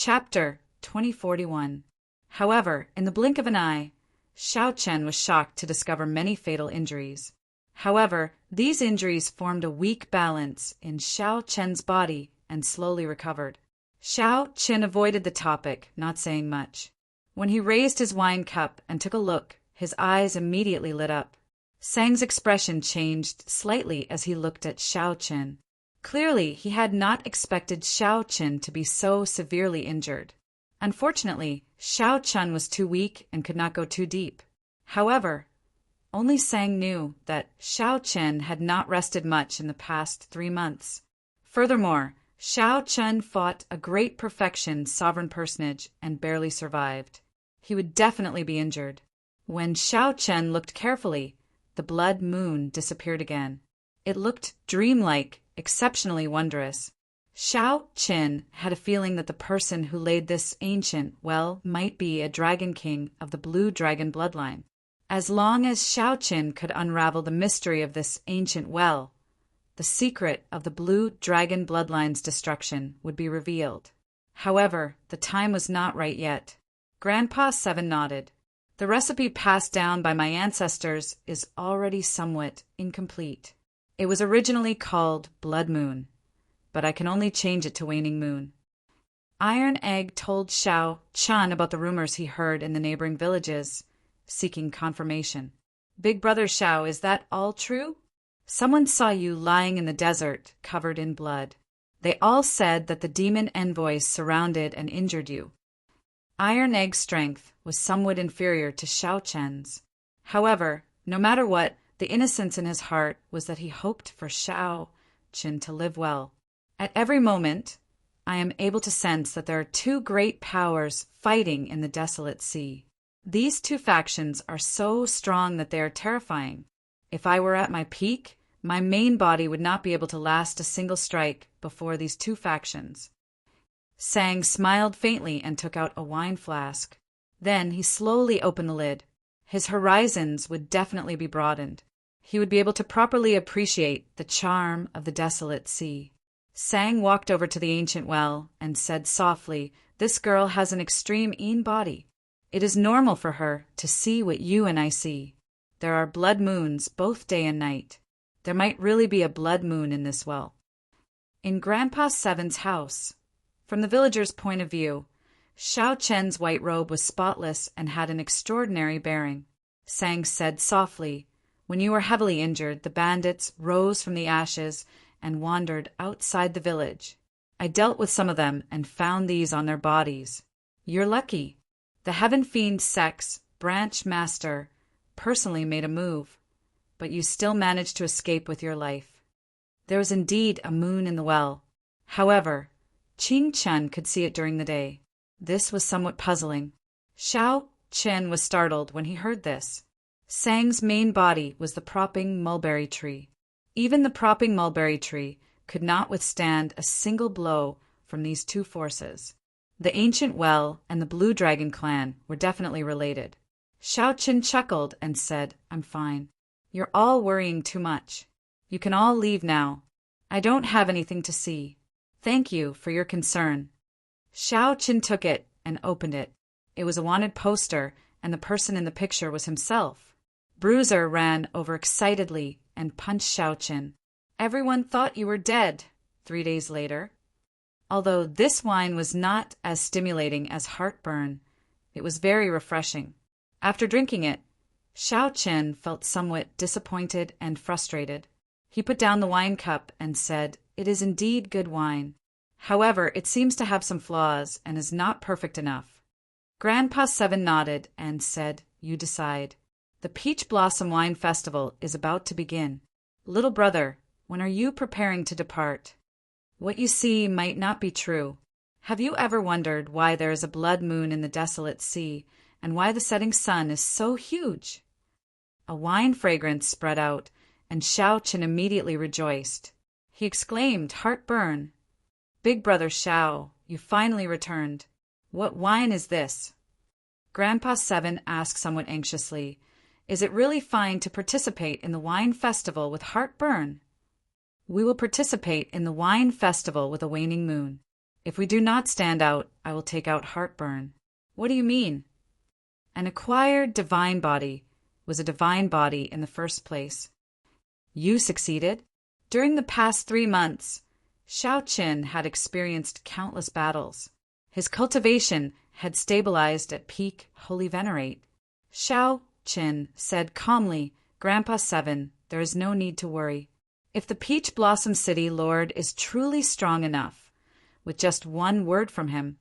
Chapter 2041. However, in the blink of an eye, Xiao Chen was shocked to discover many fatal injuries. However, these injuries formed a weak balance in Xiao Chen's body and slowly recovered. Xiao Chen avoided the topic, not saying much. When he raised his wine cup and took a look, his eyes immediately lit up. Sang's expression changed slightly as he looked at Xiao Chen. Clearly, he had not expected Xiao Chen to be so severely injured. Unfortunately, Xiao Chen was too weak and could not go too deep. However, only Sang knew that Xiao Chen had not rested much in the past 3 months. Furthermore, Xiao Chen fought a great perfection sovereign personage and barely survived. He would definitely be injured. When Xiao Chen looked carefully, the blood moon disappeared again. It looked dreamlike, exceptionally wondrous. Xiao Chen had a feeling that the person who laid this ancient well might be a dragon king of the blue dragon bloodline. As long as Xiao Chen could unravel the mystery of this ancient well, the secret of the blue dragon bloodline's destruction would be revealed. However, the time was not right yet. Grandpa Seven nodded. The recipe passed down by my ancestors is already somewhat incomplete. It was originally called Blood Moon, but I can only change it to Waning Moon. Iron Egg told Xiao Chen about the rumors he heard in the neighboring villages, seeking confirmation. Big Brother Xiao, is that all true? Someone saw you lying in the desert, covered in blood. They all said that the demon envoys surrounded and injured you. Iron Egg's strength was somewhat inferior to Xiao Chen's. However, no matter what, the innocence in his heart was that he hoped for Xiao Chen to live well. At every moment, I am able to sense that there are 2 great powers fighting in the desolate sea. These 2 factions are so strong that they are terrifying. If I were at my peak, my main body would not be able to last a single strike before these 2 factions. Sang smiled faintly and took out a wine flask. Then he slowly opened the lid. His horizons would definitely be broadened. He would be able to properly appreciate the charm of the desolate sea. Sang walked over to the ancient well and said softly, "This girl has an extreme body. It is normal for her to see what you and I see. There are blood moons both day and night. There might really be a blood moon in this well." In Grandpa Seven's house, from the villagers' point of view, Xiao Chen's white robe was spotless and had an extraordinary bearing. Sang said softly, "When you were heavily injured, the bandits rose from the ashes and wandered outside the village. I dealt with some of them and found these on their bodies. You're lucky. The Heaven Fiend Sex branch master personally made a move, but you still managed to escape with your life." There was indeed a moon in the well. However, Qing Chen could see it during the day. This was somewhat puzzling. Xiao Chen was startled when he heard this. Sang's main body was the propping mulberry tree. Even the propping mulberry tree could not withstand a single blow from these 2 forces. The ancient well and the Blue Dragon clan were definitely related. Xiao Chen chuckled and said, "I'm fine. You're all worrying too much. You can all leave now. I don't have anything to see. Thank you for your concern." Xiao Chen took it and opened it. It was a wanted poster, and the person in the picture was himself. Bruiser ran over excitedly and punched Xiao Chen. "Everyone thought you were dead," 3 days later. Although this wine was not as stimulating as heartburn, it was very refreshing. After drinking it, Xiao Chen felt somewhat disappointed and frustrated. He put down the wine cup and said, "It is indeed good wine. However, it seems to have some flaws and is not perfect enough." Grandpa Seven nodded and said, "You decide. The Peach Blossom Wine Festival is about to begin. Little brother, when are you preparing to depart? What you see might not be true. Have you ever wondered why there is a blood moon in the desolate sea and why the setting sun is so huge?" A wine fragrance spread out, and Xiao Chen immediately rejoiced. He exclaimed, "Heartburn! Big Brother Xiao, you finally returned. What wine is this?" Grandpa Seven asked somewhat anxiously, "Is it really fine to participate in the wine festival with heartburn?" "We will participate in the wine festival with a waning moon. If we do not stand out, I will take out heartburn. What do you mean? An acquired divine body was a divine body in the first place. You succeeded. During the past 3 months, Shao Qin had experienced countless battles. His cultivation had stabilized at peak holy venerate. Shao Qin said calmly, Grandpa 7, there is no need to worry. If the Peach Blossom City Lord is truly strong enough, with just one word from him,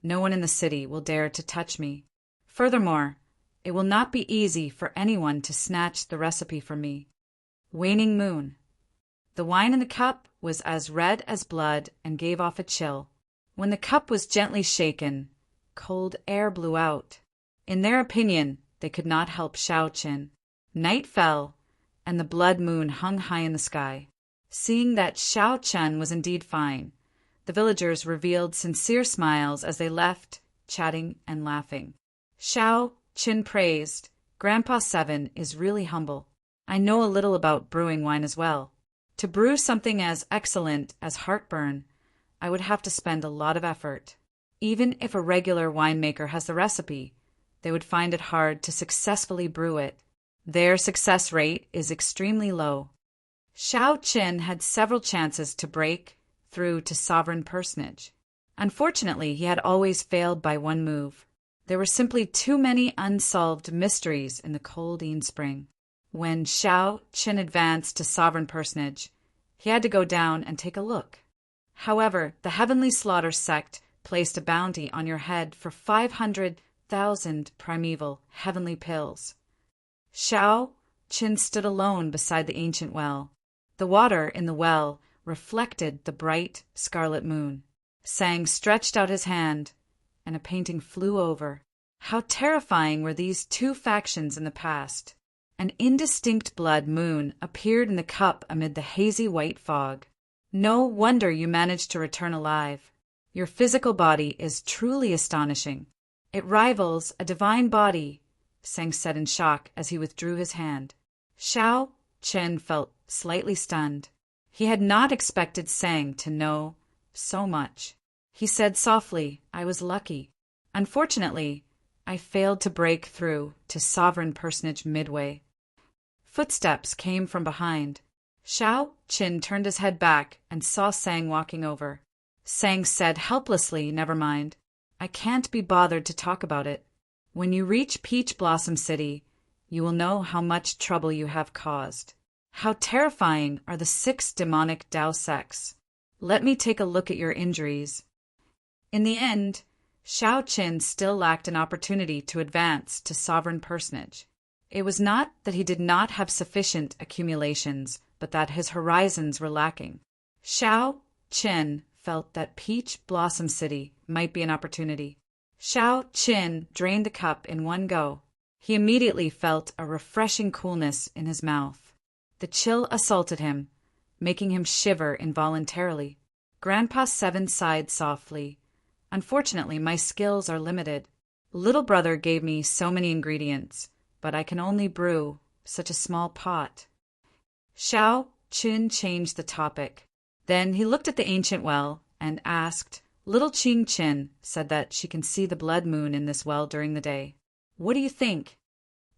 no one in the city will dare to touch me. Furthermore, it will not be easy for anyone to snatch the recipe from me. Waning moon. The wine in the cup was as red as blood and gave off a chill. When the cup was gently shaken, cold air blew out. In their opinion, they could not help Shao Qin. Night fell, and the blood moon hung high in the sky. Seeing that Shao Qin was indeed fine, the villagers revealed sincere smiles as they left, chatting and laughing. Shao Qin praised, Grandpa 7 is really humble. I know a little about brewing wine as well. To brew something as excellent as heartburn, I would have to spend a lot of effort. Even if a regular winemaker has the recipe, they would find it hard to successfully brew it. Their success rate is extremely low. Shao Qin had several chances to break through to sovereign personage. Unfortunately, he had always failed by one move. There were simply too many unsolved mysteries in the Coldine Spring. When Shao Qin advanced to sovereign personage, he had to go down and take a look. However, the Heavenly Slaughter sect placed a bounty on your head for 500,000 primeval heavenly pills. Shao Qin stood alone beside the ancient well. The water in the well reflected the bright scarlet moon. Sang stretched out his hand, and a painting flew over. How terrifying were these two factions in the past! An indistinct blood moon appeared in the cup amid the hazy white fog. No wonder you managed to return alive. Your physical body is truly astonishing. It rivals a divine body, Sang said in shock as he withdrew his hand. Shao Qin felt slightly stunned. He had not expected Sang to know so much. He said softly, I was lucky. Unfortunately, I failed to break through to sovereign personage midway. Footsteps came from behind. Shao Qin turned his head back and saw Sang walking over. Sang said helplessly, never mind. I can't be bothered to talk about it. When you reach Peach Blossom City, you will know how much trouble you have caused. How terrifying are the 6 demonic Dao sects. Let me take a look at your injuries. In the end, Shao Qin still lacked an opportunity to advance to sovereign personage. It was not that he did not have sufficient accumulations, but that his horizons were lacking. Shao Qin felt that Peach Blossom City might be an opportunity. Shao Qin drained the cup in one go. He immediately felt a refreshing coolness in his mouth. The chill assaulted him, making him shiver involuntarily. Grandpa 7 sighed softly. Unfortunately, my skills are limited. Little brother gave me so many ingredients, but I can only brew such a small pot. Shao Qin changed the topic. Then he looked at the ancient well and asked, Little Qing Qin said that she can see the blood moon in this well during the day. What do you think?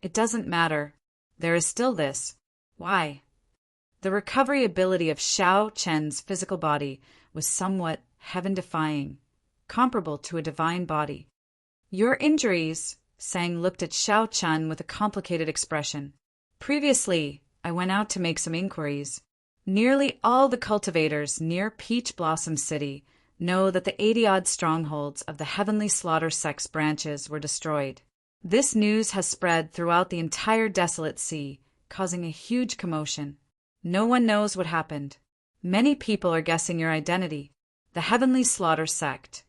It doesn't matter. There is still this. Why? The recovery ability of Shao Qin's physical body was somewhat heaven-defying, comparable to a divine body. Your injuries, Sang looked at Shao Qin with a complicated expression. Previously, I went out to make some inquiries. Nearly all the cultivators near Peach Blossom City know that the 80-odd strongholds of the Heavenly Slaughter sect's branches were destroyed. This news has spread throughout the entire desolate sea, causing a huge commotion. No one knows what happened. Many people are guessing your identity. The Heavenly Slaughter sect,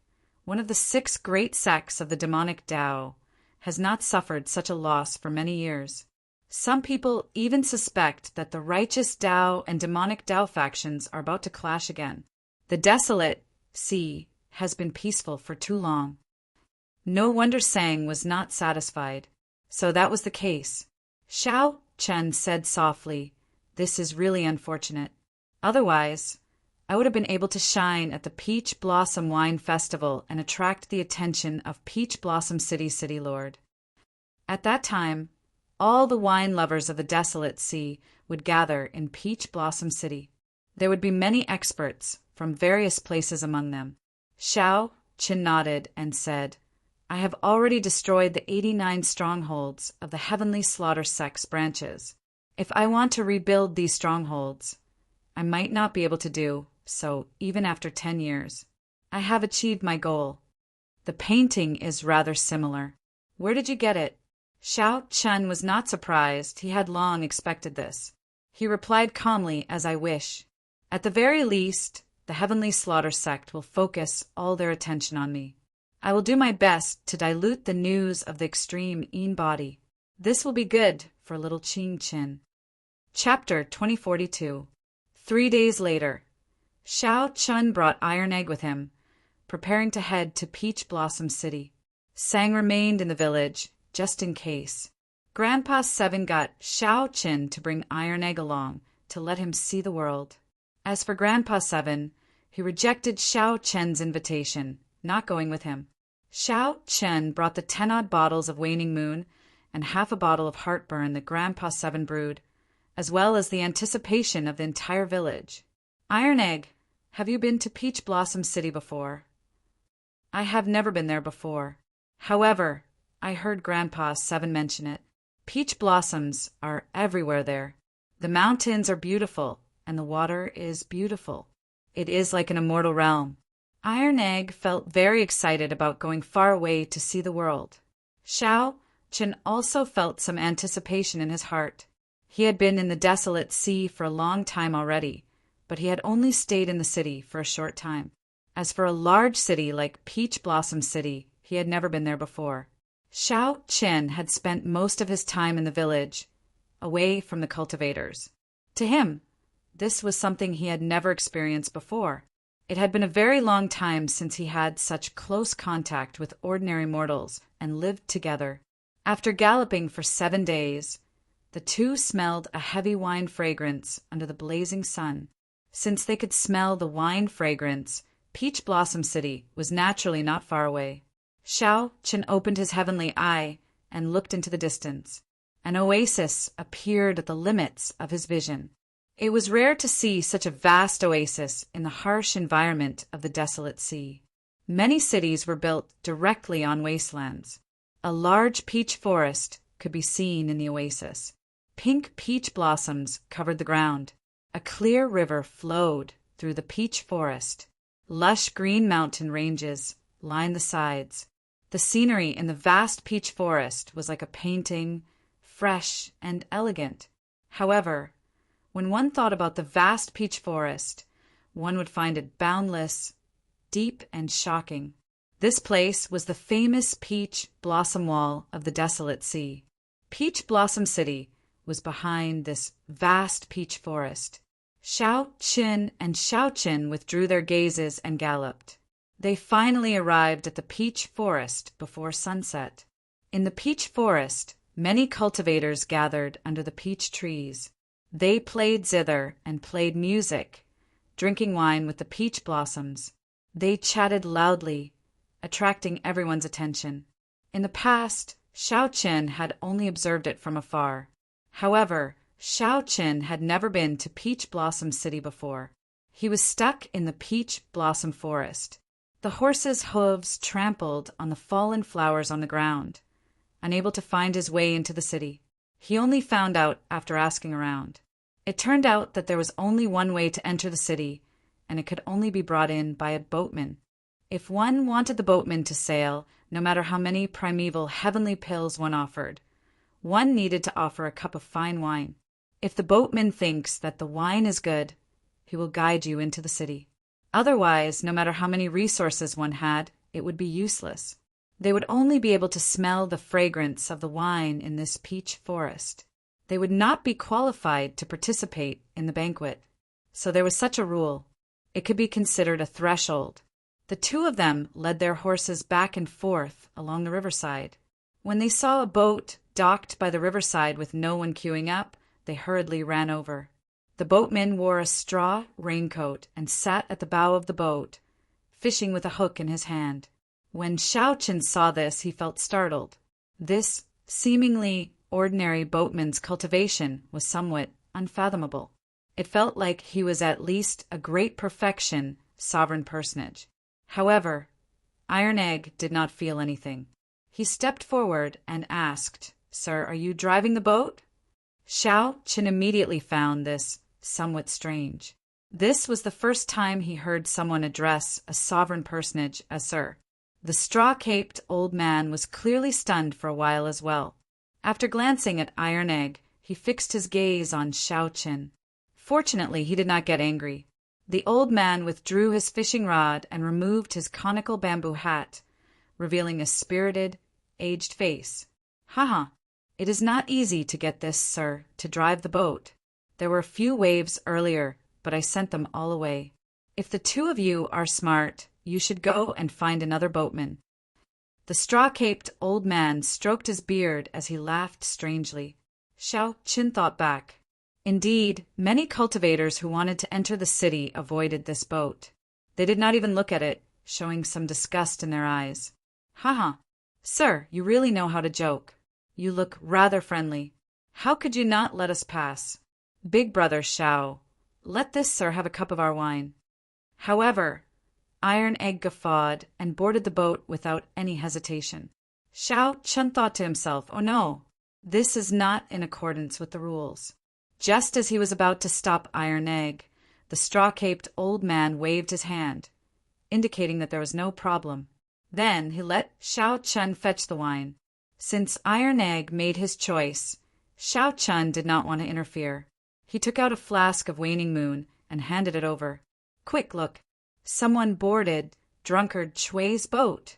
one of the 6 great sects of the demonic Tao, has not suffered such a loss for many years. Some people even suspect that the righteous Tao and demonic Tao factions are about to clash again. The desolate sea has been peaceful for too long. No wonder Sang was not satisfied. So that was the case. Shao Qin said softly, This is really unfortunate. Otherwise, I would have been able to shine at the Peach Blossom Wine Festival and attract the attention of Peach Blossom City Lord. At that time, all the wine lovers of the desolate sea would gather in Peach Blossom City. There would be many experts from various places among them. Shao Chen nodded and said, I have already destroyed the 89 strongholds of the Heavenly Slaughter Sect's branches. If I want to rebuild these strongholds, I might not be able to do so even after 10 years. I have achieved my goal. The painting is rather similar. Where did you get it? Shao Chen was not surprised. He had long expected this. He replied calmly, as I wish. At the very least, the Heavenly Slaughter Sect will focus all their attention on me. I will do my best to dilute the news of the extreme Yin body. This will be good for little Qing Qin. Chapter 2042. 3 days later, Shao Chun brought Iron Egg with him, preparing to head to Peach Blossom City. Sang remained in the village, just in case. Grandpa Seven got Shao Chin to bring Iron Egg along to let him see the world. As for Grandpa Seven, he rejected Shao Chen's invitation, not going with him. Shao Chen brought the 10-odd bottles of Waning Moon and half a bottle of heartburn that Grandpa Seven brewed, as well as the anticipation of the entire village. Iron Egg, have you been to Peach Blossom City before? I have never been there before. However, I heard Grandpa Seven mention it. Peach blossoms are everywhere there. The mountains are beautiful, and the water is beautiful. It is like an immortal realm. Iron Egg felt very excited about going far away to see the world. Shao Chen also felt some anticipation in his heart. He had been in the desolate sea for a long time already, but he had only stayed in the city for a short time. As for a large city like Peach Blossom City, he had never been there before. Shao Chen had spent most of his time in the village, away from the cultivators. To him, this was something he had never experienced before. It had been a very long time since he had such close contact with ordinary mortals and lived together. After galloping for 7 days, the two smelled a heavy wine fragrance under the blazing sun. Since they could smell the wine fragrance, Peach Blossom City was naturally not far away. Shao Chen opened his heavenly eye and looked into the distance. An oasis appeared at the limits of his vision. It was rare to see such a vast oasis in the harsh environment of the desolate sea. Many cities were built directly on wastelands. A large peach forest could be seen in the oasis. Pink peach blossoms covered the ground. A clear river flowed through the peach forest. Lush green mountain ranges lined the sides. The scenery in the vast peach forest was like a painting, fresh and elegant. However, when one thought about the vast peach forest, one would find it boundless, deep and shocking. This place was the famous Peach Blossom Wall of the desolate sea. Peach Blossom City was behind this vast peach forest. Shao Chen and Shao Chen withdrew their gazes and galloped. They finally arrived at the peach forest before sunset. In the peach forest, many cultivators gathered under the peach trees. They played zither and played music, drinking wine with the peach blossoms. They chatted loudly, attracting everyone's attention. In the past, Shao Chen had only observed it from afar. However, Shao Chen had never been to Peach Blossom City before. He was stuck in the peach blossom forest. The horse's hooves trampled on the fallen flowers on the ground. Unable to find his way into the city, he only found out after asking around. It turned out that there was only one way to enter the city, and it could only be brought in by a boatman. If one wanted the boatman to sail, no matter how many primeval heavenly pills one offered, one needed to offer a cup of fine wine. If the boatman thinks that the wine is good, he will guide you into the city. Otherwise, no matter how many resources one had, it would be useless. They would only be able to smell the fragrance of the wine in this peach forest. They would not be qualified to participate in the banquet. So there was such a rule. It could be considered a threshold. The two of them led their horses back and forth along the riverside. When they saw a boat docked by the riverside with no one queuing up, they hurriedly ran over. The boatman wore a straw raincoat and sat at the bow of the boat, fishing with a hook in his hand. When Xiao Chen saw this, he felt startled. This seemingly ordinary boatman's cultivation was somewhat unfathomable. It felt like he was at least a great perfection sovereign personage. However, Iron Egg did not feel anything. He stepped forward and asked, "Sir, are you driving the boat?" Xiao Chen immediately found this somewhat strange. This was the first time he heard someone address a sovereign personage as sir. The straw-caped old man was clearly stunned for a while as well. After glancing at Iron Egg, he fixed his gaze on Xiao Chen. Fortunately, he did not get angry. The old man withdrew his fishing rod and removed his conical bamboo hat, revealing a spirited, aged face. "Haha, it is not easy to get this, sir, to drive the boat. There were a few waves earlier, but I sent them all away. If the two of you are smart, you should go and find another boatman." The straw-caped old man stroked his beard as he laughed strangely. Xiao Chen thought back. Indeed, many cultivators who wanted to enter the city avoided this boat. They did not even look at it, showing some disgust in their eyes. "Haha, sir, you really know how to joke. You look rather friendly. How could you not let us pass? Big brother Xiao, let this sir have a cup of our wine." However, Iron Egg guffawed and boarded the boat without any hesitation. Xiao Chen thought to himself, "Oh no, this is not in accordance with the rules." Just as he was about to stop Iron Egg, the straw-caped old man waved his hand, indicating that there was no problem. Then he let Xiao Chen fetch the wine. Since Iron Egg made his choice, Xiao Chen did not want to interfere. He took out a flask of waning moon and handed it over. "Quick, look. Someone boarded drunkard Chui's boat."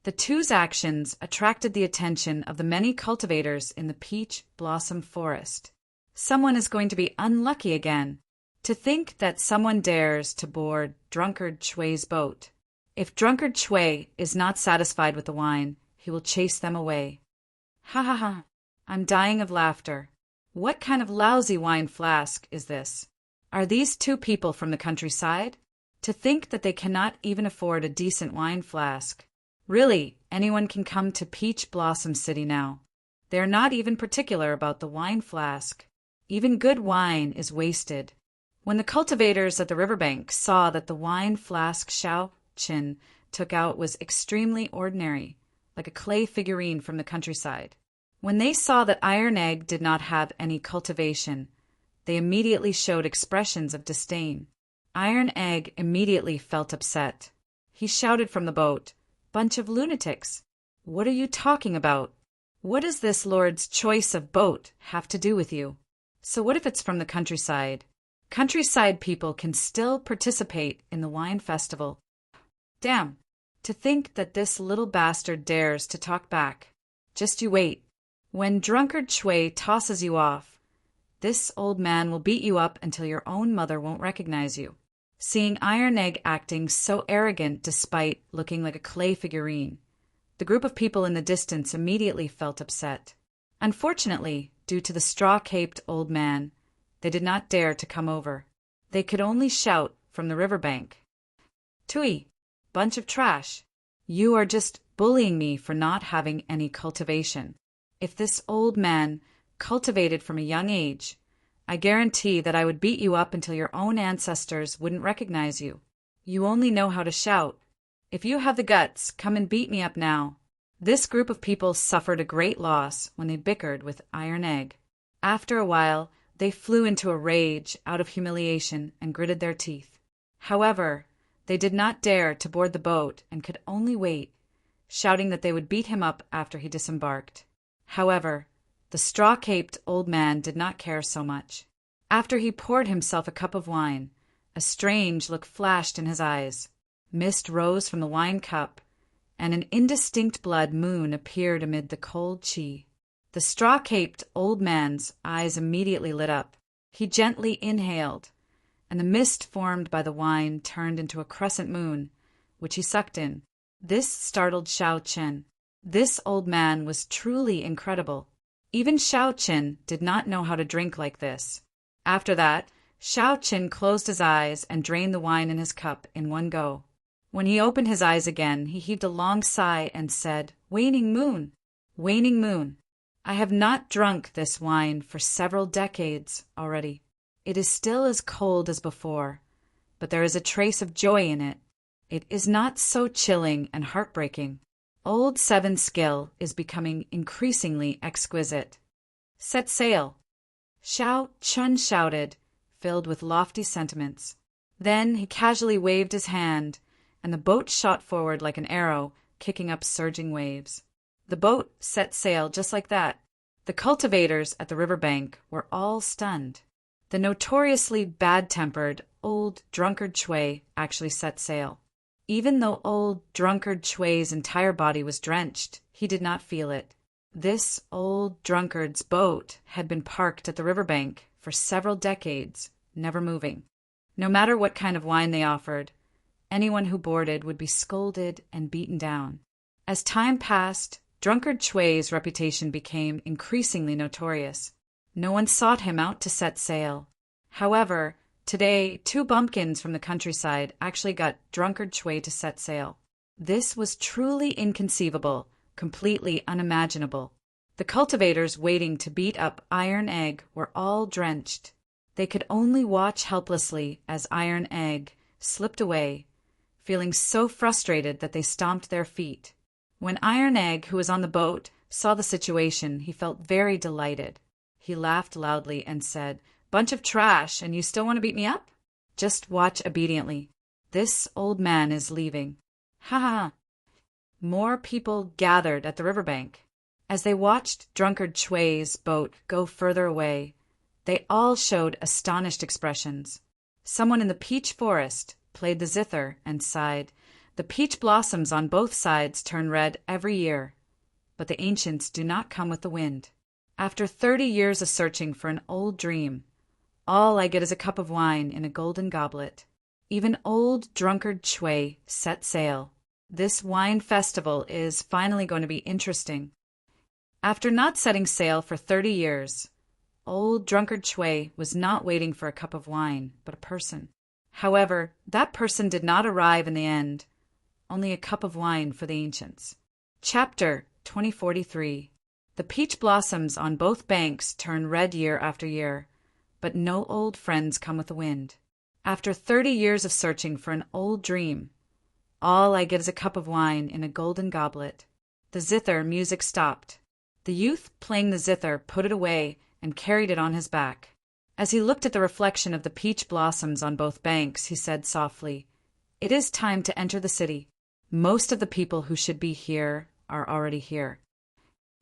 The two's actions attracted the attention of the many cultivators in the peach blossom forest. Someone is going to be unlucky again. To think that someone dares to board drunkard Chui's boat. If drunkard Chui is not satisfied with the wine, he will chase them away. Ha ha ha, I'm dying of laughter. What kind of lousy wine flask is this? Are these two people from the countryside? To think that they cannot even afford a decent wine flask. Really, anyone can come to Peach Blossom City now. They are not even particular about the wine flask. Even good wine is wasted. When the cultivators at the riverbank saw that the wine flask Xiao Chen took out was extremely ordinary, like a clay figurine from the countryside. When they saw that Iron Egg did not have any cultivation, they immediately showed expressions of disdain. Iron Egg immediately felt upset. He shouted from the boat, "Bunch of lunatics! What are you talking about? What does this lord's choice of boat have to do with you? So what if it's from the countryside? Countryside people can still participate in the wine festival. Damn, to think that this little bastard dares to talk back. Just you wait. When drunkard Chui tosses you off, this old man will beat you up until your own mother won't recognize you." Seeing Iron Egg acting so arrogant despite looking like a clay figurine, the group of people in the distance immediately felt upset. Unfortunately, due to the straw-caped old man, they did not dare to come over. They could only shout from the riverbank, "Tui, bunch of trash. You are just bullying me for not having any cultivation. If this old man cultivated from a young age, I guarantee that I would beat you up until your own ancestors wouldn't recognize you. You only know how to shout. If you have the guts, come and beat me up now." This group of people suffered a great loss when they bickered with Iron Egg. After a while, they flew into a rage out of humiliation and gritted their teeth. However, they did not dare to board the boat and could only wait, shouting that they would beat him up after he disembarked. However, the straw-caped old man did not care so much. After he poured himself a cup of wine, a strange look flashed in his eyes. Mist rose from the wine cup, and an indistinct blood moon appeared amid the cold qi. The straw-caped old man's eyes immediately lit up. He gently inhaled, and the mist formed by the wine turned into a crescent moon, which he sucked in. This startled Xiao Chen. This old man was truly incredible. Even Xiao Chen did not know how to drink like this. After that, Xiao Qin closed his eyes and drained the wine in his cup in one go. When he opened his eyes again, he heaved a long sigh and said, "Waning moon, waning moon. I have not drunk this wine for several decades already. It is still as cold as before, but there is a trace of joy in it. It is not so chilling and heartbreaking. Old Seven's skill is becoming increasingly exquisite. Set sail." Xiao Chun shouted, filled with lofty sentiments. Then he casually waved his hand, and the boat shot forward like an arrow, kicking up surging waves. The boat set sail just like that. The cultivators at the riverbank were all stunned. The notoriously bad-tempered old drunkard Chui actually set sail. Even though old drunkard Chui's entire body was drenched, he did not feel it. This old drunkard's boat had been parked at the riverbank for several decades, never moving. No matter what kind of wine they offered, anyone who boarded would be scolded and beaten down. As time passed, drunkard Chui's reputation became increasingly notorious. No one sought him out to set sail. However, today 2 bumpkins from the countryside actually got drunkard Chui to set sail. This was truly inconceivable, completely unimaginable. The cultivators waiting to beat up Iron Egg were all drenched. They could only watch helplessly as Iron Egg slipped away, feeling so frustrated that they stomped their feet. When Iron Egg, who was on the boat, saw the situation, he felt very delighted. He laughed loudly and said, "Bunch of trash, and you still want to beat me up? Just watch obediently. This old man is leaving." Ha ha! More people gathered at the riverbank. As they watched drunkard Chui's boat go further away, they all showed astonished expressions. Someone in the peach forest played the zither and sighed, "The peach blossoms on both sides turn red every year, but the ancients do not come with the wind. After 30 years of searching for an old dream, all I get is a cup of wine in a golden goblet. Even old drunkard Chui set sail. This wine festival is finally going to be interesting." After not setting sail for 30 years, old drunkard Chui was not waiting for a cup of wine, but a person. However, that person did not arrive in the end, only a cup of wine for the ancients. Chapter 2043. The peach blossoms on both banks turn red year after year, but no old friends come with the wind. After 30 years of searching for an old dream, all I get is a cup of wine in a golden goblet. The zither music stopped. The youth playing the zither put it away and carried it on his back. As he looked at the reflection of the peach blossoms on both banks, he said softly, "It is time to enter the city. Most of the people who should be here are already here."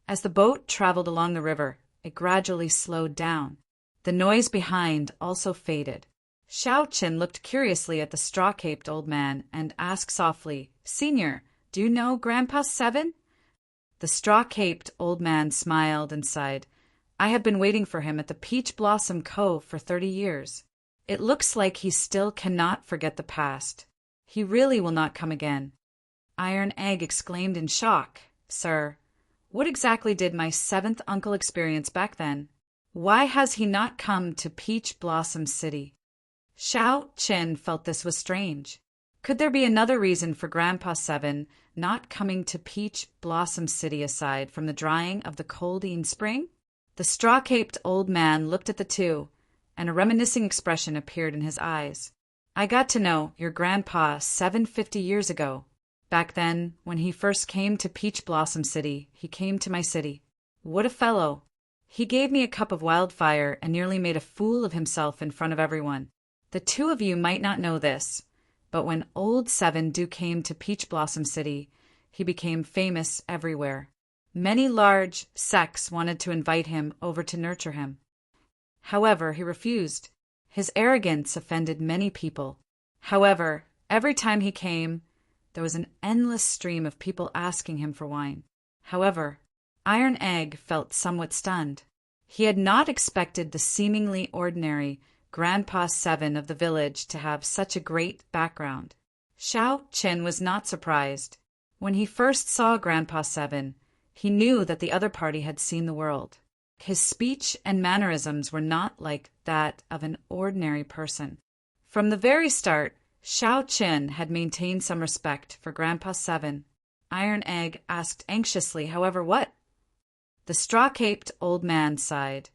As the boat traveled along the river, it gradually slowed down. The noise behind also faded. Xiao Qin looked curiously at the straw-caped old man and asked softly, "Senior, do you know Grandpa Seven?" The straw-caped old man smiled and sighed. "I have been waiting for him at the Peach Blossom Cove for 30 years. It looks like he still cannot forget the past. He really will not come again." Iron Egg exclaimed in shock, "Sir, what exactly did my 7th uncle experience back then? Why has he not come to Peach Blossom City?" Xiao Qin felt this was strange. Could there be another reason for Grandpa Seven not coming to Peach Blossom City aside from the drying of the Coldine Spring? The straw-caped old man looked at the two, and a reminiscing expression appeared in his eyes. "I got to know your grandpa 750 years ago. Back then, when he first came to Peach Blossom City, he came to my city. What a fellow! He gave me a cup of wildfire and nearly made a fool of himself in front of everyone. The two of you might not know this, but when old Seven came to Peach Blossom City, he became famous everywhere. Many large sects wanted to invite him over to nurture him. However, he refused. His arrogance offended many people. However, every time he came, there was an endless stream of people asking him for wine. However, Iron Egg felt somewhat stunned. He had not expected the seemingly ordinary Grandpa Seven of the village to have such a great background. Xiao Qin was not surprised. When he first saw Grandpa Seven, he knew that the other party had seen the world. His speech and mannerisms were not like that of an ordinary person. From the very start, Xiao Qian had maintained some respect for Grandpa Seven. Iron Egg asked anxiously, however, what? The straw-caped old man sighed.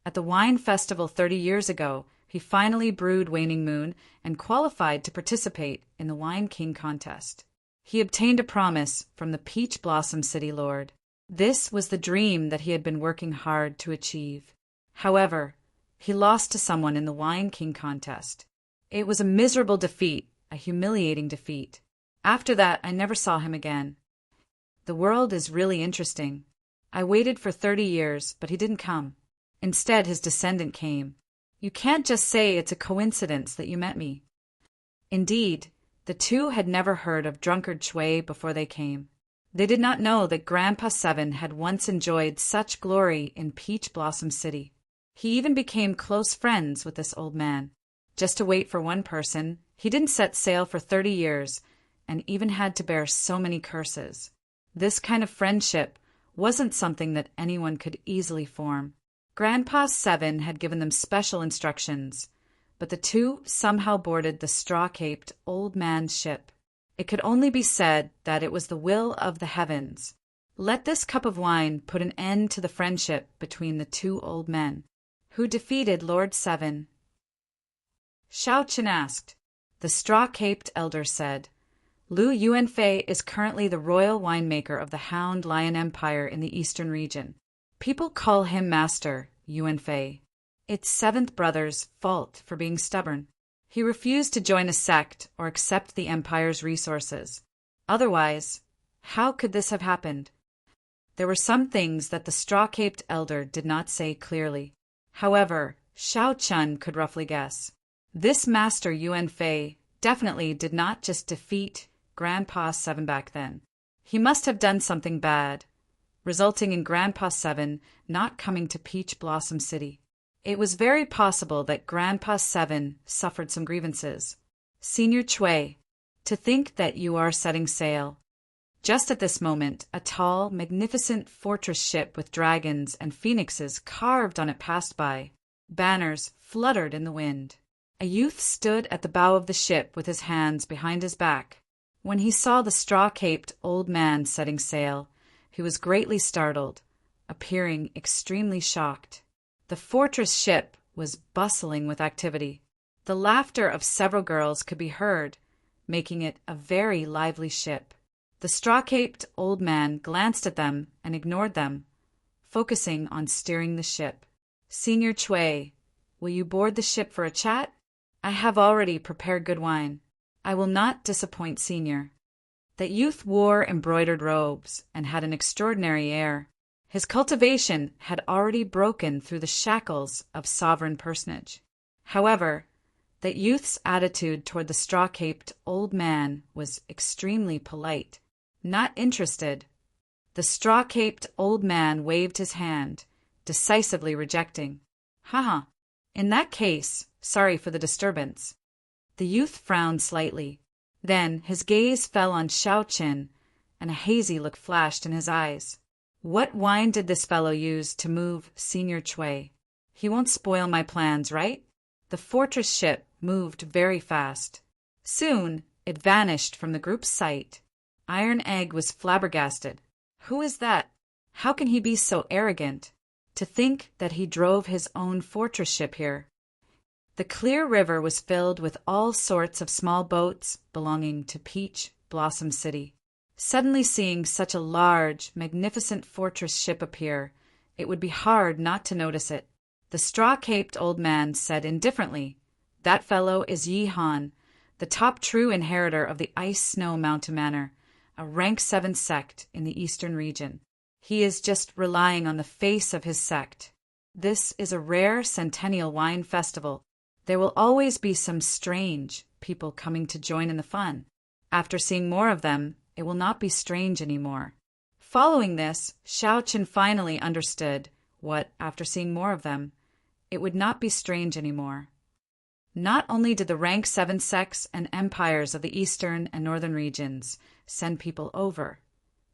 At the wine festival 30 years ago, he finally brewed Waning Moon and qualified to participate in the Wine King contest. He obtained a promise from the Peach Blossom City Lord. This was the dream that he had been working hard to achieve. However, he lost to someone in the Wine King contest. It was a miserable defeat, a humiliating defeat. After that, I never saw him again. The world is really interesting. I waited for 30 years, but he didn't come. Instead, his descendant came. You can't just say it's a coincidence that you met me. Indeed, the two had never heard of drunkard Chui before they came. They did not know that Grandpa Seven had once enjoyed such glory in Peach Blossom City. He even became close friends with this old man. Just to wait for one person, he didn't set sail for 30 years and even had to bear so many curses. This kind of friendship wasn't something that anyone could easily form. Grandpa Seven had given them special instructions, but the two somehow boarded the straw-caped old man's ship. It could only be said that it was the will of the heavens. Let this cup of wine put an end to the friendship between the two old men. Who defeated Lord Seven? Xiao Qian asked. The straw-caped elder said, Lu Yuanfei is currently the royal winemaker of the Hound Lion Empire in the eastern region. People call him Master Yuanfei. It's seventh brother's fault for being stubborn. He refused to join a sect or accept the empire's resources. Otherwise, how could this have happened? There were some things that the straw-caped elder did not say clearly. However, Xiao Qian could roughly guess. This Master Yuanfei definitely did not just defeat Grandpa Seven back then. He must have done something bad, resulting in Grandpa Seven not coming to Peach Blossom City. It was very possible that Grandpa Seven suffered some grievances. Senior Chui, to think that you are setting sail. Just at this moment, a tall, magnificent fortress ship with dragons and phoenixes carved on it passed by. Banners fluttered in the wind. A youth stood at the bow of the ship with his hands behind his back. When he saw the straw-caped old man setting sail, he was greatly startled, appearing extremely shocked. The fortress ship was bustling with activity. The laughter of several girls could be heard, making it a very lively ship. The straw-caped old man glanced at them and ignored them, focusing on steering the ship. Senior Chui, will you board the ship for a chat? I have already prepared good wine. I will not disappoint Senior. That youth wore embroidered robes and had an extraordinary air. His cultivation had already broken through the shackles of sovereign personage. However, that youth's attitude toward the straw-caped old man was extremely polite, not interested. The straw-caped old man waved his hand, decisively rejecting. Haha, in that case, sorry for the disturbance. The youth frowned slightly. Then his gaze fell on Xiao Qian, and a hazy look flashed in his eyes. What wine did this fellow use to move Senior Chui? He won't spoil my plans, right? The fortress ship moved very fast. Soon, it vanished from the group's sight. Iron Egg was flabbergasted. Who is that? How can he be so arrogant? To think that he drove his own fortress ship here. The clear river was filled with all sorts of small boats belonging to Peach Blossom City. Suddenly seeing such a large, magnificent fortress ship appear, it would be hard not to notice it. The straw-caped old man said indifferently, That fellow is Yi Han, the top true inheritor of the Ice Snow Mountain Manor, a rank 7 sect in the eastern region. He is just relying on the face of his sect. This is a rare centennial wine festival. There will always be some strange people coming to join in the fun. After seeing more of them, it will not be strange anymore. Following this, Xiao Qian finally understood what, after seeing more of them, it would not be strange anymore. Not only did the rank 7 sects and empires of the eastern and northern regions send people over,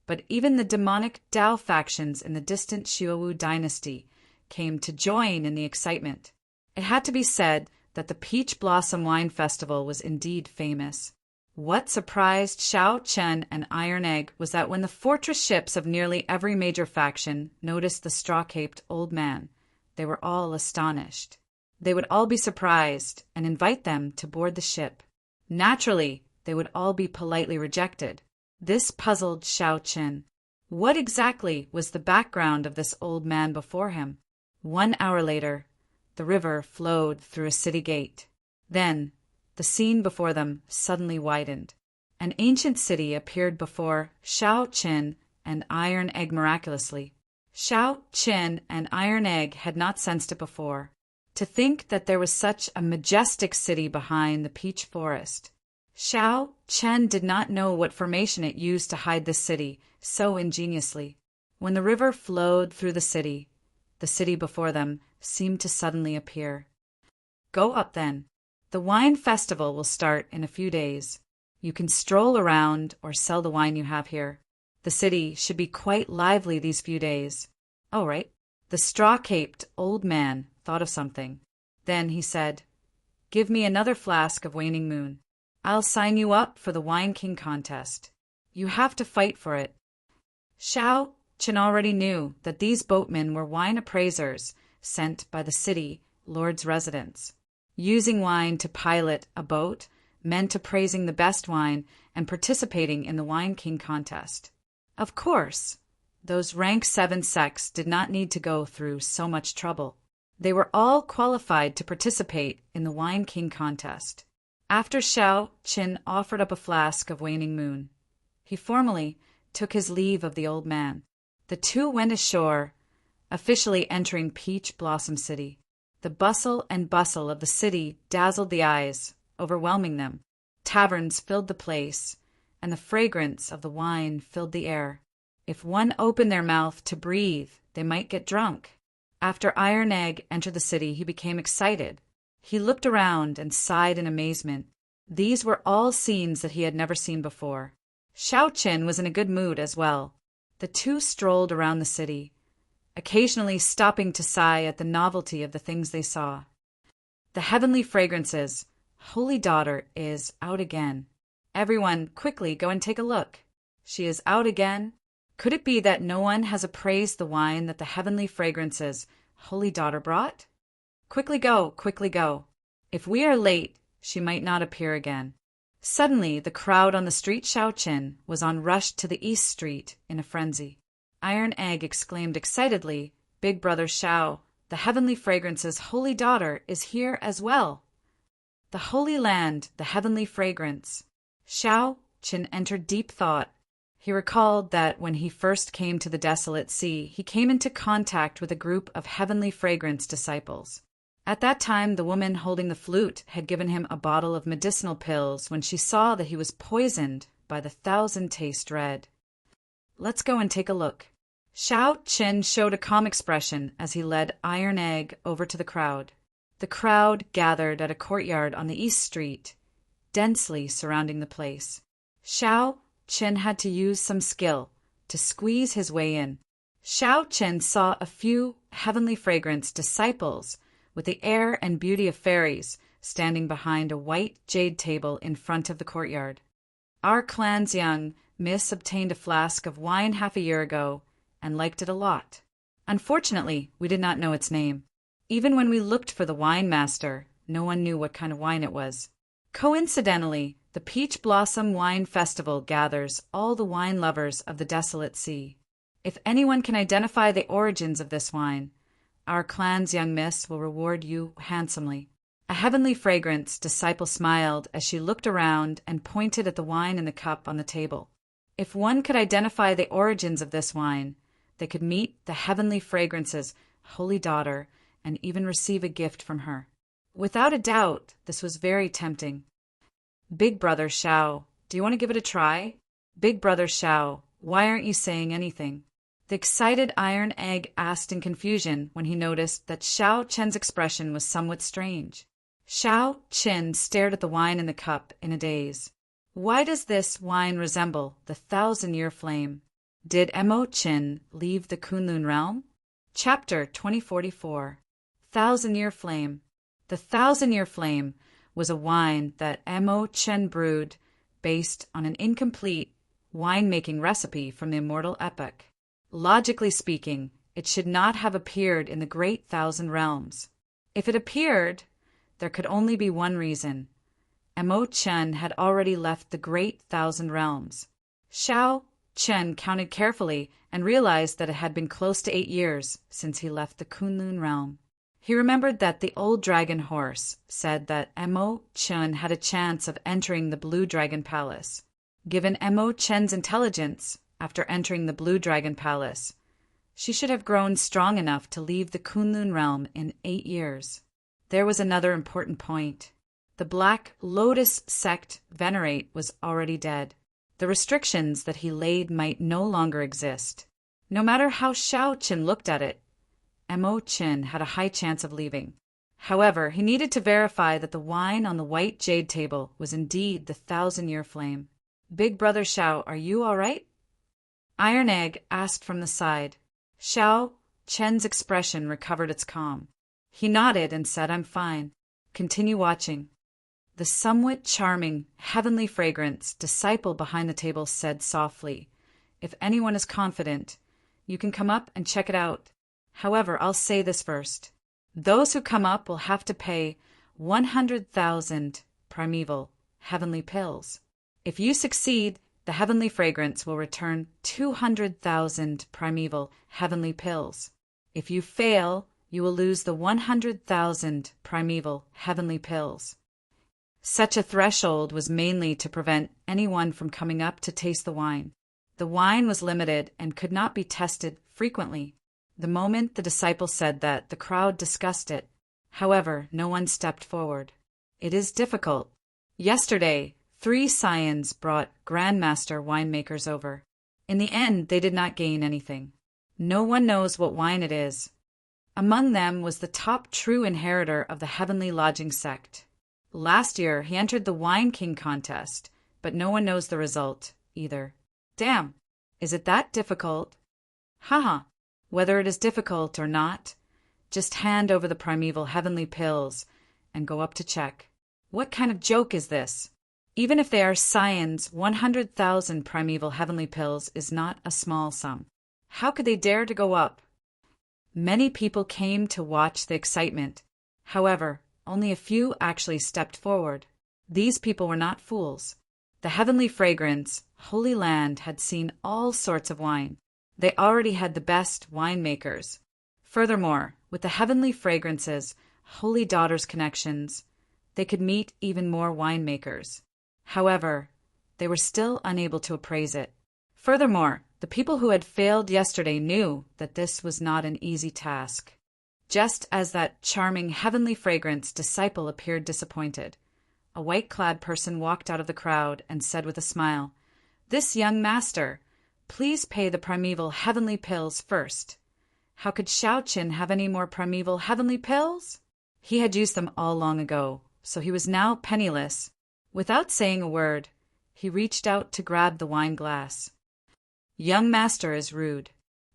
but even the demonic Dao factions in the distant Xiuwu dynasty came to join in the excitement. It had to be said that the Peach Blossom Wine Festival was indeed famous. What surprised Xiao Chen and Iron Egg was that when the fortress ships of nearly every major faction noticed the straw-caped old man, they were all astonished. They would all be surprised and invite them to board the ship. Naturally, they would all be politely rejected. This puzzled Xiao Chen. What exactly was the background of this old man before him? 1 hour later, the river flowed through a city gate. Then, the scene before them suddenly widened. An ancient city appeared before Xiao Chen and Iron Egg miraculously. Xiao Chen and Iron Egg had not sensed it before. To think that there was such a majestic city behind the peach forest. Xiao Chen did not know what formation it used to hide this city so ingeniously. When the river flowed through the city before them seemed to suddenly appear. Go up then. The wine festival will start in a few days. You can stroll around or sell the wine you have here. The city should be quite lively these few days. All right. The straw-caped old man thought of something. Then he said, "Give me another flask of waning moon. I'll sign you up for the Wine King contest. You have to fight for it." Xiao Chen already knew that these boatmen were wine appraisers sent by the city lord's residence. Using wine to pilot a boat meant appraising the best wine and participating in the Wine King contest. Of course, those rank 7 sects did not need to go through so much trouble. They were all qualified to participate in the Wine King contest. After Xiao Chen offered up a flask of waning moon, he formally took his leave of the old man. The two went ashore, officially entering Peach Blossom City. The bustle and bustle of the city dazzled the eyes, overwhelming them. Taverns filled the place, and the fragrance of the wine filled the air. If one opened their mouth to breathe, they might get drunk. After Iron Egg entered the city, he became excited. He looked around and sighed in amazement. These were all scenes that he had never seen before. Xiao Chen was in a good mood as well. The two strolled around the city, occasionally stopping to sigh at the novelty of the things they saw. The heavenly fragrances, Holy Daughter, is out again. Everyone, quickly go and take a look. She is out again. Could it be that no one has appraised the wine that the heavenly fragrances, Holy Daughter, brought? Quickly go, quickly go. If we are late, she might not appear again. Suddenly, the crowd on the street Xiao Chen was on rushed to the East Street in a frenzy. Iron Egg exclaimed excitedly, "Big Brother Xiao, the heavenly fragrance's Holy Daughter is here as well." The Holy Land, the heavenly fragrance. Xiao Chen entered deep thought. He recalled that when he first came to the desolate sea, he came into contact with a group of heavenly fragrance disciples. At that time, the woman holding the flute had given him a bottle of medicinal pills when she saw that he was poisoned by the 1,000-taste red. Let's go and take a look. Xiao Chen showed a calm expression as he led Iron Egg over to the crowd. The crowd gathered at a courtyard on the East Street, densely surrounding the place. Xiao Chen had to use some skill to squeeze his way in. Xiao Chen saw a few heavenly fragrance disciples with the air and beauty of fairies standing behind a white jade table in front of the courtyard. Our clan's young miss obtained a flask of wine half a year ago and liked it a lot. Unfortunately, we did not know its name. Even when we looked for the wine master, no one knew what kind of wine it was. Coincidentally, the Peach Blossom Wine Festival gathers all the wine lovers of the desolate sea. If anyone can identify the origins of this wine, our clan's young miss will reward you handsomely. A heavenly fragrance disciple smiled as she looked around and pointed at the wine in the cup on the table. If one could identify the origins of this wine, they could meet the heavenly fragrance's Holy Daughter and even receive a gift from her. Without a doubt, this was very tempting. Big Brother Xiao, do you want to give it a try? Big Brother Xiao, why aren't you saying anything? The excited Iron Egg asked in confusion when he noticed that Xiao Chen's expression was somewhat strange. Xiao Chen stared at the wine in the cup in a daze. Why does this wine resemble the 1,000-year flame? Did Emo Chin leave the Kunlun realm? Chapter 2044 Thousand-Year Flame. The Thousand-Year Flame was a wine that Mo Chen brewed based on an incomplete winemaking recipe from the Immortal epic. Logically speaking, it should not have appeared in the Great Thousand Realms. If it appeared, there could only be one reason. Mo Chen had already left the Great Thousand Realms. Xiao Chen counted carefully and realized that it had been close to 8 years since he left the Kunlun realm. He remembered that the old dragon horse said that Mo Chen had a chance of entering the Blue Dragon Palace. Given Mo Chen's intelligence, after entering the Blue Dragon Palace, she should have grown strong enough to leave the Kunlun realm in 8 years. There was another important point. The Black Lotus sect venerate was already dead. The restrictions that he laid might no longer exist. No matter how Xiao Qin looked at it, Mo Chen had a high chance of leaving. However, he needed to verify that the wine on the white jade table was indeed the Thousand-Year Flame. "Big Brother Xiao, are you all right?" Iron Egg asked from the side. Xiao Chen's expression recovered its calm. He nodded and said, "I'm fine. Continue watching." The somewhat charming, heavenly fragrance disciple behind the table said softly, "If anyone is confident, you can come up and check it out. However, I'll say this first. Those who come up will have to pay 100,000 primeval heavenly pills. If you succeed, the heavenly fragrance will return 200,000 primeval heavenly pills. If you fail, you will lose the 100,000 primeval heavenly pills." Such a threshold was mainly to prevent anyone from coming up to taste the wine. The wine was limited and could not be tested frequently. The moment the disciple said that, the crowd discussed it. However, no one stepped forward. It is difficult. Yesterday, 3 scions brought grandmaster winemakers over. In the end, they did not gain anything. No one knows what wine it is. Among them was the top true inheritor of the Heavenly Lodging sect. Last year, he entered the Wine King contest, but no one knows the result, either. Damn! Is it that difficult? Haha! Whether it is difficult or not, just hand over the primeval heavenly pills and go up to check. What kind of joke is this? Even if they are scions, 100,000 primeval heavenly pills is not a small sum. How could they dare to go up? Many people came to watch the excitement. However, only a few actually stepped forward. These people were not fools. The heavenly fragrance, Holy Land, had seen all sorts of wine. They already had the best winemakers. Furthermore, with the heavenly fragrances, Holy Daughter's connections, they could meet even more winemakers. However, they were still unable to appraise it. Furthermore, the people who had failed yesterday knew that this was not an easy task. Just as that charming heavenly fragrance disciple appeared disappointed, a white-clad person walked out of the crowd and said with a smile, "This young master, please pay the primeval heavenly pills first." How could Xiao Qin have any more primeval heavenly pills? He had used them all long ago, so he was now penniless. Without saying a word, he reached out to grab the wine glass. "Young master is rude."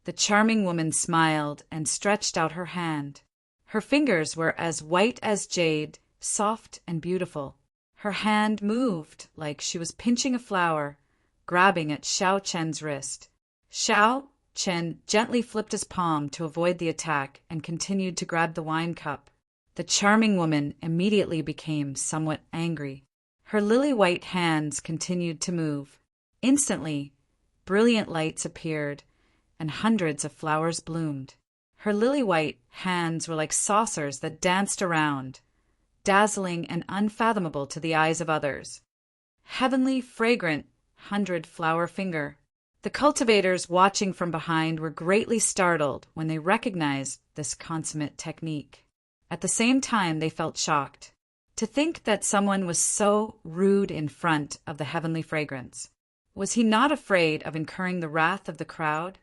The charming woman smiled and stretched out her hand. Her fingers were as white as jade, soft and beautiful. Her hand moved like she was pinching a flower, grabbing at Xiao Chen's wrist. Xiao Chen gently flipped his palm to avoid the attack and continued to grab the wine cup. The charming woman immediately became somewhat angry. Her lily-white hands continued to move. Instantly, brilliant lights appeared, and hundreds of flowers bloomed. Her lily-white hands were like saucers that danced around, dazzling and unfathomable to the eyes of others. Heavenly, fragrant, 100-flower finger. The cultivators watching from behind were greatly startled when they recognized this consummate technique. At the same time, they felt shocked. To think that someone was so rude in front of the heavenly fragrance. Was he not afraid of incurring the wrath of the crowd?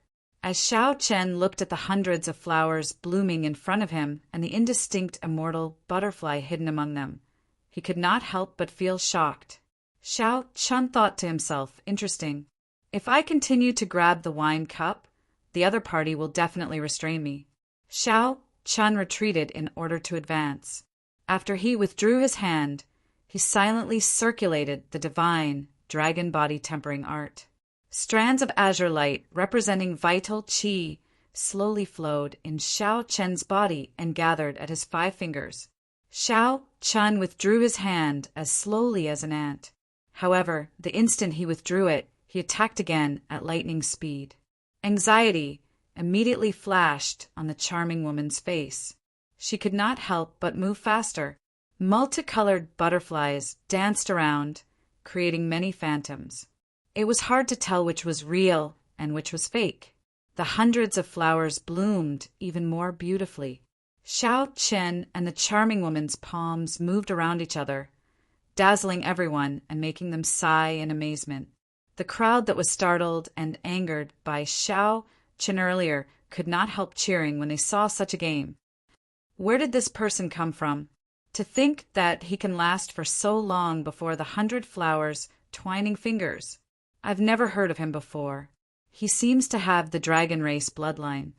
As Xiao Chen looked at the hundreds of flowers blooming in front of him and the indistinct immortal butterfly hidden among them, he could not help but feel shocked. Xiao Chen thought to himself, interesting. If I continue to grab the wine cup, the other party will definitely restrain me. Xiao Chun retreated in order to advance. After he withdrew his hand, he silently circulated the divine dragon body tempering art. Strands of azure light representing vital qi slowly flowed in Xiao Chen's body and gathered at his 5 fingers. Xiao Chun withdrew his hand as slowly as an ant. However, the instant he withdrew it, he attacked again at lightning speed. Anxiety immediately flashed on the charming woman's face. She could not help but move faster. Multicolored butterflies danced around, creating many phantoms. It was hard to tell which was real and which was fake. The hundreds of flowers bloomed even more beautifully. Xiao Chen and the charming woman's palms moved around each other, dazzling everyone and making them sigh in amazement. The crowd that was startled and angered by Xiao Chen earlier could not help cheering when they saw such a game. Where did this person come from? To think that he can last for so long before the 100 flowers twining fingers. I've never heard of him before. He seems to have the dragon race bloodline.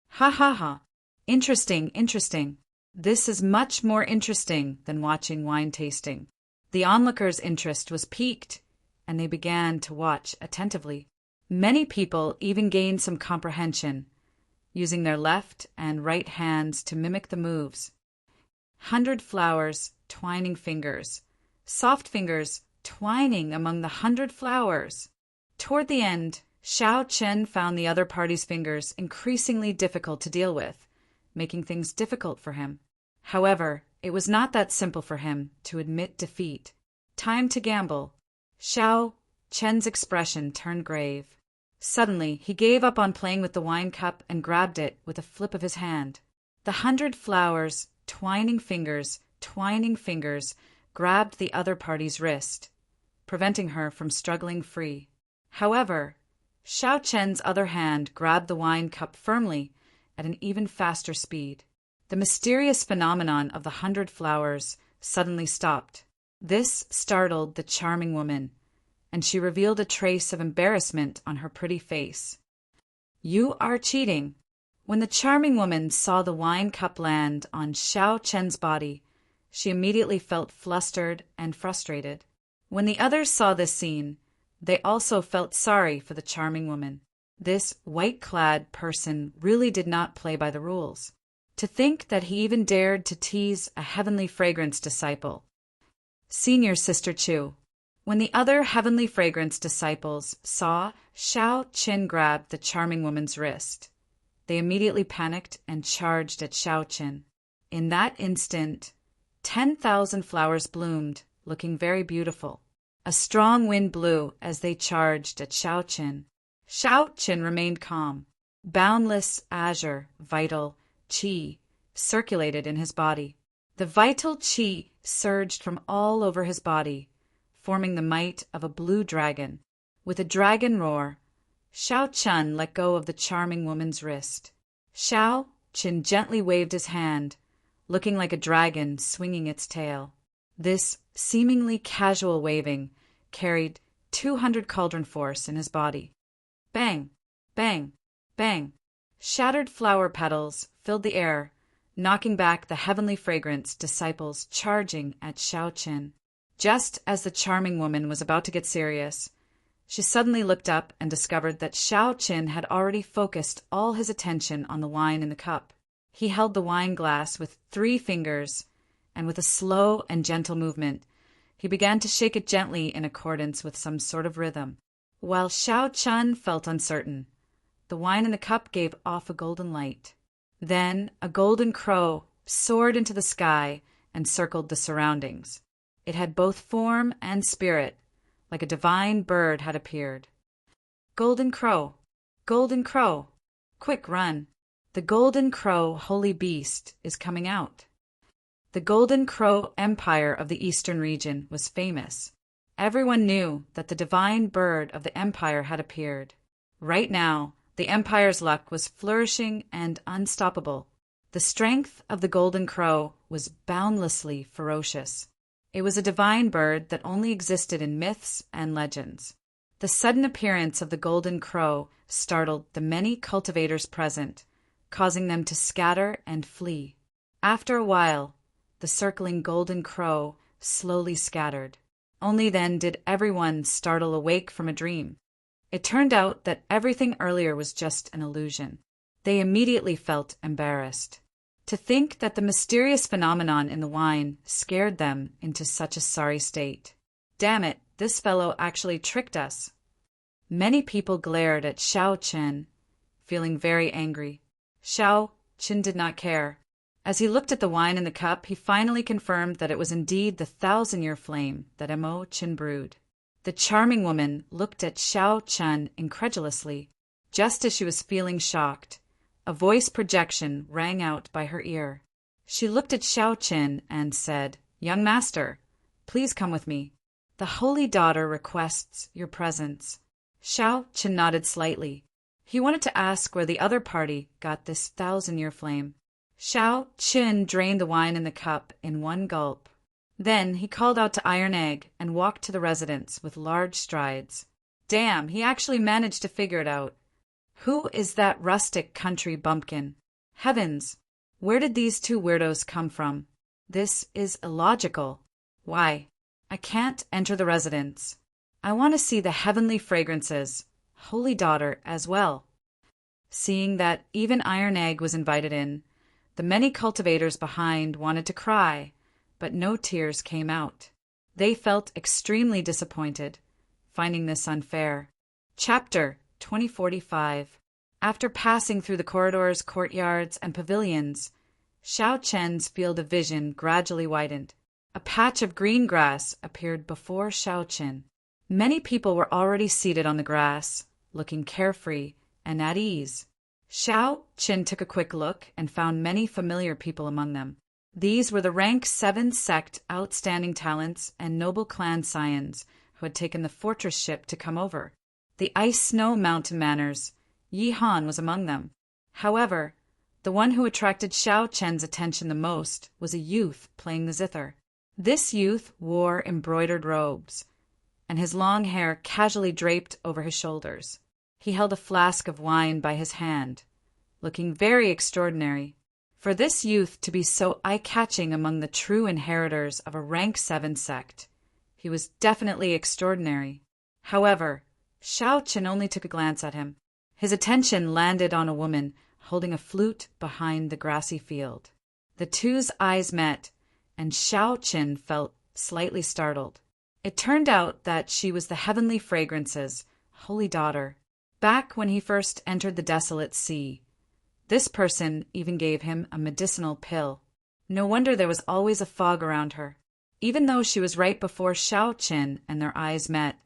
Ha ha ha. Interesting, interesting. This is much more interesting than watching wine tasting. The onlookers' interest was piqued, and they began to watch attentively. Many people even gained some comprehension, using their left and right hands to mimic the moves. 100 flowers, twining fingers. Soft fingers twining among the 100 flowers. Toward the end, Xiao Chen found the other party's fingers increasingly difficult to deal with, making things difficult for him. However, it was not that simple for him to admit defeat. Time to gamble. Xiao Chen's expression turned grave. Suddenly, he gave up on playing with the wine cup and grabbed it with a flip of his hand. The 100 flowers, twining fingers, grabbed the other party's wrist, preventing her from struggling free. However, Xiao Chen's other hand grabbed the wine cup firmly at an even faster speed. The mysterious phenomenon of the 100 flowers suddenly stopped. This startled the charming woman, and she revealed a trace of embarrassment on her pretty face. "You are cheating." When the charming woman saw the wine cup land on Xiao Chen's body, she immediately felt flustered and frustrated. When the others saw this scene, they also felt sorry for the charming woman. This white-clad person really did not play by the rules. To think that he even dared to tease a heavenly fragrance disciple. Senior Sister Chu. When the other heavenly fragrance disciples saw Xiao Chen grab the charming woman's wrist, they immediately panicked and charged at Xiao Chen. In that instant, 10,000 flowers bloomed, looking very beautiful. A strong wind blew as they charged at Xiao Chen. Xiao Chen remained calm. Boundless azure, vital qi circulated in his body. The vital qi surged from all over his body, forming the might of a blue dragon. With a dragon roar, Xiao Chen let go of the charming woman's wrist. Xiao Chen gently waved his hand, looking like a dragon swinging its tail. This seemingly casual waving carried 200 cauldron force in his body. Bang! Bang! Bang! Shattered flower petals filled the air, knocking back the heavenly fragrance disciples charging at Xiao Chen. Just as the charming woman was about to get serious, she suddenly looked up and discovered that Xiao Chen had already focused all his attention on the wine in the cup. He held the wine glass with 3 fingers, and with a slow and gentle movement, he began to shake it gently in accordance with some sort of rhythm. While Xiao Chen felt uncertain, the wine in the cup gave off a golden light. Then a golden crow soared into the sky and circled the surroundings. It had both form and spirit, like a divine bird had appeared. Golden crow! Golden crow! Quick, run! The golden crow holy beast is coming out. The Golden Crow Empire of the Eastern region was famous. Everyone knew that the divine bird of the empire had appeared. Right now, the empire's luck was flourishing and unstoppable. The strength of the golden crow was boundlessly ferocious. It was a divine bird that only existed in myths and legends. The sudden appearance of the golden crow startled the many cultivators present, causing them to scatter and flee. After a while, the circling golden crow slowly scattered. Only then did everyone startle awake from a dream. It turned out that everything earlier was just an illusion. They immediately felt embarrassed. To think that the mysterious phenomenon in the wine scared them into such a sorry state. Damn it, this fellow actually tricked us. Many people glared at Xiao Chen, feeling very angry. Xiao Chen did not care. As he looked at the wine in the cup, he finally confirmed that it was indeed the 1,000-year flame that Imochen brewed. The charming woman looked at Xiao Chen incredulously. Just as she was feeling shocked, a voice projection rang out by her ear. She looked at Xiao Chen and said, "Young master, please come with me. The holy daughter requests your presence." Xiao Chen nodded slightly. He wanted to ask where the other party got this 1,000-year flame. Xiao Chen drained the wine in the cup in one gulp. Then he called out to Iron Egg and walked to the residence with large strides. Damn, he actually managed to figure it out. Who is that rustic country bumpkin? Heavens, where did these two weirdos come from? This is illogical. Why? I can't enter the residence. I want to see the heavenly fragrances, holy daughter, as well. Seeing that even Iron Egg was invited in, the many cultivators behind wanted to cry, but no tears came out. They felt extremely disappointed, finding this unfair. Chapter 2045. After passing through the corridors, courtyards, and pavilions, Xiao Chen's field of vision gradually widened. A patch of green grass appeared before Xiao Chen. Many people were already seated on the grass, looking carefree and at ease. Xiao Chen took a quick look and found many familiar people among them. These were the rank 7 sect outstanding talents and noble clan scions who had taken the fortress ship to come over. The ice-snow mountain manners, Yi Han was among them. However, the one who attracted Xiao Chen's attention the most was a youth playing the zither. This youth wore embroidered robes, and his long hair casually draped over his shoulders. He held a flask of wine by his hand, looking very extraordinary. For this youth to be so eye-catching among the true inheritors of a rank 7 sect, he was definitely extraordinary. However, Xiao Chen only took a glance at him. His attention landed on a woman holding a flute behind the grassy field. The two's eyes met, and Xiao Chen felt slightly startled. It turned out that she was the heavenly fragrances, holy daughter. Back when he first entered the desolate sea, this person even gave him a medicinal pill. No wonder there was always a fog around her. Even though she was right before Xiao Chen and their eyes met,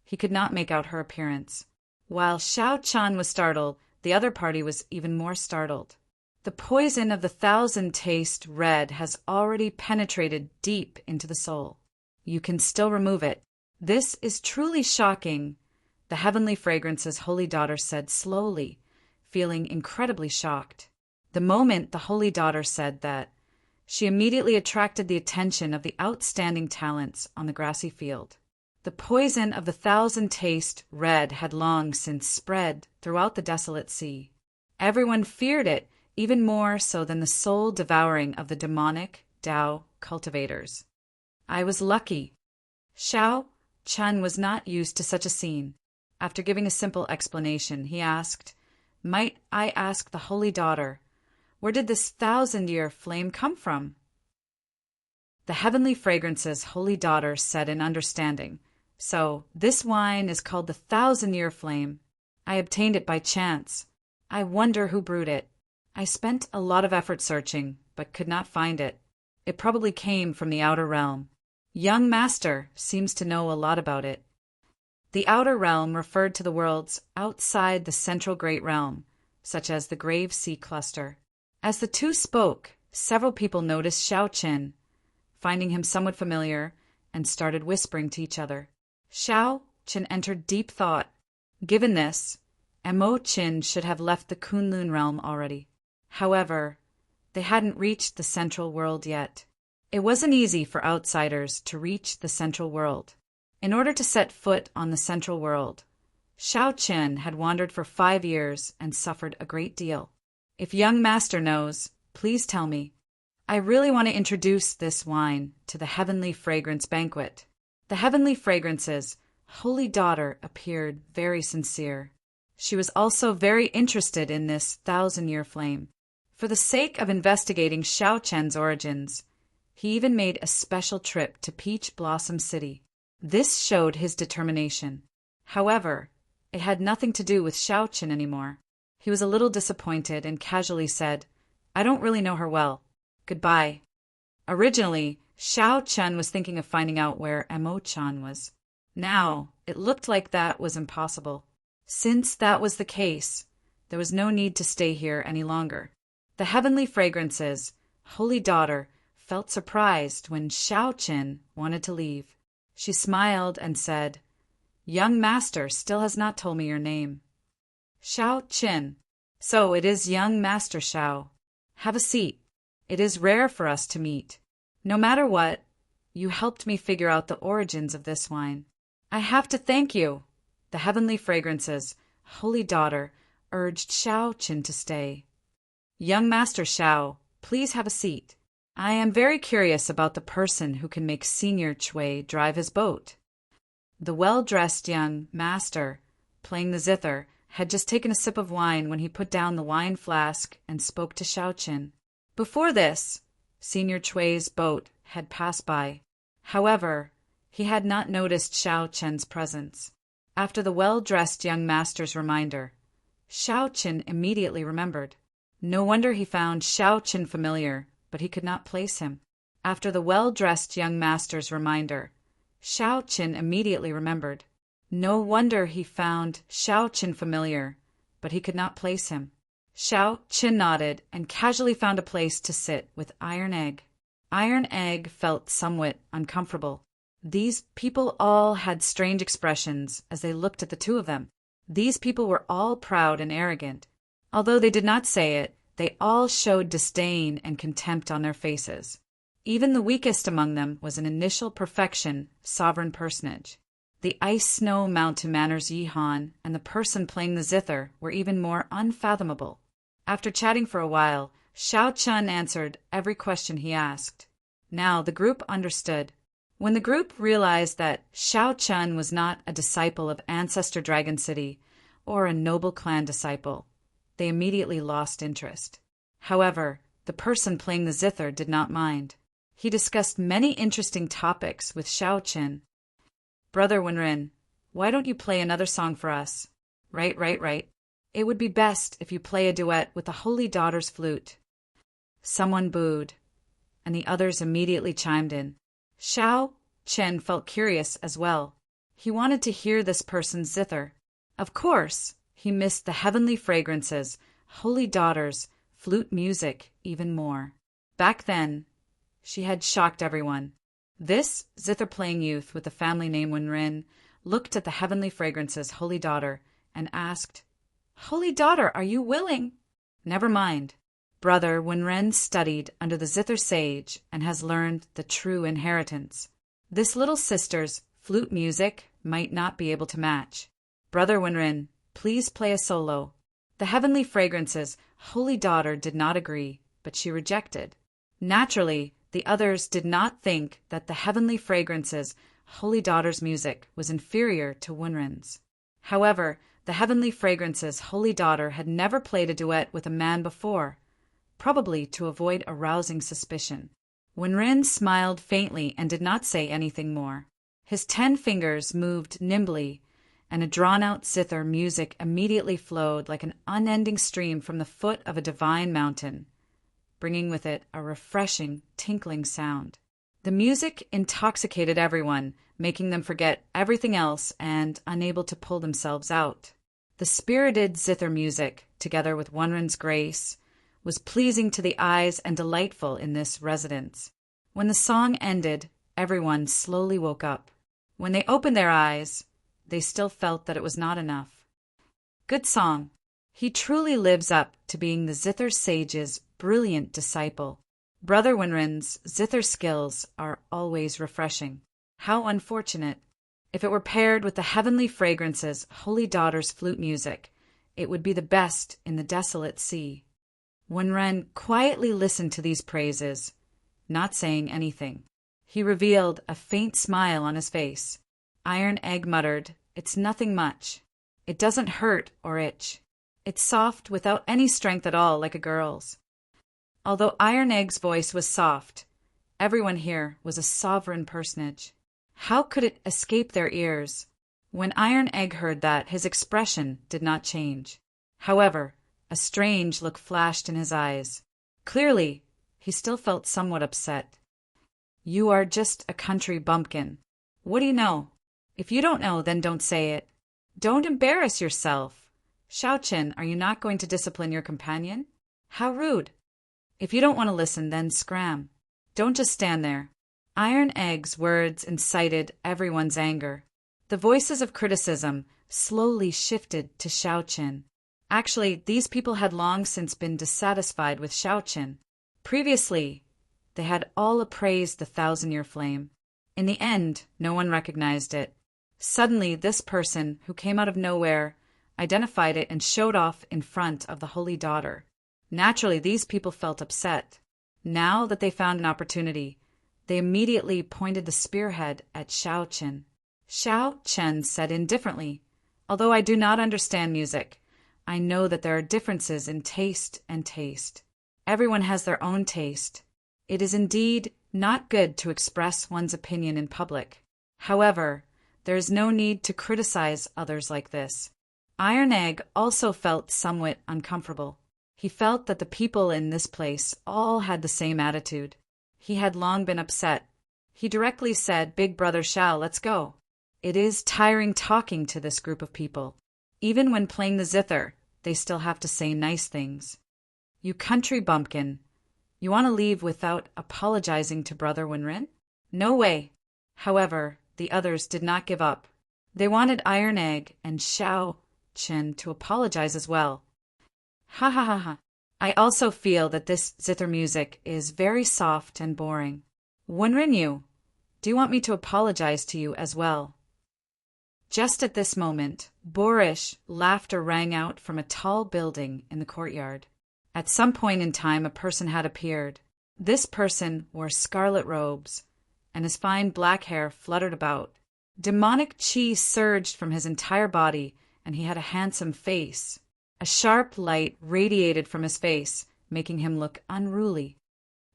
he could not make out her appearance. While Xiao Chen was startled, the other party was even more startled. The poison of the 1,000 taste red has already penetrated deep into the soul. You can still remove it. This is truly shocking, the heavenly fragrance's holy daughter said slowly, feeling incredibly shocked. The moment the holy daughter said that, she immediately attracted the attention of the outstanding talents on the grassy field. The poison of the 1,000 taste red had long since spread throughout the desolate sea. Everyone feared it, even more so than the soul devouring of the demonic Tao cultivators. I was lucky. Xiao Chen was not used to such a scene. After giving a simple explanation, he asked, "Might I ask the holy daughter, where did this 1,000-year flame come from?" The heavenly fragrance's holy daughter said in understanding, "So, this wine is called the 1,000-year flame. I obtained it by chance. I wonder who brewed it. I spent a lot of effort searching, but could not find it. It probably came from the outer realm. Young master seems to know a lot about it." The outer realm referred to the worlds outside the central great realm, such as the Grave Sea Cluster. As the two spoke, several people noticed Xiao Chen, finding him somewhat familiar, and started whispering to each other. Xiao Chen entered deep thought. Given this, Imochen should have left the Kunlun realm already. However, they hadn't reached the central world yet. It wasn't easy for outsiders to reach the central world. In order to set foot on the central world, Xiao Chen had wandered for 5 years and suffered a great deal. If young master knows, please tell me. I really want to introduce this wine to the heavenly fragrance banquet. The heavenly fragrance's holy daughter appeared very sincere. She was also very interested in this 1,000-year flame. For the sake of investigating Xiao Chen's origins, he even made a special trip to Peach Blossom City. This showed his determination. However, it had nothing to do with Xiao Chen anymore. He was a little disappointed and casually said, I don't really know her well. Goodbye. Originally, Xiao Chen was thinking of finding out where Emo-chan was. Now, it looked like that was impossible. Since that was the case, there was no need to stay here any longer. The heavenly fragrance's holy daughter felt surprised when Xiao Chen wanted to leave. She smiled and said, Young master still has not told me your name. Xiao Chen. So it is young master Xiao. Have a seat. It is rare for us to meet. No matter what, you helped me figure out the origins of this wine. I have to thank you. The heavenly fragrance's holy daughter urged Xiao Chen to stay. Young master Xiao, please have a seat. I am very curious about the person who can make Senior Chui drive his boat. The well-dressed young master, playing the zither, had just taken a sip of wine when he put down the wine flask and spoke to Xiao Chen. Before this, Senior Chui's boat had passed by. However, he had not noticed Xiao Chen's presence. After the well-dressed young master's reminder, Xiao Chen immediately remembered. No wonder he found Xiao Chen familiar, but he could not place him. After the well-dressed young master's reminder, Xiao Chen immediately remembered. No wonder he found Xiao Chen familiar, but he could not place him. Xiao Chen nodded and casually found a place to sit with Iron Egg. Iron Egg felt somewhat uncomfortable. These people all had strange expressions as they looked at the two of them. These people were all proud and arrogant. Although they did not say it, they all showed disdain and contempt on their faces. Even the weakest among them was an initial perfection sovereign personage. The ice snow mountain manners Yihan and the person playing the zither were even more unfathomable. After chatting for a while, Xiao Chen answered every question he asked. Now the group understood. When the group realized that Xiao Chen was not a disciple of Ancestor Dragon City or a noble clan disciple, they immediately lost interest. However, the person playing the zither did not mind. He discussed many interesting topics with Xiao Chen. Brother Wenren, why don't you play another song for us? Right. It would be best if you play a duet with the Holy Daughter's flute. Someone booed, and the others immediately chimed in. Xiao Chen felt curious as well. He wanted to hear this person's zither. Of course, he missed the heavenly fragrances, Holy Daughter's flute music even more. Back then, she had shocked everyone. This zither-playing youth with the family name Wenren looked at the heavenly fragrance's Holy Daughter and asked, Holy Daughter, are you willing? Never mind. Brother Wenren studied under the zither sage and has learned the true inheritance. This little sister's flute music might not be able to match. Brother Wenren, please play a solo. The heavenly fragrance's Holy Daughter did not agree, but she rejected. Naturally, the others did not think that the heavenly fragrance's Holy Daughter's music was inferior to Wenren's. However, the heavenly fragrance's Holy Daughter had never played a duet with a man before, probably to avoid arousing suspicion. Wenren smiled faintly and did not say anything more. His 10 fingers moved nimbly, and a drawn-out zither music immediately flowed like an unending stream from the foot of a divine mountain, bringing with it a refreshing, tinkling sound. The music intoxicated everyone, making them forget everything else and unable to pull themselves out. The spirited zither music, together with Wenren's grace, was pleasing to the eyes and delightful in this residence. When the song ended, everyone slowly woke up. When they opened their eyes, they still felt that it was not enough. Good song. He truly lives up to being the zither sage's brilliant disciple. Brother Wenren's zither skills are always refreshing. How unfortunate. If it were paired with the heavenly fragrance's Holy Daughter's flute music, it would be the best in the desolate sea. Wenren quietly listened to these praises, not saying anything. He revealed a faint smile on his face. Iron Egg muttered, "It's nothing much. It doesn't hurt or itch. It's soft without any strength at all, like a girl's." Although Iron Egg's voice was soft, everyone here was a sovereign personage. How could it escape their ears? When Iron Egg heard that, his expression did not change. However, a strange look flashed in his eyes. Clearly, he still felt somewhat upset. "You are just a country bumpkin. What do you know? If you don't know, then don't say it. Don't embarrass yourself. Xiaochen, are you not going to discipline your companion? How rude. If you don't want to listen, then scram. Don't just stand there." Iron Egg's words incited everyone's anger. The voices of criticism slowly shifted to Xiaochen. Actually, these people had long since been dissatisfied with Xiaochen. Previously, they had all appraised the thousand-year flame. In the end, no one recognized it. Suddenly, this person, who came out of nowhere, identified it and showed off in front of the Holy Daughter. Naturally, these people felt upset. Now that they found an opportunity, they immediately pointed the spearhead at Xiaochen. Xiaochen said indifferently, "Although I do not understand music, I know that there are differences in taste and taste. Everyone has their own taste. It is indeed not good to express one's opinion in public. However, there is no need to criticize others like this." Iron Egg also felt somewhat uncomfortable. He felt that the people in this place all had the same attitude. He had long been upset. He directly said, "Big Brother Shao, let's go." It is tiring talking to this group of people. Even when playing the zither, they still have to say nice things. "You country bumpkin. You want to leave without apologizing to Brother Wenren? No way." However, the others did not give up. They wanted Iron Egg and Xiaochen to apologize as well. "Ha ha ha ha. I also feel that this zither music is very soft and boring. Wenren, do you want me to apologize to you as well?" Just at this moment, boorish laughter rang out from a tall building in the courtyard. At some point in time, a person had appeared. This person wore scarlet robes, and his fine black hair fluttered about. Demonic chi surged from his entire body, and he had a handsome face. A sharp light radiated from his face, making him look unruly.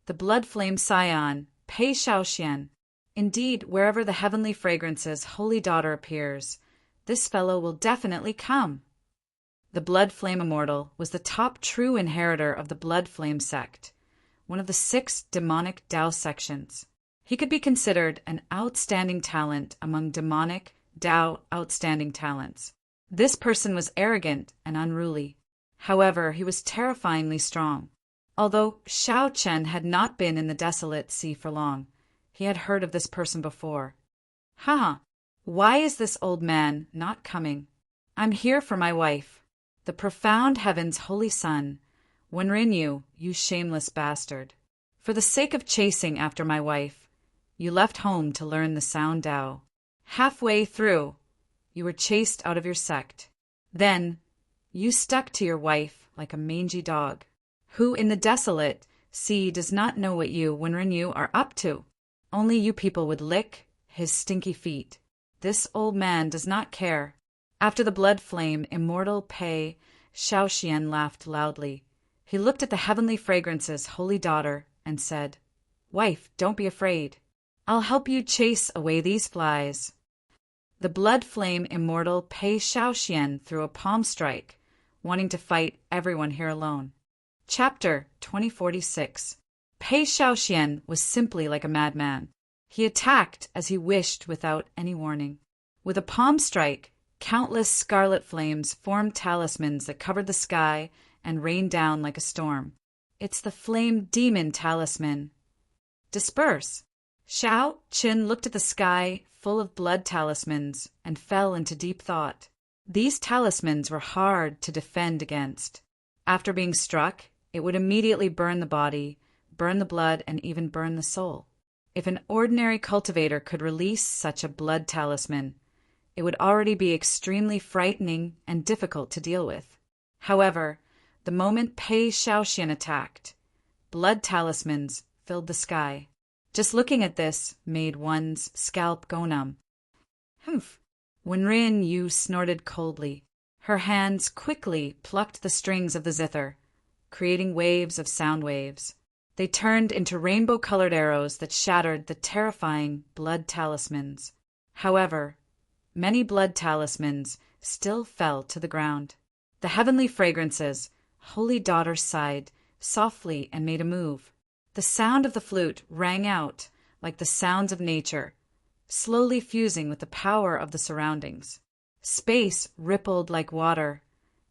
The blood flame scion, Pei Xiaoxian. Indeed, wherever the heavenly fragrance's holy daughter appears, this fellow will definitely come. The blood flame immortal was the top true inheritor of the blood flame sect, one of the 6 demonic Dao sections. He could be considered an outstanding talent among demonic Dao outstanding talents. This person was arrogant and unruly. However, he was terrifyingly strong. Although Xiaochen had not been in the desolate sea for long, he had heard of this person before. "Haha, why is this old man not coming? I'm here for my wife, the profound heaven's holy son, Wenren, you shameless bastard. For the sake of chasing after my wife, you left home to learn the sound Tao. Halfway through, you were chased out of your sect. Then, you stuck to your wife like a mangy dog, who in the desolate sea does not know what you, Wenren, are up to. Only you people would lick his stinky feet. This old man does not care." After the blood flame, Immortal Pei Xiaoxian laughed loudly. He looked at the heavenly fragrance's holy daughter and said, "Wife, don't be afraid. I'll help you chase away these flies." The blood flame Immortal Pei Xiaoxian threw a palm strike, wanting to fight everyone here alone. Chapter 2046. Pei Xiaoxian was simply like a madman. He attacked as he wished without any warning. With a palm strike, countless scarlet flames formed talismans that covered the sky and rained down like a storm. "It's the flame demon talisman. Disperse." Xiaochen looked at the sky full of blood talismans and fell into deep thought. These talismans were hard to defend against. After being struck, it would immediately burn the body, burn the blood, and even burn the soul. If an ordinary cultivator could release such a blood talisman, it would already be extremely frightening and difficult to deal with. However, the moment Pei Shaoxian attacked. Blood talismans filled the sky. Just looking at this made one's scalp go numb. Humph! Wenrin Yu snorted coldly. Her hands quickly plucked the strings of the zither, creating waves of sound waves. They turned into rainbow-colored arrows that shattered the terrifying blood talismans. However, many blood talismans still fell to the ground. The heavenly fragrances, Holy Daughter sighed softly and made a move. The sound of the flute rang out like the sounds of nature, slowly fusing with the power of the surroundings. Space rippled like water,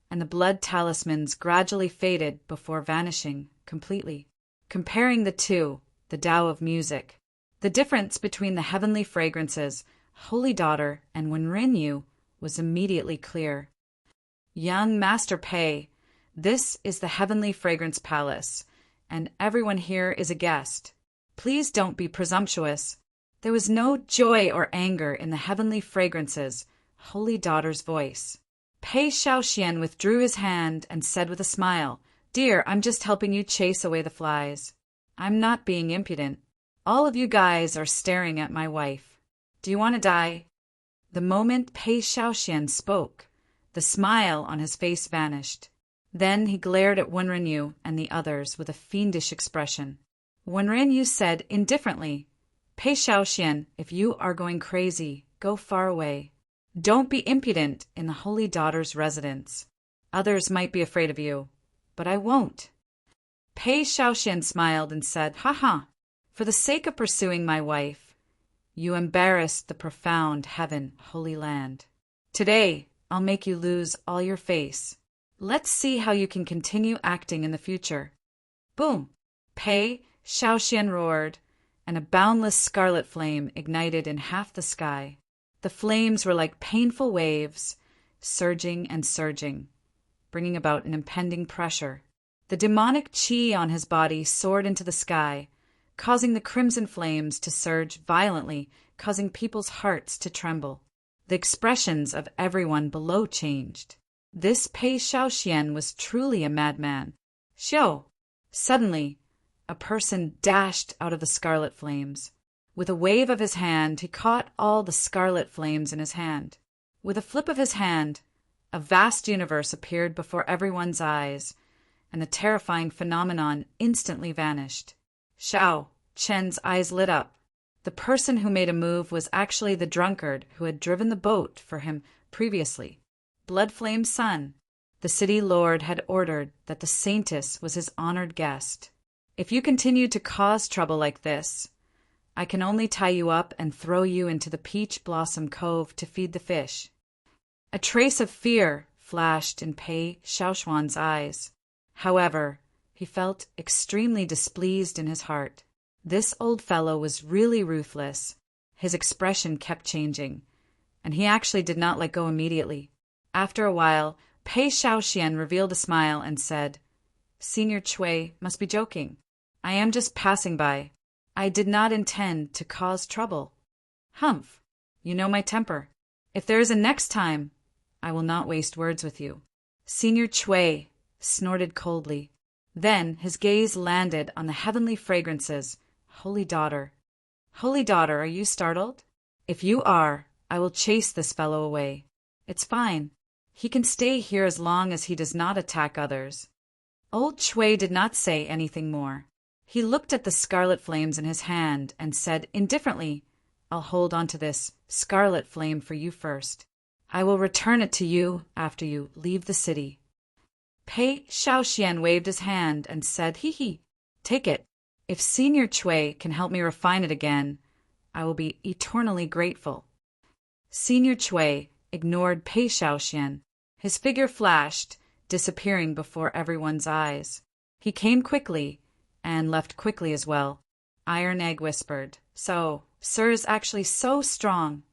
and the blood talismans gradually faded before vanishing completely. Comparing the two, the Tao of music, the difference between the heavenly fragrances, Holy Daughter, and Wenrin Yu was immediately clear. Young Master Pei, this is the Heavenly Fragrance Palace, and everyone here is a guest. Please don't be presumptuous. There was no joy or anger in the heavenly fragrances, Holy Daughter's voice. Pei Shaoxian withdrew his hand and said with a smile, "Dear, I'm just helping you chase away the flies. I'm not being impudent. All of you guys are staring at my wife. Do you want to die?" The moment Pei Shaoxian spoke, the smile on his face vanished. Then he glared at Wenrin Yu and the others with a fiendish expression. Wenrin Yu said indifferently, "Pei Shaoxian, if you are going crazy, go far away. Don't be impudent in the Holy Daughter's residence. Others might be afraid of you, but I won't." Pei Shaoxian smiled and said, "Ha! For the sake of pursuing my wife, you embarrassed the profound heaven, holy land. Today, I'll make you lose all your face. Let's see how you can continue acting in the future." Boom! Pei Shaoxian roared, and a boundless scarlet flame ignited in half the sky. The flames were like painful waves, surging and surging, bringing about an impending pressure. The demonic qi on his body soared into the sky, causing the crimson flames to surge violently, causing people's hearts to tremble. The expressions of everyone below changed. This Pei Shaoxian was truly a madman. Xiao! Suddenly, a person dashed out of the scarlet flames. With a wave of his hand, he caught all the scarlet flames in his hand. With a flip of his hand, a vast universe appeared before everyone's eyes, and the terrifying phenomenon instantly vanished. Xiao Chen's eyes lit up. The person who made a move was actually the drunkard who had driven the boat for him previously. Bloodflame's son. The city lord had ordered that the saintess was his honored guest. "If you continue to cause trouble like this, I can only tie you up and throw you into the Peach Blossom Cove to feed the fish." A trace of fear flashed in Pei Shaoxuan's eyes. However, he felt extremely displeased in his heart. This old fellow was really ruthless. His expression kept changing, and he actually did not let go immediately. After a while, Pei Shaoxian revealed a smile and said, "Senior Chui must be joking. I am just passing by. I did not intend to cause trouble." "Humph! You know my temper. If there is a next time, I will not waste words with you." Senior Chui snorted coldly. Then his gaze landed on the heavenly fragrances, Holy Daughter. "Holy Daughter, are you startled? If you are, I will chase this fellow away. It's fine. He can stay here as long as he does not attack others." Old Chui did not say anything more. He looked at the scarlet flames in his hand and said indifferently, "I'll hold on to this scarlet flame for you first. I will return it to you after you leave the city." Pei Shaoxian waved his hand and said, "Hee, take it. If Senior Chui can help me refine it again, I will be eternally grateful." Senior Chui ignored Pei Shaoxian. His figure flashed, disappearing before everyone's eyes. He came quickly and left quickly as well. Iron Egg whispered, "So, Sir is actually so strong."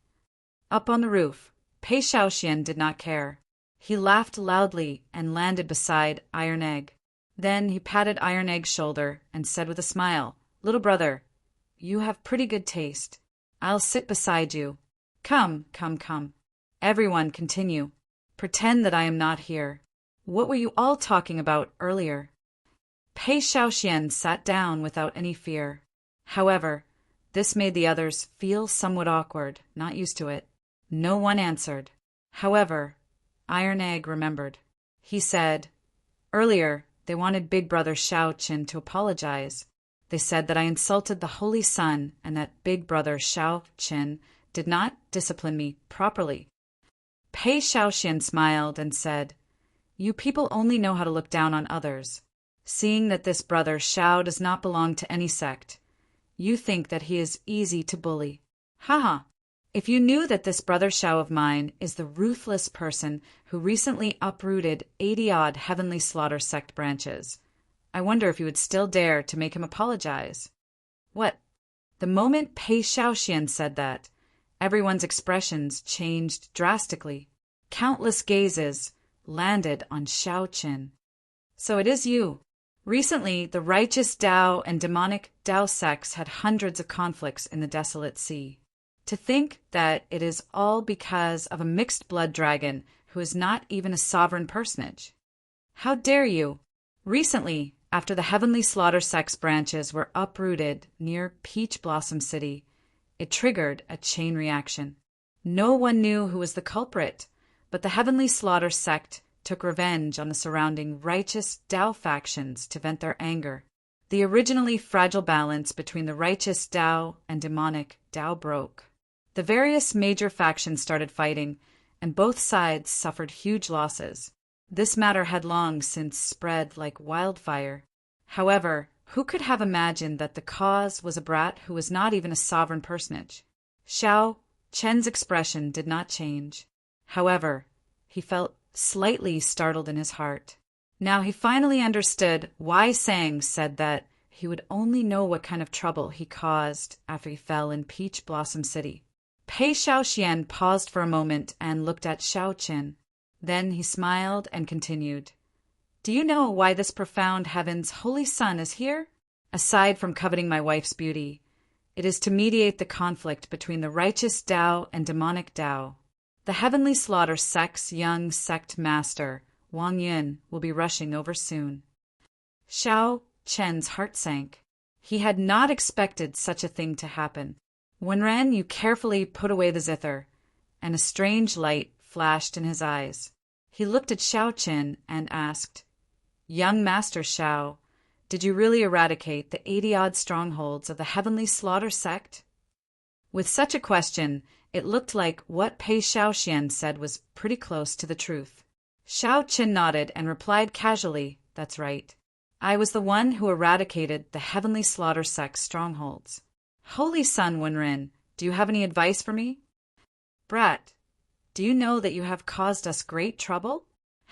Up on the roof, Pei Shaoxian did not care. He laughed loudly and landed beside Iron Egg. Then he patted Iron Egg's shoulder and said with a smile, "Little brother, you have pretty good taste. I'll sit beside you. Come. Everyone continue. Pretend that I am not here." What were you all talking about earlier? Pei Shaoxian sat down without any fear. However, this made the others feel somewhat awkward, not used to it. No one answered. However, Iron Egg remembered. He said, "Earlier, they wanted Big Brother Shao Qin to apologize. They said that I insulted the Holy Sun and that Big Brother Shao Qin did not discipline me properly." Pei Shaoxian smiled and said, "You people only know how to look down on others. Seeing that this brother Shao does not belong to any sect, you think that he is easy to bully. Haha! If you knew that this brother Shao of mine is the ruthless person who recently uprooted 80-odd Heavenly Slaughter sect branches, I wonder if you would still dare to make him apologize." What? The moment Pei Shaoxian said that, everyone's expressions changed drastically. Countless gazes landed on Shao Qin. "So it is you. Recently, the righteous Tao and demonic Tao sects had hundreds of conflicts in the Desolate Sea. To think that it is all because of a mixed blood dragon who is not even a sovereign personage. How dare you? Recently, after the Heavenly Slaughter sect's branches were uprooted near Peach Blossom City, it triggered a chain reaction. No one knew who was the culprit, but the Heavenly Slaughter sect took revenge on the surrounding righteous Tao factions to vent their anger. The originally fragile balance between the righteous Tao and demonic Tao broke. The various major factions started fighting, and both sides suffered huge losses. This matter had long since spread like wildfire. However, who could have imagined that the cause was a brat who was not even a sovereign personage? Shao Chen's expression did not change. However, he felt slightly startled in his heart. Now he finally understood why Sang said that he would only know what kind of trouble he caused after he fell in Peach Blossom City. Pei Shaoxian paused for a moment and looked at Shao Qin. Then he smiled and continued, "Do you know why this profound heaven's holy sun is here? Aside from coveting my wife's beauty, it is to mediate the conflict between the righteous Tao and demonic Tao. The Heavenly Slaughter sect's young sect master, Wang Yun, will be rushing over soon." Shao Chen's heart sank. He had not expected such a thing to happen. Wenren Yu carefully put away the zither, and a strange light flashed in his eyes. He looked at Shao Qin and asked, "Young Master Shao, did you really eradicate the 80-odd strongholds of the Heavenly Slaughter sect?" With such a question, it looked like what Pei Shaoxian said was pretty close to the truth. Shao Qin nodded and replied casually, "That's right. I was the one who eradicated the Heavenly Slaughter sect's strongholds. Holy Sun Wenren, do you have any advice for me?" "Brat, do you know that you have caused us great trouble?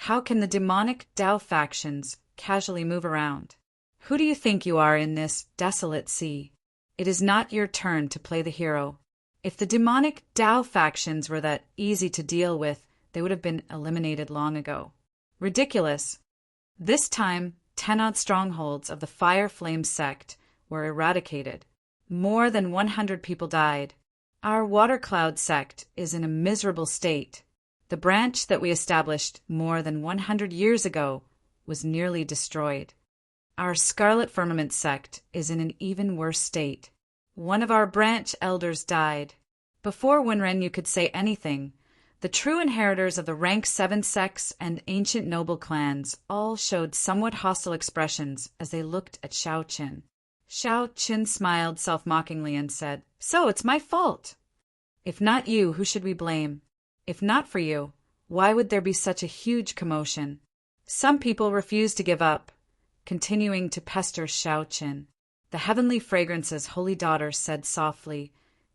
How can the demonic Tao factions casually move around? Who do you think you are in this desolate sea? It is not your turn to play the hero. If the demonic Tao factions were that easy to deal with, they would have been eliminated long ago. Ridiculous. This time, 10-odd strongholds of the Fire Flame sect were eradicated. More than 100 people died. Our Water Cloud sect is in a miserable state. The branch that we established more than 100 years ago was nearly destroyed. Our Scarlet Firmament sect is in an even worse state. One of our branch elders died. Before Wenren Yu could say anything, the true inheritors of the rank 7 sects and ancient noble clans all showed somewhat hostile expressions as they looked at Shao Qin. Shao Qin smiled self-mockingly and said, "So it's my fault. If not you, who should we blame? If not for you, why would there be such a huge commotion?" Some people refused to give up, continuing to pester Shao Qin. The Heavenly Fragrance's holy daughter said softly,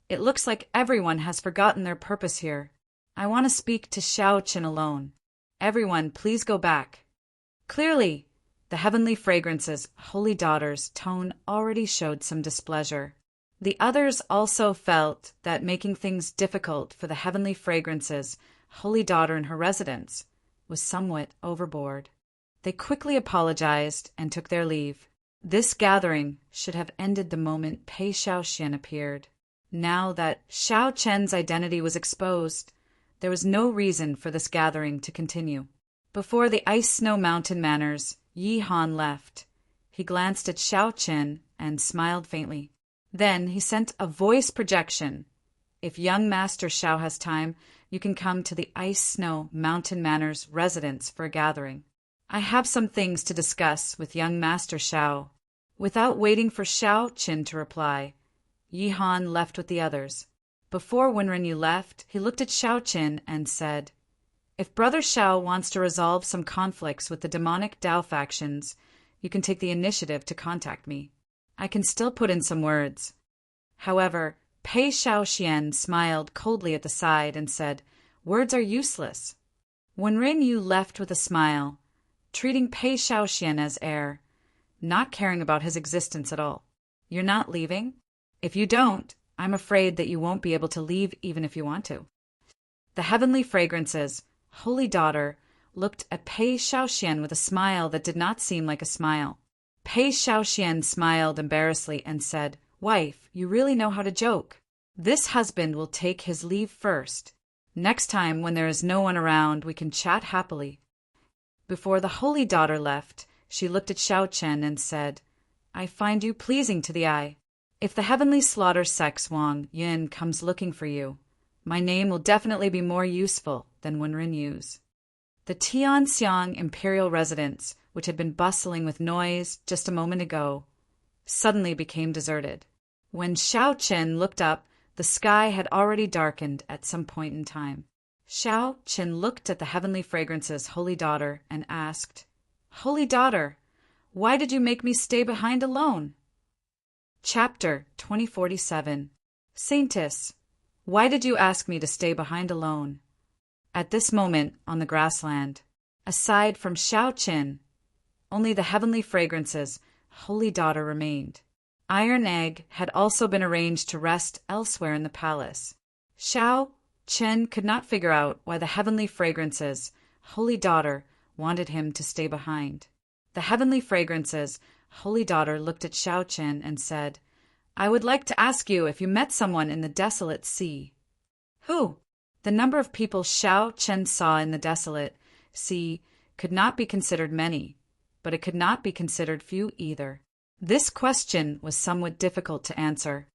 "It looks like everyone has forgotten their purpose here. I want to speak to Shao Qin alone. Everyone, please go back." Clearly, the Heavenly Fragrance's holy daughter's tone already showed some displeasure. The others also felt that making things difficult for the Heavenly Fragrance's holy daughter in her residence was somewhat overboard. They quickly apologized and took their leave. This gathering should have ended the moment Pei Shaoxian appeared. Now that Shao Chen's identity was exposed, there was no reason for this gathering to continue. Before the ice-snow mountain manners, Yi Han left. He glanced at Xiao Qin and smiled faintly. Then he sent a voice projection. If young Master Xiao has time, you can come to the ice-snow mountain manners residence for a gathering. I have some things to discuss with young Master Xiao. Without waiting for Xiao Qin to reply, Yi Han left with the others. Before Wenren left, he looked at Xiao Qin and said, "If Brother Xiao wants to resolve some conflicts with the demonic Dao factions, you can take the initiative to contact me. I can still put in some words." However, Pei Xiaoxian smiled coldly at the side and said, "Words are useless." Wenren Yu left with a smile, treating Pei Xiaoxian as heir, not caring about his existence at all. "You're not leaving? If you don't, I'm afraid that you won't be able to leave even if you want to." The heavenly fragrances, Holy Daughter, looked at Pei Xiaoxian with a smile that did not seem like a smile. Pei Xiaoxian smiled embarrassedly and said, "Wife, you really know how to joke. This husband will take his leave first. Next time, when there is no one around, we can chat happily." Before the Holy Daughter left, she looked at Xiao Chen and said, "I find you pleasing to the eye. If the heavenly slaughter sex Wang Yin comes looking for you, my name will definitely be more useful than Wenren Yu's." The Tianxiang Imperial residence, which had been bustling with noise just a moment ago, suddenly became deserted. When Xiao Chen looked up, the sky had already darkened at some point in time. Xiao Chen looked at the heavenly fragrances Holy Daughter and asked, "Holy Daughter, why did you make me stay behind alone?" Chapter 2047. Saintess, why did you ask me to stay behind alone? At this moment, on the grassland, aside from Xiao Qin, only the heavenly fragrances, Holy Daughter, remained. Iron Egg had also been arranged to rest elsewhere in the palace. Xiao Qin could not figure out why the heavenly fragrances, Holy Daughter, wanted him to stay behind. The heavenly fragrances, Holy Daughter, looked at Xiao Qin and said, "I would like to ask you if you met someone in the desolate sea." "Who?" The number of people Xiao Chen saw in the desolate sea could not be considered many, but it could not be considered few either. This question was somewhat difficult to answer.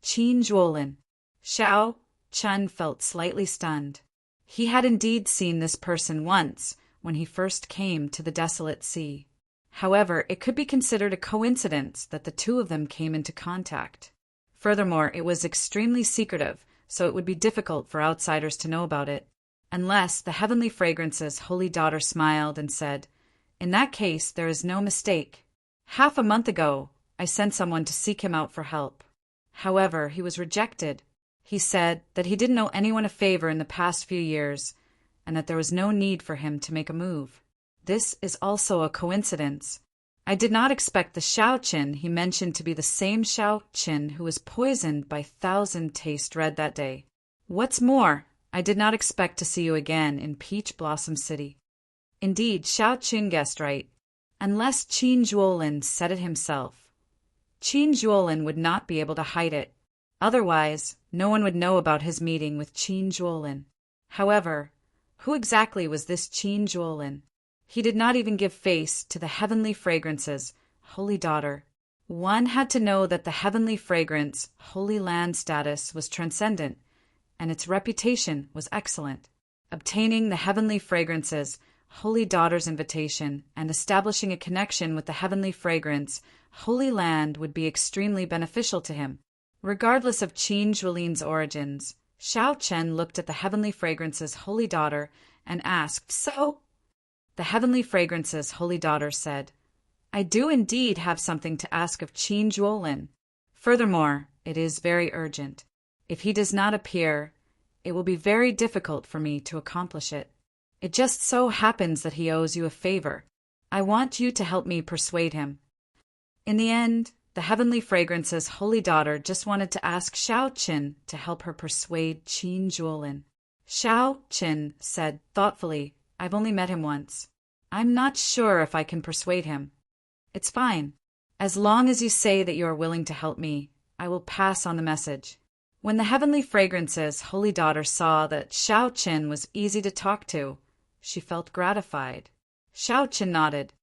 Qin Zhuolin. Xiao Chen felt slightly stunned. He had indeed seen this person once when he first came to the desolate sea. However, it could be considered a coincidence that the two of them came into contact. Furthermore, it was extremely secretive, so it would be difficult for outsiders to know about it, unless the heavenly fragrances Holy Daughter smiled and said, "In that case, there is no mistake. Half a month ago, I sent someone to seek him out for help. However, he was rejected. He said that he didn't owe anyone a favor in the past few years, and that there was no need for him to make a move. This is also a coincidence. I did not expect the Xiao Qin he mentioned to be the same Xiao Qin who was poisoned by Thousand Taste Red that day. What's more, I did not expect to see you again in Peach Blossom City." Indeed, Xiao Qin guessed right. Unless Qin Zhuolin said it himself, Qin Zhuolin would not be able to hide it. Otherwise, no one would know about his meeting with Qin Zhuolin. However, who exactly was this Qin Zhuolin? He did not even give face to the heavenly fragrances, Holy Daughter. One had to know that the heavenly fragrance, Holy Land status was transcendent, and its reputation was excellent. Obtaining the heavenly fragrances, Holy Daughter's invitation, and establishing a connection with the heavenly fragrance, Holy Land, would be extremely beneficial to him. Regardless of Qin Zhuolin's origins, Xiao Chen looked at the heavenly fragrances Holy Daughter and asked, "So?" The heavenly fragrances Holy Daughter said, "I do indeed have something to ask of Qin Zhuolin. Furthermore, it is very urgent. If he does not appear, it will be very difficult for me to accomplish it. It just so happens that he owes you a favor. I want you to help me persuade him." In the end, the heavenly fragrances Holy Daughter just wanted to ask Xiao Qin to help her persuade Qin Zhuolin. Xiao Qin said thoughtfully, "I've only met him once. I'm not sure if I can persuade him." "It's fine. As long as you say that you are willing to help me, I will pass on the message." When the heavenly fragrances Holy Daughter saw that Xiao Qin was easy to talk to, She felt gratified. Xiao Qin nodded.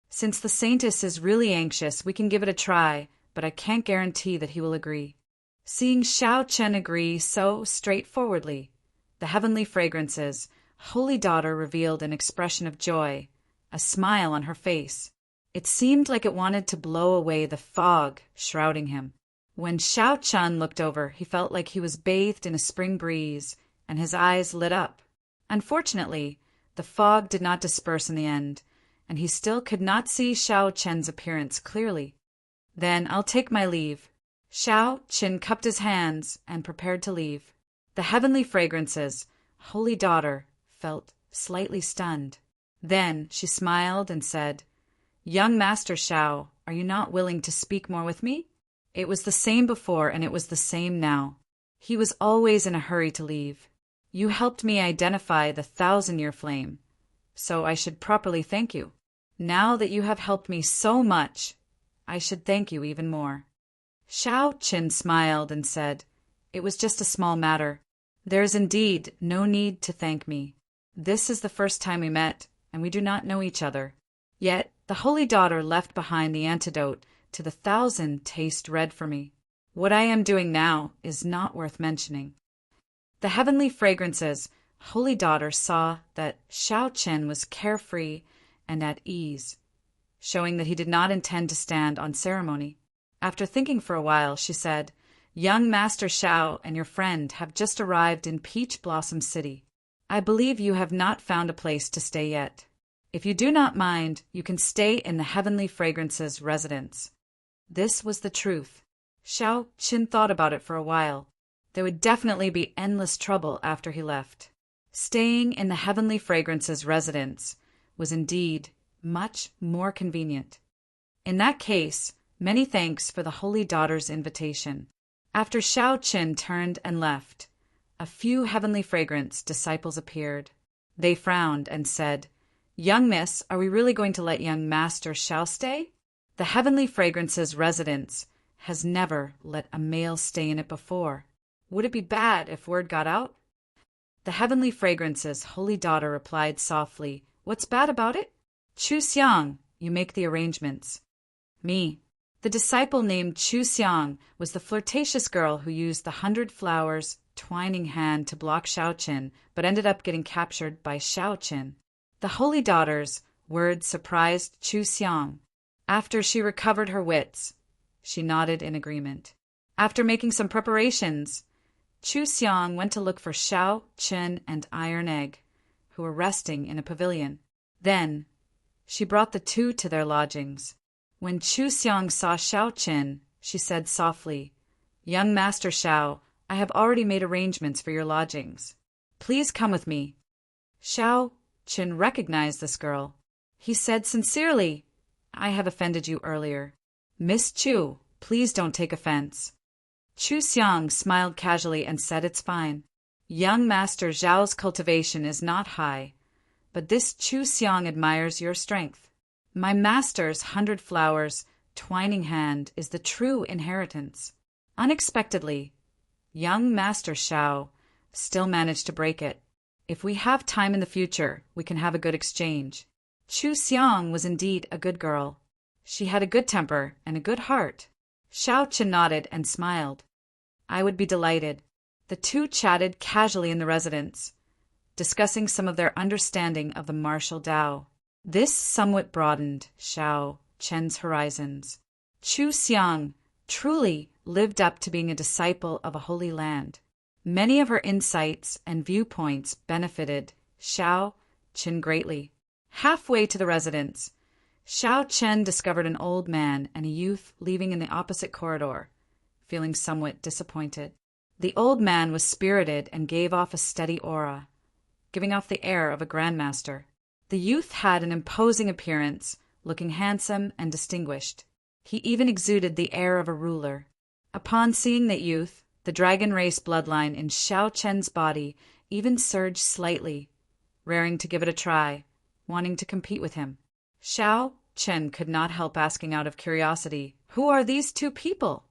Since the Saintess is really anxious, we can give it a try, but I can't guarantee that he will agree. Seeing Xiao Chen agree so straightforwardly, the heavenly fragrance's holy daughter revealed an expression of joy, a smile on her face. It seemed like it wanted to blow away the fog shrouding him. When Xiao Chen looked over, he felt like he was bathed in a spring breeze, and his eyes lit up. Unfortunately, the fog did not disperse in the end, and he still could not see Xiao Chen's appearance clearly. Then I'll take my leave. Xiao Chen cupped his hands and prepared to leave. The heavenly fragrance's holy daughter felt slightly stunned. Then she smiled and said, "Young Master Xiao, are you not willing to speak more with me?" It was the same before, and it was the same now. He was always in a hurry to leave. "You helped me identify the 1,000-year flame, so I should properly thank you. Now that you have helped me so much, I should thank you even more." Xiao Qin smiled and said, "It was just a small matter. There is indeed no need to thank me. This is the first time we met, and we do not know each other. Yet the holy daughter left behind the antidote to the 1,000 taste red for me. What I am doing now is not worth mentioning." The heavenly fragrance's holy daughter saw that Xiao Chen was carefree and at ease, showing that he did not intend to stand on ceremony. After thinking for a while, she said, "Young Master Xiao and your friend have just arrived in Peach Blossom City. I believe you have not found a place to stay yet. If you do not mind, you can stay in the heavenly fragrance's residence." This was the truth. Xiao Qin thought about it for a while. There would definitely be endless trouble after he left. Staying in the heavenly fragrance's residence was indeed much more convenient. In that case, many thanks for the holy daughter's invitation. After Xiao Qin turned and left, a few heavenly fragrance disciples appeared. They frowned and said, "Young miss, are we really going to let young Master Xiao stay? The heavenly fragrance's residence has never let a male stay in it before. Would it be bad if word got out?" The heavenly fragrance's holy daughter replied softly, "What's bad about it? Chu Xiang, you make the arrangements." "Me." The disciple named Chu Xiang was the flirtatious girl who used the 100 flowers twining hand to block Xiao Qin, but ended up getting captured by Xiao Qin. The holy daughter's words surprised Chu Xiang. After she recovered her wits, she nodded in agreement. After making some preparations, Chu Xiang went to look for Xiao Qin and Iron Egg, who were resting in a pavilion. Then she brought the two to their lodgings. When Chu Xiang saw Xiao Qin, she said softly, "Young Master Xiao, I have already made arrangements for your lodgings. Please come with me." Xiao Qin recognized this girl. He said sincerely, "I have offended you earlier. Miss Chu, please don't take offense." Chu Xiang smiled casually and said, "It's fine. Young Master Zhao's cultivation is not high, but this Chu Xiang admires your strength. My master's 100 flowers twining hand is the true inheritance." Unexpectedly, young Master Xiao still managed to break it. "If we have time in the future, we can have a good exchange." Chu Xiang was indeed a good girl. She had a good temper and a good heart. Xiao Qin nodded and smiled. "I would be delighted." The two chatted casually in the residence, discussing some of their understanding of the martial Tao. This somewhat broadened Xiao Chen's horizons. Chu Xiang truly lived up to being a disciple of a holy land. Many of her insights and viewpoints benefited Xiao Chen greatly. Halfway to the residence, Xiao Chen discovered an old man and a youth leaving in the opposite corridor, feeling somewhat disappointed. The old man was spirited and gave off a steady aura, giving off the air of a grandmaster. The youth had an imposing appearance, looking handsome and distinguished. He even exuded the air of a ruler. Upon seeing that youth, the dragon race bloodline in Xiao Chen's body even surged slightly, raring to give it a try, wanting to compete with him. Xiao Chen could not help asking out of curiosity, "Who are these two people?"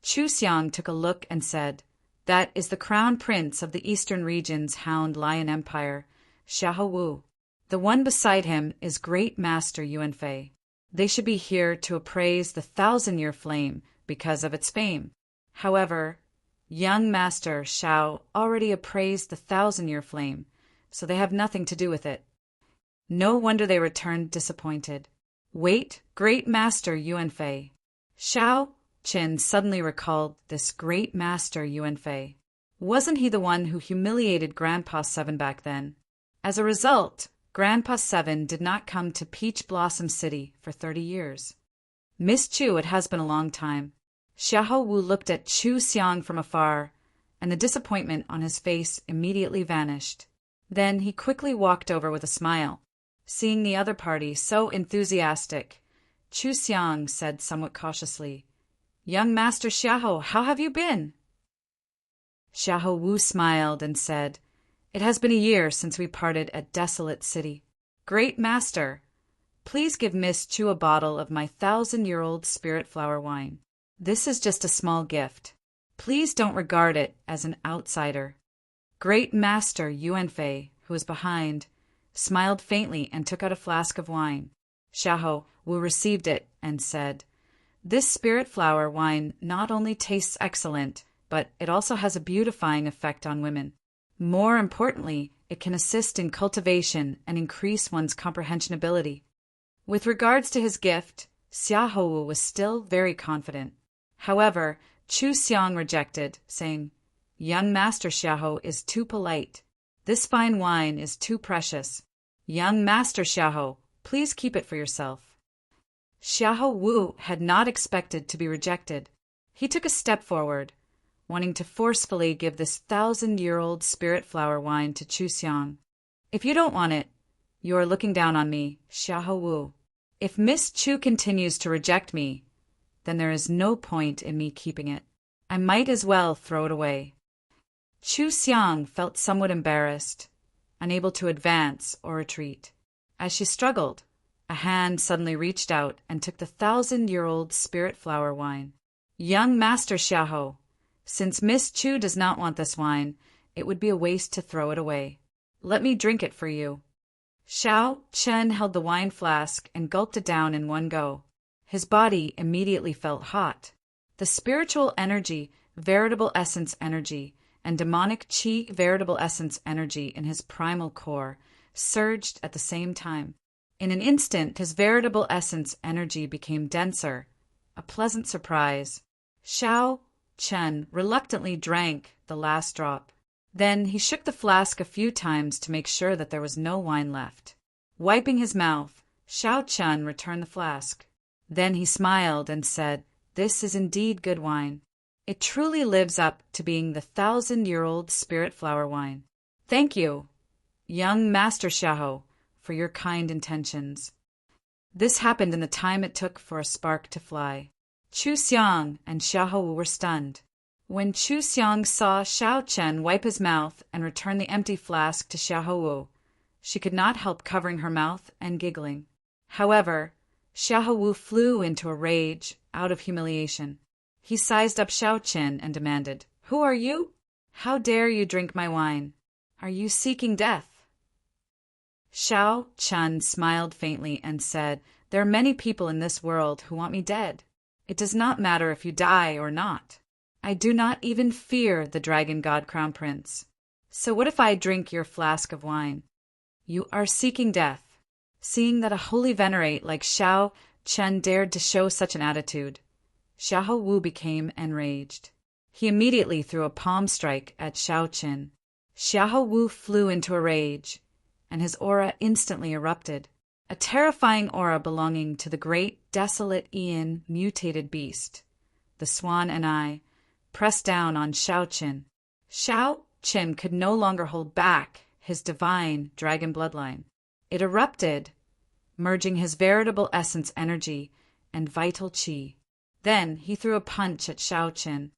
Chu Xiang took a look and said, "That is the crown prince of the eastern region's Hound Lion Empire, Xiahou Wu. The one beside him is Great Master Yuanfei. They should be here to appraise the 1,000-year flame because of its fame. However, young Master Xiao already appraised the 1,000-year flame, so they have nothing to do with it. No wonder they returned disappointed. Wait, Great Master Yuanfei. Xiao Qin suddenly recalled this Great Master Yuanfei. Wasn't he the one who humiliated Grandpa Seven back then? As a result, Grandpa Seven did not come to Peach Blossom City for 30 years. Miss Chu, it has been a long time. Xiahou Wu looked at Chu Xiang from afar, and the disappointment on his face immediately vanished. Then he quickly walked over with a smile. Seeing the other party so enthusiastic, Chu Xiang said somewhat cautiously, "Young Master Xiahou, how have you been?" Xiahou Wu smiled and said, "It has been a year since we parted at Desolate City. Great Master, please give Miss Chu a bottle of my 1,000-year-old spirit flower wine. This is just a small gift. Please don't regard it as an outsider." Great Master Yuanfei, who was behind, smiled faintly and took out a flask of wine. Xiahou Wu received it and said, "This spirit flower wine not only tastes excellent, but it also has a beautifying effect on women. More importantly, it can assist in cultivation and increase one's comprehension ability." With regards to his gift, Xiahou Wu was still very confident. However, Chu Xiang rejected, saying, "Young Master Xiahou is too polite. This fine wine is too precious. Young Master Xiahou, please keep it for yourself." Xiahou Wu had not expected to be rejected. He took a step forward, wanting to forcefully give this 1,000-year-old spirit flower wine to Chu Xiang. "If you don't want it, you are looking down on me, Xiahou Wu. If Miss Chu continues to reject me, then there is no point in me keeping it. I might as well throw it away." Chu Xiang felt somewhat embarrassed, unable to advance or retreat. As she struggled, a hand suddenly reached out and took the 1,000-year-old spirit flower wine. "Young Master Xiahou, since Miss Chu does not want this wine, it would be a waste to throw it away. Let me drink it for you." Xiao Chen held the wine flask and gulped it down in one go. His body immediately felt hot. The spiritual energy, veritable essence energy, and demonic qi veritable essence energy in his primal core surged at the same time. In an instant, his veritable essence energy became denser, a pleasant surprise. Xiao Chen reluctantly drank the last drop. Then he shook the flask a few times to make sure that there was no wine left. Wiping his mouth, Xiao Chen returned the flask. Then he smiled and said, "This is indeed good wine. It truly lives up to being the 1,000-year-old spirit flower wine. Thank you, young Master Xiahou, for your kind intentions." This happened in the time it took for a spark to fly. Chu Xiang and Xiahou Wu were stunned. When Chu Xiang saw Xiao Chen wipe his mouth and return the empty flask to Xiahou Wu, she could not help covering her mouth and giggling. However, Xiahou Wu flew into a rage out of humiliation. He sized up Xiao Chen and demanded, "Who are you? How dare you drink my wine? Are you seeking death?" Xiao Chen smiled faintly and said, "There are many people in this world who want me dead. It does not matter if you die or not. I do not even fear the Dragon God Crown Prince. So what if I drink your flask of wine? You are seeking death." Seeing that a holy venerate like Xiao Chen dared to show such an attitude, Xiahou Wu became enraged. He immediately threw a palm strike at Xiao Chen. Xiahou Wu flew into a rage, and his aura instantly erupted. A terrifying aura belonging to the great desolate Ian mutated beast, the Swan and I, pressed down on Xiao Chen. Xiao Chen could no longer hold back his divine dragon bloodline. It erupted, merging his veritable essence energy and vital qi. Then he threw a punch at Xiao Chen.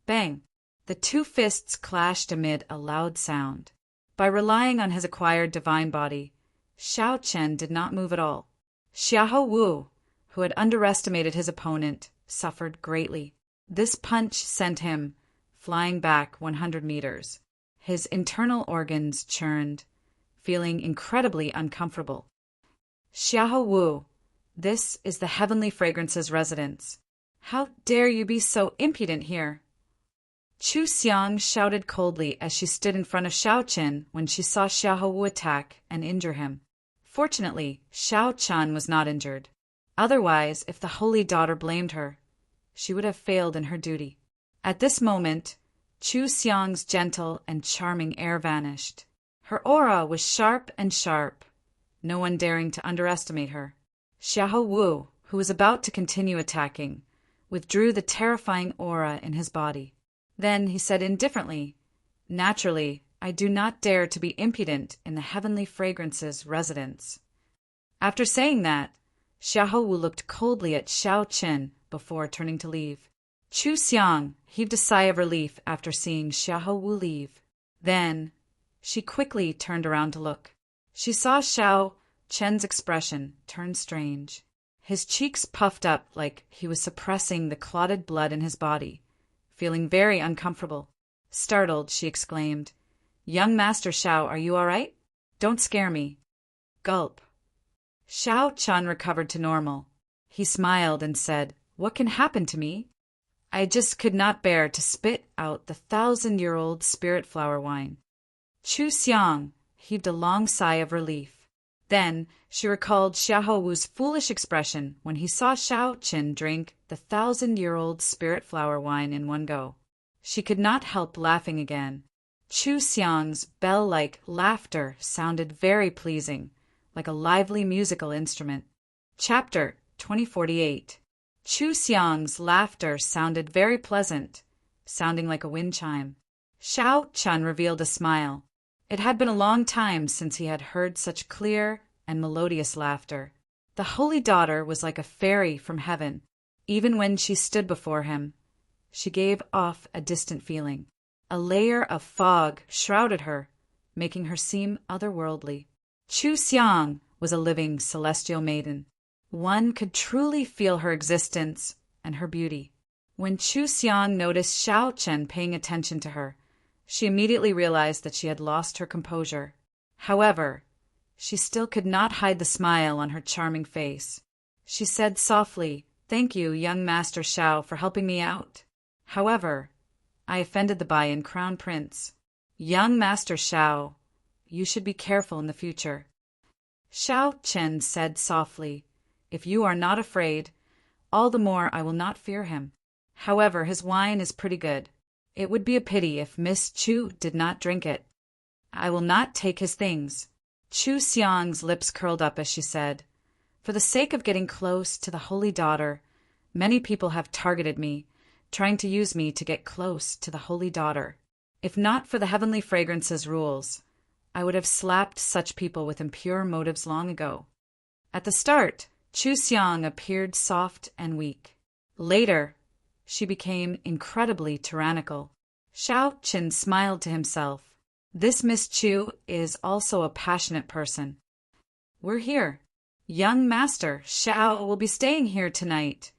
Bang! The two fists clashed amid a loud sound. By relying on his acquired divine body, Xiao Chen did not move at all. Xiahou Wu, who had underestimated his opponent, suffered greatly. This punch sent him flying back 100 meters. His internal organs churned, feeling incredibly uncomfortable. Xiao Wu, this is the Heavenly Fragrance's residence. How dare you be so impudent here? Chu Xiang shouted coldly as she stood in front of Xiao Chen when she saw Xiao Wu attack and injure him. Fortunately, Xiao Chen was not injured. Otherwise, if the holy daughter blamed her, she would have failed in her duty. At this moment, Chu Xiang's gentle and charming air vanished. Her aura was sharp and sharp, no one daring to underestimate her. Xiao Wu, who was about to continue attacking, withdrew the terrifying aura in his body. Then he said indifferently, "Naturally, I do not dare to be impudent in the Heavenly Fragrance's residence." After saying that, Xiao Wu looked coldly at Xiao Chen before turning to leave. Chu Xiang heaved a sigh of relief after seeing Xiao Wu leave. Then, she quickly turned around to look. She saw Xiao Chen's expression turn strange. His cheeks puffed up like he was suppressing the clotted blood in his body, feeling very uncomfortable. Startled, she exclaimed, "Young Master Xiao, are you all right? Don't scare me." Gulp. Xiao Chen recovered to normal. He smiled and said, "What can happen to me? I just could not bear to spit out the 1,000-year-old spirit flower wine." Chu Xiang heaved a long sigh of relief. Then she recalled Xiao Wu's foolish expression when he saw Xiao Chen drink the 1,000-year-old spirit flower wine in one go. She could not help laughing again. Chu Xiang's bell-like laughter sounded very pleasing, like a lively musical instrument. Chapter 2048. Chu Xiang's laughter sounded very pleasant, sounding like a wind chime. Xiao Chen revealed a smile. It had been a long time since he had heard such clear and melodious laughter. The holy daughter was like a fairy from heaven. Even when she stood before him, she gave off a distant feeling. A layer of fog shrouded her, making her seem otherworldly. Chu Xiang was a living celestial maiden. One could truly feel her existence and her beauty. When Chu Xiang noticed Xiao Chen paying attention to her, she immediately realized that she had lost her composure. However, she still could not hide the smile on her charming face. She said softly, "Thank you, young Master Xiao, for helping me out. However, I offended the Bayan Crown Prince. Young Master Xiao, you should be careful in the future." Xiao Chen said softly, "If you are not afraid, all the more I will not fear him. However, his wine is pretty good. It would be a pity if Miss Chu did not drink it. I will not take his things." Chu Xiang's lips curled up as she said, "For the sake of getting close to the holy daughter, many people have targeted me, trying to use me to get close to the holy daughter. If not for the Heavenly Fragrance's rules, I would have slapped such people with impure motives long ago." At the start, Chu Xiang appeared soft and weak. Later, she became incredibly tyrannical. Xiao Chen smiled to himself. This Miss Chu is also a passionate person. "We're here. Young Master Xiao will be staying here tonight,"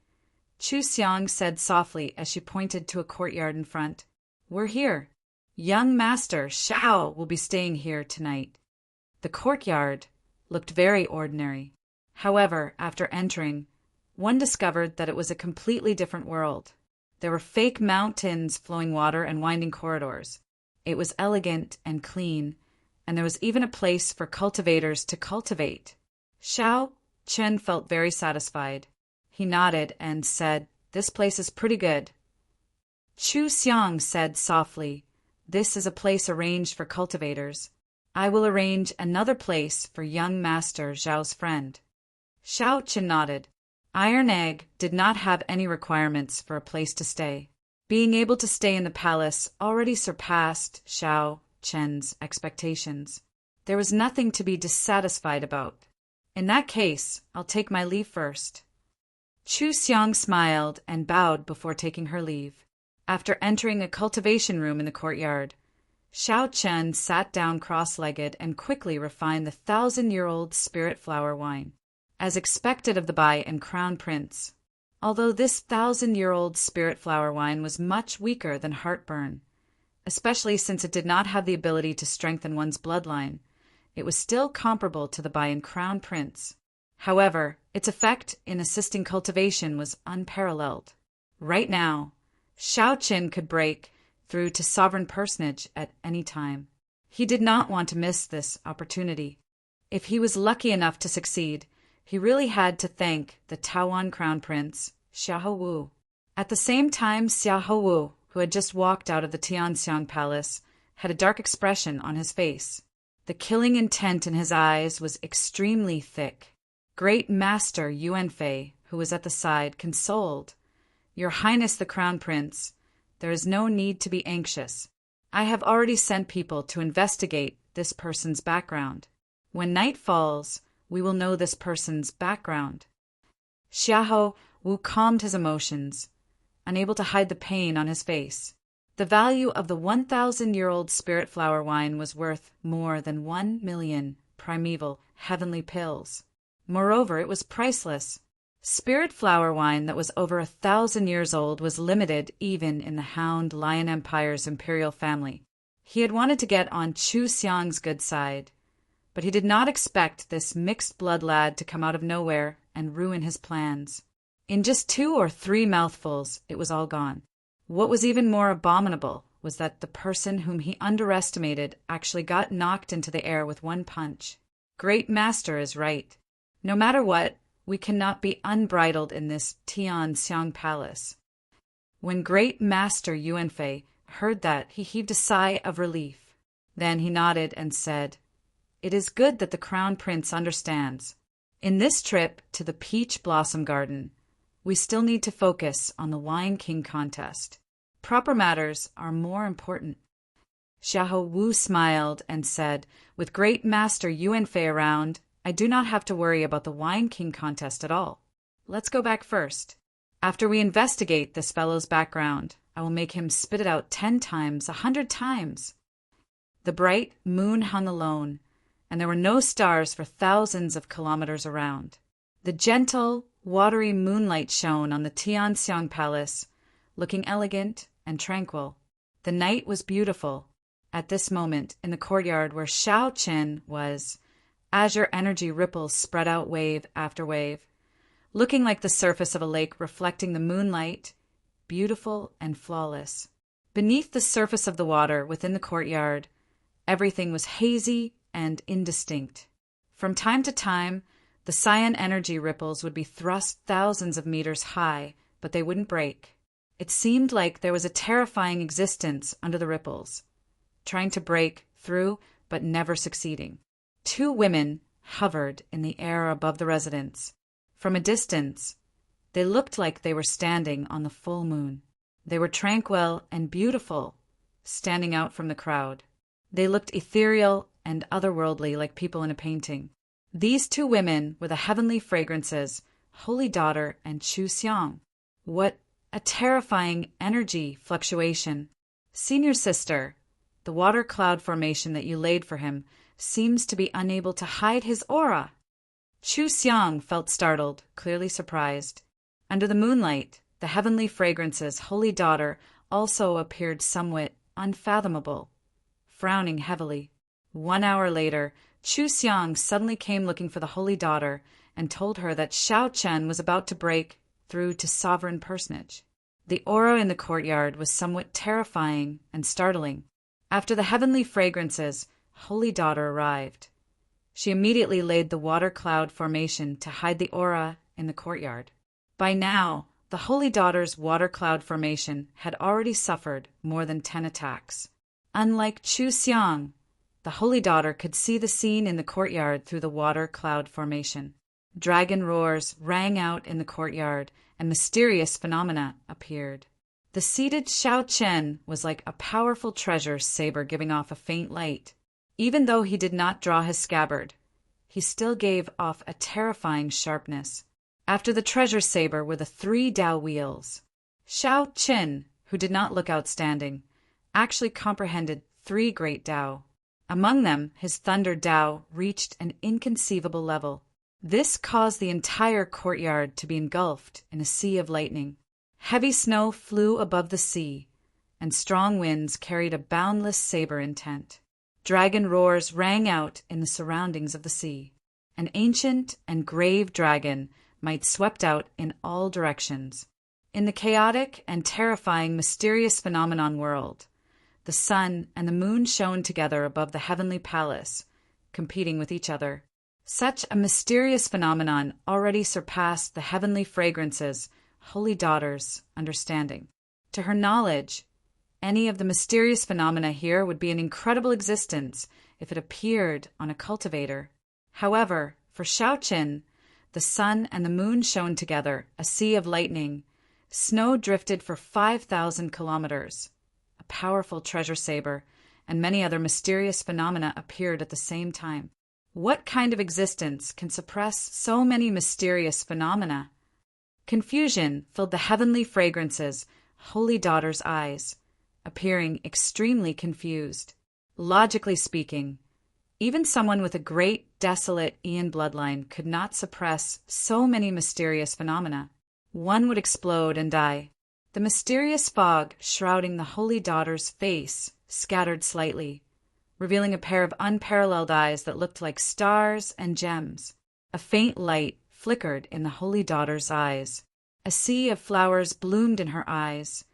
Chu Xiang said softly as she pointed to a courtyard in front. "We're here. Young Master Xiao will be staying here tonight." The courtyard looked very ordinary. However, after entering, one discovered that it was a completely different world. There were fake mountains, flowing water, and winding corridors. It was elegant and clean, and there was even a place for cultivators to cultivate. Xiao Chen felt very satisfied. He nodded and said, "This place is pretty good." Chu Xiang said softly, "This is a place arranged for cultivators. I will arrange another place for young Master Zhao's friend." Xiao Chen nodded. Iron Egg did not have any requirements for a place to stay. Being able to stay in the palace already surpassed Xiao Chen's expectations. There was nothing to be dissatisfied about. "In that case, I'll take my leave first." Chu Xiang smiled and bowed before taking her leave. After entering a cultivation room in the courtyard, Xiao Chen sat down cross-legged and quickly refined the 1,000-year-old spirit flower wine. As expected of the Bai and Crown Prince, although this 1,000-year-old spirit flower wine was much weaker than heartburn, especially since it did not have the ability to strengthen one's bloodline, it was still comparable to the Bayan crown prince. However, its effect in assisting cultivation was unparalleled. Right now, Xiaoqin could break through to sovereign personage at any time. He did not want to miss this opportunity. If he was lucky enough to succeed, he really had to thank the Tawan crown prince, Xiahou. At the same time, Xiahou, who had just walked out of the Tianxiang palace, had a dark expression on his face. The killing intent in his eyes was extremely thick. Great Master Yuanfei, who was at the side, consoled. "Your Highness the Crown Prince, there is no need to be anxious. I have already sent people to investigate this person's background. When night falls, we will know this person's background." Xiahou Wu calmed his emotions, unable to hide the pain on his face. The value of the 1,000-year-old spirit flower wine was worth more than 1,000,000 primeval heavenly pills. Moreover, it was priceless. Spirit flower wine that was over 1,000 years old was limited even in the Hound Lion Empire's imperial family. He had wanted to get on Chu Xiang's good side, but he did not expect this mixed-blood lad to come out of nowhere and ruin his plans. In just 2 or 3 mouthfuls, it was all gone. What was even more abominable was that the person whom he underestimated actually got knocked into the air with one punch. Great Master is right. No matter what, we cannot be unbridled in this Tianxiang palace. When Great Master Yuanfei heard that, he heaved a sigh of relief. Then he nodded and said, "It is good that the Crown Prince understands. In this trip to the Peach Blossom Garden, we still need to focus on the Wine King contest. Proper matters are more important." Xiahou Wu smiled and said, "With Great Master Yuanfei around, I do not have to worry about the Wine King contest at all. Let's go back first. After we investigate this fellow's background, I will make him spit it out 10 times, 100 times." The bright moon hung alone, and there were no stars for thousands of kilometers around. The gentle, watery moonlight shone on the Tianxiang palace, looking elegant and tranquil. The night was beautiful. At this moment, in the courtyard where Xiaoqin was, azure energy ripples spread out wave after wave, looking like the surface of a lake reflecting the moonlight, beautiful and flawless. Beneath the surface of the water within the courtyard, everything was hazy and indistinct. From time to time, the cyan energy ripples would be thrust thousands of meters high, but they wouldn't break. It seemed like there was a terrifying existence under the ripples, trying to break through but never succeeding. 2 women hovered in the air above the residence. From a distance, they looked like they were standing on the full moon. They were tranquil and beautiful, standing out from the crowd. They looked ethereal and otherworldly like people in a painting. These 2 women were the heavenly fragrances, Holy Daughter and Chu Xiang. What a terrifying energy fluctuation. Senior sister, the water cloud formation that you laid for him seems to be unable to hide his aura. Chu Xiang felt startled, clearly surprised. Under the moonlight, the heavenly fragrances, Holy Daughter, also appeared somewhat unfathomable, frowning heavily. 1 hour later, Chu Xiang suddenly came looking for the Holy Daughter and told her that Xiaoqin was about to break through to sovereign personage. The aura in the courtyard was somewhat terrifying and startling. After the heavenly fragrances, Holy Daughter arrived. She immediately laid the water cloud formation to hide the aura in the courtyard. By now, the Holy Daughter's water cloud formation had already suffered more than 10 attacks. Unlike Chu Xiang, the Holy Daughter could see the scene in the courtyard through the water cloud formation. Dragon roars rang out in the courtyard, and mysterious phenomena appeared. The seated Xiaoqin was like a powerful treasure saber giving off a faint light. Even though he did not draw his scabbard, he still gave off a terrifying sharpness. After the treasure saber were the 3 Dao wheels. Xiaoqin, who did not look outstanding, actually comprehended 3 great Dao. Among them, his Thunder Dao reached an inconceivable level. This caused the entire courtyard to be engulfed in a sea of lightning. Heavy snow flew above the sea, and strong winds carried a boundless saber intent. dragon roars rang out in the surroundings of the sea. An ancient and grave dragon might swept out in all directions. In the chaotic and terrifying mysterious phenomenon world, the sun and the moon shone together above the heavenly palace, competing with each other. Such a mysterious phenomenon already surpassed the heavenly fragrances, Holy Daughter's understanding. To her knowledge, any of the mysterious phenomena here would be an incredible existence if it appeared on a cultivator. However, for Xiaoqin, the sun and the moon shone together, a sea of lightning. Snow drifted for 5,000 kilometers. A powerful treasure saber and many other mysterious phenomena appeared at the same time. What kind of existence can suppress so many mysterious phenomena? Confusion filled the heavenly fragrances, Holy Daughter's eyes, appearing extremely confused. Logically speaking, even someone with a great, desolate Ian bloodline could not suppress so many mysterious phenomena. One would explode and die. The mysterious fog shrouding the Holy Daughter's face scattered slightly, revealing a pair of unparalleled eyes that looked like stars and gems. A faint light flickered in the Holy Daughter's eyes. A sea of flowers bloomed in her eyes,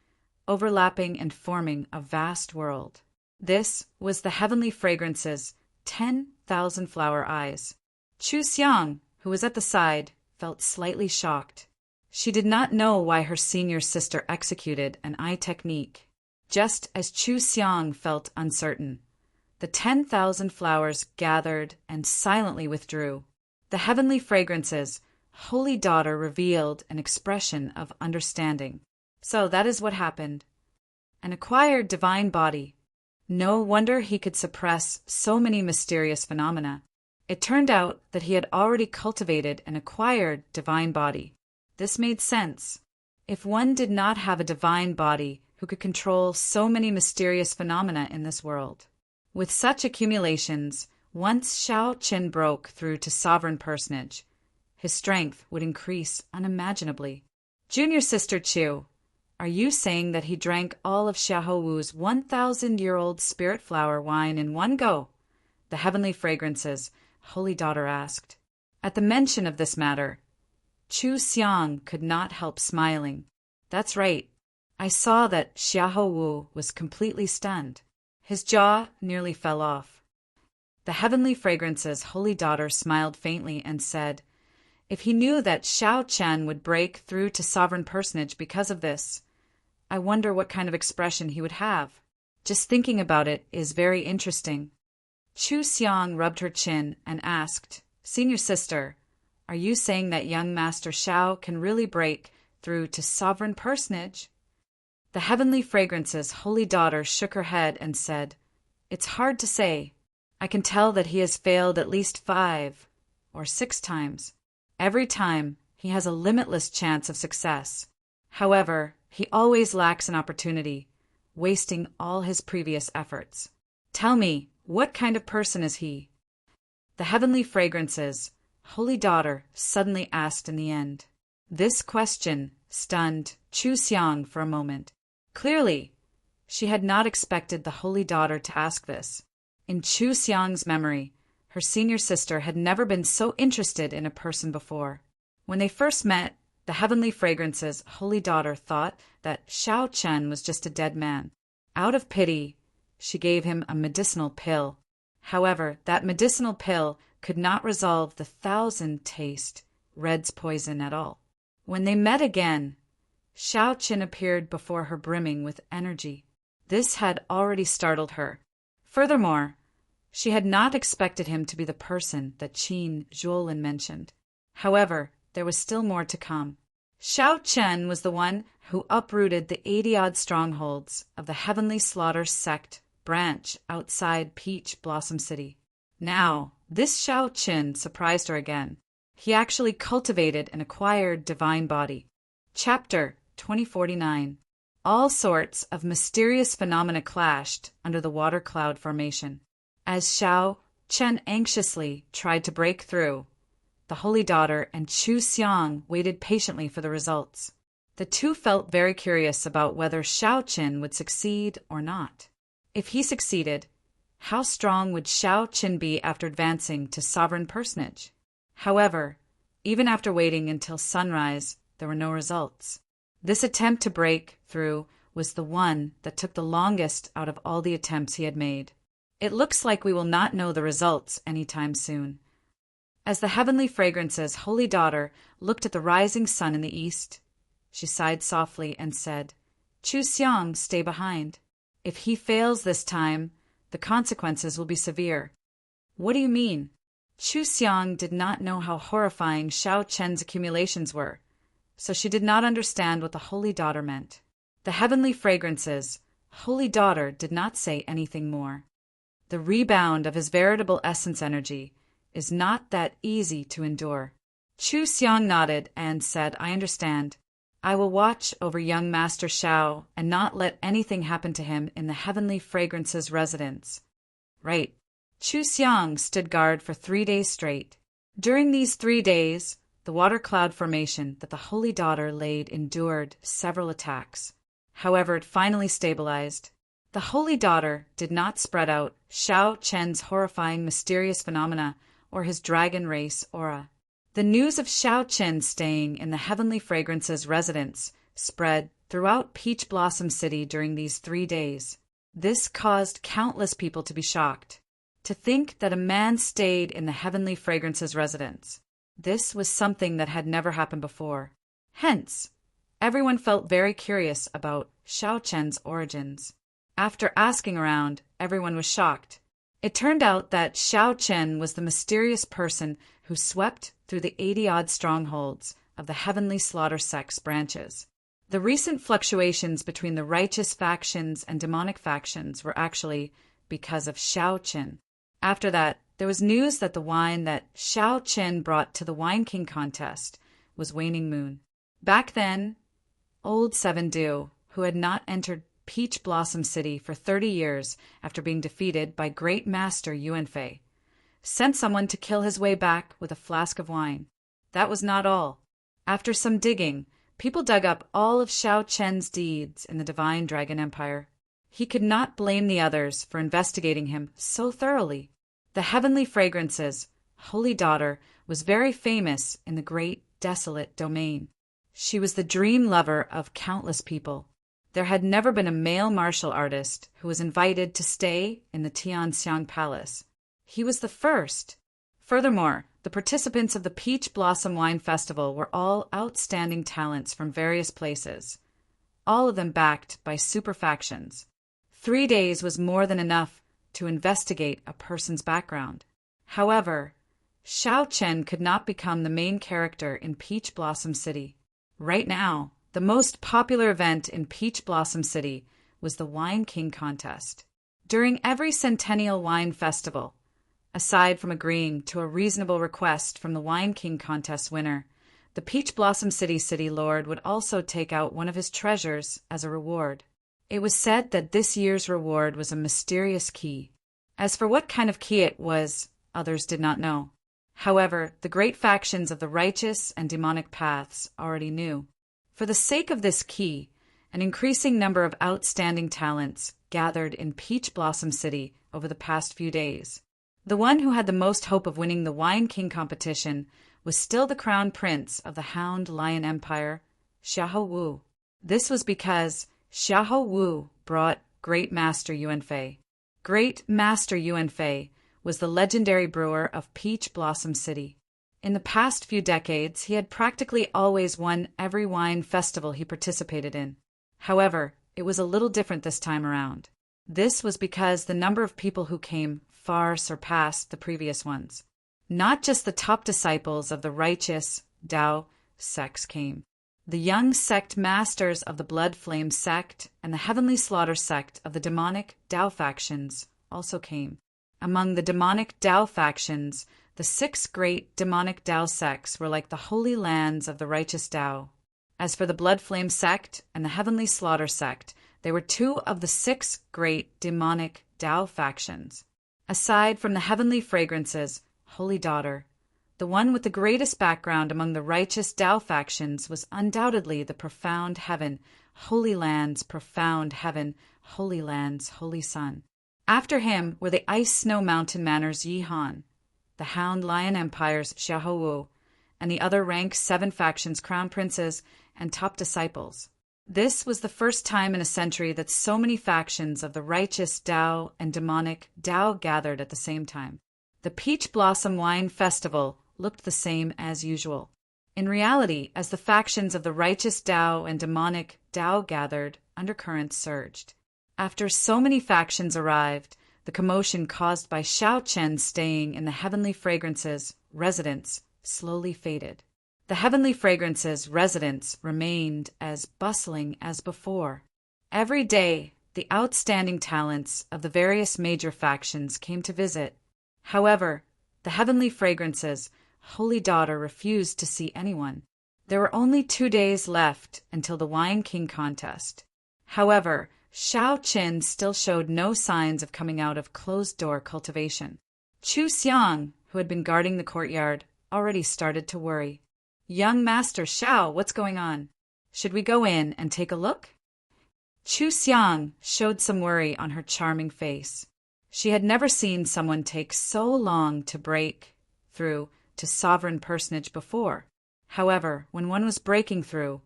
overlapping and forming a vast world. This was the heavenly fragrance's 10,000 flower eyes. Chu Xiang, who was at the side, felt slightly shocked. She did not know why her senior sister executed an eye technique. Just as Chu Xiang felt uncertain, the 10,000 flowers gathered and silently withdrew. The heavenly fragrances, Holy Daughter revealed an expression of understanding. So that is what happened. An acquired divine body. No wonder he could suppress so many mysterious phenomena. It turned out that he had already cultivated an acquired divine body. This made sense. If one did not have a divine body who could control so many mysterious phenomena in this world. With such accumulations, once Xiaoqin broke through to sovereign personage, his strength would increase unimaginably. Junior sister Chu, are you saying that he drank all of Xiaohu's 1,000-year-old spirit flower wine in one go? The heavenly fragrances, Holy Daughter asked. At the mention of this matter, Chu Xiang could not help smiling. That's right. I saw that Xiaohu was completely stunned. His jaw nearly fell off. The heavenly fragrances, Holy Daughter smiled faintly and said, if he knew that Xiaoqian would break through to sovereign personage because of this, I wonder what kind of expression he would have. Just thinking about it is very interesting. Chu Xiang rubbed her chin and asked, Senior sister, are you saying that young Master Xiao can really break through to sovereign personage? The heavenly fragrances, Holy Daughter shook her head and said, it's hard to say. I can tell that he has failed at least 5 or 6 times. Every time, he has a limitless chance of success. However, he always lacks an opportunity, wasting all his previous efforts. Tell me, what kind of person is he? The heavenly fragrances, Holy Daughter suddenly asked in the end. This question stunned Chu Xiang for a moment. Clearly, she had not expected the Holy Daughter to ask this. In Chu Xiang's memory, her senior sister had never been so interested in a person before. When they first met, the heavenly fragrances, Holy Daughter thought that Xiaoqian was just a dead man. Out of pity, she gave him a medicinal pill. However, that medicinal pill could not resolve the 1,000-taste red's poison at all. When they met again, Xiaoqin appeared before her brimming with energy. This had already startled her. Furthermore, she had not expected him to be the person that Qin Zhuolin mentioned. However, there was still more to come. Xiaoqian was the one who uprooted the 80-odd strongholds of the Heavenly Slaughter sect branch outside Peach Blossom City. Now, this Xiaoqin surprised her again. He actually cultivated an acquired divine body. Chapter 2049. All sorts of mysterious phenomena clashed under the water cloud formation. As Xiaoqian anxiously tried to break through, the Holy Daughter and Chu Xiang waited patiently for the results. The two felt very curious about whether Xiaoqin would succeed or not. If he succeeded, How strong would Xiao Qin be after advancing to sovereign personage? However, even after waiting until sunrise, there were no results. This attempt to break through was the one that took the longest out of all the attempts he had made. It looks like we will not know the results anytime soon. As the heavenly fragrance's holy daughter looked at the rising sun in the east, she sighed softly and said, "Chu Xiang, stay behind. If he fails this time, the consequences will be severe." "What do you mean?" Chu Xiang did not know how horrifying Xiao Chen's accumulations were, so she did not understand what the holy daughter meant. The heavenly fragrance's holy daughter did not say anything more. The rebound of his veritable essence energy is not that easy to endure. Chu Xiang nodded and said, "I understand. I will watch over young Master Xiao and not let anything happen to him in the heavenly fragrance's residence." Right. Chu Xiang stood guard for 3 days straight. During these 3 days, the water cloud formation that the holy daughter laid endured several attacks. However, it finally stabilized. The holy daughter did not spread out Xiao Chen's horrifying mysterious phenomena or his dragon race aura. The news of Xiao Chen staying in the heavenly fragrance's residence spread throughout Peach Blossom City during these 3 days. This caused countless people to be shocked. To think that a man stayed in the heavenly fragrance's residence. This was something that had never happened before. Hence, everyone felt very curious about Xiao Chen's origins. After asking around, everyone was shocked. It turned out that Xiao Chen was the mysterious person who swept through the 80-odd strongholds of the heavenly slaughter sect's branches. The recent fluctuations between the righteous factions and demonic factions were actually because of Xiao Chen. After that, there was news that the wine that Xiao Chen brought to the Wine King contest was Waning Moon. Back then, old Seven Dew, who had not entered Peach Blossom City for 30 years after being defeated by Great Master Yuanfei, sent someone to kill his way back with a flask of wine. That was not all. After some digging, people dug up all of Xiao Chen's deeds in the Divine Dragon Empire. He could not blame the others for investigating him so thoroughly. The heavenly fragrance's holy daughter was very famous in the great desolate domain. She was the dream lover of countless people. There had never been a male martial artist who was invited to stay in the Tianxiang Palace. He was the first. Furthermore, the participants of the Peach Blossom Wine Festival were all outstanding talents from various places, all of them backed by super factions. 3 days was more than enough to investigate a person's background. However, Xiao Chen could not become the main character in Peach Blossom City. Right now, the most popular event in Peach Blossom City was the Wine King contest. During every Centennial Wine Festival, aside from agreeing to a reasonable request from the Wine King contest winner, the Peach Blossom City Lord would also take out one of his treasures as a reward. It was said that this year's reward was a mysterious key. As for what kind of key it was, others did not know. However, the great factions of the righteous and demonic paths already knew. For the sake of this key, an increasing number of outstanding talents gathered in Peach Blossom City over the past few days. The one who had the most hope of winning the Wine King competition was still the crown prince of the Hound Lion Empire, Xiahou Wu. This was because Xiahou Wu brought Great Master Yuanfei. Great Master Yuanfei was the legendary brewer of Peach Blossom City. In the past few decades, he had practically always won every wine festival he participated in. However, it was a little different this time around. This was because the number of people who came far surpassed the previous ones. Not just the top disciples of the righteous Dao sects came. The young sect masters of the Blood Flame sect and the Heavenly Slaughter sect of the demonic Dao factions also came. Among the demonic Dao factions, the 6 great demonic Dao sects were like the holy lands of the righteous Dao. As for the Blood Flame sect and the Heavenly Slaughter sect, they were 2 of the 6 great demonic Dao factions. Aside from the Heavenly Fragrance's holy daughter, the one with the greatest background among the righteous Dao factions was undoubtedly the profound heaven, holy lands, profound heaven, holy lands, holy sun. After him were the Ice-Snow Mountain Manor's Yi Han, the Hound Lion Empire's Xiaowu, and the other rank 7 factions' crown princes and top disciples. This was the first time in a century that so many factions of the righteous Tao and demonic Tao gathered at the same time. The Peach Blossom Wine Festival looked the same as usual. In reality, as the factions of the righteous Tao and demonic Tao gathered, undercurrents surged. After so many factions arrived, the commotion caused by Xiao Chen staying in the Heavenly Fragrance's residence slowly faded. The Heavenly Fragrance's residence remained as bustling as before. Every day, the outstanding talents of the various major factions came to visit. However, the Heavenly Fragrance's holy daughter refused to see anyone. There were only 2 days left until the Wine King contest. However, Xiao Qin still showed no signs of coming out of closed-door cultivation. Chu Xiang, who had been guarding the courtyard, already started to worry. "Young Master Xiao, what's going on? Should we go in and take a look?" Chu Xiang showed some worry on her charming face. She had never seen someone take so long to break through to sovereign personage before. However, when one was breaking through,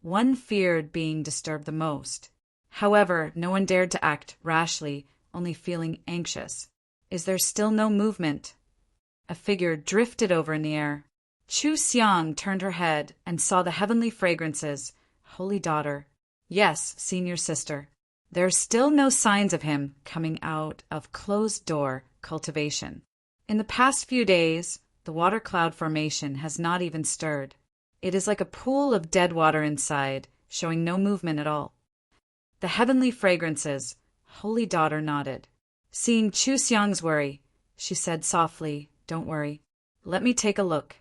one feared being disturbed the most. However, no one dared to act rashly, only feeling anxious. "Is there still no movement?" A figure drifted over in the air. Chu Xiang turned her head and saw the Heavenly Fragrance's holy daughter. "Yes, senior sister. There are still no signs of him coming out of closed-door cultivation. In the past few days, the water cloud formation has not even stirred. It is like a pool of dead water inside, showing no movement at all." The Heavenly Fragrance's holy daughter nodded. Seeing Chu Xiang's worry, she said softly, "Don't worry. Let me take a look."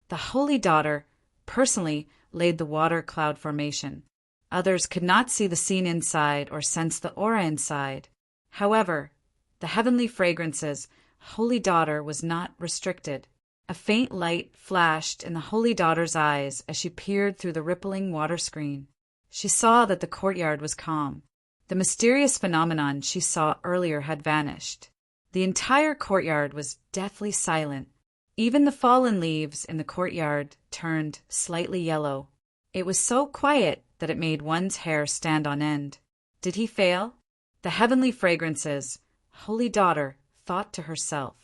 The holy daughter personally laid the water cloud formation. Others could not see the scene inside or sense the aura inside. However, the Heavenly Fragrance's holy daughter was not restricted. A faint light flashed in the holy daughter's eyes as she peered through the rippling water screen. She saw that the courtyard was calm. The mysterious phenomenon she saw earlier had vanished. The entire courtyard was deathly silent. Even the fallen leaves in the courtyard turned slightly yellow. It was so quiet that it made one's hair stand on end. Did he fail? The Heavenly Fragrance's holy daughter thought to herself.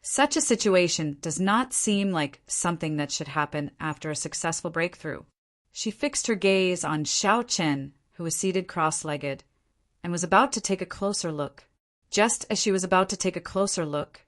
Such a situation does not seem like something that should happen after a successful breakthrough. She fixed her gaze on Xiao Chen, who was seated cross-legged, and was about to take a closer look. Just as she was about to take a closer look,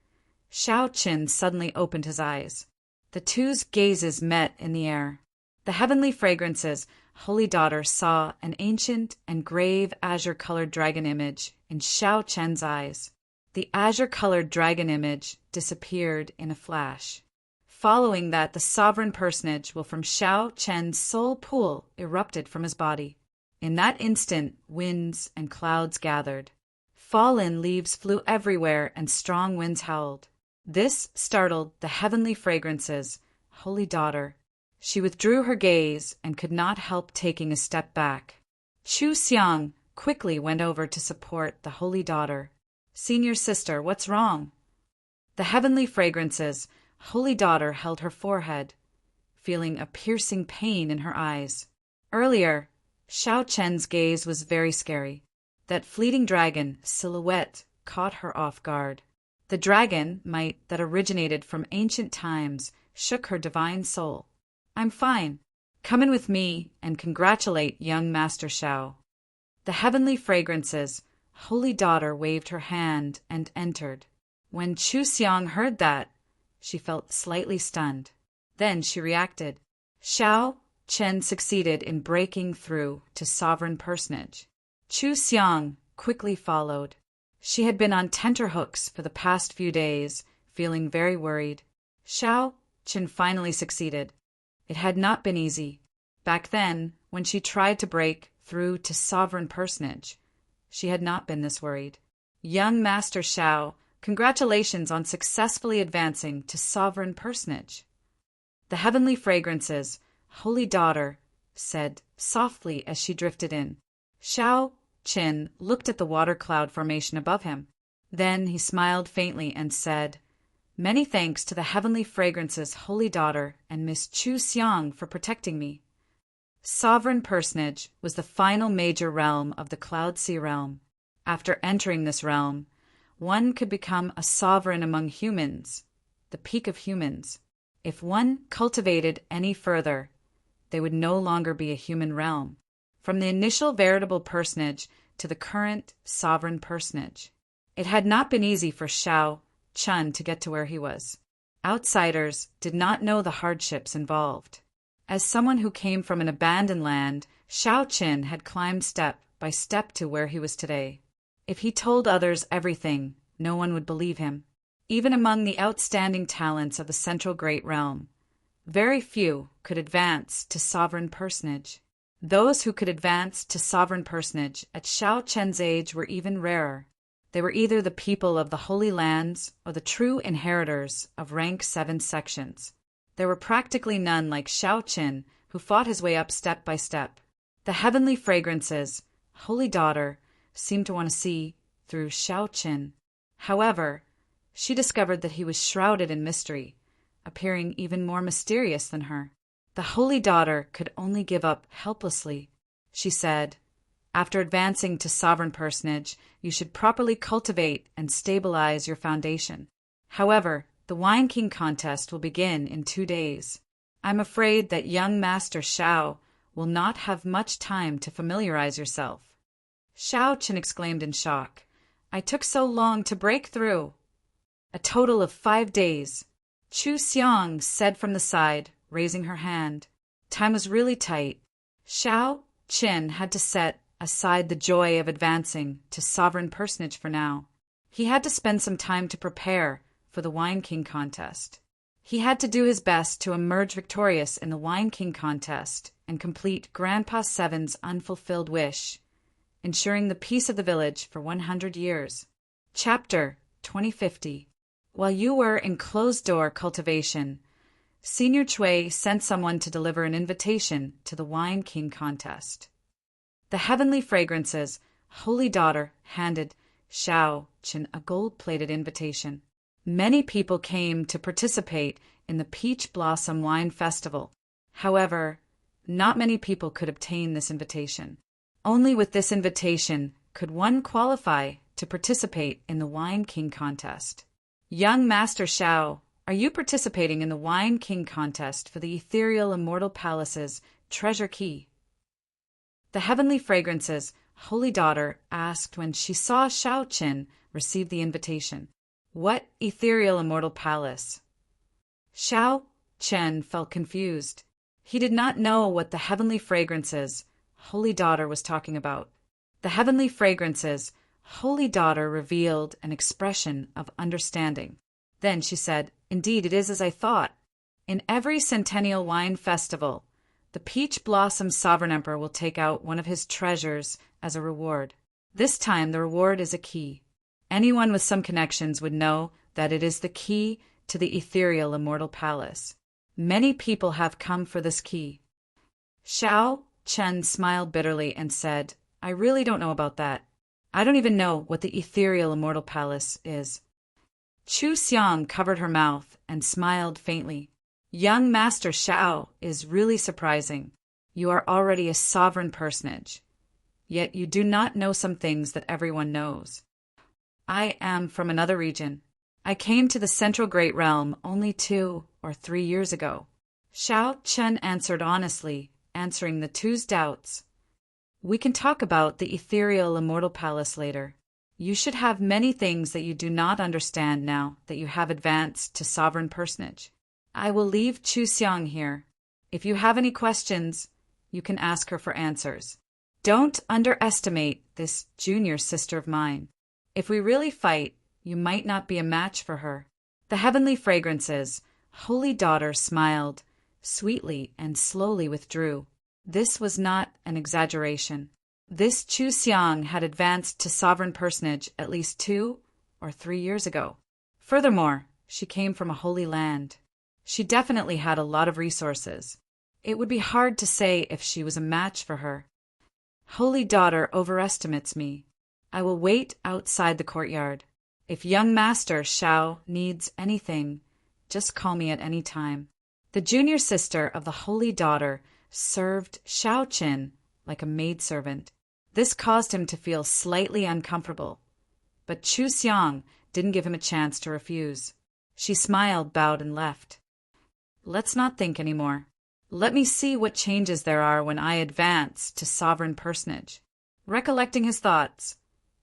Xiao Chen suddenly opened his eyes. The two's gazes met in the air. The Heavenly Fragrance's holy daughter saw an ancient and grave azure-colored dragon image in Xiao Chen's eyes. The azure-colored dragon image disappeared in a flash. Following that, the sovereign personage from Xiao Chen's soul pool erupted from his body. In that instant, winds and clouds gathered. Fallen leaves flew everywhere and strong winds howled. This startled the Heavenly Fragrance's holy daughter. She withdrew her gaze and could not help taking a step back. Chu Xiang quickly went over to support the holy daughter. "Senior sister, what's wrong?" The Heavenly Fragrance's holy daughter held her forehead, feeling a piercing pain in her eyes. Earlier, Xiao Chen's gaze was very scary. That fleeting dragon silhouette caught her off guard. The dragon might that originated from ancient times shook her divine soul. "I'm fine. Come in with me and congratulate young Master Xiao." The Heavenly Fragrance's holy daughter waved her hand and entered. When Chu Xiang heard that, she felt slightly stunned. Then she reacted. Xiao Chen succeeded in breaking through to sovereign personage. Chu Xiang quickly followed. She had been on tenterhooks for the past few days, feeling very worried. Xiao Chen finally succeeded. It had not been easy. Back then, when she tried to break through to sovereign personage, she had not been this worried. "Young Master Xiao, congratulations on successfully advancing to sovereign personage." The Heavenly Fragrance's holy daughter said softly as she drifted in. Xiao Chen looked at the water cloud formation above him. Then he smiled faintly and said, "Many thanks to the heavenly fragrance's holy daughter and Miss Chu Xiang for protecting me." Sovereign personage was the final major realm of the Cloud Sea realm. After entering this realm, one could become a sovereign among humans, the peak of humans. If one cultivated any further, they would no longer be a human realm. From the initial veritable personage to the current sovereign personage, it had not been easy for Xiao Chun to get to where he was. Outsiders did not know the hardships involved. As someone who came from an abandoned land, Xiao Qin had climbed step by step to where he was today. If he told others everything, no one would believe him. Even among the outstanding talents of the Central Great Realm, very few could advance to sovereign personage. Those who could advance to sovereign personage at Xiao Chen's age were even rarer. They were either the people of the Holy Lands or the true inheritors of rank 7 sections. There were practically none like Xiao Qin, who fought his way up step by step. The heavenly fragrances, holy daughter, seemed to want to see through Xiao Qin. However, she discovered that he was shrouded in mystery, appearing even more mysterious than her. The holy daughter could only give up helplessly. She said, "After advancing to sovereign personage, you should properly cultivate and stabilize your foundation. However, the Wine King contest will begin in 2 days. I'm afraid that young Master Xiao will not have much time to familiarize yourself." Xiao Qin exclaimed in shock, "I took so long to break through." "A total of 5 days," Chu Xiang said from the side, raising her hand. Time was really tight. Xiao Qin had to set aside the joy of advancing to sovereign personage for now. He had to spend some time to prepare for the Wine King contest. He had to do his best to emerge victorious in the Wine King contest and complete Grandpa Seven's unfulfilled wish, ensuring the peace of the village for 100 years. Chapter 2050. While you were in closed-door cultivation, Senior Chui sent someone to deliver an invitation to the Wine King contest. The heavenly fragrances, holy daughter, handed Xiao Qin a gold-plated invitation. Many people came to participate in the Peach Blossom Wine Festival. However, not many people could obtain this invitation. Only with this invitation could one qualify to participate in the Wine King contest. Young Master Xiao, are you participating in the Wine King contest for the ethereal Immortal Palace's treasure key? The heavenly fragrances, holy daughter, asked when she saw Xiao Qin receive the invitation. What ethereal Immortal Palace? Xiao Qin felt confused. He did not know what the heavenly fragrances, holy daughter, was talking about. The heavenly fragrances, holy daughter, revealed an expression of understanding. Then she said, "Indeed, it is as I thought. In every centennial wine festival, the Peach Blossom Sovereign Emperor will take out one of his treasures as a reward. This time the reward is a key. Anyone with some connections would know that it is the key to the ethereal Immortal Palace. Many people have come for this key." Xiao Chen smiled bitterly and said, "I really don't know about that. I don't even know what the ethereal Immortal Palace is." Chu Xiang covered her mouth and smiled faintly. "Young Master Xiao is really surprising. You are already a sovereign personage, yet you do not know some things that everyone knows. I am from another region. I came to the Central Great Realm only 2 or 3 years ago." Xiao Chen answered honestly, answering the two's doubts. "We can talk about the ethereal Immortal Palace later. You should have many things that you do not understand now that you have advanced to sovereign personage. I will leave Chu Xiang here. If you have any questions, you can ask her for answers. Don't underestimate this junior sister of mine. If we really fight, you might not be a match for her." The heavenly fragrances, holy daughter, smiled sweetly and slowly withdrew. This was not an exaggeration. This Chu Xiang had advanced to sovereign personage at least 2 or 3 years ago. Furthermore, she came from a holy land. She definitely had a lot of resources. It would be hard to say if she was a match for her. "Holy daughter overestimates me. I will wait outside the courtyard." If young master Xiao needs anything, just call me at any time. The junior sister of the Holy Daughter served Xiao Qin like a maidservant. This caused him to feel slightly uncomfortable, but Chu Xiang didn't give him a chance to refuse. She smiled, bowed, and left. Let's not think anymore. Let me see what changes there are when I advance to sovereign personage. Recollecting his thoughts,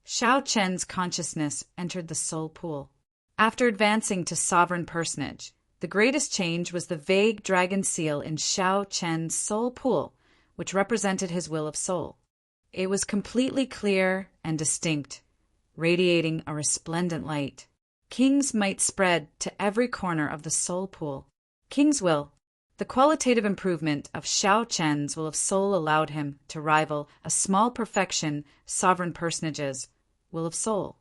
Xiao Chen's consciousness entered the soul pool. After advancing to sovereign personage, the greatest change was the vague dragon seal in Xiao Chen's soul pool, which represented his will of soul. It was completely clear and distinct, radiating a resplendent light. King's might spread to every corner of the soul pool. King's will. The qualitative improvement of Xiao Chen's will of soul allowed him to rival a small perfection sovereign personage's will of soul.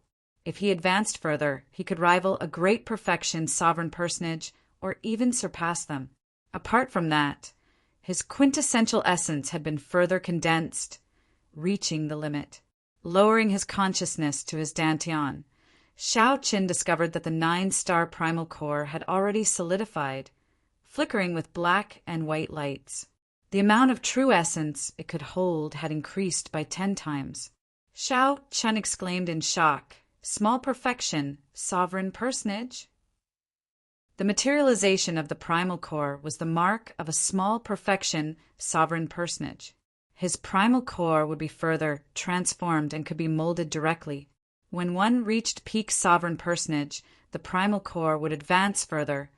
If he advanced further, he could rival a great perfection sovereign personage or even surpass them. Apart from that, his quintessential essence had been further condensed, reaching the limit. Lowering his consciousness to his dantian, Xiao Qin discovered that the 9-star primal core had already solidified, flickering with black and white lights. The amount of true essence it could hold had increased by 10 times. Xiao Qin exclaimed in shock, "Small perfection, sovereign personage?" The materialization of the primal core was the mark of a small perfection, sovereign personage. His primal core would be further transformed and could be molded directly. When one reached peak sovereign personage, the primal core would advance further,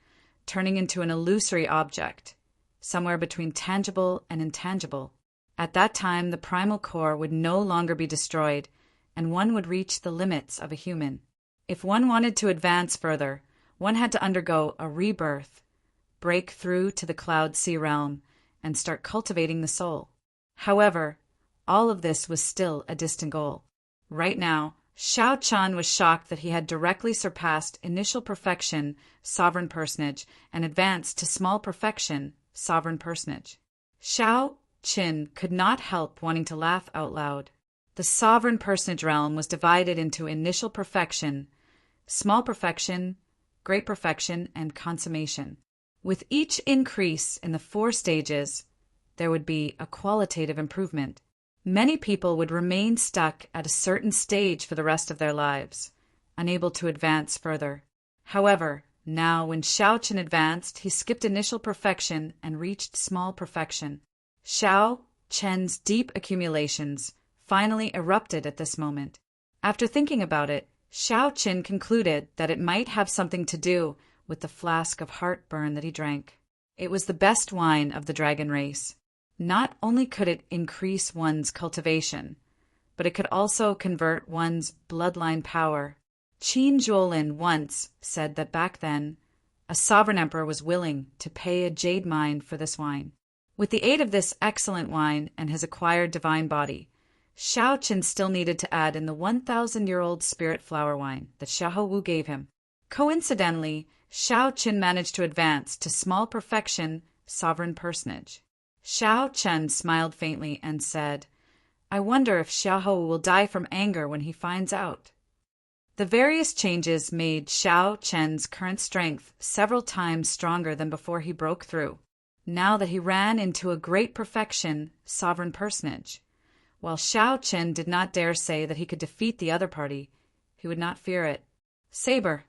turning into an illusory object, somewhere between tangible and intangible. At that time, the primal core would no longer be destroyed, and one would reach the limits of a human. If one wanted to advance further, one had to undergo a rebirth, break through to the Cloud Sea realm, and start cultivating the soul. However, all of this was still a distant goal. Right now, Xiao Chan was shocked that he had directly surpassed initial perfection, sovereign personage, and advanced to small perfection, sovereign personage. Xiao Qin could not help wanting to laugh out loud. The sovereign personage realm was divided into initial perfection, small perfection, great perfection, and consummation. With each increase in the 4 stages, there would be a qualitative improvement. Many people would remain stuck at a certain stage for the rest of their lives, unable to advance further. However, now when Xiao Qin advanced, he skipped initial perfection and reached small perfection. Xiao Chen's deep accumulations finally erupted at this moment. After thinking about it, Xiao Qin concluded that it might have something to do with the flask of heartburn that he drank. It was the best wine of the dragon race. Not only could it increase one's cultivation, but it could also convert one's bloodline power. Qin Zhuolin once said that back then, a sovereign emperor was willing to pay a jade mine for this wine. With the aid of this excellent wine and his acquired divine body, Xiao Qin still needed to add in the 1,000-year-old spirit flower wine that Xiahou Wu gave him. Coincidentally, Xiao Qin managed to advance to small perfection, sovereign personage. Xiao Chen smiled faintly and said, "I wonder if Xiahou will die from anger when he finds out." The various changes made Xiao Chen's current strength several times stronger than before he broke through, now that he ran into a great perfection, sovereign personage. While Xiao Chen did not dare say that he could defeat the other party, he would not fear it. Saber.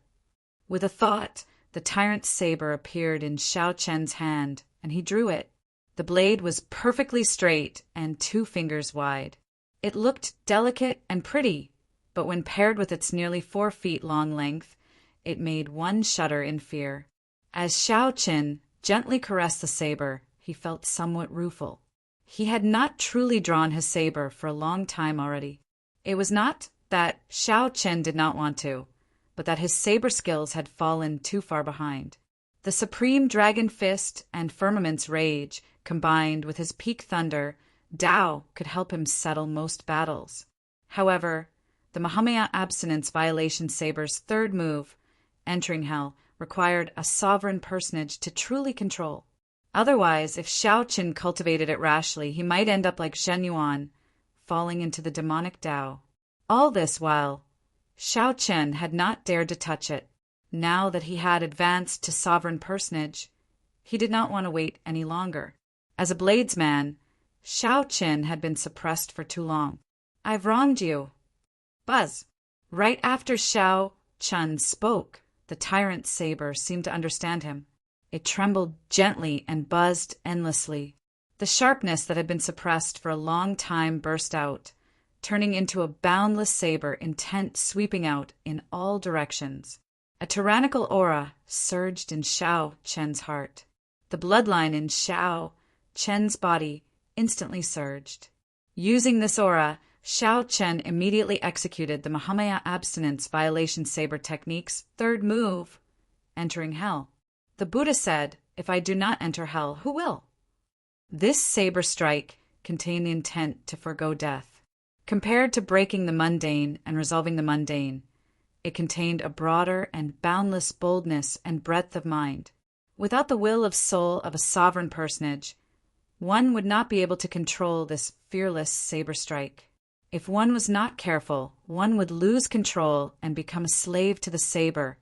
With a thought, the tyrant's saber appeared in Xiao Chen's hand, and he drew it. The blade was perfectly straight and 2 fingers wide. It looked delicate and pretty, but when paired with its nearly 4 feet long length, it made one shudder in fear. As Xiao Qin gently caressed the saber, he felt somewhat rueful. He had not truly drawn his saber for a long time already. It was not that Xiao Qin did not want to, but that his saber skills had fallen too far behind. The supreme dragon fist and firmament's rage, combined with his peak thunder, Dao could help him settle most battles. However, the Mahamaya abstinence violation saber's 3rd move, entering hell, required a sovereign personage to truly control. Otherwise, if Xiao Qin cultivated it rashly, he might end up like Zhen Yuan, falling into the demonic Dao. All this while Xiao Chen had not dared to touch it. Now that he had advanced to sovereign personage, he did not want to wait any longer. As a bladesman, Xiao Chen had been suppressed for too long. "I've wronged you." Buzz. Right after Xiao Chen spoke, the tyrant's saber seemed to understand him. It trembled gently and buzzed endlessly. The sharpness that had been suppressed for a long time burst out, turning into a boundless saber, intent sweeping out in all directions. A tyrannical aura surged in Xiao Chen's heart. The bloodline in Xiao Chen's body instantly surged. Using this aura, Xiao Chen immediately executed the Mahamaya abstinence violation saber technique's third move, entering hell. The Buddha said, "If I do not enter hell, who will?" This saber strike contained the intent to forego death. Compared to breaking the mundane and resolving the mundane, it contained a broader and boundless boldness and breadth of mind. Without the will of soul of a sovereign personage, one would not be able to control this fearless saber strike. If one was not careful, one would lose control and become a slave to the saber,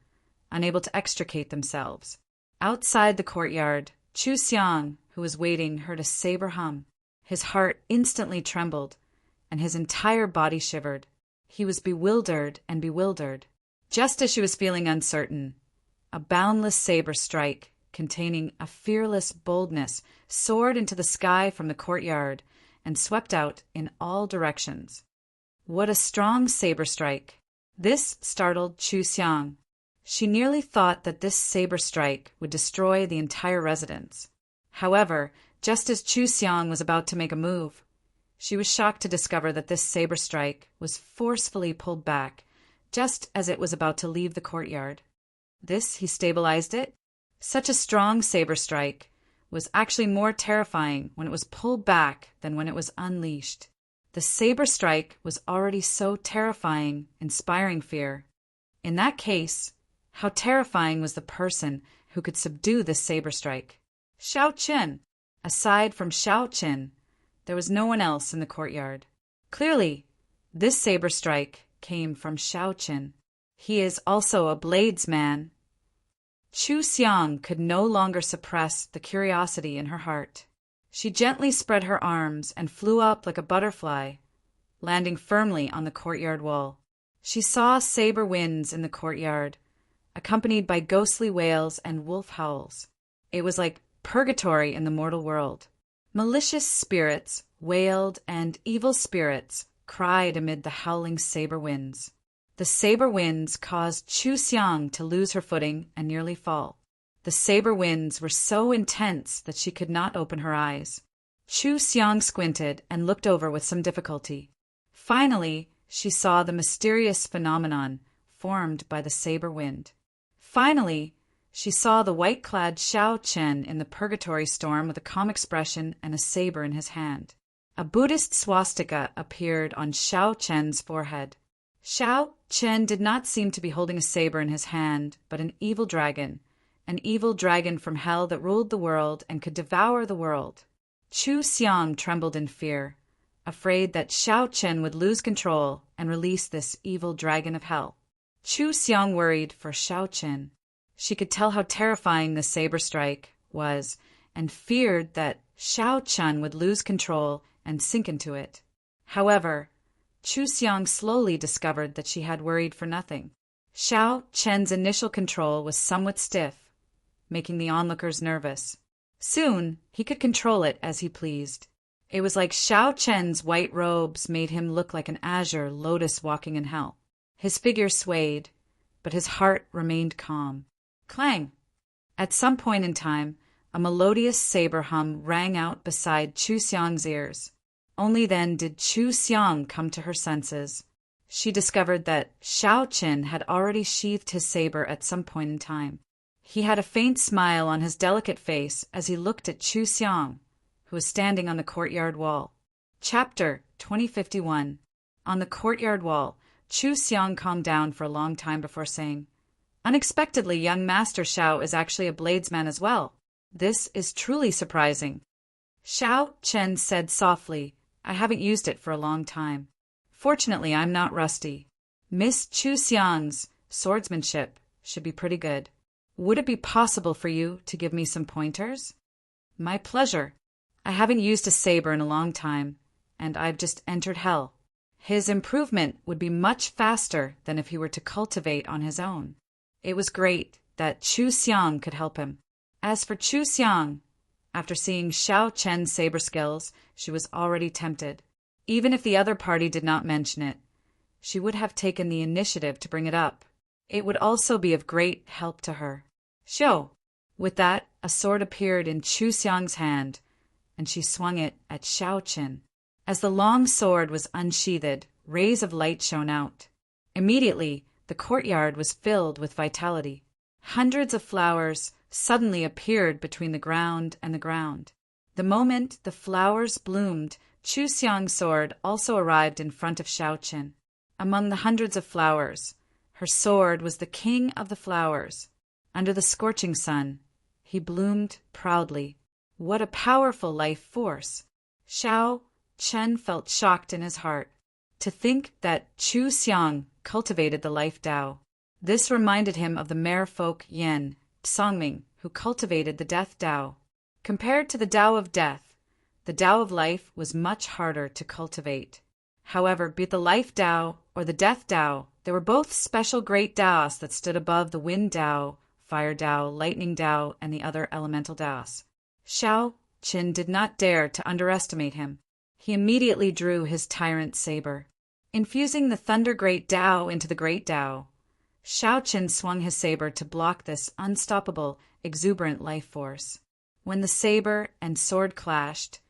unable to extricate themselves. Outside the courtyard, Chu Xiang, who was waiting, heard a saber hum. His heart instantly trembled, and his entire body shivered. He was bewildered and bewildered. Just as she was feeling uncertain, a boundless saber strike, containing a fearless boldness, soared into the sky from the courtyard and swept out in all directions. What a strong saber strike! This startled Chu Xiang. She nearly thought that this saber strike would destroy the entire residence. However, just as Chu Xiang was about to make a move, she was shocked to discover that this saber strike was forcefully pulled back, just as it was about to leave the courtyard. He stabilized it. Such a strong saber strike was actually more terrifying when it was pulled back than when it was unleashed. The saber strike was already so terrifying, inspiring fear. In that case, how terrifying was the person who could subdue this saber strike? Xiao Chen. Aside from Xiao Chen, there was no one else in the courtyard. Clearly, this saber strike came from Xiao Chen. He is also a bladesman. Chu Xiang could no longer suppress the curiosity in her heart. She gently spread her arms and flew up like a butterfly, landing firmly on the courtyard wall. She saw saber winds in the courtyard, accompanied by ghostly wails and wolf howls. It was like purgatory in the mortal world. Malicious spirits wailed and evil spirits cried amid the howling saber winds. The saber winds caused Chu Xiang to lose her footing and nearly fall. The saber winds were so intense that she could not open her eyes. Chu Xiang squinted and looked over with some difficulty. Finally, she saw the mysterious phenomenon formed by the saber wind. Finally, she saw the white-clad Xiao Chen in the purgatory storm with a calm expression and a saber in his hand. A Buddhist swastika appeared on Xiao Chen's forehead. Xiao Chen did not seem to be holding a saber in his hand, but an evil dragon from hell that ruled the world and could devour the world. Chu Xiang trembled in fear, afraid that Xiao Chen would lose control and release this evil dragon of hell. Chu Xiang worried for Xiao Chen. She could tell how terrifying the saber strike was and feared that Xiao Chen would lose control and sink into it. However, Chu Xiang slowly discovered that she had worried for nothing. Xiao Chen's initial control was somewhat stiff, making the onlookers nervous. Soon, he could control it as he pleased. It was like Xiao Chen's white robes made him look like an azure lotus walking in hell. His figure swayed, but his heart remained calm. Clang! At some point in time, a melodious saber hum rang out beside Chu Xiang's ears. Only then did Chu Xiang come to her senses. She discovered that Xiao Chen had already sheathed his saber at some point in time. He had a faint smile on his delicate face as he looked at Chu Xiang, who was standing on the courtyard wall. Chapter 2051. On the courtyard wall, Chu Xiang calmed down for a long time before saying, "Unexpectedly, young Master Xiao is actually a bladesman as well. This is truly surprising." Xiao Chen said softly, "I haven't used it for a long time. Fortunately, I'm not rusty." Miss Chu Xiang's swordsmanship should be pretty good. Would it be possible for you to give me some pointers? My pleasure. I haven't used a saber in a long time, and I've just entered hell. His improvement would be much faster than if he were to cultivate on his own. It was great that Chu Xiang could help him. As for Chu Xiang, after seeing Xiao Chen's saber skills, she was already tempted. Even if the other party did not mention it, she would have taken the initiative to bring it up. It would also be of great help to her. Xiao! With that, a sword appeared in Chu Xiang's hand, and she swung it at Xiao Chen. As the long sword was unsheathed, rays of light shone out. Immediately, the courtyard was filled with vitality. Hundreds of flowers suddenly appeared between the ground and the ground. The moment the flowers bloomed, Chu Xiang's sword also arrived in front of Xiao Chen. Among the hundreds of flowers, her sword was the king of the flowers. Under the scorching sun, he bloomed proudly. What a powerful life force! Xiao Chen felt shocked in his heart. To think that Chu Xiang cultivated the life Tao. This reminded him of the merfolk Yan Songming, who cultivated the death Tao. Compared to the Tao of death, the Tao of life was much harder to cultivate. However, be it the life Tao or the death Tao, they were both special great Taos that stood above the wind Tao, fire Tao, lightning Tao, and the other elemental Taos. Xiao Chen did not dare to underestimate him. He immediately drew his tyrant saber. Infusing the thunder great Tao into the great Tao, Xiao Chen swung his saber to block this unstoppable, exuberant life force. When the saber and sword clashed,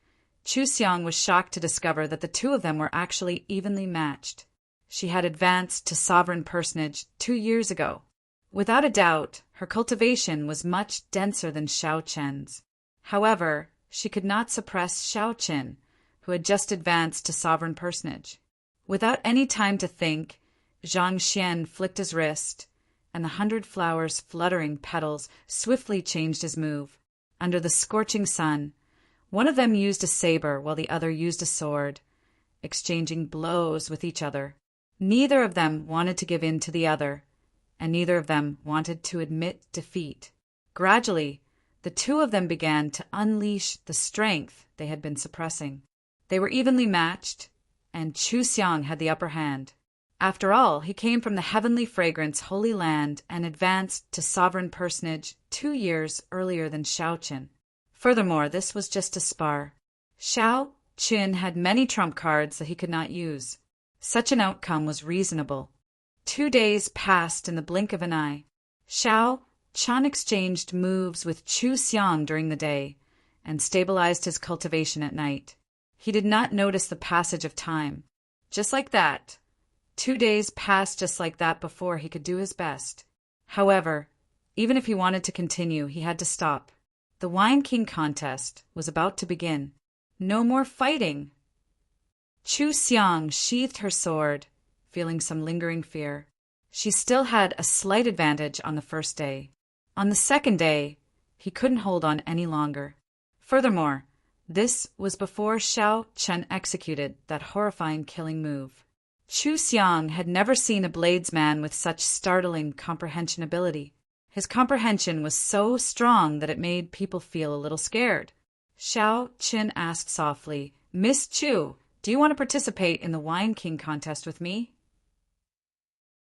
Chu Xiang was shocked to discover that the two of them were actually evenly matched. She had advanced to sovereign personage 2 years ago. Without a doubt, her cultivation was much denser than Xiao Chen's. However, she could not suppress Xiao Chen, who had just advanced to sovereign personage. Without any time to think, Zhang Xian flicked his wrist, and the 100 flowers fluttering petals swiftly changed his move. Under the scorching sun, one of them used a saber while the other used a sword, exchanging blows with each other. Neither of them wanted to give in to the other, and neither of them wanted to admit defeat. Gradually, the two of them began to unleash the strength they had been suppressing. They were evenly matched, and Chu Xiang had the upper hand. After all, he came from the heavenly fragrance Holy Land and advanced to sovereign personage 2 years earlier than Xiao Chen. Furthermore, this was just a spar. Xiao Chen had many trump cards that he could not use. Such an outcome was reasonable. 2 days passed in the blink of an eye. Xiao Chen exchanged moves with Chu Xiang during the day and stabilized his cultivation at night. He did not notice the passage of time. Just like that. 2 days passed just like that before he could do his best. However, even if he wanted to continue, he had to stop. The Wine King contest was about to begin. No more fighting. Chu Xiang sheathed her sword, feeling some lingering fear. She still had a slight advantage on the first day. On the second day, he couldn't hold on any longer. Furthermore, this was before Xiao Chen executed that horrifying killing move. Chu Xiang had never seen a bladesman with such startling comprehension ability. His comprehension was so strong that it made people feel a little scared. Xiao Chen asked softly, "Miss Chu, do you want to participate in the Wine King contest with me?"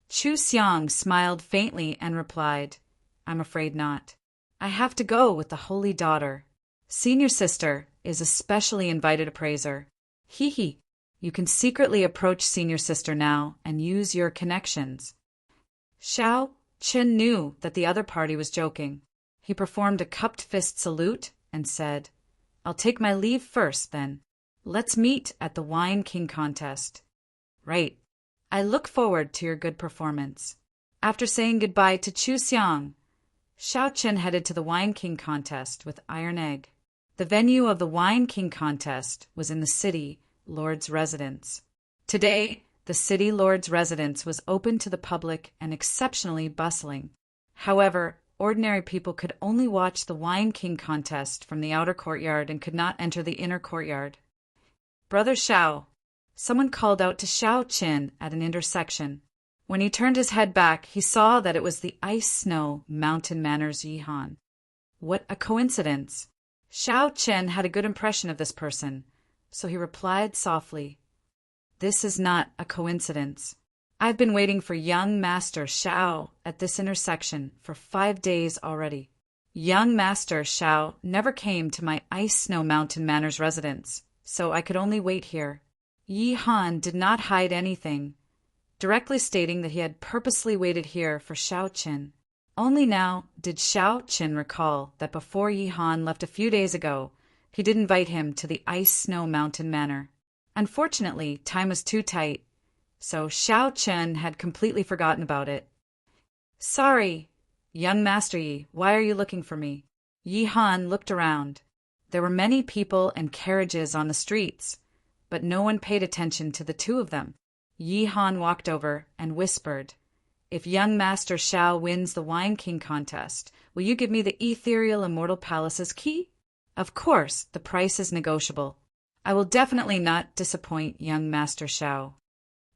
Chu Xiang smiled faintly and replied, "I'm afraid not. I have to go with the Holy Daughter. Senior Sister is a specially invited appraiser. Hee hee. You can secretly approach Senior Sister now and use your connections." Xiao Chen knew that the other party was joking. He performed a cupped fist salute and said, "I'll take my leave first, then. Let's meet at the Wine King contest." "Right. I look forward to your good performance." After saying goodbye to Chu Xiang, Xiao Chen headed to the Wine King contest with Iron Egg. The venue of the Wine King contest was in the city lord's residence. Today, the city lord's residence was open to the public and exceptionally bustling. However, ordinary people could only watch the Wine King contest from the outer courtyard and could not enter the inner courtyard. "Brother Xiao," someone called out to Xiao Chen at an intersection. When he turned his head back, he saw that it was the ice-snow mountain manor's Yihan. What a coincidence! Xiao Chen had a good impression of this person, so he replied softly, "This is not a coincidence. I've been waiting for young Master Xiao at this intersection for 5 days already. Young Master Xiao never came to my ice-snow mountain manor's residence, so I could only wait here." Yi Han did not hide anything, directly stating that he had purposely waited here for Xiao Qin. Only now did Xiao Qin recall that before Yi Han left a few days ago, he did invite him to the ice-snow mountain manor. Unfortunately, time was too tight, so Xiao Qin had completely forgotten about it. "Sorry, young Master Yi, why are you looking for me?" Yi Han looked around. There were many people and carriages on the streets, but no one paid attention to the two of them. Yi Han walked over and whispered, "If young Master Xiao wins the Wine King contest, will you give me the ethereal Immortal Palace's key? Of course, the price is negotiable. I will definitely not disappoint young Master Xiao."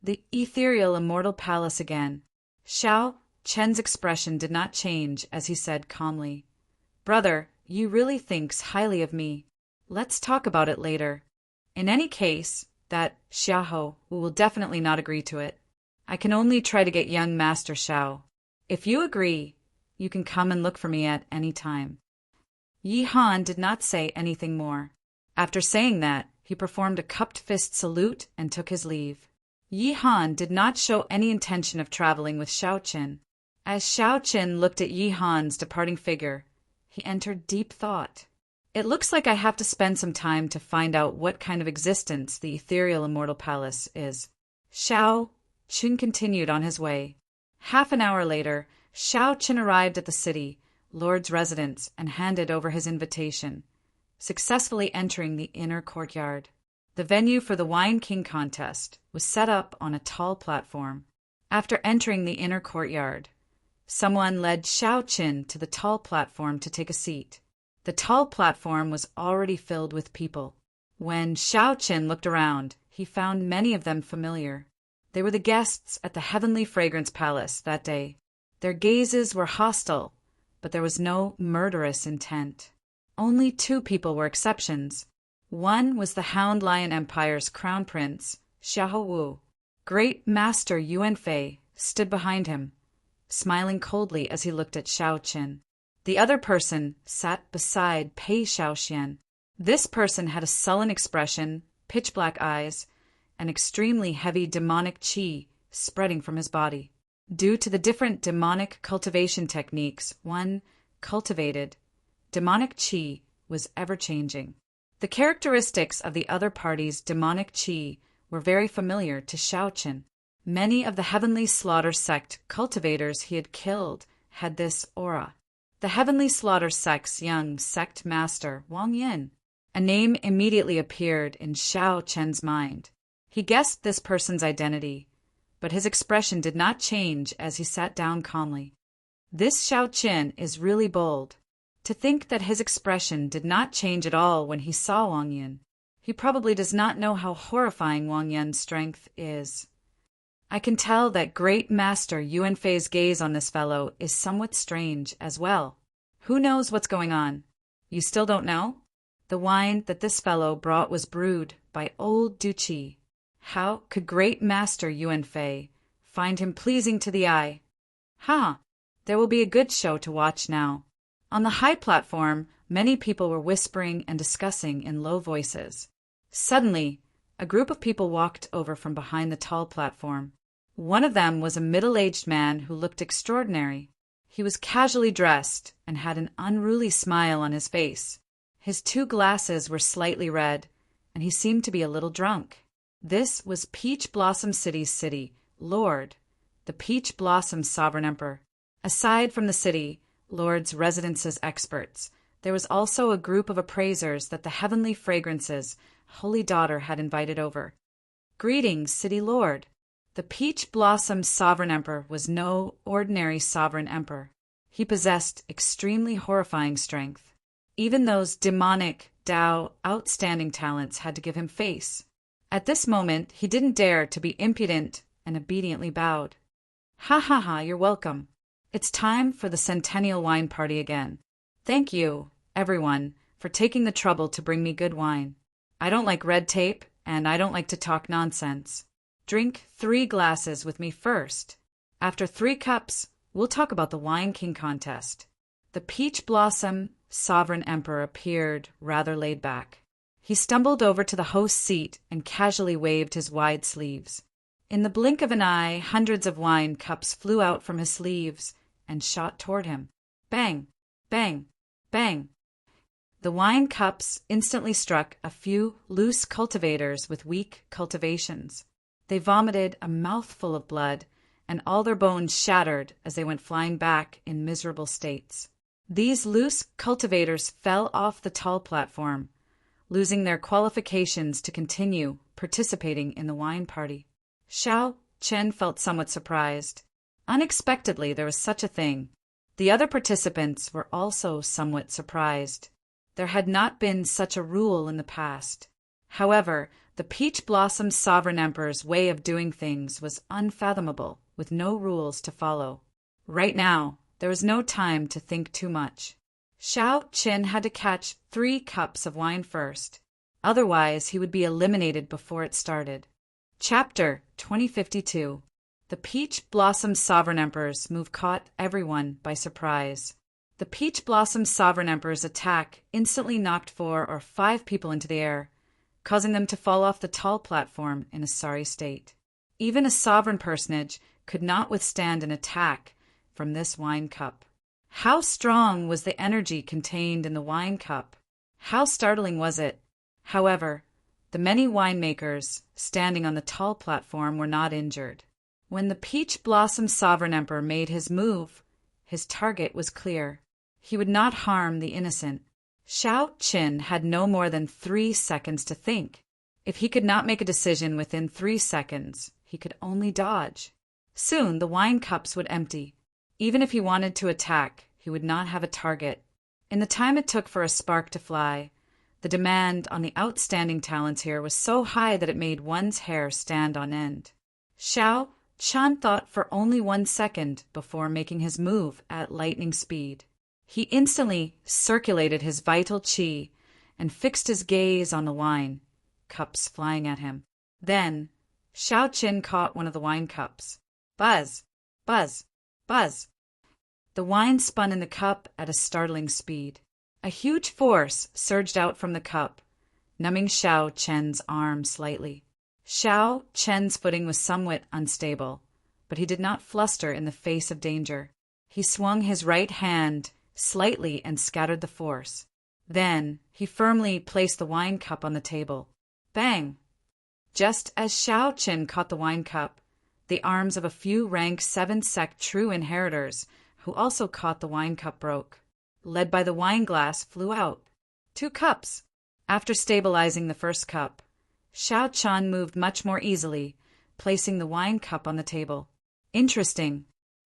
The ethereal Immortal Palace again. Xiao Chen's expression did not change as he said calmly, "Brother, you really thinks highly of me. Let's talk about it later. In any case, that Xiaoho will definitely not agree to it. I can only try to get young Master Xiao. If you agree, you can come and look for me at any time." Yi Han did not say anything more. After saying that, he performed a cupped fist salute and took his leave. Yi Han did not show any intention of traveling with Xiao Qin. As Xiao Qin looked at Yi Han's departing figure, he entered deep thought. It looks like I have to spend some time to find out what kind of existence the ethereal Immortal Palace is. Xiao Qin continued on his way. Half an hour later, Xiao Qin arrived at the city lord's residence and handed over his invitation, successfully entering the inner courtyard. The venue for the Wine King contest was set up on a tall platform. After entering the inner courtyard, someone led Xiao Qin to the tall platform to take a seat. The tall platform was already filled with people. When Xiao Qin looked around, he found many of them familiar. They were the guests at the Heavenly Fragrance Palace that day. Their gazes were hostile, but there was no murderous intent. Only 2 people were exceptions. One was the Hound Lion Empire's crown prince, Xiahou Wu. Great Master Yuan Fei stood behind him, smiling coldly as he looked at Xiao Qin. The other person sat beside Pei Xiaoxian. This person had a sullen expression, pitch-black eyes, and extremely heavy demonic qi spreading from his body. Due to the different demonic cultivation techniques one cultivated, demonic qi was ever-changing. The characteristics of the other party's demonic qi were very familiar to Xiao Qin. Many of the Heavenly Slaughter sect cultivators he had killed had this aura. The Heavenly Slaughter sect's young sect master, Wang Yin. A name immediately appeared in Xiao Chen's mind. He guessed this person's identity, but his expression did not change as he sat down calmly. This Xiao Qin is really bold. To think that his expression did not change at all when he saw Wang Yin. He probably does not know how horrifying Wang Yin's strength is. I can tell that Great Master Yuan Fei's gaze on this fellow is somewhat strange as well. Who knows what's going on? You still don't know? The wine that this fellow brought was brewed by old Duqi. How could Great Master Yuan Fei find him pleasing to the eye? There will be a good show to watch now. On the high platform, many people were whispering and discussing in low voices. Suddenly, a group of people walked over from behind the tall platform. One of them was a middle-aged man who looked extraordinary. He was casually dressed and had an unruly smile on his face. His 2 glasses were slightly red, and he seemed to be a little drunk. This was Peach Blossom City's city lord, the Peach Blossom Sovereign Emperor. Aside from the city lord's residence's experts, there was also a group of appraisers that the Heavenly Fragrance's holy daughter had invited over. Greetings, City Lord. The Peach Blossom Sovereign Emperor was no ordinary sovereign emperor. He possessed extremely horrifying strength. Even those demonic, Dao, outstanding talents had to give him face. At this moment, he didn't dare to be impudent and obediently bowed. Ha ha ha, you're welcome. It's time for the centennial wine party again. Thank you, everyone, for taking the trouble to bring me good wine. I don't like red tape, and I don't like to talk nonsense. Drink 3 glasses with me first. After 3 cups, we'll talk about the Wine King contest. The Peach Blossom Sovereign Emperor appeared rather laid back. He stumbled over to the host's seat and casually waved his wide sleeves. In the blink of an eye, hundreds of wine cups flew out from his sleeves and shot toward him. Bang! Bang! Bang! The wine cups instantly struck a few loose cultivators with weak cultivations. They vomited a mouthful of blood, and all their bones shattered as they went flying back in miserable states. These loose cultivators fell off the tall platform, losing their qualifications to continue participating in the wine party. Xiao Chen felt somewhat surprised. Unexpectedly, there was such a thing. The other participants were also somewhat surprised. There had not been such a rule in the past. However, the Peach Blossom Sovereign Emperor's way of doing things was unfathomable, with no rules to follow. Right now, there was no time to think too much. Xiao Chen had to catch 3 cups of wine first. Otherwise, he would be eliminated before it started. Chapter 2052. The Peach Blossom Sovereign Emperor's move caught everyone by surprise. The Peach Blossom Sovereign Emperor's attack instantly knocked 4 or 5 people into the air, causing them to fall off the tall platform in a sorry state. Even a sovereign personage could not withstand an attack from this wine cup. How strong was the energy contained in the wine cup? How startling was it? However, the many winemakers standing on the tall platform were not injured. When the Peach Blossom Sovereign Emperor made his move, his target was clear. He would not harm the innocent. Xiao Qin had no more than 3 seconds to think. If he could not make a decision within 3 seconds, he could only dodge. Soon the wine cups would empty. Even if he wanted to attack, he would not have a target. In the time it took for a spark to fly, the demand on the outstanding talents here was so high that it made one's hair stand on end. Xiao Chan thought for only 1 second before making his move at lightning speed. He instantly circulated his vital qi and fixed his gaze on the wine, cups flying at him. Then, Xiao Qin caught one of the wine cups. Buzz! Buzz! Buzz! The wine spun in the cup at a startling speed. A huge force surged out from the cup, numbing Xiao Chen's arm slightly. Xiao Chen's footing was somewhat unstable, but he did not fluster in the face of danger. He swung his right hand slightly and scattered the force. Then he firmly placed the wine cup on the table. Bang! Just as Xiao Chen caught the wine cup, the arms of a few rank 7 sect true inheritors, who also caught the wine cup, broke. Led by the wine glass, flew out. 2 cups. After stabilizing the first cup, Xiao Chan moved much more easily, placing the wine cup on the table. Interesting.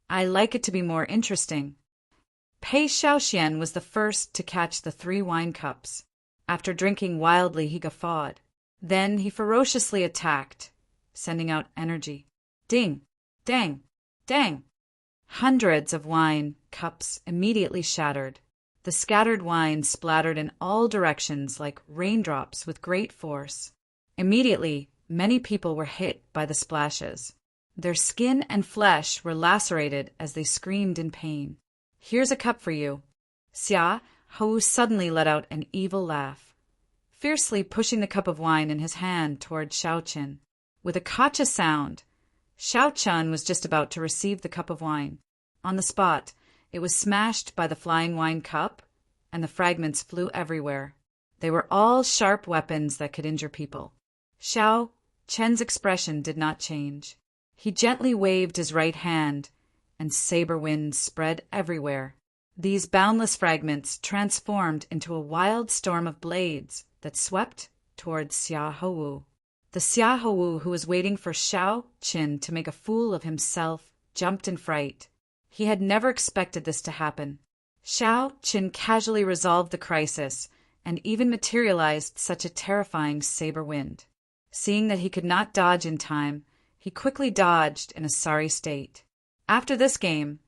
I like it to be more interesting. Pei Xiaoxian was the first to catch the 3 wine cups. After drinking wildly, he guffawed. Then he ferociously attacked, sending out energy. Ding! Dang! Dang! Hundreds of wine cups immediately shattered. The scattered wine splattered in all directions like raindrops with great force. Immediately, many people were hit by the splashes. Their skin and flesh were lacerated as they screamed in pain. Here's a cup for you. Xia Hou suddenly let out an evil laugh, fiercely pushing the cup of wine in his hand toward Xiao Chen. With a gotcha sound, Xiao Chen was just about to receive the cup of wine. On the spot, it was smashed by the flying wine cup, and the fragments flew everywhere. They were all sharp weapons that could injure people. Xiao Chen's expression did not change. He gently waved his right hand, and saber winds spread everywhere. These boundless fragments transformed into a wild storm of blades that swept towards Xia Hou. The Xia Hou, who was waiting for Xiao Qin to make a fool of himself, jumped in fright. He had never expected this to happen. Xiao Qin casually resolved the crisis and even materialized such a terrifying saber wind. Seeing that he could not dodge in time, he quickly dodged in a sorry state. After this game,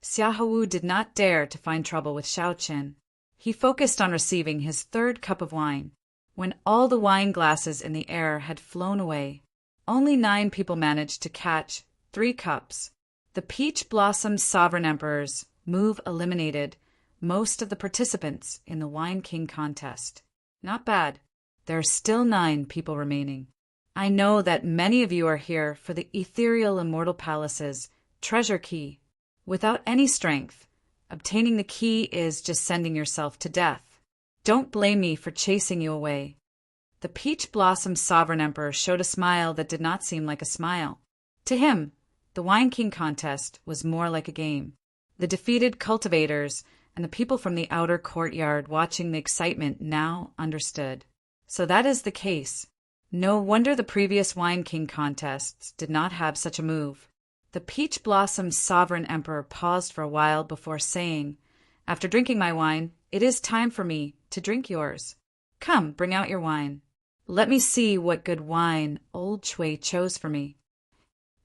Xiaohu did not dare to find trouble with Xiao Chen. He focused on receiving his third cup of wine. When all the wine glasses in the air had flown away, only 9 people managed to catch 3 cups. The Peach Blossom Sovereign Emperor's move eliminated most of the participants in the Wine King contest. Not bad. There are still 9 people remaining. I know that many of you are here for the ethereal Immortal Palace's treasure key. Without any strength, obtaining the key is just sending yourself to death. Don't blame me for chasing you away. The Peach Blossom Sovereign Emperor showed a smile that did not seem like a smile. To him, the Wine King contest was more like a game. The defeated cultivators and the people from the outer courtyard watching the excitement now understood. So that is the case. No wonder the previous Wine King contests did not have such a move. The Peach Blossom Sovereign Emperor paused for a while before saying, "After drinking my wine, it is time for me to drink yours. Come, bring out your wine. Let me see what good wine old Chui chose for me."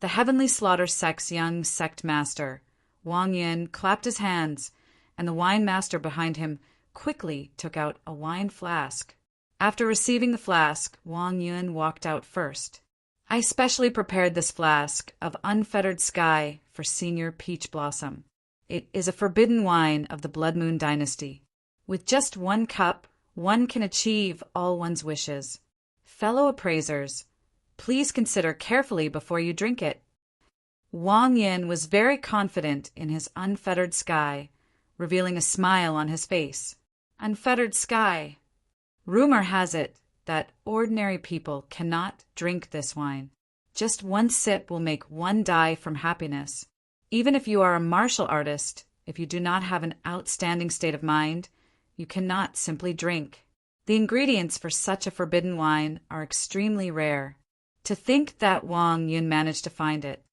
The Heavenly Slaughter Sect's young sect master, Wang Yin, clapped his hands, and the wine master behind him quickly took out a wine flask. After receiving the flask, Wang Yin walked out first. "I specially prepared this flask of unfettered sky for Senior Peach Blossom. It is a forbidden wine of the Blood Moon Dynasty. With just 1 cup, one can achieve all one's wishes. Fellow appraisers, please consider carefully before you drink it." Wang Yin was very confident in his unfettered sky, revealing a smile on his face. Unfettered sky. Rumor has it that ordinary people cannot drink this wine. Just 1 sip will make one die from happiness. Even if you are a martial artist, if you do not have an outstanding state of mind, you cannot simply drink. The ingredients for such a forbidden wine are extremely rare. To think that Wang Yun managed to find it.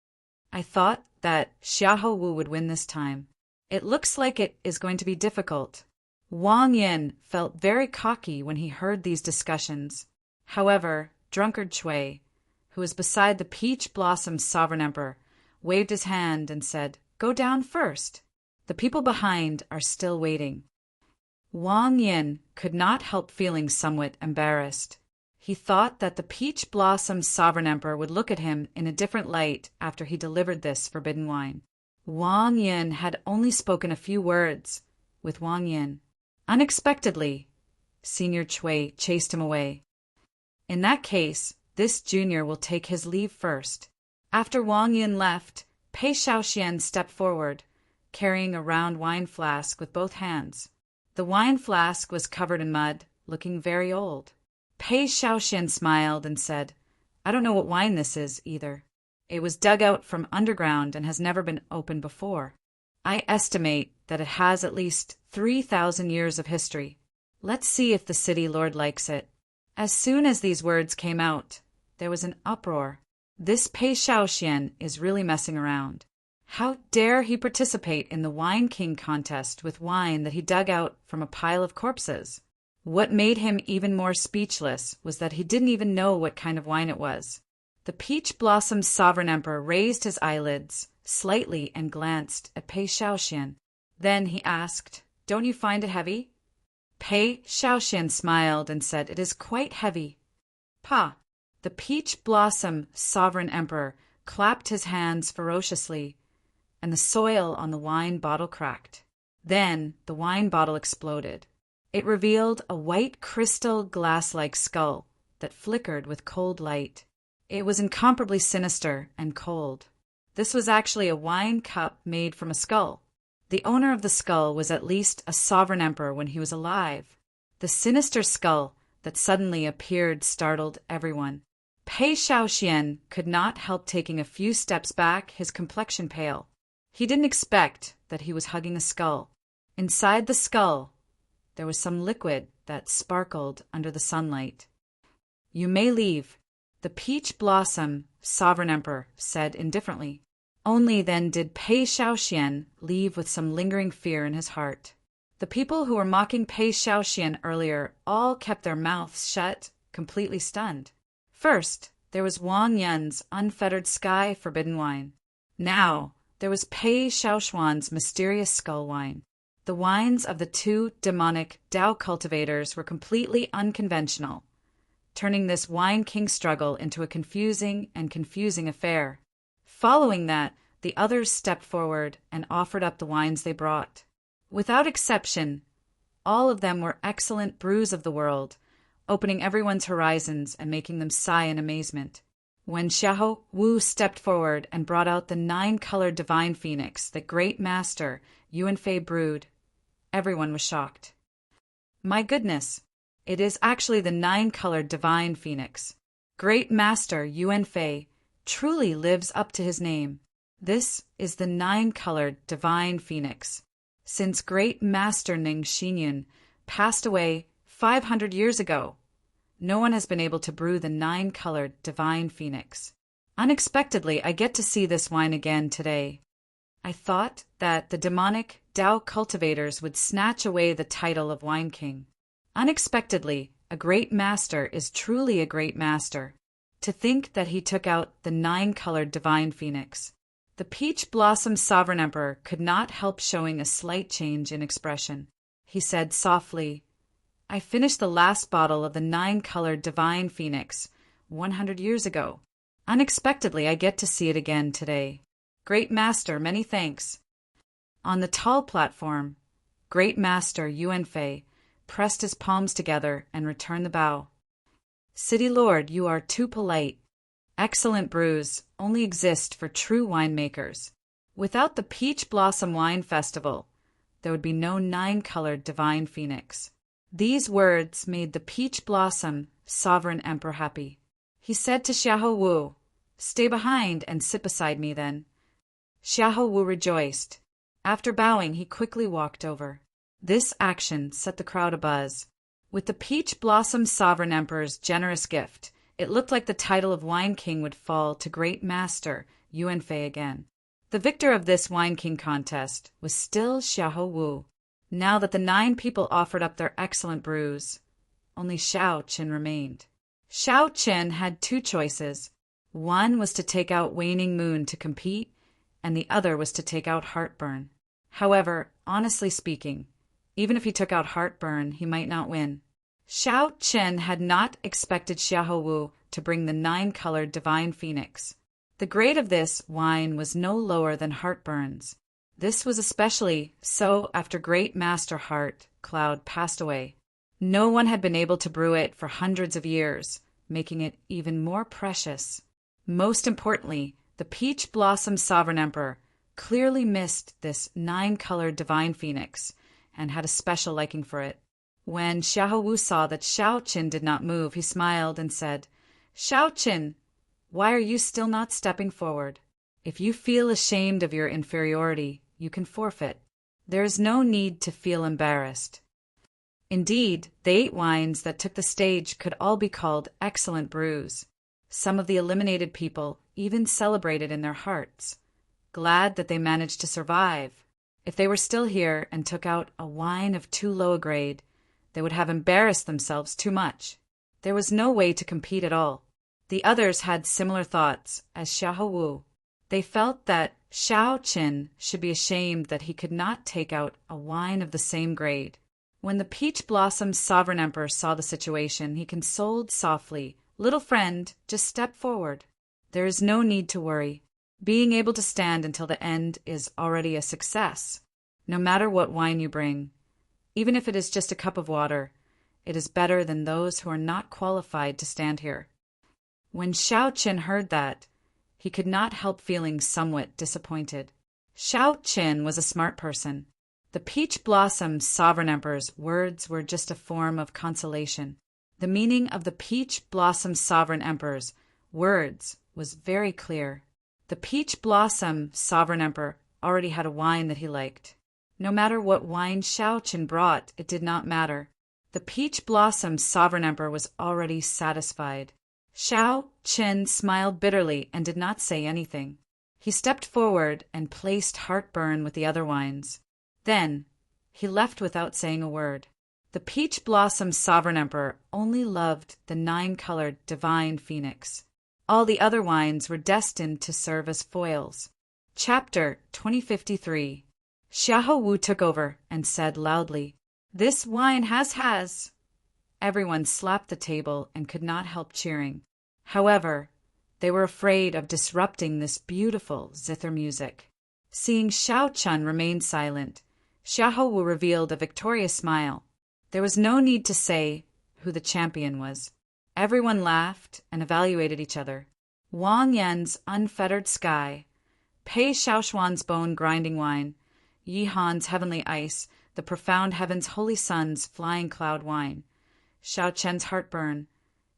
I thought that Xiahou Wu would win this time. It looks like it is going to be difficult. Wang Yin felt very cocky when he heard these discussions. However, drunkard Chui, who was beside the Peach Blossom Sovereign Emperor, waved his hand and said, "Go down first. The people behind are still waiting." Wang Yin could not help feeling somewhat embarrassed. He thought that the Peach Blossom Sovereign Emperor would look at him in a different light after he delivered this forbidden wine. Wang Yin had only spoken a few words with Wang Yin. Unexpectedly, Senior Chui chased him away. In that case, this junior will take his leave first. After Wang Yin left, Pei Shaoxian stepped forward, carrying a round wine flask with both hands. The wine flask was covered in mud, looking very old. Pei Shaoxian smiled and said, "I don't know what wine this is, either. It was dug out from underground and has never been opened before. I estimate that it has at least 3,000 years of history. Let's see if the city lord likes it." As soon as these words came out, there was an uproar. This Pei Shaoxian is really messing around. How dare he participate in the Wine King contest with wine that he dug out from a pile of corpses? What made him even more speechless was that he didn't even know what kind of wine it was. The Peach Blossom Sovereign Emperor raised his eyelids slightly and glanced at Pei Shaoxian. Then he asked, "Don't you find it heavy?" Pei Shaoxian smiled and said, "It is quite heavy." "Pa!" The Peach Blossom Sovereign Emperor clapped his hands ferociously, and the soil on the wine bottle cracked. Then the wine bottle exploded. It revealed a white crystal glass-like skull that flickered with cold light. It was incomparably sinister and cold. This was actually a wine cup made from a skull. The owner of the skull was at least a sovereign emperor when he was alive. The sinister skull that suddenly appeared startled everyone. Pei Shaoxian could not help taking a few steps back, his complexion pale. He didn't expect that he was hugging a skull. Inside the skull, there was some liquid that sparkled under the sunlight. "You may leave," the Peach Blossom Sovereign Emperor said indifferently. Only then did Pei Shaoxian leave with some lingering fear in his heart. The people who were mocking Pei Shaoxian earlier all kept their mouths shut, completely stunned. First, there was Wang Yun's unfettered sky forbidden wine. Now, There was Pei Shaoxuan's mysterious skull wine. The wines of the two demonic Dao cultivators were completely unconventional, turning this wine king struggle into a confusing affair. Following that, the others stepped forward and offered up the wines they brought. Without exception, all of them were excellent brews of the world, opening everyone's horizons and making them sigh in amazement. When Xiahou Wu stepped forward and brought out the 9-colored divine phoenix that great master Yuan Fei brewed, everyone was shocked. My goodness, it is actually the 9-colored divine phoenix. Great master Yuan Fei truly lives up to his name. This is the 9-colored divine phoenix. Since great master Ning Xinyan passed away 500 years ago, no one has been able to brew the 9-colored divine phoenix. Unexpectedly, I get to see this wine again today. I thought that the demonic Dao cultivators would snatch away the title of Wine King. Unexpectedly, a great master is truly a great master. To think that he took out the 9-colored divine phoenix. The Peach Blossom Sovereign Emperor could not help showing a slight change in expression. He said softly, I finished the last bottle of the 9-colored divine phoenix 100 years ago. Unexpectedly, I get to see it again today. Great master, many thanks. On the tall platform, great master Yuan Fei pressed his palms together and returned the bow. City Lord, you are too polite. Excellent brews only exist for true winemakers. Without the Peach Blossom Wine Festival, there would be no 9-colored divine phoenix. These words made the Peach Blossom Sovereign Emperor happy. He said to Xiahou Wu, Stay behind and sit beside me then. Xiahou Wu rejoiced. After bowing, he quickly walked over. This action set the crowd abuzz. With the Peach Blossom Sovereign Emperor's generous gift, it looked like the title of Wine King would fall to Great Master Yuan Fei again. The victor of this Wine King contest was still Xiahou Wu. Now that the 9 people offered up their excellent brews, only Xiao Qin remained. Xiao Qin had 2 choices. One was to take out Waning Moon to compete, and the other was to take out Heartburn. However, honestly speaking, even if he took out Heartburn, he might not win. Xiao Qin had not expected Xiahou Wu to bring the 9-colored divine phoenix. The grade of this wine was no lower than Heartburn's. This was especially so after great master Heart Cloud passed away. No one had been able to brew it for hundreds of years, making it even more precious. Most importantly, the Peach Blossom Sovereign Emperor clearly missed this 9-colored divine phoenix and had a special liking for it. When Xiahou Wu saw that Xiao Qin did not move, he smiled and said, Xiao Qin, why are you still not stepping forward? If you feel ashamed of your inferiority, you can forfeit. There is no need to feel embarrassed. Indeed, the 8 wines that took the stage could all be called excellent brews. Some of the eliminated people even celebrated in their hearts, glad that they managed to survive. If they were still here and took out a wine of too low a grade, they would have embarrassed themselves too much. There was no way to compete at all. The others had similar thoughts as Xiahou Wu. They felt that Xiao Qin should be ashamed that he could not take out a wine of the same grade. When the Peach Blossom Sovereign Emperor saw the situation, he consoled softly, Little friend, just step forward. There is no need to worry. Being able to stand until the end is already a success. No matter what wine you bring, even if it is just a cup of water, it is better than those who are not qualified to stand here. When Xiao Qin heard that, he could not help feeling somewhat disappointed. Xiao Qin was a smart person. The Peach Blossom Sovereign Emperor's words were just a form of consolation. The meaning of the Peach Blossom Sovereign Emperor's words was very clear. The Peach Blossom Sovereign Emperor already had a wine that he liked. No matter what wine Xiao Qin brought, it did not matter. The Peach Blossom Sovereign Emperor was already satisfied. Xiao Qin smiled bitterly and did not say anything. He stepped forward and placed Heartburn with the other wines. Then, he left without saying a word. The Peach Blossom Sovereign Emperor only loved the 9-colored divine phoenix. All the other wines were destined to serve as foils. Chapter 2053. Xiahou Wu took over and said loudly, "This wine has." Everyone slapped the table and could not help cheering. However, they were afraid of disrupting this beautiful zither music. Seeing Xiao Chun remain silent, Xiahou Wu revealed a victorious smile. There was no need to say who the champion was. Everyone laughed and evaluated each other. Wang Yan's unfettered sky, Pei Xiaoshuan's bone-grinding wine, Yi Han's heavenly ice, the profound heaven's holy sun's flying cloud wine, Xiao Chen's heartburn,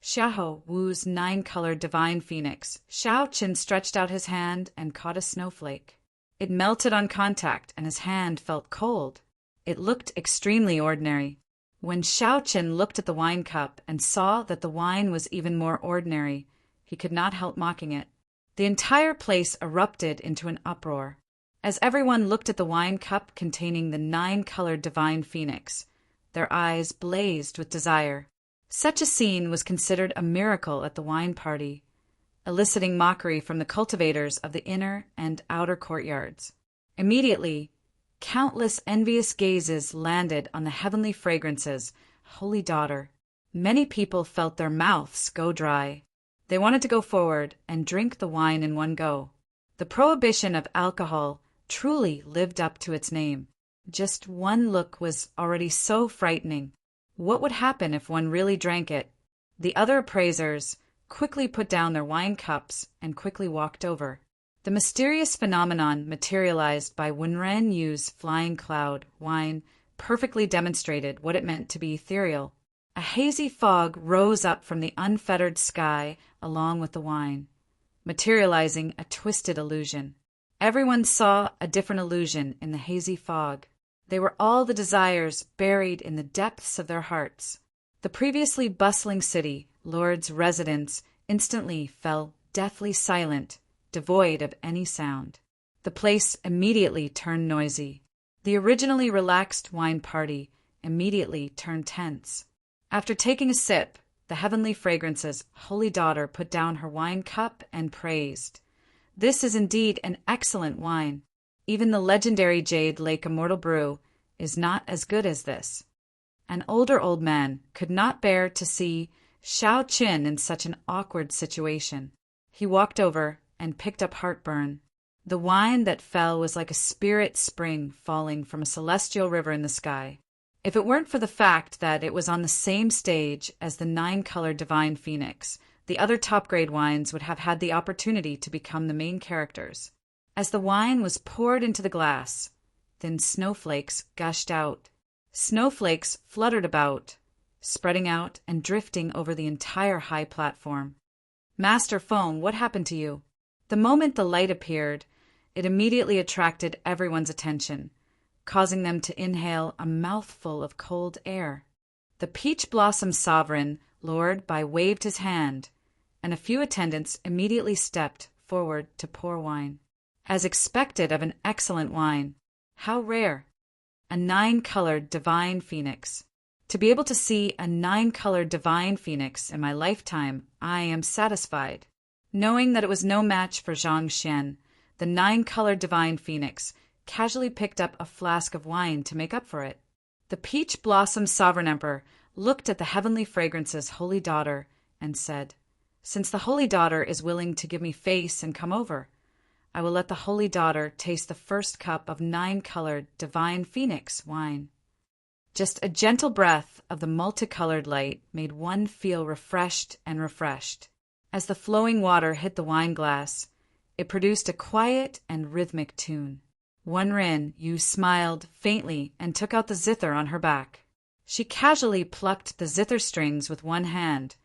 Xiahou Wu's nine-colored divine phoenix. Xiao Chen stretched out his hand and caught a snowflake. It melted on contact, and his hand felt cold. It looked extremely ordinary. When Xiao Chen looked at the wine cup and saw that the wine was even more ordinary, he could not help mocking it. The entire place erupted into an uproar. As everyone looked at the wine cup containing the nine-colored divine phoenix, their eyes blazed with desire. Such a scene was considered a miracle at the wine party, eliciting mockery from the cultivators of the inner and outer courtyards. Immediately, countless envious gazes landed on the heavenly fragrances, Holy Daughter. Many people felt their mouths go dry. They wanted to go forward and drink the wine in one go. The prohibition of alcohol truly lived up to its name. Just one look was already so frightening. What would happen if one really drank it? The other appraisers quickly put down their wine cups and quickly walked over. The mysterious phenomenon materialized by Wenren Yu's flying cloud wine perfectly demonstrated what it meant to be ethereal. A hazy fog rose up from the unfettered sky along with the wine, materializing a twisted illusion. Everyone saw a different illusion in the hazy fog. They were all the desires buried in the depths of their hearts. The previously bustling city, Lord's residence, instantly fell deathly silent, devoid of any sound. The place immediately turned noisy. The originally relaxed wine party immediately turned tense. After taking a sip, the heavenly fragrance's Holy Daughter put down her wine cup and praised, "This is indeed an excellent wine. Even the legendary Jade Lake Immortal brew is not as good as this." An older old man could not bear to see Xiao Qin in such an awkward situation. He walked over and picked up heartburn. The wine that fell was like a spirit spring falling from a celestial river in the sky. If it weren't for the fact that it was on the same stage as the nine-colored divine phoenix, the other top-grade wines would have had the opportunity to become the main characters. As the wine was poured into the glass, thin snowflakes gushed out. Snowflakes fluttered about, spreading out and drifting over the entire high platform. "Master Foam, what happened to you?" The moment the light appeared, it immediately attracted everyone's attention, causing them to inhale a mouthful of cold air. The Peach Blossom Sovereign, Lord Bai, waved his hand, and a few attendants immediately stepped forward to pour wine. As expected of an excellent wine. How rare! A nine-colored divine phoenix. To be able to see a nine-colored divine phoenix in my lifetime, I am satisfied. Knowing that it was no match for Zhang Xian, the nine-colored divine phoenix casually picked up a flask of wine to make up for it. The Peach Blossom Sovereign Emperor looked at the heavenly fragrance's Holy Daughter and said, "Since the Holy Daughter is willing to give me face and come over, I will let the Holy Daughter taste the first cup of nine-colored divine phoenix wine." Just a gentle breath of the multicolored light made one feel refreshed and refreshed. As the flowing water hit the wine glass, it produced a quiet and rhythmic tune. Wenren Yu smiled faintly and took out the zither on her back. She casually plucked the zither strings with one hand,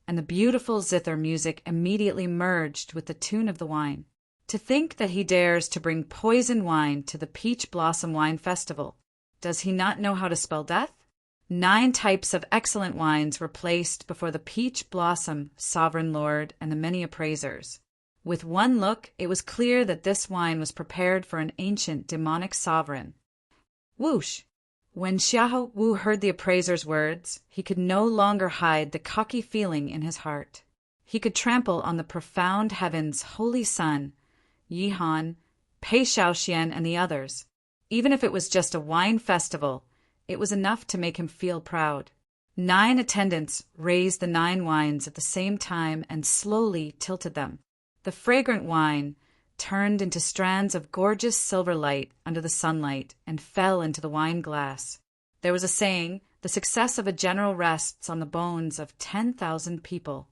and the beautiful zither music immediately merged with the tune of the wine. To think that he dares to bring poison wine to the Peach Blossom Wine Festival. Does he not know how to spell death? 9 types of excellent wines were placed before the Peach Blossom Sovereign Lord and the many appraisers. With one look, it was clear that this wine was prepared for an ancient demonic sovereign. Whoosh! When Xiahou Wu heard the appraiser's words, he could no longer hide the cocky feeling in his heart. He could trample on the profound heaven's holy sun, Yi Han, Pei Shaoxian and the others. Even if it was just a wine festival, it was enough to make him feel proud. 9 attendants raised the 9 wines at the same time and slowly tilted them. The fragrant wine turned into strands of gorgeous silver light under the sunlight and fell into the wine glass. There was a saying, the success of a general rests on the bones of 10,000 people.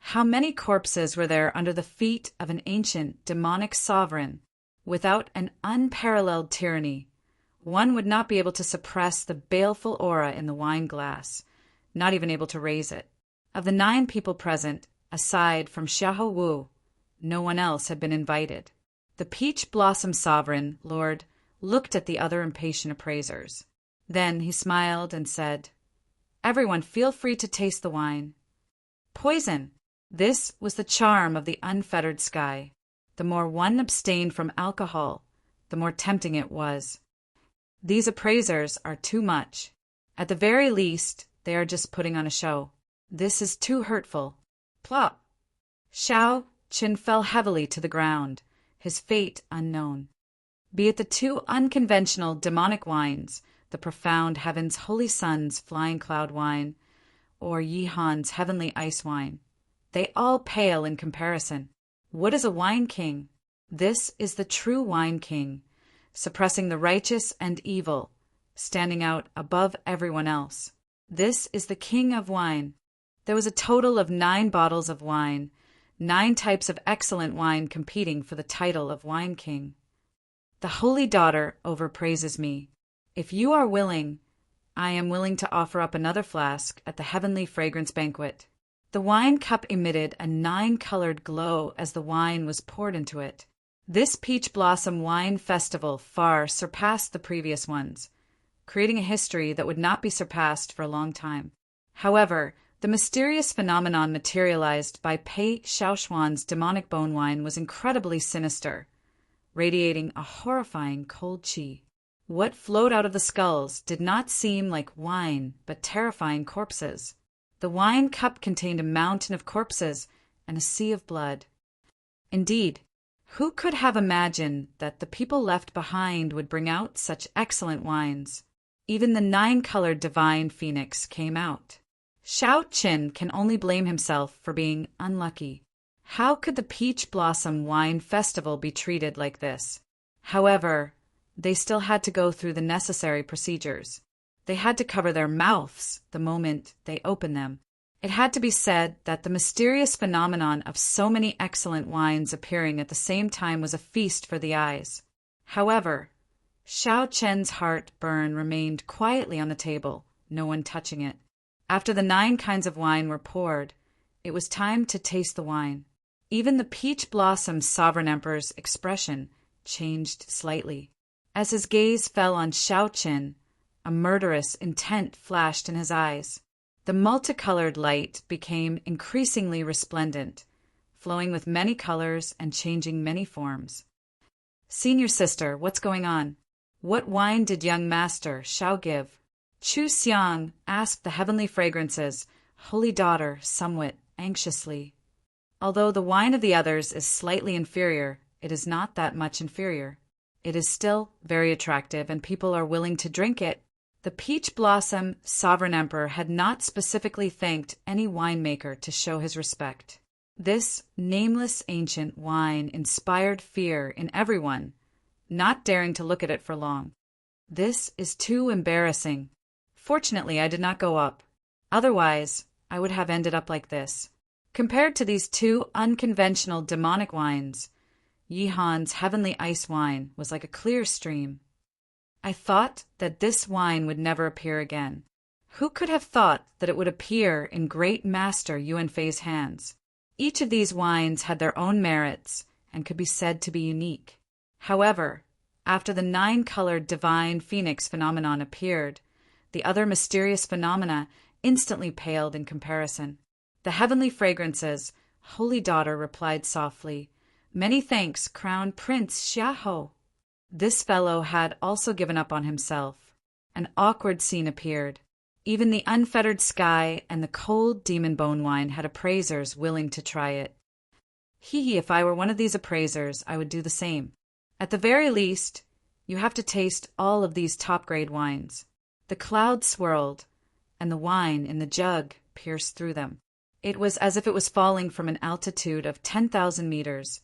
How many corpses were there under the feet of an ancient demonic sovereign? Without an unparalleled tyranny, one would not be able to suppress the baleful aura in the wine glass, not even able to raise it. Of the 9 people present, aside from Xiahou Wu, no one else had been invited. The peach blossom sovereign, Lord, looked at the other impatient appraisers. Then he smiled and said, "Everyone feel free to taste the wine." Poison! This was the charm of the unfettered sky. The more one abstained from alcohol, the more tempting it was. These appraisers are too much. At the very least, they are just putting on a show. This is too hurtful. Plop! Xiao Qin fell heavily to the ground, his fate unknown. Be it the 2 unconventional demonic wines, the profound heaven's holy sun's flying cloud wine, or Yihan's heavenly ice wine, they all pale in comparison. What is a wine king? This is the true wine king, suppressing the righteous and evil, standing out above everyone else. This is the king of wine. There was a total of 9 bottles of wine, 9 types of excellent wine competing for the title of wine king. The holy daughter overpraises me. If you are willing, I am willing to offer up another flask at the heavenly fragrance banquet. The wine cup emitted a 9-colored glow as the wine was poured into it. This peach blossom wine festival far surpassed the previous ones, creating a history that would not be surpassed for a long time. However, the mysterious phenomenon materialized by Pei Shaoxuan's demonic bone wine was incredibly sinister, radiating a horrifying cold qi. What flowed out of the skulls did not seem like wine, but terrifying corpses. The wine cup contained a mountain of corpses and a sea of blood. Indeed, who could have imagined that the people left behind would bring out such excellent wines? Even the 9-colored divine phoenix came out. Xiao Qin can only blame himself for being unlucky. How could the Peach Blossom Wine Festival be treated like this? However, they still had to go through the necessary procedures. They had to cover their mouths the moment they opened them. It had to be said that the mysterious phenomenon of so many excellent wines appearing at the same time was a feast for the eyes. However, Xiao Chen's heartburn remained quietly on the table, no one touching it. After the 9 kinds of wine were poured, it was time to taste the wine. Even the Peach Blossom Sovereign Emperor's expression changed slightly. As his gaze fell on Xiao Chen, a murderous intent flashed in his eyes. The multicolored light became increasingly resplendent, flowing with many colors and changing many forms. "Senior sister, what's going on? What wine did young master Xiao give?" Chu Xiang asked the heavenly fragrances, holy daughter, somewhat anxiously. Although the wine of the others is slightly inferior, it is not that much inferior. It is still very attractive and people are willing to drink it. The Peach Blossom Sovereign Emperor had not specifically thanked any winemaker to show his respect. This nameless ancient wine inspired fear in everyone, not daring to look at it for long. This is too embarrassing. Fortunately, I did not go up. Otherwise, I would have ended up like this. Compared to these 2 unconventional demonic wines, Yihan's heavenly ice wine was like a clear stream. I thought that this wine would never appear again. Who could have thought that it would appear in Great Master Yuan Fei's hands? Each of these wines had their own merits and could be said to be unique. However, after the 9-colored divine phoenix phenomenon appeared, the other mysterious phenomena instantly paled in comparison. The heavenly fragrances, holy daughter, replied softly, "Many thanks, Crown Prince Xiahou." This fellow had also given up on himself. An awkward scene appeared. Even the unfettered sky and the cold demon bone wine had appraisers willing to try it. If I were one of these appraisers, I would do the same. At the very least, you have to taste all of these top-grade wines. The clouds swirled, and the wine in the jug pierced through them. It was as if it was falling from an altitude of 10,000 meters,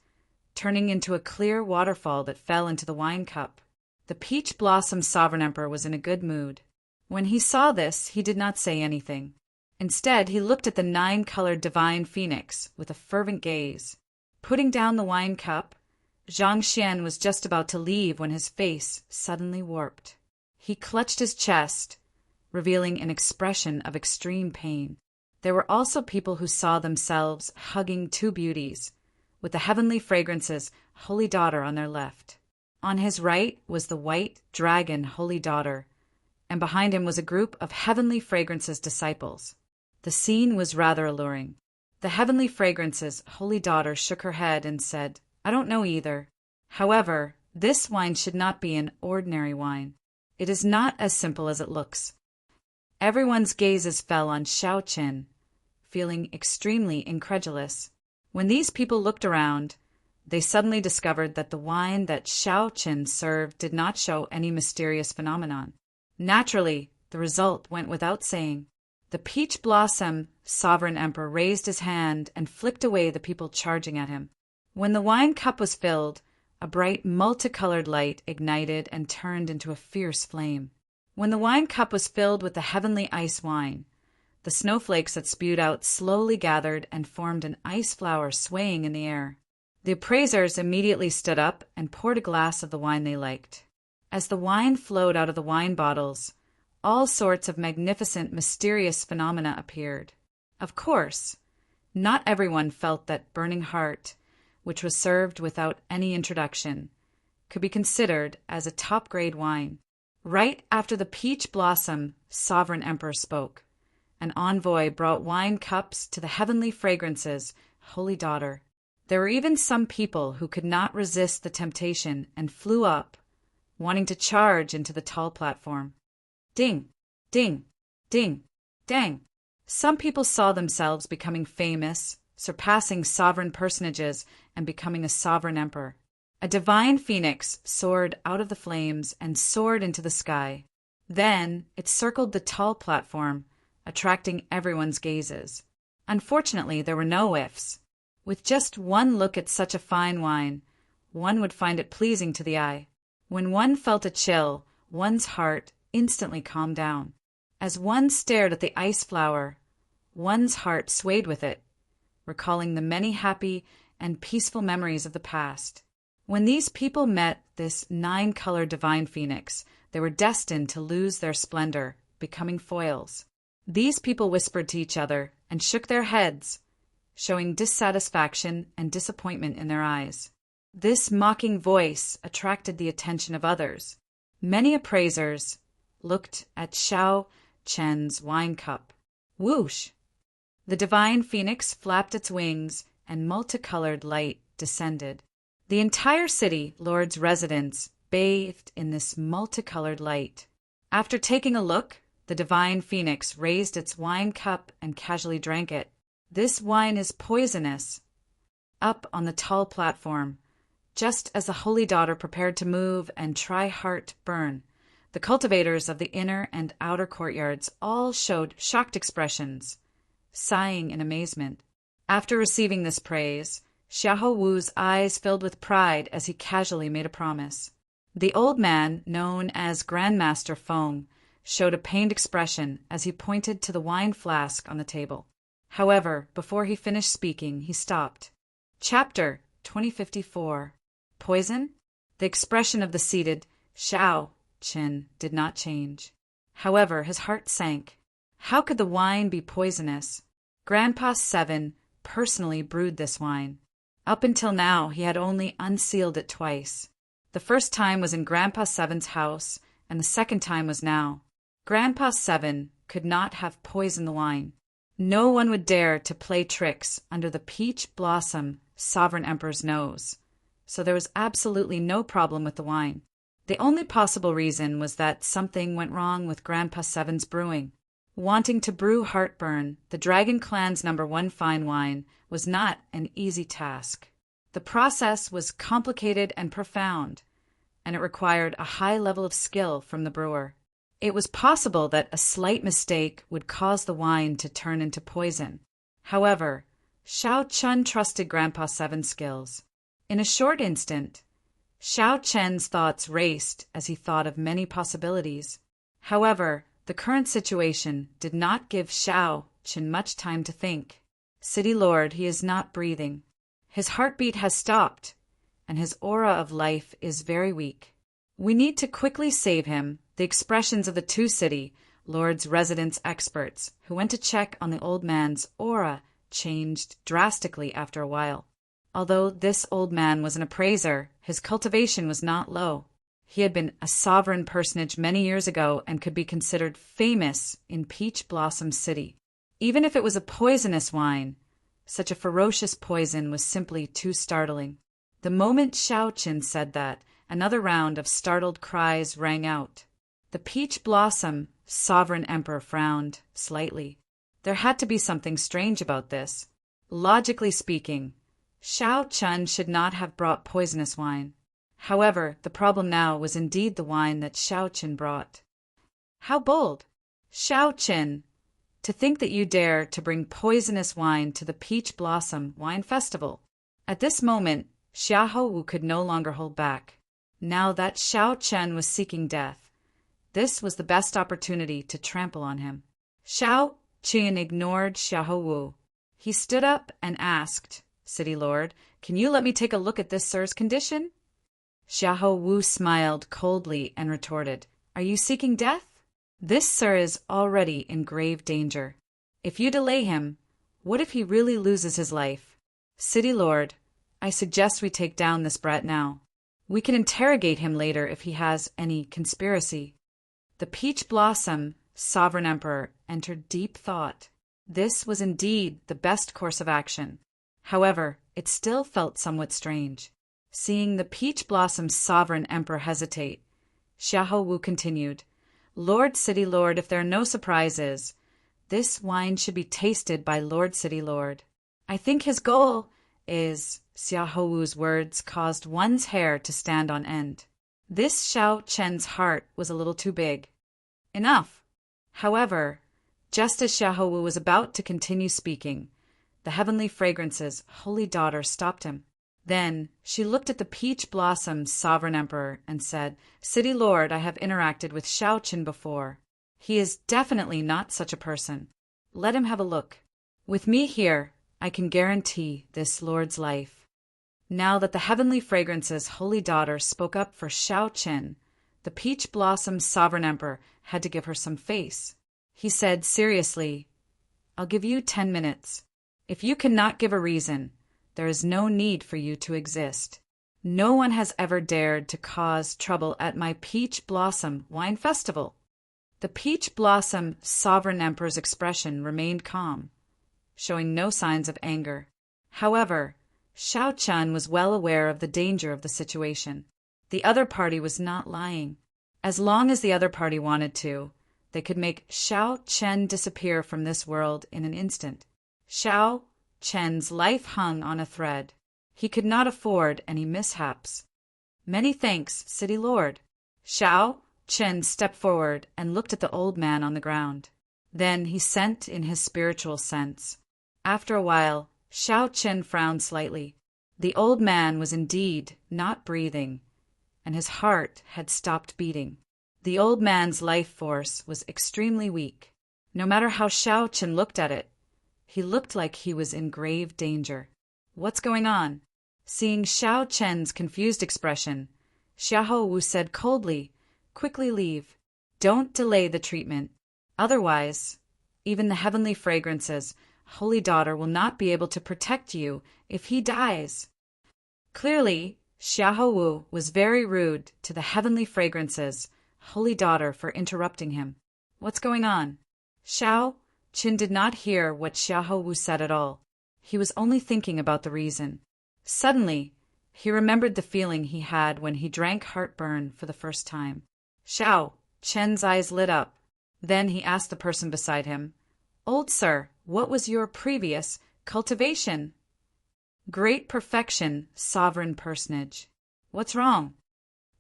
turning into a clear waterfall that fell into the wine cup. The peach blossom sovereign emperor was in a good mood. When he saw this, he did not say anything. Instead, he looked at the 9-colored divine phoenix with a fervent gaze. Putting down the wine cup, Zhang Xian was just about to leave when his face suddenly warped. He clutched his chest, revealing an expression of extreme pain. There were also people who saw themselves hugging two beauties, with the heavenly fragrances Holy Daughter on their left. On his right was the white dragon Holy Daughter, and behind him was a group of heavenly fragrances disciples. The scene was rather alluring. The heavenly fragrances Holy Daughter shook her head and said, "I don't know either. However, this wine should not be an ordinary wine. It is not as simple as it looks." Everyone's gazes fell on Xiao Qin, feeling extremely incredulous. When these people looked around, they suddenly discovered that the wine that Xiao Qin served did not show any mysterious phenomenon. Naturally, the result went without saying. The peach blossom sovereign emperor raised his hand and flicked away the people charging at him. When the wine cup was filled, a bright multicolored light ignited and turned into a fierce flame. When the wine cup was filled with the heavenly ice wine, the snowflakes that spewed out slowly gathered and formed an ice flower swaying in the air. The appraisers immediately stood up and poured a glass of the wine they liked. As the wine flowed out of the wine bottles, all sorts of magnificent, mysterious phenomena appeared. Of course, not everyone felt that burning heart, which was served without any introduction, could be considered as a top-grade wine. Right after the peach blossom sovereign emperor spoke, an envoy brought wine cups to the heavenly fragrances Holy Daughter. There were even some people who could not resist the temptation and flew up, wanting to charge into the tall platform. Ding, ding, ding, dang. Some people saw themselves becoming famous, surpassing sovereign personages, and becoming a sovereign emperor. A divine phoenix soared out of the flames and soared into the sky. Then it circled the tall platform, attracting everyone's gazes. Unfortunately, there were no ifs. With just one look at such a fine wine, one would find it pleasing to the eye. When one felt a chill, one's heart instantly calmed down. As one stared at the ice flower, one's heart swayed with it, recalling the many happy and peaceful memories of the past. When these people met this 9-colored divine phoenix, they were destined to lose their splendor, becoming foils. These people whispered to each other and shook their heads, showing dissatisfaction and disappointment in their eyes. This mocking voice attracted the attention of others. Many appraisers looked at Xiao Chen's wine cup. Whoosh! The divine phoenix flapped its wings, and multicolored light descended. The entire city, Lord's residence, bathed in this multicolored light. After taking a look, the divine phoenix raised its wine cup and casually drank it. "This wine is poisonous." Up on the tall platform, just as the Holy Daughter prepared to move and try heart burn, the cultivators of the inner and outer courtyards all showed shocked expressions, sighing in amazement. After receiving this praise, Xiahou Wu's eyes filled with pride as he casually made a promise. The old man, known as Grandmaster Feng, showed a pained expression as he pointed to the wine flask on the table. However, before he finished speaking, he stopped. Chapter 2054. Poison? The expression of the seated Xiao Qin did not change. However, his heart sank. How could the wine be poisonous? Grandpa Seven personally brewed this wine. Up until now, he had only unsealed it twice. The first time was in Grandpa Seven's house, and the second time was now. Grandpa Seven could not have poisoned the wine. No one would dare to play tricks under the peach blossom sovereign emperor's nose, so there was absolutely no problem with the wine. The only possible reason was that something went wrong with Grandpa Seven's brewing. Wanting to brew heartburn, the Dragon Clan's #1 fine wine, was not an easy task. The process was complicated and profound, and it required a high level of skill from the brewer. It was possible that a slight mistake would cause the wine to turn into poison. However, Xiao Chun trusted Grandpa Seven's skills. In a short instant, Xiao Chen's thoughts raced as he thought of many possibilities. However, the current situation did not give Xiao Chen much time to think. City Lord, he is not breathing. His heartbeat has stopped, and his aura of life is very weak. We need to quickly save him. The expressions of the two city lords' residence experts who went to check on the old man's aura changed drastically after a while. Although this old man was an appraiser, his cultivation was not low. He had been a sovereign personage many years ago and could be considered famous in Peach Blossom City. Even if it was a poisonous wine, such a ferocious poison was simply too startling. The moment Xiao Chen said that, another round of startled cries rang out. The Peach Blossom sovereign emperor frowned slightly. There had to be something strange about this. Logically speaking, Xiao Chun should not have brought poisonous wine. However, the problem now was indeed the wine that Xiao Chen brought. How bold! Xiao Chen, to think that you dare to bring poisonous wine to the Peach Blossom Wine Festival. At this moment, Xiahou Wu could no longer hold back. Now that Xiao Chen was seeking death, this was the best opportunity to trample on him. Xiao Chen ignored Xiahou Wu. He stood up and asked, City Lord, can you let me take a look at this sir's condition? Xiahou Wu smiled coldly and retorted, Are you seeking death? This sir is already in grave danger. If you delay him, what if he really loses his life? City Lord, I suggest we take down this brat now. We can interrogate him later if he has any conspiracy. The Peach Blossom sovereign emperor entered deep thought. This was indeed the best course of action. However, it still felt somewhat strange. Seeing the Peach Blossom sovereign emperor hesitate, Xiahou Wu continued, Lord City Lord, if there are no surprises, this wine should be tasted by Lord City Lord. I think his goal is... Xiahou Wu's words caused one's hair to stand on end. This Xiao Chen's heart was a little too big. Enough! However, just as Xiahou Wu was about to continue speaking, the heavenly fragrance's holy daughter stopped him. Then she looked at the Peach Blossom's sovereign emperor and said, City Lord, I have interacted with Xiao Chen before. He is definitely not such a person. Let him have a look. With me here, I can guarantee this lord's life. Now that the heavenly fragrance's holy daughter spoke up for Xiao Chen, the Peach Blossom's sovereign emperor had to give her some face. He said seriously, I'll give you 10 minutes. If you cannot give a reason, there is no need for you to exist. No one has ever dared to cause trouble at my Peach Blossom Wine Festival. The Peach Blossom sovereign emperor's expression remained calm, showing no signs of anger. However, Xiao Chun was well aware of the danger of the situation. The other party was not lying. As long as the other party wanted to, they could make Xiao Chen disappear from this world in an instant. Xiao Chen's life hung on a thread. He could not afford any mishaps. Many thanks, City Lord. Xiao Chen stepped forward and looked at the old man on the ground. Then he sent in his spiritual sense. After a while, Xiao Chen frowned slightly. The old man was indeed not breathing, and his heart had stopped beating. The old man's life force was extremely weak. No matter how Xiao Chen looked at it, he looked like he was in grave danger. What's going on? Seeing Xiao Chen's confused expression, Xiahou Wu said coldly, Quickly leave. Don't delay the treatment. Otherwise, even the heavenly fragrance's holy daughter will not be able to protect you if he dies. Clearly, Xiahou Wu was very rude to the heavenly fragrance's holy daughter for interrupting him. What's going on? Xiao Chen did not hear what Xiahou Wu said at all. He was only thinking about the reason. Suddenly, he remembered the feeling he had when he drank heartburn for the first time. Xiao Chen's eyes lit up. Then he asked the person beside him, Old sir, what was your previous cultivation? Great perfection, sovereign personage. What's wrong?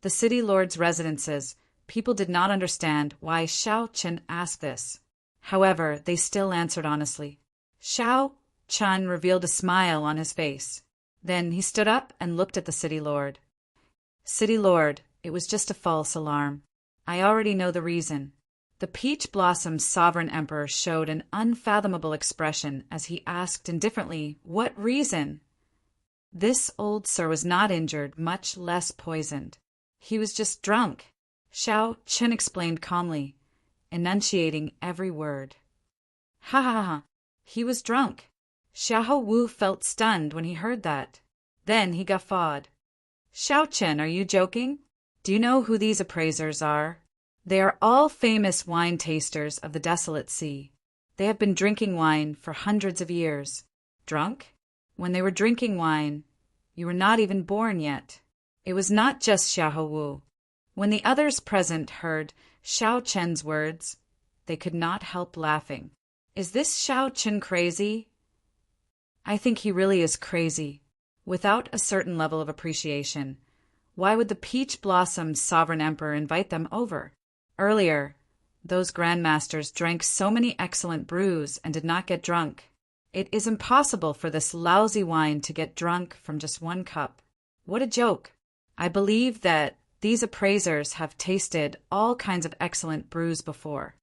The city lord's residences. People did not understand why Xiao Chen asked this. However, they still answered honestly. Xiao Chen revealed a smile on his face. Then he stood up and looked at the city lord. City lord, it was just a false alarm. I already know the reason. The Peach Blossom's sovereign emperor showed an unfathomable expression as he asked indifferently, "What reason?" This old sir was not injured, much less poisoned. He was just drunk. Xiao Chen explained calmly, enunciating every word. Ha ha ha! He was drunk. Xiahou Wu felt stunned when he heard that. Then he guffawed. Xiao Chen, are you joking? Do you know who these appraisers are? They are all famous wine tasters of the desolate sea. They have been drinking wine for hundreds of years. Drunk? When they were drinking wine, you were not even born yet. It was not just Xiahou Wu. When the others present heard Xiao Chen's words, they could not help laughing. Is this Xiao Chen crazy? I think he really is crazy. Without a certain level of appreciation, why would the Peach Blossom's sovereign emperor invite them over? Earlier, those grandmasters drank so many excellent brews and did not get drunk. It is impossible for this lousy wine to get drunk from just one cup. What a joke! I believe that these appraisers have tasted all kinds of excellent brews before.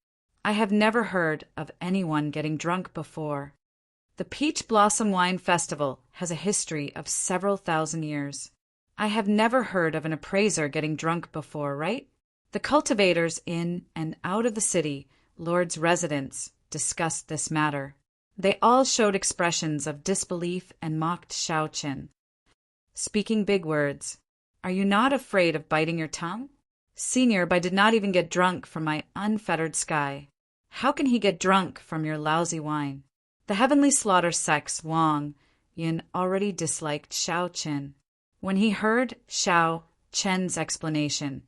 I have never heard of anyone getting drunk before. The Peach Blossom Wine Festival has a history of several thousand years. I have never heard of an appraiser getting drunk before, right? The cultivators in and out of the city, lord's residence, discussed this matter. They all showed expressions of disbelief and mocked Xiao Chen. Speaking big words. Are you not afraid of biting your tongue? Senior, I did not even get drunk from my unfettered sky. How can he get drunk from your lousy wine? The heavenly slaughter sex, Wang Yin, already disliked Xiao Chen. When he heard Xiao Chen's explanation,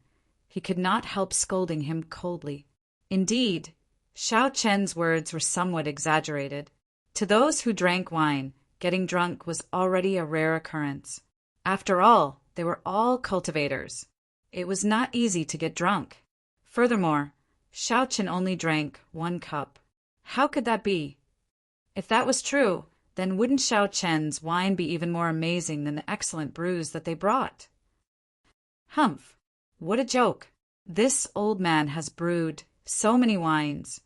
he could not help scolding him coldly. Indeed, Xiao Chen's words were somewhat exaggerated. To those who drank wine, getting drunk was already a rare occurrence. After all, they were all cultivators. It was not easy to get drunk. Furthermore, Xiao Chen only drank 1 cup. How could that be? If that was true, then wouldn't Xiao Chen's wine be even more amazing than the excellent brews that they brought? Humph! What a joke! This old man has brewed so many wines,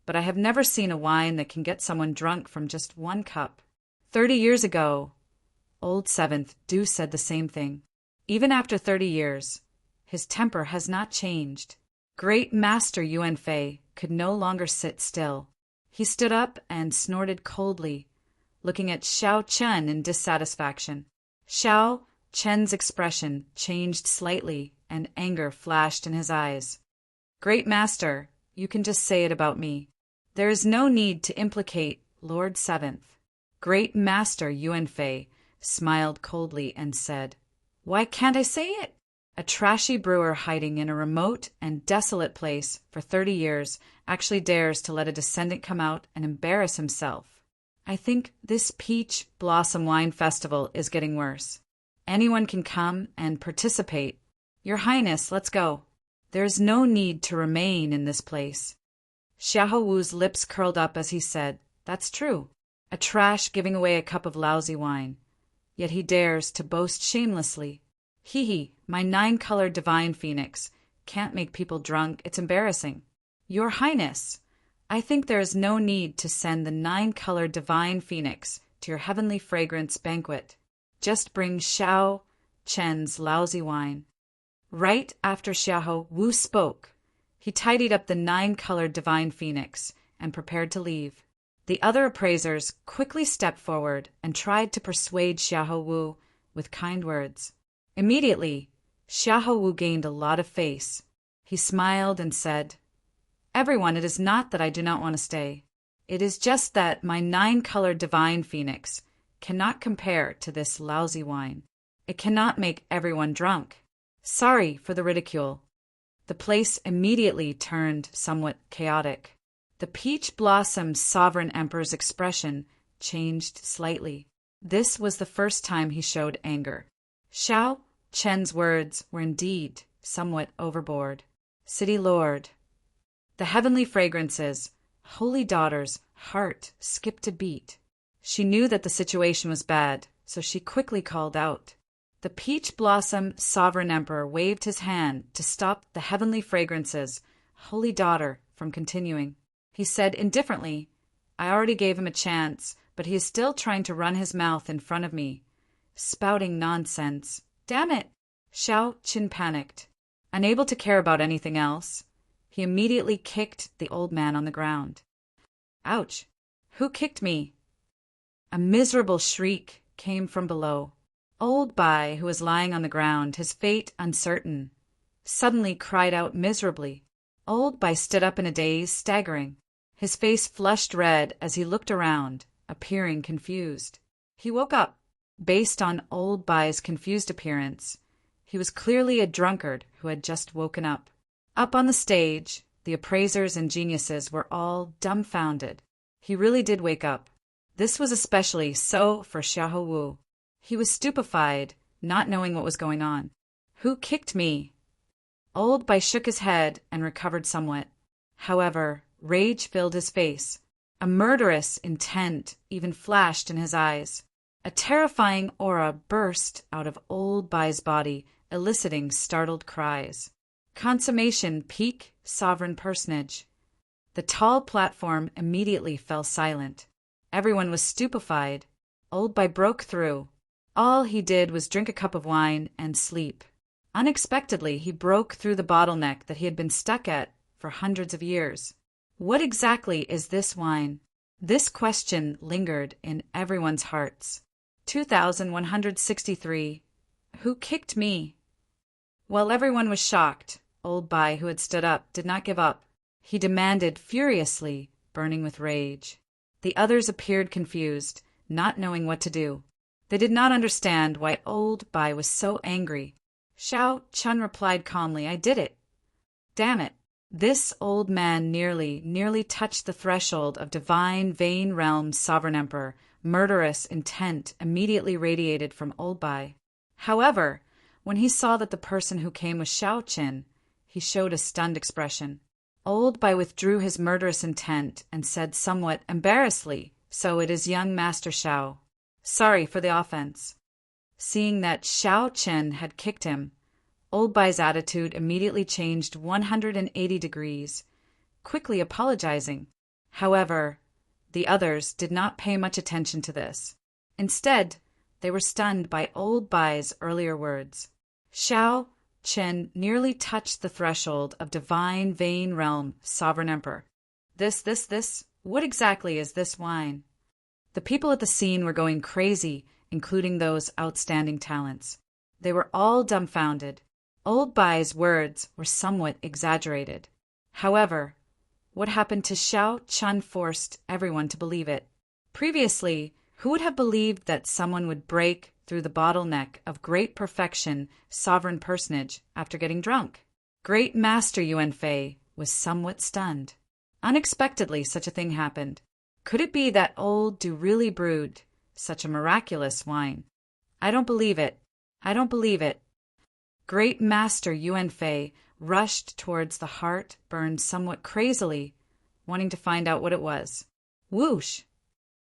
but I have never seen a wine that can get someone drunk from just 1 cup. 30 years ago, Old Seventh Du said the same thing. Even after 30 years, his temper has not changed. Great Master Yuan Fei could no longer sit still. He stood up and snorted coldly, looking at Xiao Chen in dissatisfaction. Xiao Chen's expression changed slightly and anger flashed in his eyes. Great Master, you can just say it about me. There is no need to implicate Lord Seventh. Great Master Yuan Fei smiled coldly and said, Why can't I say it? A trashy brewer hiding in a remote and desolate place for 30 years actually dares to let a descendant come out and embarrass himself. I think this Peach Blossom Wine Festival is getting worse. Anyone can come and participate. Your Highness, let's go. There is no need to remain in this place. Xiahou Wu's lips curled up as he said, That's true. A trash giving away a cup of lousy wine. Yet he dares to boast shamelessly. Hee, my 9-colored divine phoenix can't make people drunk. It's embarrassing. Your Highness, I think there is no need to send the 9-colored divine phoenix to your heavenly fragrance banquet. Just bring Xiao Chen's lousy wine. Right after Xiahou Wu spoke, he tidied up the 9-colored divine phoenix and prepared to leave. The other appraisers quickly stepped forward and tried to persuade Xiahou Wu with kind words. Immediately, Xiahou Wu gained a lot of face. He smiled and said, Everyone, it is not that I do not want to stay. It is just that my 9-colored divine phoenix cannot compare to this lousy wine. It cannot make everyone drunk. Sorry for the ridicule. The place immediately turned somewhat chaotic. The Peach Blossom's sovereign emperor's expression changed slightly. This was the first time he showed anger. Xiao Chen's words were indeed somewhat overboard. City Lord. The heavenly fragrances, holy daughter's heart skipped a beat. She knew that the situation was bad, so she quickly called out. The Peach Blossom Sovereign Emperor waved his hand to stop the heavenly fragrances, holy daughter, from continuing. He said indifferently, I already gave him a chance, but he is still trying to run his mouth in front of me, spouting nonsense. Damn it! Xiao Qin panicked. Unable to care about anything else, he immediately kicked the old man on the ground. Ouch! Who kicked me? A miserable shriek came from below. Old Bai, who was lying on the ground, his fate uncertain, suddenly cried out miserably. Old Bai stood up in a daze, staggering. His face flushed red as he looked around, appearing confused. He woke up. Based on Old Bai's confused appearance, he was clearly a drunkard who had just woken up. Up on the stage, the appraisers and geniuses were all dumbfounded. He really did wake up. This was especially so for Xiahou Wu. He was stupefied, not knowing what was going on. Who kicked me? Old Bai shook his head and recovered somewhat. However, rage filled his face. A murderous intent even flashed in his eyes. A terrifying aura burst out of Old Bai's body, eliciting startled cries. Consummation peak sovereign personage. The tall platform immediately fell silent. Everyone was stupefied. Old Bai broke through. All he did was drink a cup of wine and sleep. Unexpectedly, he broke through the bottleneck that he had been stuck at for hundreds of years. What exactly is this wine? This question lingered in everyone's hearts. 2163. Who kicked me? While everyone was shocked, Old Bai, who had stood up, did not give up. He demanded furiously, burning with rage. The others appeared confused, not knowing what to do. They did not understand why Old Bai was so angry. Xiao Chun replied calmly, I did it. Damn it. This old man nearly touched the threshold of divine Vane Realm's sovereign emperor. Murderous intent immediately radiated from Old Bai. However, when he saw that the person who came was Xiao Qin, he showed a stunned expression. Old Bai withdrew his murderous intent and said somewhat embarrassedly, So it is young Master Xiao. Sorry for the offense. Seeing that Xiao Qin had kicked him, Old Bai's attitude immediately changed 180 degrees, quickly apologizing. However, the others did not pay much attention to this. Instead, they were stunned by Old Bai's earlier words. Xiao Qin nearly touched the threshold of divine Vane Realm sovereign emperor. This, what exactly is this wine? The people at the scene were going crazy, including those outstanding talents. They were all dumbfounded. Old Bai's words were somewhat exaggerated. However, what happened to Xiao Chun forced everyone to believe it. Previously, who would have believed that someone would break through the bottleneck of great perfection sovereign personage after getting drunk? Great Master Yuan Fei was somewhat stunned. Unexpectedly, such a thing happened. Could it be that Old Du really brewed such a miraculous wine? I don't believe it. I don't believe it. Great Master Yuan Fei rushed towards the heart, burned somewhat crazily, wanting to find out what it was. Whoosh!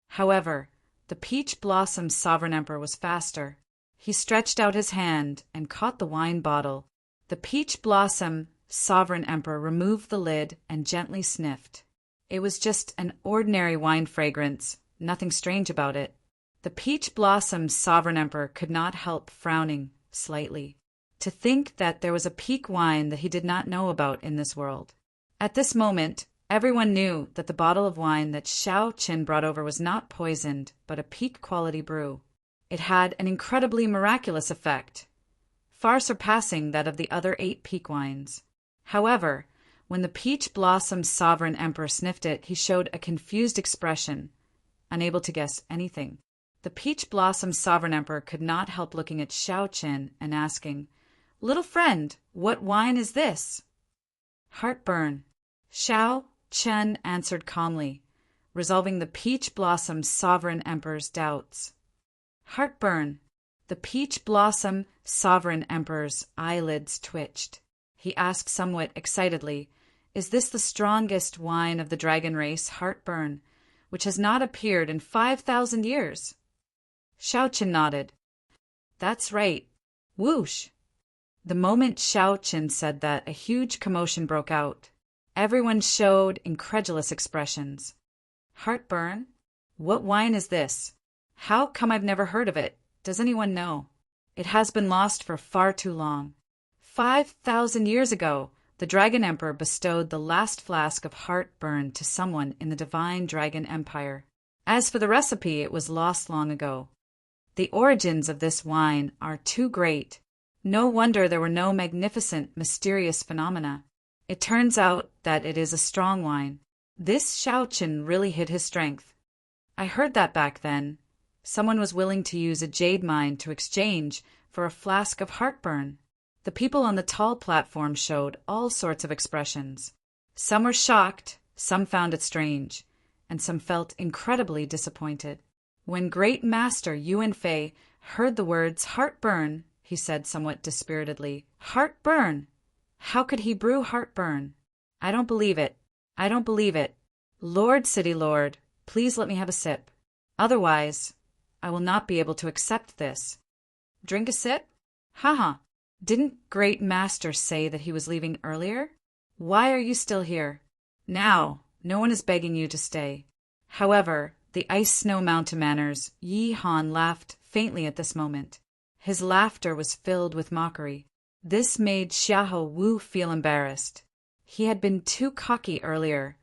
However, the Peach Blossom Sovereign Emperor was faster. He stretched out his hand and caught the wine bottle. The Peach Blossom Sovereign Emperor removed the lid and gently sniffed. It was just an ordinary wine fragrance, nothing strange about it. The Peach Blossom Sovereign Emperor could not help frowning slightly. To think that there was a peak wine that he did not know about in this world. At this moment, everyone knew that the bottle of wine that Xiao Qin brought over was not poisoned, but a peak quality brew. It had an incredibly miraculous effect, far surpassing that of the other 8 peak wines. However, when the Peach Blossom Sovereign Emperor sniffed it, he showed a confused expression, unable to guess anything. The Peach Blossom Sovereign Emperor could not help looking at Xiao Qin and asking, Little friend, what wine is this? Heartburn. Xiao Chen answered calmly, resolving the Peach Blossom Sovereign Emperor's doubts. Heartburn. The peach blossom sovereign emperor's eyelids twitched. He asked somewhat excitedly, "Is this the strongest wine of the dragon race, Heartburn, which has not appeared in 5,000 years?" Xiaoqin nodded. "That's right. Whoosh!" The moment Xiaoqin said that, a huge commotion broke out. Everyone showed incredulous expressions. Heartburn? What wine is this? How come I've never heard of it? Does anyone know? It has been lost for far too long. 5,000 years ago, the Dragon Emperor bestowed the last flask of Heartburn to someone in the divine Dragon Empire. As for the recipe, it was lost long ago. The origins of this wine are too great. No wonder there were no magnificent, mysterious phenomena. It turns out that it is a strong wine. This Xiaoqin really hid his strength. I heard that back then. Someone was willing to use a jade mine to exchange for a flask of Heartburn. The people on the tall platform showed all sorts of expressions. Some were shocked, some found it strange, and some felt incredibly disappointed. When Great Master Yuan Fei heard the words Heartburn, he said somewhat dispiritedly, "Heartburn! How could he brew Heartburn? I don't believe it. I don't believe it. Lord City Lord, please let me have a sip. Otherwise, I will not be able to accept this." "Drink a sip? Haha. Didn't Great Master say that he was leaving earlier? Why are you still here? Now, no one is begging you to stay." However, the Ice Snow Mountain Manor's Yi Han laughed faintly at this moment. His laughter was filled with mockery. This made Xiahou Wu feel embarrassed. He had been too cocky earlier,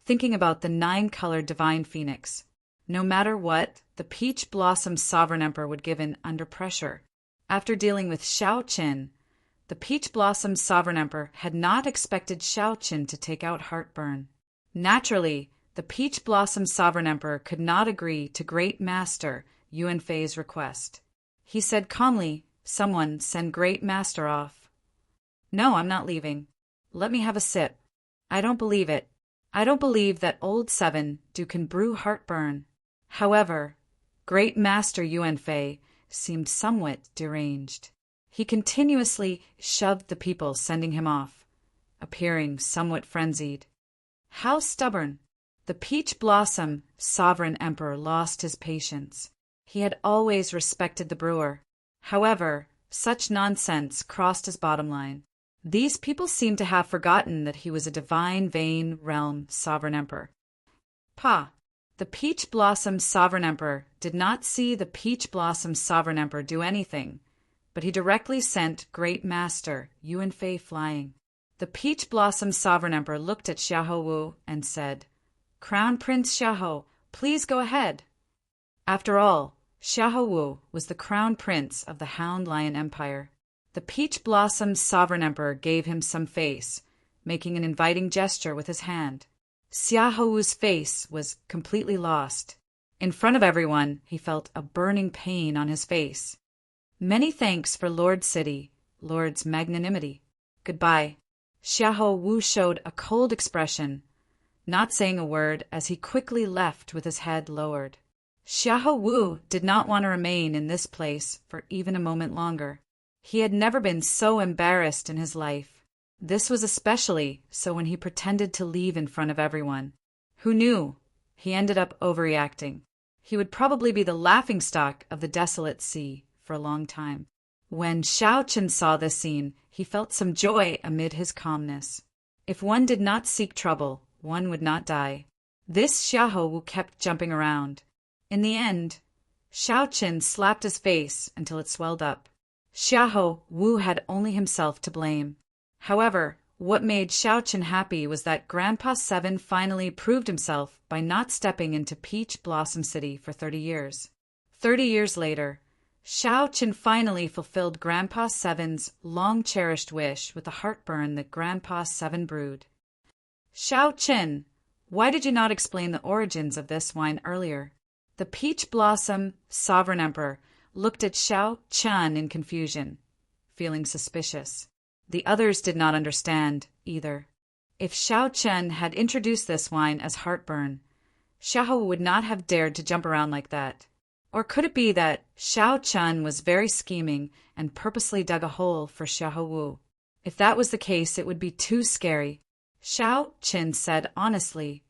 thinking about the 9-colored divine phoenix. No matter what, the peach blossom sovereign emperor would give in under pressure. After dealing with Xiaoqin, the peach blossom sovereign emperor had not expected Xiaoqin to take out Heartburn. Naturally, the peach blossom sovereign emperor could not agree to Great Master Yuan Fei's request. He said calmly, "Someone send Great Master off." "No, I'm not leaving. Let me have a sip. I don't believe it. I don't believe that old Seven can brew Heartburn." However, Great Master Yuan Fei seemed somewhat deranged. He continuously shoved the people sending him off, appearing somewhat frenzied. How stubborn! The peach blossom sovereign emperor lost his patience. He had always respected the brewer. However, such nonsense crossed his bottom line. These people seemed to have forgotten that he was a divine Vane realm sovereign emperor. Pa! The peach blossom sovereign emperor did not see the peach blossom sovereign emperor do anything, but he directly sent Great Master Yuan Fei flying. The peach blossom sovereign emperor looked at Xiahou Wu and said, "Crown Prince Xiahou, please go ahead." After all, Xiahou Wu was the crown prince of the Hound Lion Empire. The peach blossom sovereign emperor gave him some face, making an inviting gesture with his hand. Xiahou Wu's face was completely lost. In front of everyone, he felt a burning pain on his face. "Many thanks for Lord City, Lord's magnanimity. Goodbye." Xiahou Wu showed a cold expression, not saying a word as he quickly left with his head lowered. Xiahou Wu did not want to remain in this place for even a moment longer. He had never been so embarrassed in his life. This was especially so when he pretended to leave in front of everyone. Who knew? He ended up overreacting. He would probably be the laughingstock of the desolate sea for a long time. When Xiaoqin saw this scene, he felt some joy amid his calmness. If one did not seek trouble, one would not die. This Xiahou Wu kept jumping around. In the end, Xiaoqin slapped his face until it swelled up. Xiahou Wu had only himself to blame. However, what made Xiaoqin happy was that Grandpa Seven finally proved himself by not stepping into Peach Blossom City for 30 years. 30 years later, Xiaoqin finally fulfilled Grandpa Seven's long-cherished wish with the heartburn that Grandpa Seven brewed. "Xiaoqin, why did you not explain the origins of this wine earlier?" The Peach Blossom Sovereign Emperor looked at Xiaoqin in confusion, feeling suspicious. The others did not understand, either. If Xiaoqin had introduced this wine as heartburn, Xiahou would not have dared to jump around like that. Or could it be that Xiao Chun was very scheming and purposely dug a hole for Xiahou Wu? If that was the case, it would be too scary. Xiao Qin said honestly,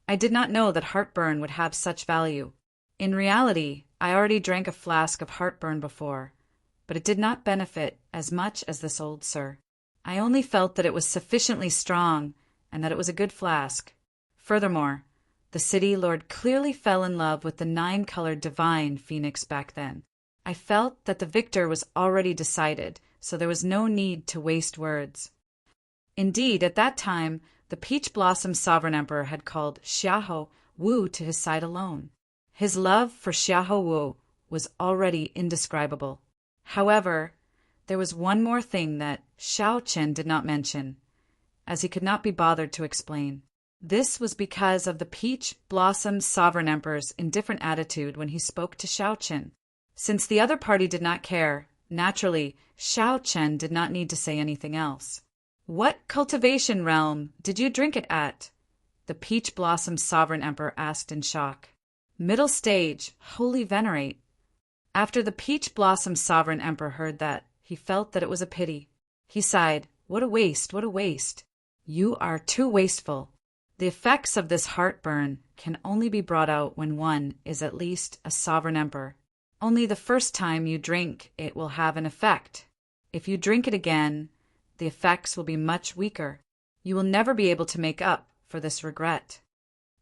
I did not know that heartburn would have such value. In reality, I already drank a flask of heartburn before, but it did not benefit as much as this old sir. I only felt that it was sufficiently strong and that it was a good flask. Furthermore, the city lord clearly fell in love with the 9-colored divine phoenix back then. I felt that the victor was already decided, so there was no need to waste words. Indeed, at that time, the Peach Blossom Sovereign Emperor had called Xiahou Wu to his side alone. His love for Xiahou Wu was already indescribable. However, there was one more thing that Xiao Chen did not mention, as he could not be bothered to explain. This was because of the Peach Blossom Sovereign Emperor's indifferent attitude when he spoke to Xiao Chen. Since the other party did not care, naturally, Xiao Chen did not need to say anything else. What cultivation realm did you drink it at? The Peach Blossom Sovereign Emperor asked in shock. Middle stage, holy venerate. After the Peach Blossom Sovereign Emperor heard that, he felt that it was a pity. He sighed, what a waste, what a waste. You are too wasteful. The effects of this heartburn can only be brought out when one is at least a sovereign emperor. Only the first time you drink it will have an effect. If you drink it again, the effects will be much weaker. You will never be able to make up for this regret.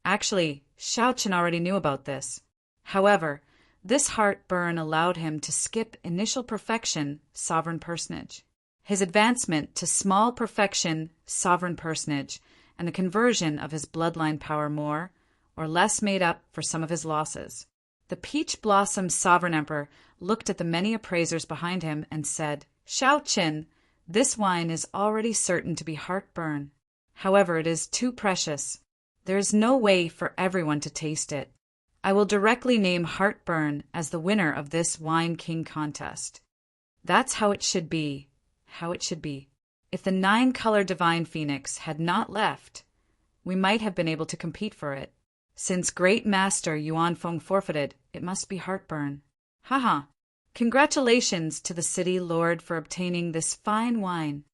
Actually, Xiao Chen already knew about this. However, this heartburn allowed him to skip initial perfection, sovereign personage, his advancement to small perfection, sovereign personage, and the conversion of his bloodline power more or less made up for some of his losses. The Peach Blossom Sovereign Emperor looked at the many appraisers behind him and said, Xiao Chen, this wine is already certain to be heartburn. However, it is too precious. There is no way for everyone to taste it. I will directly name heartburn as the winner of this Wine King contest. That's how it should be. How it should be. If the 9-color divine phoenix had not left, we might have been able to compete for it. Since Great Master Yuan Feng forfeited, it must be heartburn. Haha. Congratulations to the city lord for obtaining this fine wine.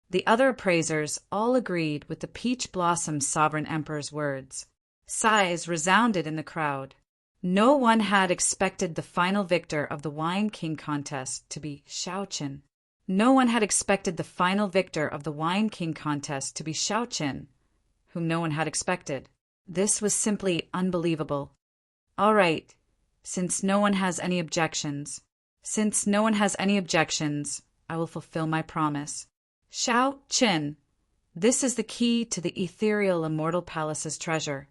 The other appraisers all agreed with the Peach Blossom Sovereign Emperor's words. Sighs resounded in the crowd. No one had expected the final victor of the Wine King contest to be Xiao Chen. No one had expected the final victor of the Wine King contest to be Xiao Chen, whom no one had expected. This was simply unbelievable. All right, since no one has any objections, I will fulfill my promise. Xiao Chen, this is the key to the ethereal Immortal Palace's treasure.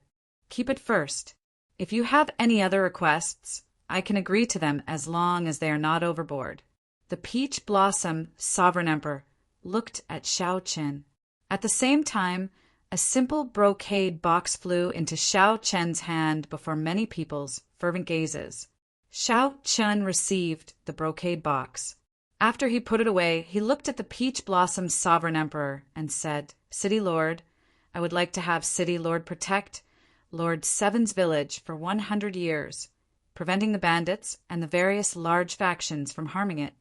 Keep it first. If you have any other requests, I can agree to them as long as they are not overboard. The Peach Blossom Sovereign Emperor looked at Xiao Chen. At the same time, a simple brocade box flew into Xiao Chen's hand before many people's fervent gazes. Xiao Chen received the brocade box. After he put it away, he looked at the Peach Blossom Sovereign Emperor and said, City Lord, I would like to have City Lord protect Lord Seven's village for 100 years, preventing the bandits and the various large factions from harming it.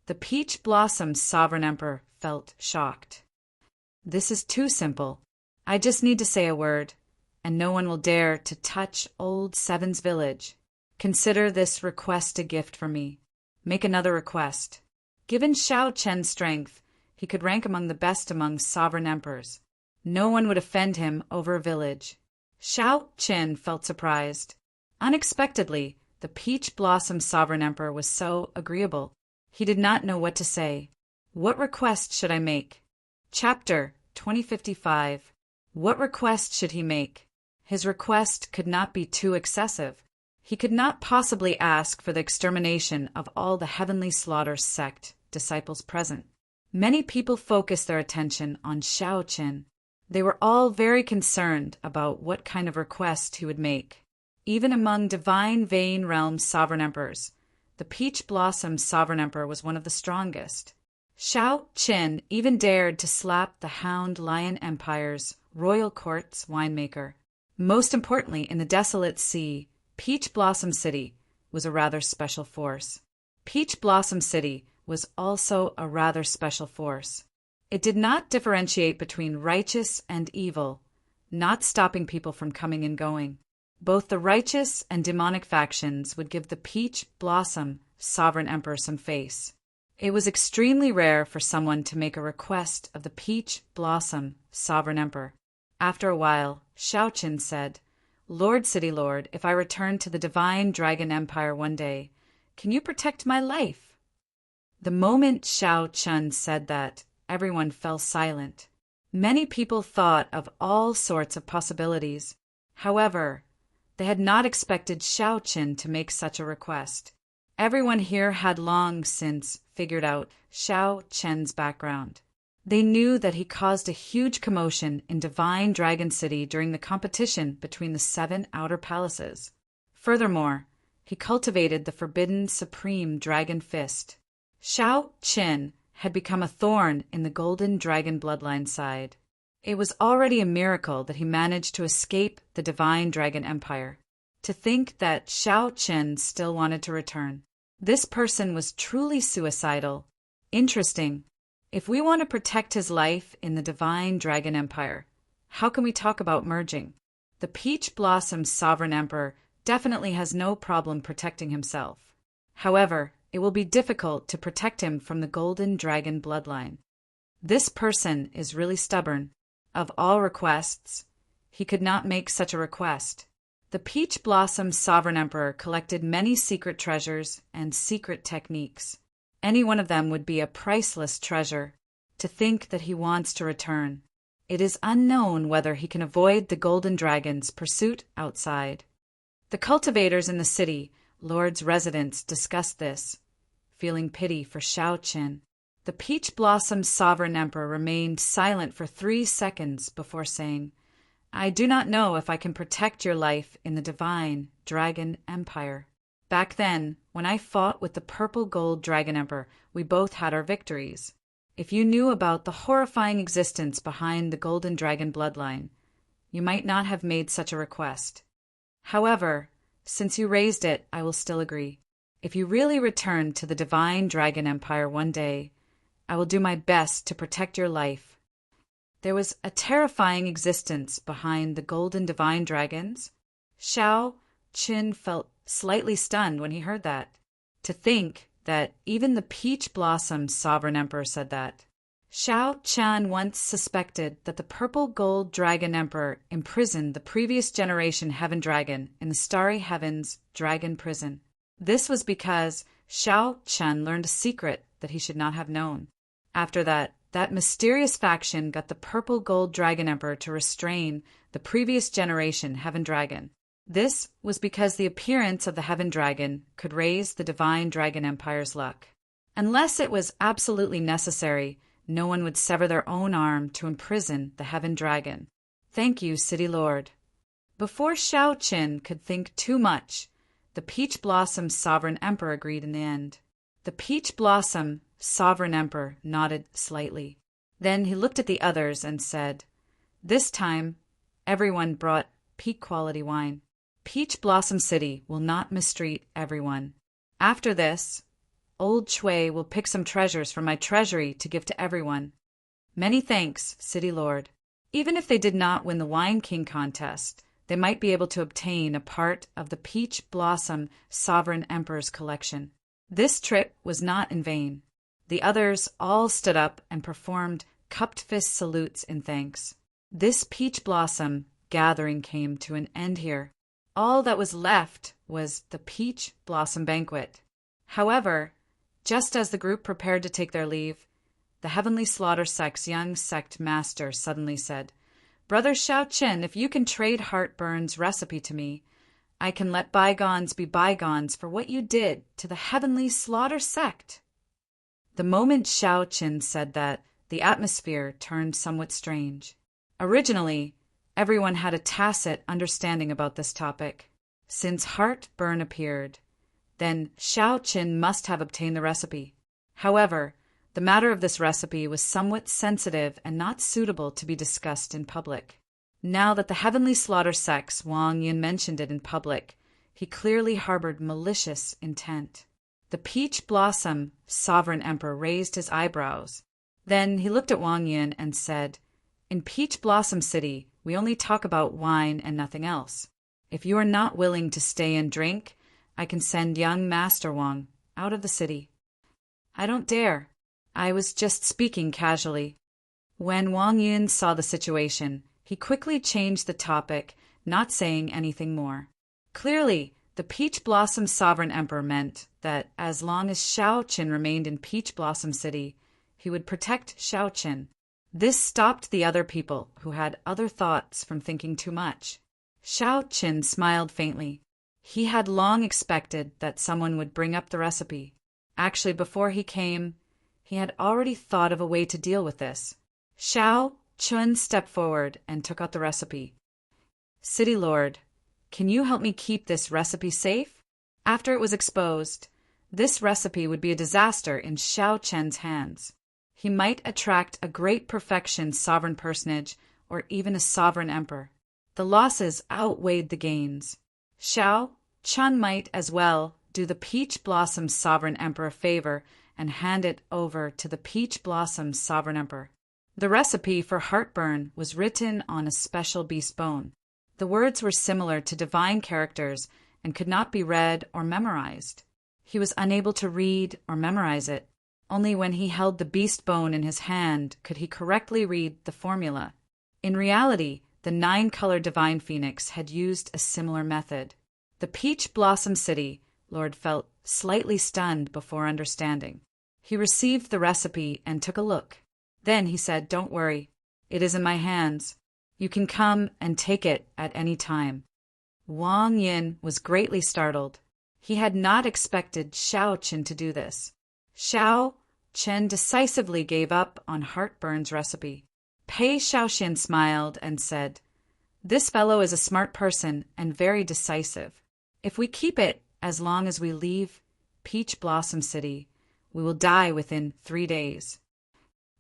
The Peach Blossom Sovereign Emperor felt shocked. This is too simple. I just need to say a word, and no one will dare to touch old Seven's village. Consider this request a gift from me. Make another request. Given Xiao Chen's strength, he could rank among the best among sovereign emperors. No one would offend him over a village. Xiao Chen felt surprised. Unexpectedly, the Peach Blossom Sovereign Emperor was so agreeable. He did not know what to say. What request should I make? Chapter 2055. What request should he make? His request could not be too excessive. He could not possibly ask for the extermination of all the Heavenly Slaughter sect disciples present. Many people focused their attention on Xiao Chen. They were all very concerned about what kind of request he would make. Even among Divine Vein Realm Sovereign Emperors, the Peach Blossom Sovereign Emperor was one of the strongest. Xiao Chen even dared to slap the Hound Lion Empire's Royal Court's winemaker. Most importantly, in the desolate sea, Peach Blossom City, was a rather special force. Peach Blossom City was also a rather special force. It did not differentiate between righteous and evil, not stopping people from coming and going. Both the righteous and demonic factions would give the Peach Blossom Sovereign Emperor some face. It was extremely rare for someone to make a request of the Peach Blossom Sovereign Emperor. After a while, Xiaoqin said, "Lord City Lord, if I return to the Divine Dragon Empire one day, can you protect my life?" The moment Xiaoqin said that, everyone fell silent. Many people thought of all sorts of possibilities. However, they had not expected Xiaoqin to make such a request. Everyone here had long since figured out Xiaoqin's background. They knew that he caused a huge commotion in Divine Dragon City during the competition between the 7 outer palaces. Furthermore, he cultivated the forbidden supreme dragon fist. Xiaoqin had become a thorn in the golden dragon bloodline side. It was already a miracle that he managed to escape the Divine Dragon Empire. To think that Xiaoqin still wanted to return. This person was truly suicidal. Interesting. If we want to protect his life in the Divine Dragon Empire, how can we talk about merging? The Peach Blossom Sovereign Emperor definitely has no problem protecting himself. However, it will be difficult to protect him from the Golden Dragon bloodline. This person is really stubborn. Of all requests, he could not make such a request. The Peach Blossom Sovereign Emperor collected many secret treasures and secret techniques. Any one of them would be a priceless treasure. To think that he wants to return. It is unknown whether he can avoid the Golden Dragon's pursuit outside. The cultivators in the city, Lord's residents, discussed this, feeling pity for Xiaoqin. The Peach Blossom Sovereign Emperor remained silent for 3 seconds before saying, "I do not know if I can protect your life in the Divine Dragon Empire. Back then, when I fought with the Purple Gold Dragon Emperor, we both had our victories. If you knew about the horrifying existence behind the Golden Dragon bloodline, you might not have made such a request. However, since you raised it, I will still agree. If you really return to the Divine Dragon Empire one day, I will do my best to protect your life." There was a terrifying existence behind the Golden Divine Dragons. Xiaoqin felt slightly stunned when he heard that. To think that even the Peach Blossom Sovereign Emperor said that. Xiaoqin once suspected that the Purple Gold Dragon Emperor imprisoned the previous generation Heaven Dragon in the Starry Heavens Dragon Prison. This was because Xiaoqin learned a secret that he should not have known. After that mysterious faction got the Purple Gold Dragon Emperor to restrain the previous generation Heaven Dragon. This was because the appearance of the Heaven Dragon could raise the Divine Dragon Empire's luck. Unless it was absolutely necessary, no one would sever their own arm to imprison the Heaven Dragon. Thank you, City Lord. Before Xiaoqin could think too much, the Peach Blossom Sovereign Emperor agreed in the end. The Peach Blossom Sovereign Emperor nodded slightly. Then he looked at the others and said, "This time, everyone brought peak-quality wine. Peach Blossom City will not mistreat everyone. After this, Old Shui will pick some treasures from my treasury to give to everyone. Many thanks, City Lord." Even if they did not win the Wine King contest, they might be able to obtain a part of the Peach Blossom Sovereign Emperor's collection. This trip was not in vain. The others all stood up and performed cupped fist salutes in thanks. This Peach Blossom gathering came to an end here. All that was left was the Peach Blossom Banquet. However, just as the group prepared to take their leave, the Heavenly Slaughter Sect's young sect master suddenly said, "Brother Xiaoqin, if you can trade Heartburn's recipe to me, I can let bygones be bygones for what you did to the Heavenly Slaughter Sect." The moment Xiaoqin said that, the atmosphere turned somewhat strange. Originally, everyone had a tacit understanding about this topic. Since Heartburn appeared, then Xiaoqin must have obtained the recipe. However, the matter of this recipe was somewhat sensitive and not suitable to be discussed in public. Now that the Heavenly Slaughter Sect's Wang Yin mentioned it in public, He clearly harbored malicious intent. The Peach Blossom Sovereign Emperor raised his eyebrows. Then he looked at Wang Yun and said, "In Peach Blossom City, we only talk about wine and nothing else. If you are not willing to stay and drink, I can send young Master Wang out of the city." "I don't dare. I was just speaking casually." When Wang Yun saw the situation, he quickly changed the topic, not saying anything more. Clearly, the Peach Blossom Sovereign Emperor meant that as long as Xiaoqin remained in Peach Blossom City, he would protect Xiaoqin. This stopped the other people who had other thoughts from thinking too much. Xiaoqin smiled faintly. He had long expected that someone would bring up the recipe. Actually, before he came, he had already thought of a way to deal with this. Xiaoqin stepped forward and took out the recipe. "City Lord, can you help me keep this recipe safe?" After it was exposed, this recipe would be a disaster in Xiaoqin's hands. He might attract a great perfection sovereign personage or even a sovereign emperor. The losses outweighed the gains. Xiaoqin might as well do the Peach Blossom Sovereign Emperor a favor and hand it over to the Peach Blossom Sovereign Emperor. The recipe for heartburn was written on a special beast bone. The words were similar to divine characters and could not be read or memorized. He was unable to read or memorize it. Only when he held the beast bone in his hand could he correctly read the formula. In reality, the 9-color divine phoenix had used a similar method. The Peach Blossom City Lord felt slightly stunned before understanding. He received the recipe and took a look. Then he said, "Don't worry. It is in my hands. You can come and take it at any time." Wang Yin was greatly startled. He had not expected Xiaoqin to do this. Xiaoqin decisively gave up on heartburn's recipe. Pei Xiaoxian smiled and said, "This fellow is a smart person and very decisive. If we keep it as long as we leave Peach Blossom City, we will die within 3 days."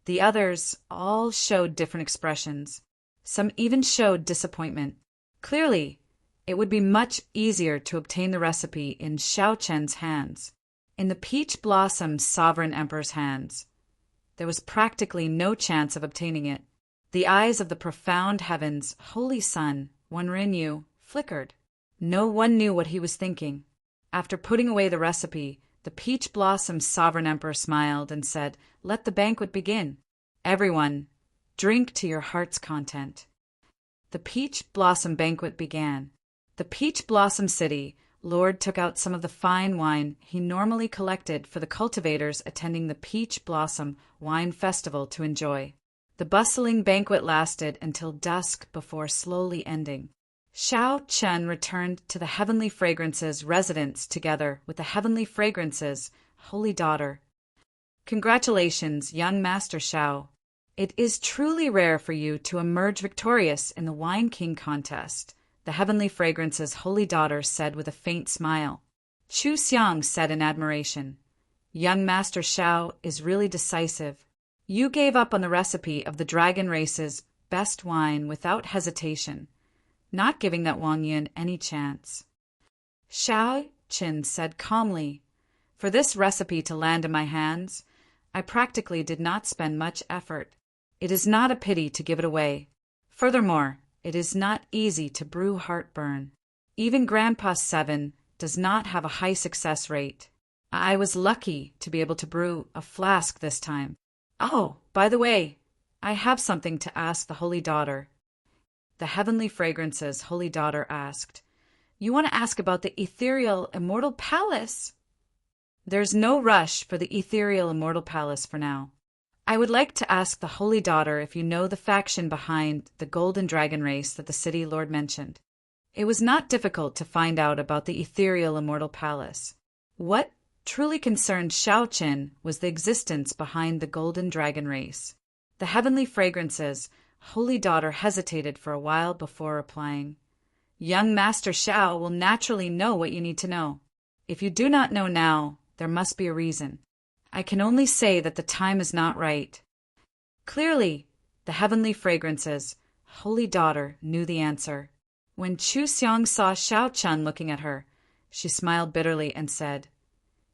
The others all showed different expressions. Some even showed disappointment. Clearly, it would be much easier to obtain the recipe in Xiaoqin's hands. In the Peach Blossom Sovereign Emperor's hands, there was practically no chance of obtaining it. The eyes of the profound heavens' holy sun, Wenrinyu, flickered. No one knew what he was thinking. After putting away the recipe, the Peach Blossom Sovereign Emperor smiled and said, "Let the banquet begin. Everyone, drink to your heart's content." The Peach Blossom banquet began. The Peach Blossom City Lord took out some of the fine wine he normally collected for the cultivators attending the Peach Blossom Wine Festival to enjoy. The bustling banquet lasted until dusk before slowly ending. Xiaoqin returned to the Heavenly Fragrance's residence together with the Heavenly Fragrance's holy daughter. "Congratulations, young Master Xiao. It is truly rare for you to emerge victorious in the Wine King contest," the Heavenly Fragrance's holy daughter said with a faint smile. Chu Xiang said in admiration, "Young Master Xiao is really decisive. You gave up on the recipe of the dragon race's best wine without hesitation, not giving that Wang Yun any chance." Xiaoqin said calmly, "For this recipe to land in my hands, I practically did not spend much effort. It is not a pity to give it away. Furthermore, it is not easy to brew heartburn. Even Grandpa 7 does not have a high success rate. I was lucky to be able to brew a flask this time. Oh, by the way, I have something to ask the Holy Daughter." The Heavenly Fragrance's Holy Daughter asked, "You want to ask about the ethereal Immortal Palace?" "There's no rush for the ethereal Immortal Palace for now. I would like to ask the Holy Daughter if you know the faction behind the Golden Dragon race that the City Lord mentioned." It was not difficult to find out about the ethereal Immortal Palace. What truly concerned Xiaoqin was the existence behind the Golden Dragon race. The Heavenly Fragrance's Holy Daughter hesitated for a while before replying, "Young Master Xiao will naturally know what you need to know. If you do not know now, there must be a reason. I can only say that the time is not right." Clearly, the Heavenly Fragrance's Holy Daughter knew the answer. When Chu Xiang saw Xiaoqin looking at her, she smiled bitterly and said,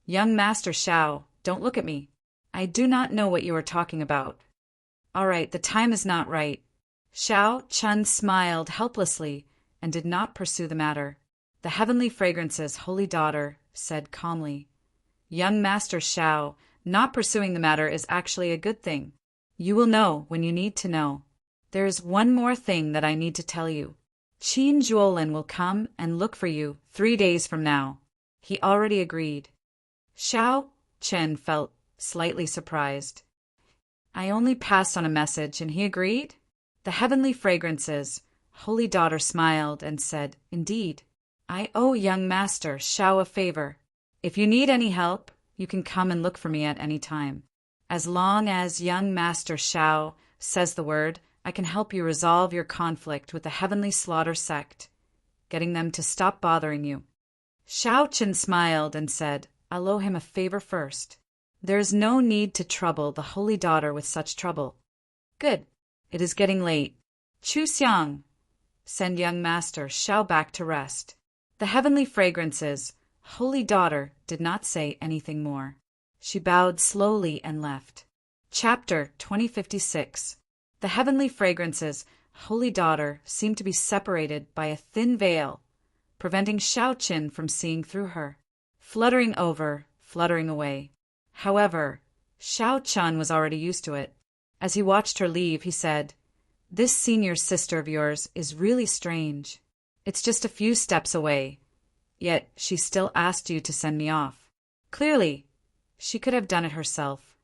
"Young Master Shao, don't look at me. I do not know what you are talking about." "All right, the time is not right." Shao Chun smiled helplessly and did not pursue the matter. The Heavenly Fragrance's holy daughter said calmly, "Young Master Shao, not pursuing the matter is actually a good thing. You will know when you need to know. There is one more thing that I need to tell you. Qin Juolin will come and look for you 3 days from now." He already agreed. Shao Chen felt slightly surprised. "I only passed on a message and he agreed?" The Heavenly Fragrance's holy daughter smiled and said, "Indeed. I owe young Master Shao a favor. If you need any help, you can come and look for me at any time. As long as young Master Shao says the word, I can help you resolve your conflict with the Heavenly Slaughter sect, getting them to stop bothering you." Shao Chen smiled and said, "I'll owe him a favor first. There is no need to trouble the holy daughter with such trouble." "Good. It is getting late. Chu Xiang, send young Master Shao back to rest." The Heavenly Fragrance's holy daughter did not say anything more. She bowed slowly and left. Chapter 2056. The Heavenly Fragrance's holy daughter seemed to be separated by a thin veil, preventing Shao Chen from seeing through her. Fluttering over, fluttering away. However, Shao Chun was already used to it. As he watched her leave, he said, "This senior sister of yours is really strange. It's just a few steps away, yet she still asked you to send me off. Clearly, she could have done it herself."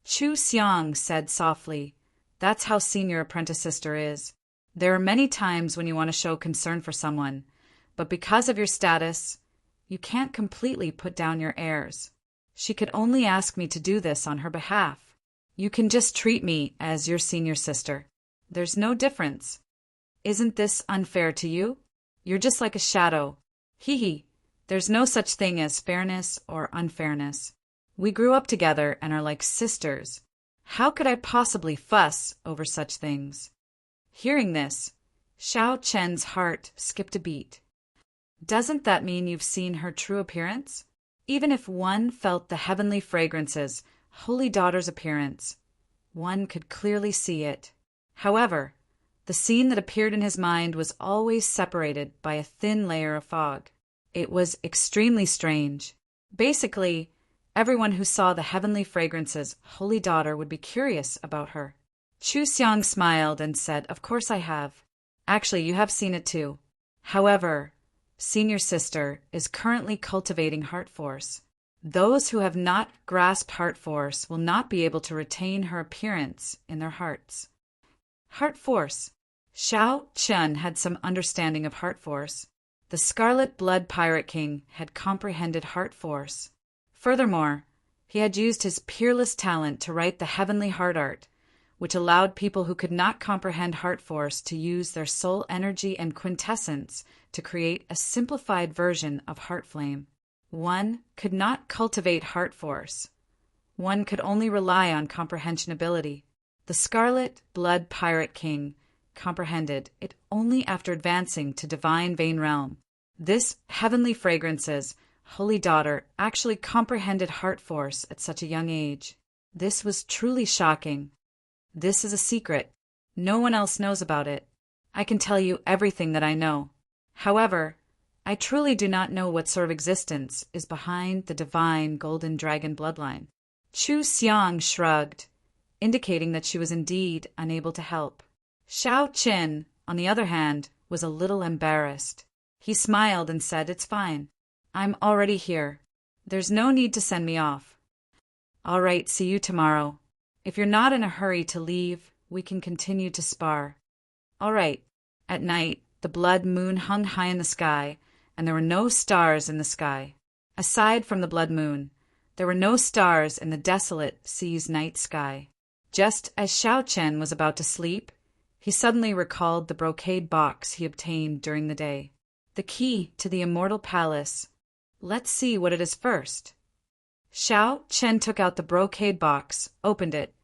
Chu Xiang said softly, "That's how senior apprentice sister is. There are many times when you want to show concern for someone, but because of your status, you can't completely put down your airs. She could only ask me to do this on her behalf. You can just treat me as your senior sister. There's no difference. Isn't this unfair to you? You're just like a shadow. Hee hee. There's no such thing as fairness or unfairness. We grew up together and are like sisters. How could I possibly fuss over such things?" Hearing this, Shao Chen's heart skipped a beat. Doesn't that mean you've seen her true appearance? Even if one felt the Heavenly Fragrance's holy daughter's appearance, one could clearly see it. However, the scene that appeared in his mind was always separated by a thin layer of fog. It was extremely strange. Basically, everyone who saw the Heavenly Fragrance's holy daughter would be curious about her. Chu Xiang smiled and said, "Of course I have. Actually, you have seen it too. However, senior sister is currently cultivating heart force. Those who have not grasped heart force will not be able to retain her appearance in their hearts." Heart force. Shao Chun had some understanding of heart force. The Scarlet Blood Pirate King had comprehended heart force. Furthermore, he had used his peerless talent to write the heavenly heart art, which allowed people who could not comprehend heart force to use their soul energy and quintessence to create a simplified version of heart flame. One could not cultivate heart force. One could only rely on comprehension ability. The Scarlet Blood Pirate King comprehended it only after advancing to Divine Vein Realm. This Heavenly Fragrance's holy daughter actually comprehended heart force at such a young age. This was truly shocking. This is a secret. No one else knows about it. I can tell you everything that I know. However, I truly do not know what sort of existence is behind the divine golden dragon bloodline. Chu Xiang shrugged, indicating that she was indeed unable to help. Shao Qin, on the other hand, was a little embarrassed. He smiled and said, "It's fine. I'm already here. There's no need to send me off." "All right, see you tomorrow. If you're not in a hurry to leave, we can continue to spar." "All right." At night, the blood moon hung high in the sky, and there were no stars in the sky. Aside from the blood moon, there were no stars in the desolate sea's night sky. Just as Shao Chen was about to sleep, he suddenly recalled the brocade box he obtained during the day. The key to the Immortal Palace. Let's see what it is first. Shao Chen took out the brocade box, opened it,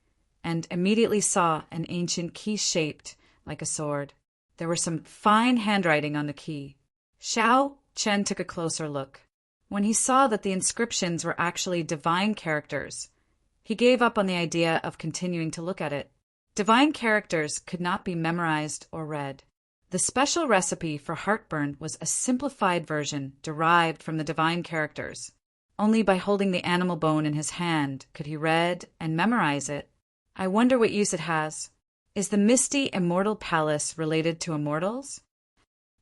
and immediately saw an ancient key shaped like a sword. There was some fine handwriting on the key. Shao Chen took a closer look. When he saw that the inscriptions were actually divine characters, he gave up on the idea of continuing to look at it. Divine characters could not be memorized or read. The special recipe for heartburn was a simplified version derived from the divine characters. Only by holding the animal bone in his hand could he read and memorize it. I wonder what use it has. Is the misty Immortal Palace related to immortals?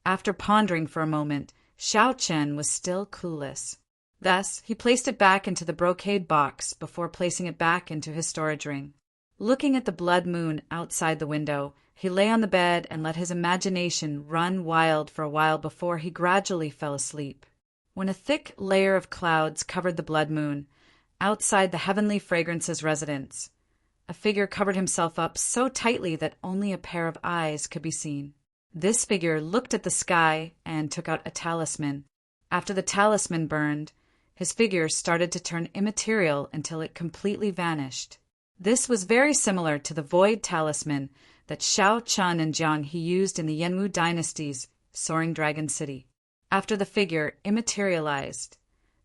After pondering for a moment, Xiao Chen was still clueless. Thus, he placed it back into the brocade box before placing it back into his storage ring. Looking at the blood moon outside the window, he lay on the bed and let his imagination run wild for a while before he gradually fell asleep. When a thick layer of clouds covered the blood moon, outside the Heavenly Fragrance's residence, a figure covered himself up so tightly that only a pair of eyes could be seen. This figure looked at the sky and took out a talisman. After the talisman burned, his figure started to turn immaterial until it completely vanished. This was very similar to the void talisman that Xiao Chun and Jiang He used in the Yanwu dynasty's Soaring Dragon City. After the figure immaterialized,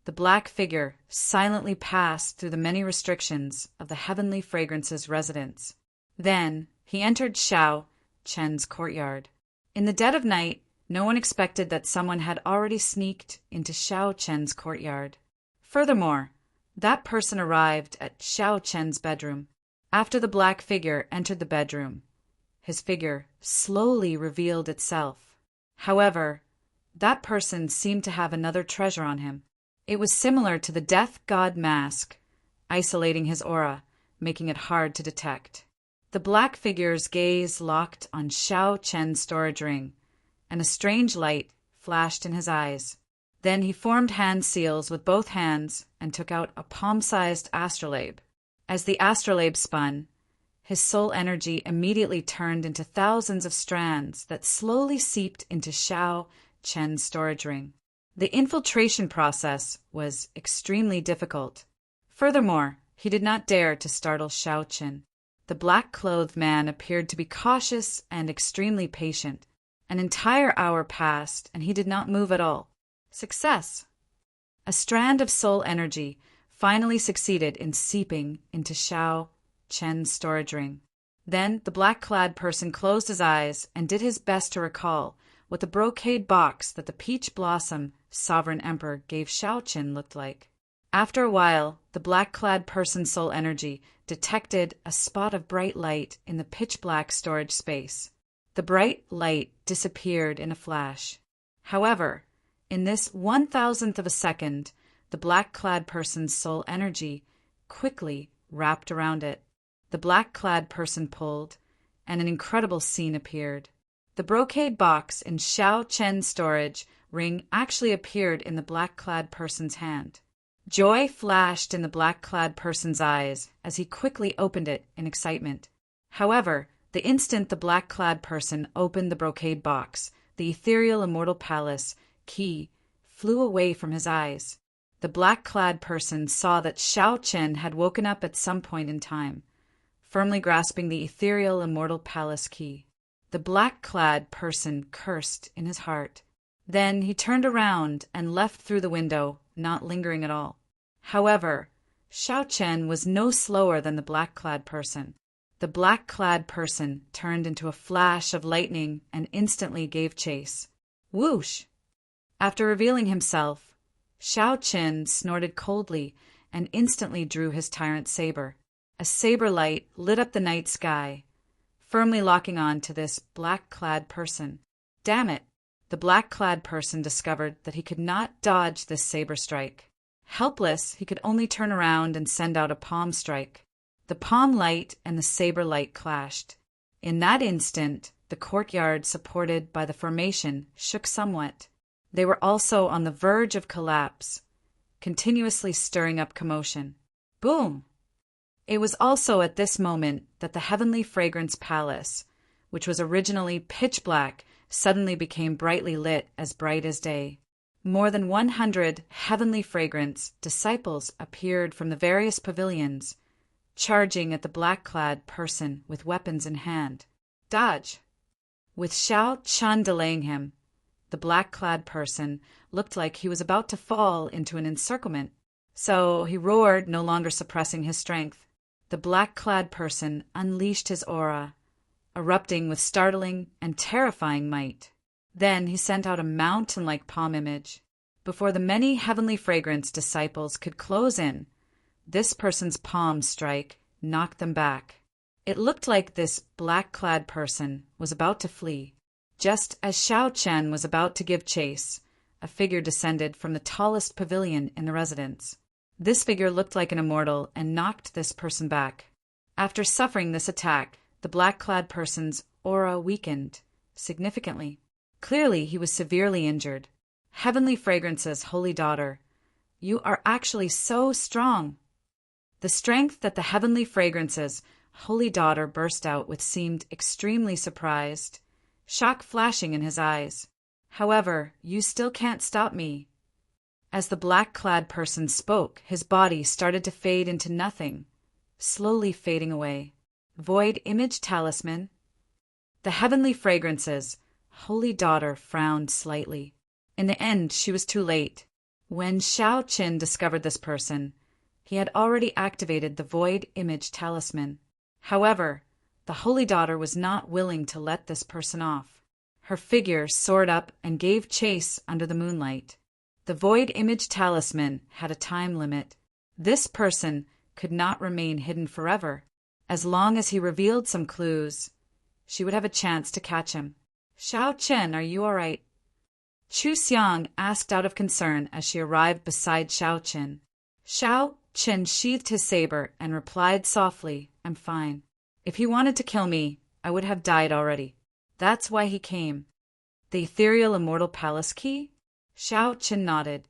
the black figure silently passed through the many restrictions of the Heavenly Fragrance's residence. Then he entered Xiao Chen's courtyard. In the dead of night, no one expected that someone had already sneaked into Xiao Chen's courtyard. Furthermore, that person arrived at Xiao Chen's bedroom. After the black figure entered the bedroom, his figure slowly revealed itself. However, that person seemed to have another treasure on him. It was similar to the death god mask, isolating his aura, making it hard to detect. The black figure's gaze locked on Xiao Chen's storage ring, and a strange light flashed in his eyes. Then he formed hand seals with both hands and took out a palm-sized astrolabe. As the astrolabe spun, his soul energy immediately turned into thousands of strands that slowly seeped into Xiao Chen's storage ring. The infiltration process was extremely difficult. Furthermore, he did not dare to startle Xiao Chen. The black-clothed man appeared to be cautious and extremely patient. An entire hour passed, and he did not move at all. Success! A strand of soul energy finally succeeded in seeping into Xiao Chen's storage ring. Then the black-clad person closed his eyes and did his best to recall what the brocade box that the Peach Blossom Sovereign Emperor gave Xiao Chen looked like. After a while, the black-clad person's soul energy detected a spot of bright light in the pitch-black storage space. The bright light disappeared in a flash. However, in this 1,000th of a second, the black-clad person's soul energy quickly wrapped around it. The black-clad person pulled, and an incredible scene appeared. The brocade box in Xiao Chen's storage ring actually appeared in the black-clad person's hand. Joy flashed in the black-clad person's eyes as he quickly opened it in excitement. However, the instant the black-clad person opened the brocade box, the ethereal Immortal Palace key flew away from his eyes. The black-clad person saw that Xiao Chen had woken up at some point in time, firmly grasping the ethereal Immortal Palace key. The black-clad person cursed in his heart. Then he turned around and left through the window, not lingering at all. However, Xiao Chen was no slower than the black-clad person. The black-clad person turned into a flash of lightning and instantly gave chase. Whoosh! After revealing himself, Xiao Chen snorted coldly and instantly drew his tyrant saber. A saber light lit up the night sky, firmly locking on to this black-clad person. Damn it! The black-clad person discovered that he could not dodge this saber strike. Helpless, he could only turn around and send out a palm strike. The palm light and the saber light clashed. In that instant, the courtyard supported by the formation shook somewhat. They were also on the verge of collapse, continuously stirring up commotion. Boom! It was also at this moment that the Heavenly Fragrance Palace, which was originally pitch black, suddenly became brightly lit, as bright as day. More than 100 Heavenly Fragrance disciples appeared from the various pavilions, charging at the black-clad person with weapons in hand. Dodge! With Xiao Chun delaying him, the black-clad person looked like he was about to fall into an encirclement. So he roared, no longer suppressing his strength. The black-clad person unleashed his aura, erupting with startling and terrifying might. Then he sent out a mountain-like palm image. Before the many heavenly fragrance disciples could close in, this person's palm strike knocked them back. It looked like this black-clad person was about to flee. Just as Xiao Chen was about to give chase, a figure descended from the tallest pavilion in the residence. This figure looked like an immortal and knocked this person back. After suffering this attack, the black-clad person's aura weakened significantly. Clearly, he was severely injured. Heavenly Fragrance's holy daughter, you are actually so strong. The strength that the Heavenly Fragrance's holy daughter burst out with seemed extremely surprised, shock flashing in his eyes. However, you still can't stop me. As the black-clad person spoke, his body started to fade into nothing, slowly fading away. Void image talisman. The Heavenly Fragrance's holy daughter frowned slightly. In the end, she was too late. When Xiao Qin discovered this person, he had already activated the void image talisman. However, the holy daughter was not willing to let this person off. Her figure soared up and gave chase under the moonlight. The void image talisman had a time limit. This person could not remain hidden forever. As long as he revealed some clues, she would have a chance to catch him. Xiao Chen, are you all right? Chu Xiang asked out of concern as she arrived beside Xiao Chen. Xiao Chen sheathed his saber and replied softly, I'm fine. If he wanted to kill me, I would have died already. That's why he came. The ethereal immortal palace key? Xiao Chen nodded.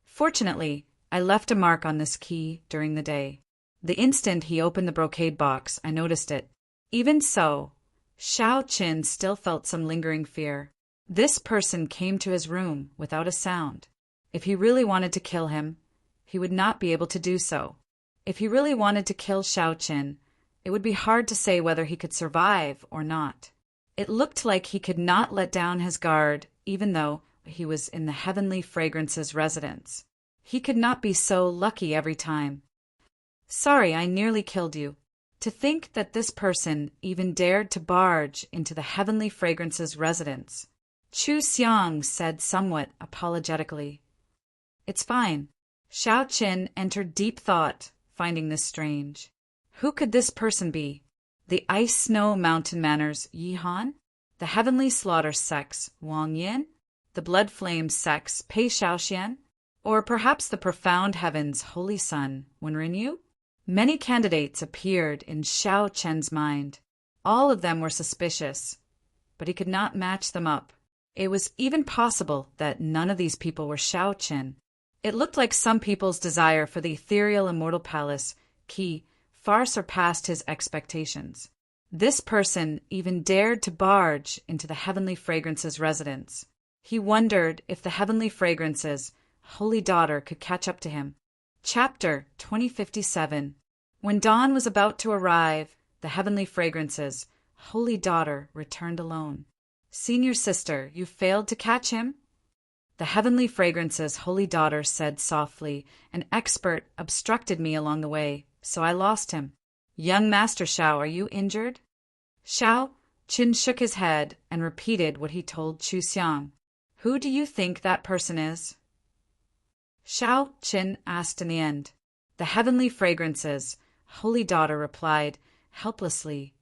Fortunately, I left a mark on this key during the day. The instant he opened the brocade box, I noticed it. Even so, Xiao Chen still felt some lingering fear. This person came to his room without a sound. If he really wanted to kill him, he would not be able to do so. If he really wanted to kill Xiao Chen, it would be hard to say whether he could survive or not. It looked like he could not let down his guard, even though he was in the Heavenly Fragrance's residence. He could not be so lucky every time. Sorry, I nearly killed you. To think that this person even dared to barge into the Heavenly Fragrance's residence. Chu Xiang said somewhat apologetically. It's fine. Xiao Qin entered deep thought, finding this strange. Who could this person be? The Ice Snow Mountain Manners Yi Han? The Heavenly Slaughter Sex Wang Yin? The Blood Flame Sex Pei Shaoxian? Or perhaps the Profound Heaven's Holy Son Wenren Yu? Many candidates appeared in Xiao Chen's mind. All of them were suspicious, but he could not match them up. It was even possible that none of these people were Xiao Chen. It looked like some people's desire for the ethereal immortal palace key far surpassed his expectations. This person even dared to barge into the Heavenly Fragrance's residence. He wondered if the Heavenly Fragrance's holy daughter could catch up to him. Chapter 2057. When dawn was about to arrive, the Heavenly Fragrance's holy daughter returned alone. Senior sister, you failed to catch him? The Heavenly Fragrance's holy daughter said softly, an expert obstructed me along the way, so I lost him. Young Master Xiao, are you injured? Xiao Qin shook his head and repeated what he told Chu Xiang. Who do you think that person is? Xiao Qin asked in the end. The Heavenly Fragrance's holy daughter replied helplessly,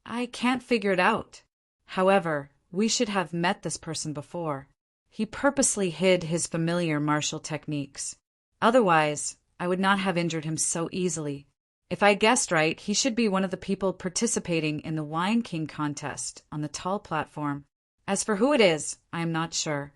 I can't figure it out. However, we should have met this person before. He purposely hid his familiar martial techniques. Otherwise, I would not have injured him so easily. If I guessed right, he should be one of the people participating in the Wine King contest on the tall platform. As for who it is, I am not sure.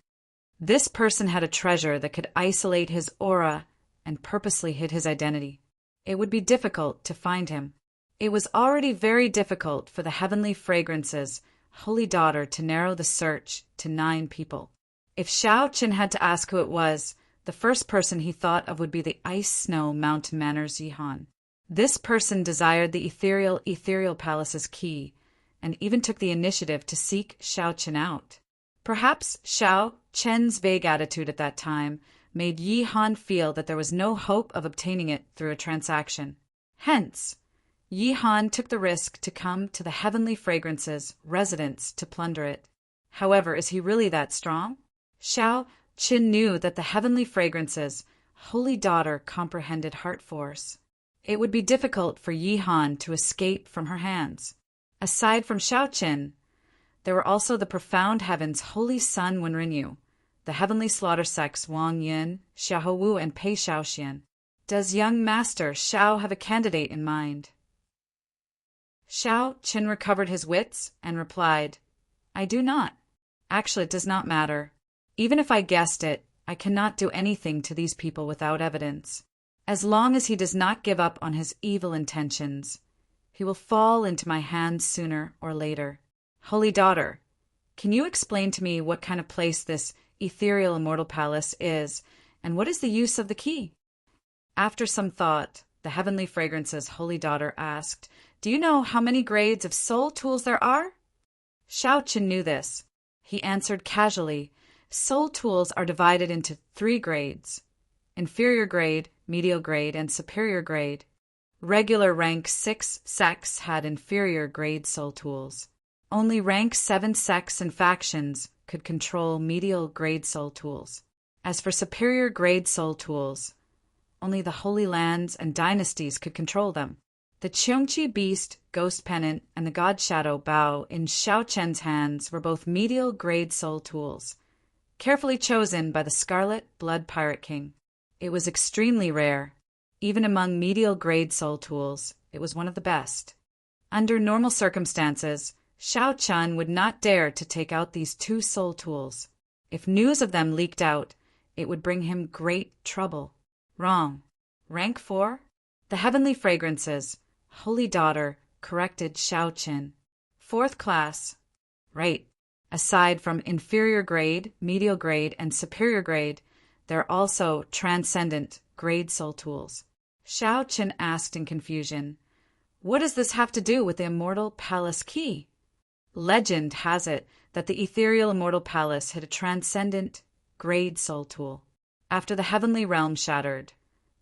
This person had a treasure that could isolate his aura and purposely hid his identity. It would be difficult to find him. It was already very difficult for the Heavenly Fragrance's holy daughter to narrow the search to 9 people. If Xiao Qin had to ask who it was, the first person he thought of would be the Ice Snow Mountain Manners Yi Han. This person desired the ethereal palace's key, and even took the initiative to seek Xiao Qin out. Perhaps Xiao Chen's vague attitude at that time made Yi Han feel that there was no hope of obtaining it through a transaction. Hence, Yi Han took the risk to come to the Heavenly Fragrance's residence to plunder it. However, is he really that strong? Xiao Chen knew that the Heavenly Fragrance's holy daughter comprehended heart force. It would be difficult for Yi Han to escape from her hands. Aside from Xiao Chen, there were also the profound heaven's holy son Wenrinyu, the heavenly slaughter sects Wang Yin, Xiahou Wu, and Pei Shaoxian. Does young master Xiao have a candidate in mind? Xiao Chen recovered his wits and replied, I do not. Actually, it does not matter. Even if I guessed it, I cannot do anything to these people without evidence. As long as he does not give up on his evil intentions, he will fall into my hands sooner or later. Holy daughter, can you explain to me what kind of place this ethereal immortal palace is, and what is the use of the key? After some thought, the Heavenly Fragrance's holy daughter asked, Do you know how many grades of soul tools there are? Xiao Chen knew this. He answered casually, Soul tools are divided into 3 grades: inferior grade, medial grade, and superior grade. Regular rank 6 sects had inferior grade soul tools. Only rank 7 sects and factions could control medial grade soul tools. As for superior grade soul tools, only the Holy Lands and dynasties could control them. The Qiongqi Beast, Ghost Pennant, and the God Shadow Bow in Xiao Chen's hands were both medial grade soul tools, carefully chosen by the Scarlet Blood Pirate King. It was extremely rare. Even among medial grade soul tools, it was one of the best. Under normal circumstances, Xiao Chen would not dare to take out these 2 soul tools. If news of them leaked out, it would bring him great trouble. Wrong. Rank 4? The Heavenly Fragrance's holy daughter corrected Xiao Chen. 4th class. Right. Aside from inferior grade, medial grade, and superior grade, there are also transcendent grade soul tools. Xiao Chen asked in confusion, What does this have to do with the Immortal Palace key? Legend has it that the ethereal Immortal Palace had a transcendent grade soul tool. After the heavenly realm shattered,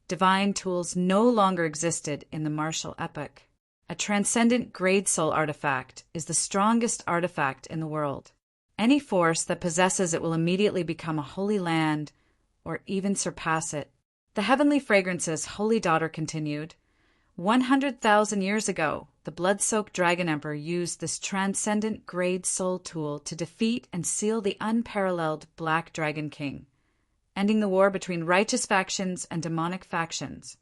divine tools no longer existed in the martial epoch. A transcendent grade soul artifact is the strongest artifact in the world. Any force that possesses it will immediately become a holy land or even surpass it. The Heavenly Fragrance's holy daughter continued, 100,000 years ago, the blood-soaked Dragon Emperor used this transcendent grade soul tool to defeat and seal the unparalleled Black Dragon King, ending the war between righteous factions and demonic factions.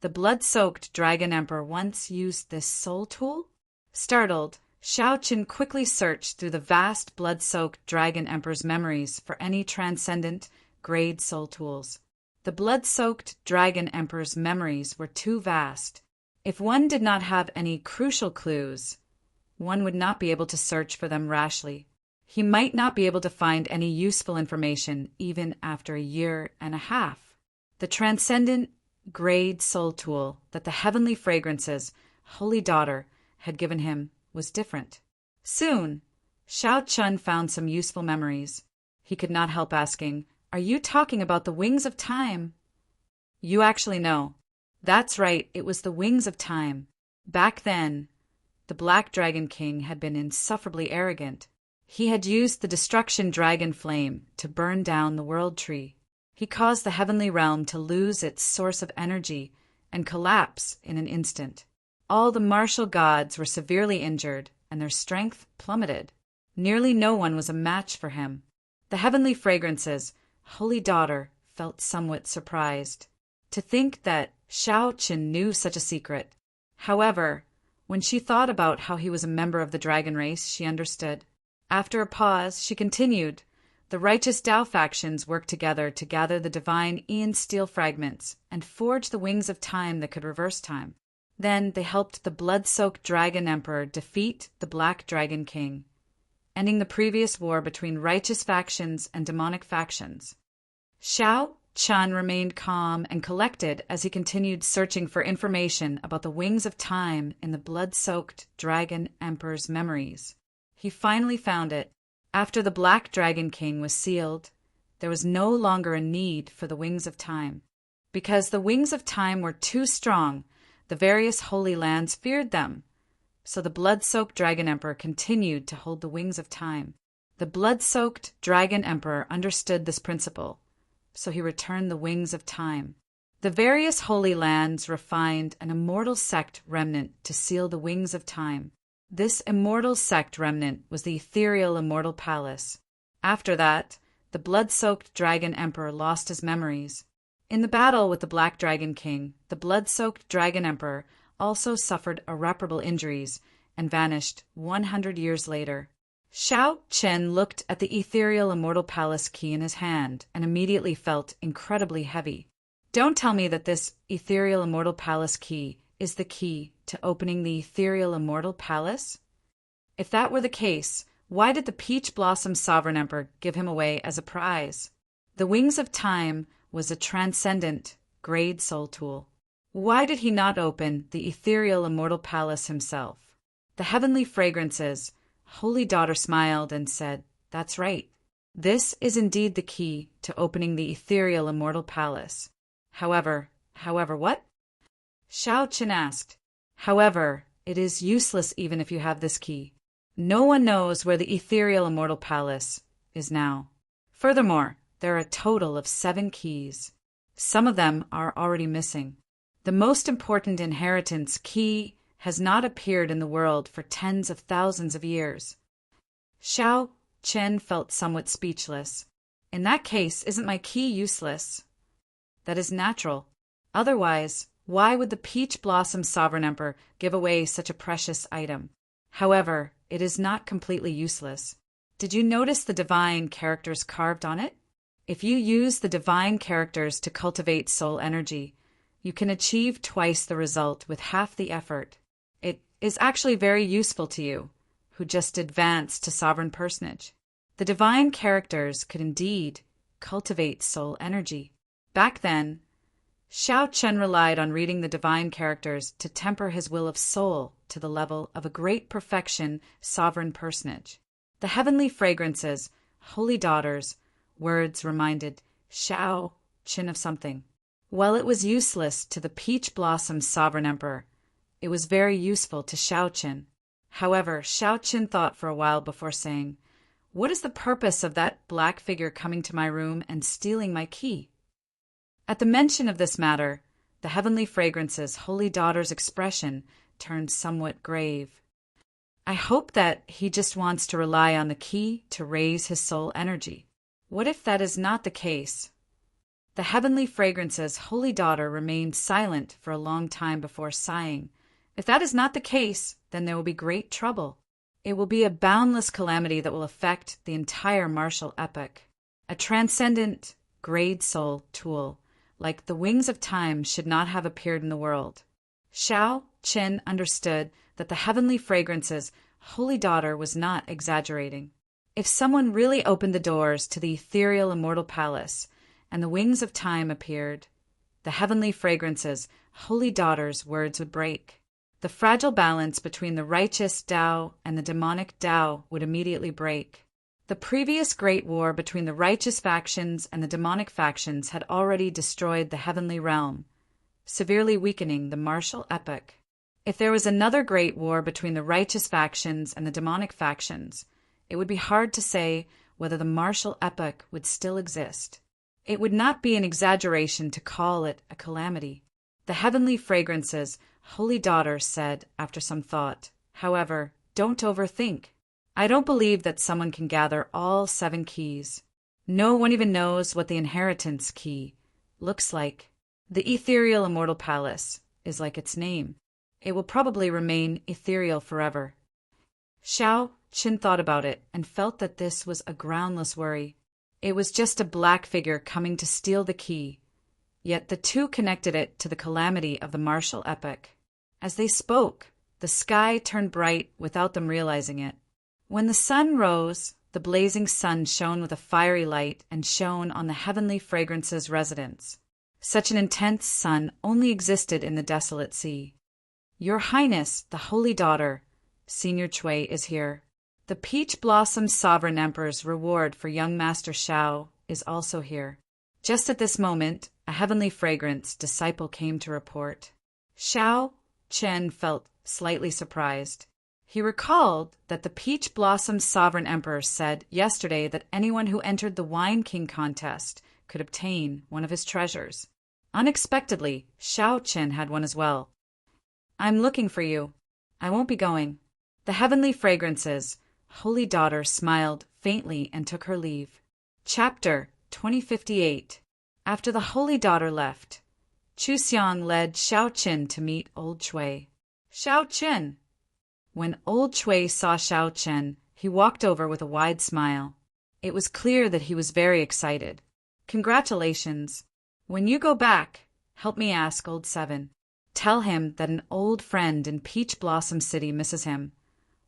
The blood-soaked Dragon Emperor once used this soul tool? Startled, Xiao Chen quickly searched through the vast blood-soaked Dragon Emperor's memories for any transcendent grade soul tools. The blood-soaked Dragon Emperor's memories were too vast. If one did not have any crucial clues, one would not be able to search for them rashly. He might not be able to find any useful information even after a year and a half. The transcendent grade soul tool that the Heavenly Fragrance's holy daughter had given him was different. Soon, Xiao Chen found some useful memories. He could not help asking, Are you talking about the Wings of Time? You actually know. That's right, it was the Wings of Time. Back then, the Black Dragon King had been insufferably arrogant. He had used the destruction dragon flame to burn down the world tree. He caused the heavenly realm to lose its source of energy and collapse in an instant. All the martial gods were severely injured, and their strength plummeted. Nearly no one was a match for him. The Heavenly Fragrance's holy daughter felt somewhat surprised to think that Xiao Chen knew such a secret. However, when she thought about how he was a member of the dragon race, she understood. After a pause, she continued, The righteous Dao factions worked together to gather the divine Aeon steel fragments and forge the Wings of Time that could reverse time. Then they helped the blood-soaked Dragon Emperor defeat the Black Dragon King, ending the previous war between righteous factions and demonic factions. Xiao Chen remained calm and collected as he continued searching for information about the Wings of Time in the blood-soaked Dragon Emperor's memories. He finally found it. After the Black Dragon King was sealed, there was no longer a need for the Wings of Time. Because the Wings of Time were too strong, the various Holy Lands feared them. So the blood-soaked Dragon Emperor continued to hold the Wings of Time. The blood-soaked Dragon Emperor understood this principle, so he returned the Wings of Time. The various Holy Lands refined an immortal sect remnant to seal the Wings of Time. This immortal sect remnant was the ethereal Immortal Palace. After that, the blood-soaked Dragon Emperor lost his memories. In the battle with the Black Dragon King, the blood-soaked Dragon Emperor also suffered irreparable injuries and vanished 100 years later. Xiao Chen looked at the ethereal Immortal Palace key in his hand and immediately felt incredibly heavy. Don't tell me that this ethereal Immortal Palace key is the key to opening the ethereal Immortal Palace? If that were the case, why did the Peach Blossom Sovereign Emperor give him away as a prize? The Wings of Time was a transcendent, grade soul tool. Why did he not open the ethereal Immortal Palace himself? The heavenly fragrances, Holy Daughter smiled and said, "That's right. This is indeed the key to opening the ethereal Immortal Palace. However, what?" Xiao Chen asked. However, it is useless even if you have this key. No one knows where the ethereal Immortal Palace is now. Furthermore, there are a total of 7 keys. Some of them are already missing. The most important inheritance key has not appeared in the world for tens of thousands of years. Xiao Chen felt somewhat speechless. In that case, isn't my key useless? That is natural. Otherwise, why would the Peach Blossom Sovereign Emperor give away such a precious item? However, it is not completely useless. Did you notice the divine characters carved on it? If you use the divine characters to cultivate soul energy, you can achieve twice the result with half the effort. It is actually very useful to you, who just advanced to sovereign personage. The divine characters could indeed cultivate soul energy. Back then, Xiao Chen relied on reading the divine characters to temper his will of soul to the level of a great perfection sovereign personage. The heavenly fragrances, holy daughters, words reminded Xiao Chen of something. While it was useless to the Peach Blossom Sovereign Emperor, it was very useful to Xiao Chen. However, Xiao Chen thought for a while before saying, "What is the purpose of that black figure coming to my room and stealing my key?" At the mention of this matter, the heavenly fragrance's holy daughter's expression turned somewhat grave. "I hope that he just wants to rely on the key to raise his soul energy. What if that is not the case?" The heavenly fragrance's holy daughter remained silent for a long time before sighing. "If that is not the case, then there will be great trouble. It will be a boundless calamity that will affect the entire martial epoch. A transcendent, grade soul tool like the Wings of Time should not have appeared in the world." Xiao Chen understood that the heavenly fragrance's holy daughter was not exaggerating. If someone really opened the doors to the ethereal Immortal Palace and the Wings of Time appeared, the heavenly fragrance's holy daughter's words would break. The fragile balance between the righteous Tao and the demonic Tao would immediately break. The previous great war between the righteous factions and the demonic factions had already destroyed the heavenly realm, severely weakening the martial epoch. If there was another great war between the righteous factions and the demonic factions, it would be hard to say whether the martial epoch would still exist. It would not be an exaggeration to call it a calamity. The heavenly fragrance's holy daughter said after some thought, "However, don't overthink. I don't believe that someone can gather all 7 keys. No one even knows what the inheritance key looks like. The ethereal Immortal Palace is like its name. It will probably remain ethereal forever." Xiao Chen thought about it and felt that this was a groundless worry. It was just a black figure coming to steal the key, yet the two connected it to the calamity of the martial epoch. As they spoke, the sky turned bright without them realizing it. When the sun rose, the blazing sun shone with a fiery light and shone on the heavenly fragrance's residence. Such an intense sun only existed in the desolate sea. "Your Highness, the Holy Daughter, Senior Chui is here." The Peach Blossom Sovereign Emperor's reward for young Master Xiao is also here. Just at this moment, a heavenly fragrance disciple came to report. Xiao Chen felt slightly surprised. He recalled that the Peach Blossom Sovereign Emperor said yesterday that anyone who entered the Wine King contest could obtain one of his treasures. Unexpectedly, Xiao Chen had one as well. I'm looking for you. I won't be going. The heavenly fragrances, Holy Daughter smiled faintly and took her leave. Chapter 2058. After the Holy Daughter left, Chu Xiang led Xiao Chen to meet Old Chui. Xiao Chen! When Old Chui saw Xiao Chen, he walked over with a wide smile. It was clear that he was very excited. Congratulations. When you go back, help me ask Old Seven. Tell him that an old friend in Peach Blossom City misses him.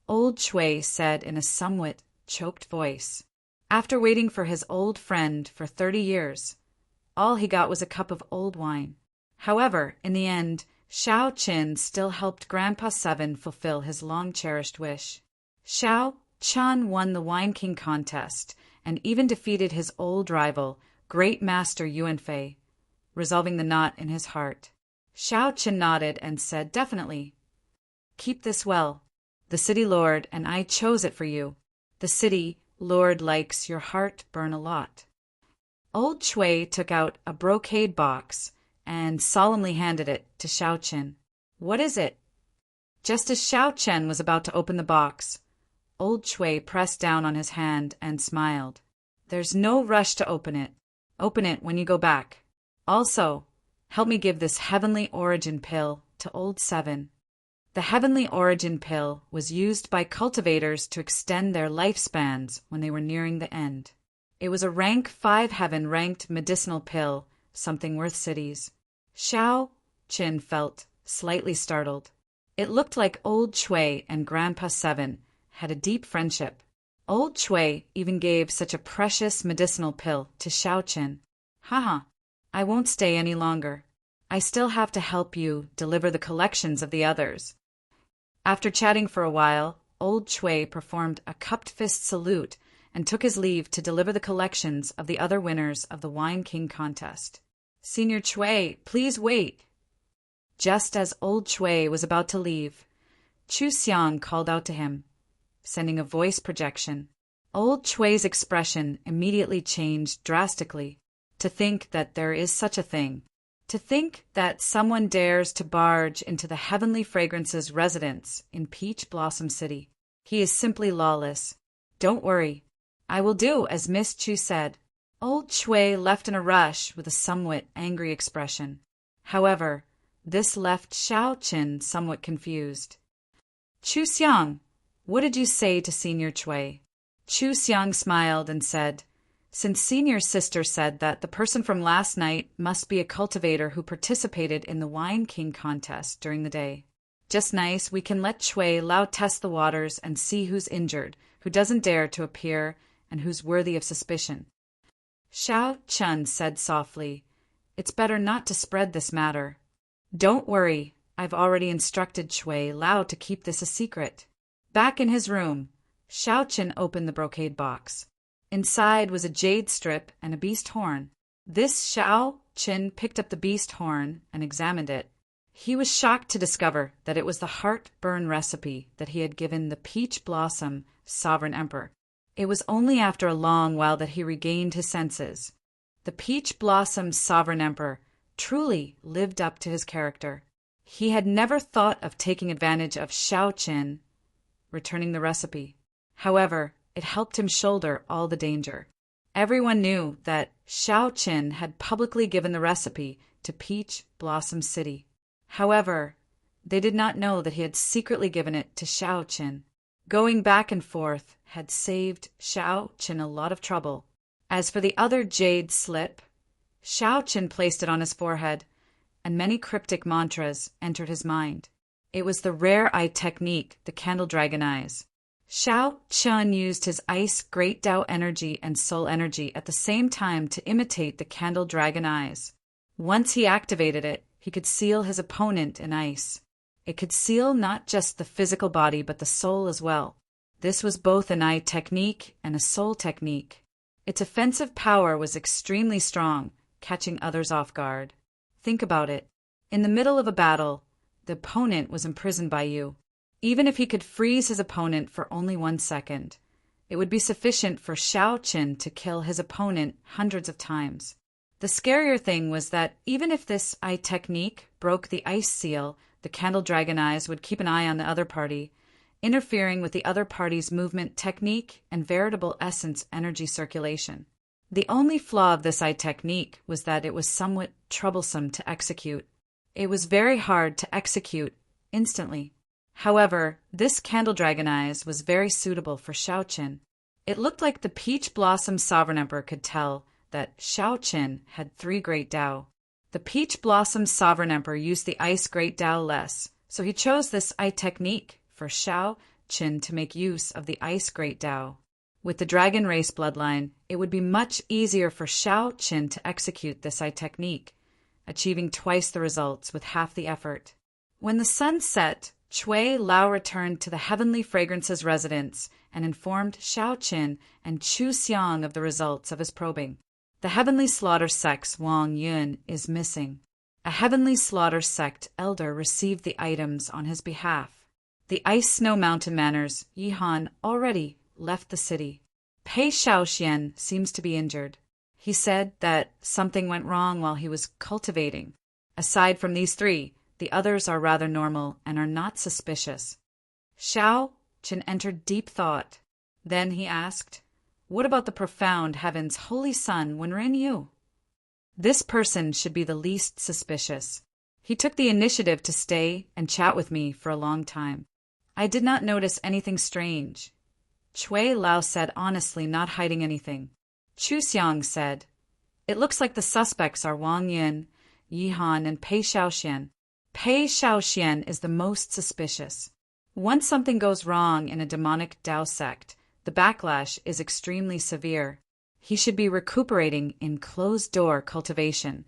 Old Chui said in a somewhat choked voice. After waiting for his old friend for 30 years, all he got was a cup of old wine. However, in the end, Xiao Chen still helped Grandpa Seven fulfill his long-cherished wish. Xiao Chen won the Wine King contest and even defeated his old rival, Great Master Yuanfei, resolving the knot in his heart. Xiao Chen nodded and said, "Definitely. Keep this well. The city lord and I chose it for you. The city lord likes your heart burn a lot." Old Chui took out a brocade box and solemnly handed it to Xiao Chen. "What is it?" Just as Xiao Chen was about to open the box, Old Chui pressed down on his hand and smiled. "There's no rush to open it. Open it when you go back. Also, help me give this Heavenly Origin Pill to Old Seven." The Heavenly Origin Pill was used by cultivators to extend their lifespans when they were nearing the end. It was a rank 5 heaven-ranked medicinal pill, something worth cities. Xiao Chen felt slightly startled. It looked like Old Chui and Grandpa Seven had a deep friendship. Old Chui even gave such a precious medicinal pill to Xiao Chen. "Haha, I won't stay any longer. I still have to help you deliver the collections of the others." After chatting for a while, Old Chui performed a cupped fist salute and took his leave to deliver the collections of the other winners of the Wine King contest. "Senior Chui, please wait." Just as Old Chui was about to leave, Chu Xiang called out to him, sending a voice projection. Old Chui's expression immediately changed drastically. To think that there is such a thing. To think that someone dares to barge into the Heavenly Fragrance's residence in Peach Blossom City. He is simply lawless. "Don't worry. I will do as Miss Chu said." Old Chui left in a rush with a somewhat angry expression. However, this left Xiao Chen somewhat confused. "Chu Xiang, what did you say to Senior Chui?" Chu Xiang smiled and said, "Since Senior's sister said that the person from last night must be a cultivator who participated in the Wine King contest during the day. Just nice, we can let Chui Lao test the waters and see who's injured, who doesn't dare to appear, and who's worthy of suspicion." Xiao Chen said softly, "It's better not to spread this matter." "Don't worry, I've already instructed Chui Lao to keep this a secret." Back in his room, Xiao Chen opened the brocade box. Inside was a jade strip and a beast horn. This Xiao Chen picked up the beast horn and examined it. He was shocked to discover that it was the heartburn recipe that he had given the Peach Blossom Sovereign Emperor. It was only after a long while that he regained his senses. The Peach Blossom Sovereign Emperor truly lived up to his character. He had never thought of taking advantage of Xiao Chen returning the recipe. However, it helped him shoulder all the danger. Everyone knew that Xiao Chen had publicly given the recipe to Peach Blossom City. However, they did not know that he had secretly given it to Xiao Chen. Going back and forth had saved Xiao Chen a lot of trouble. As for the other jade slip, Xiao Chen placed it on his forehead, and many cryptic mantras entered his mind. It was the rare eye technique, the Candle Dragon Eyes. Xiao Chen used his ice great Tao energy and soul energy at the same time to imitate the Candle Dragon Eyes. Once he activated it, he could seal his opponent in ice. It could seal not just the physical body but the soul as well. This was both an eye technique and a soul technique. Its offensive power was extremely strong, catching others off guard. Think about it. In the middle of a battle, the opponent was imprisoned by you. Even if he could freeze his opponent for only 1 second, it would be sufficient for Xiao Qin to kill his opponent hundreds of times. The scarier thing was that even if this eye technique broke the ice seal, the candle dragon eyes would keep an eye on the other party, interfering with the other party's movement technique and veritable essence energy circulation. The only flaw of this eye technique was that it was somewhat troublesome to execute. It was very hard to execute instantly. However, this candle dragon eyes was very suitable for Xiao Qin. It looked like the Peach Blossom Sovereign Emperor could tell that Xiao Qin had 3 Great Tao. The Peach Blossom Sovereign Emperor used the Ice Great Tao less, so he chose this eye technique for Xiao Qin to make use of the Ice Great Tao. With the dragon race bloodline, it would be much easier for Xiao Qin to execute this eye technique, achieving twice the results with half the effort. When the sun set, Cui Lao returned to the Heavenly Fragrance's residence and informed Xiao Qin and Chu Xiang of the results of his probing. The Heavenly Slaughter Sect's Wang Yun is missing. A Heavenly Slaughter Sect elder received the items on his behalf. The Ice Snow Mountain Manors, Yihan, already left the city. Pei Shaoxian seems to be injured. He said that something went wrong while he was cultivating. Aside from these 3, the others are rather normal and are not suspicious. Xiao Qin entered deep thought. Then he asked, "What about the profound heaven's holy sun Wenren Yu?" This person should be the least suspicious. He took the initiative to stay and chat with me for a long time. I did not notice anything strange. Cui Lao said honestly, not hiding anything. Chu Xiang said, "It looks like the suspects are Wang Yun, Yihan, and Pei Shaoxian. Pei Shaoxian is the most suspicious. Once something goes wrong in a demonic Tao sect, the backlash is extremely severe. He should be recuperating in closed-door cultivation.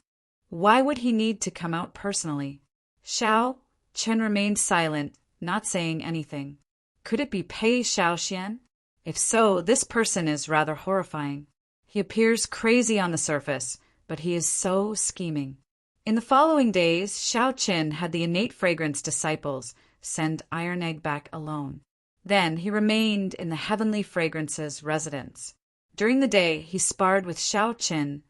Why would he need to come out personally?" Xiao Qin remained silent, not saying anything. Could it be Pei Shaoxian? If so, this person is rather horrifying. He appears crazy on the surface, but he is so scheming. In the following days, Xiao Qin had the innate fragrance disciples send Iron Egg back alone. Then he remained in the Heavenly Fragrance's residence. During the day, he sparred with Xiao Qin,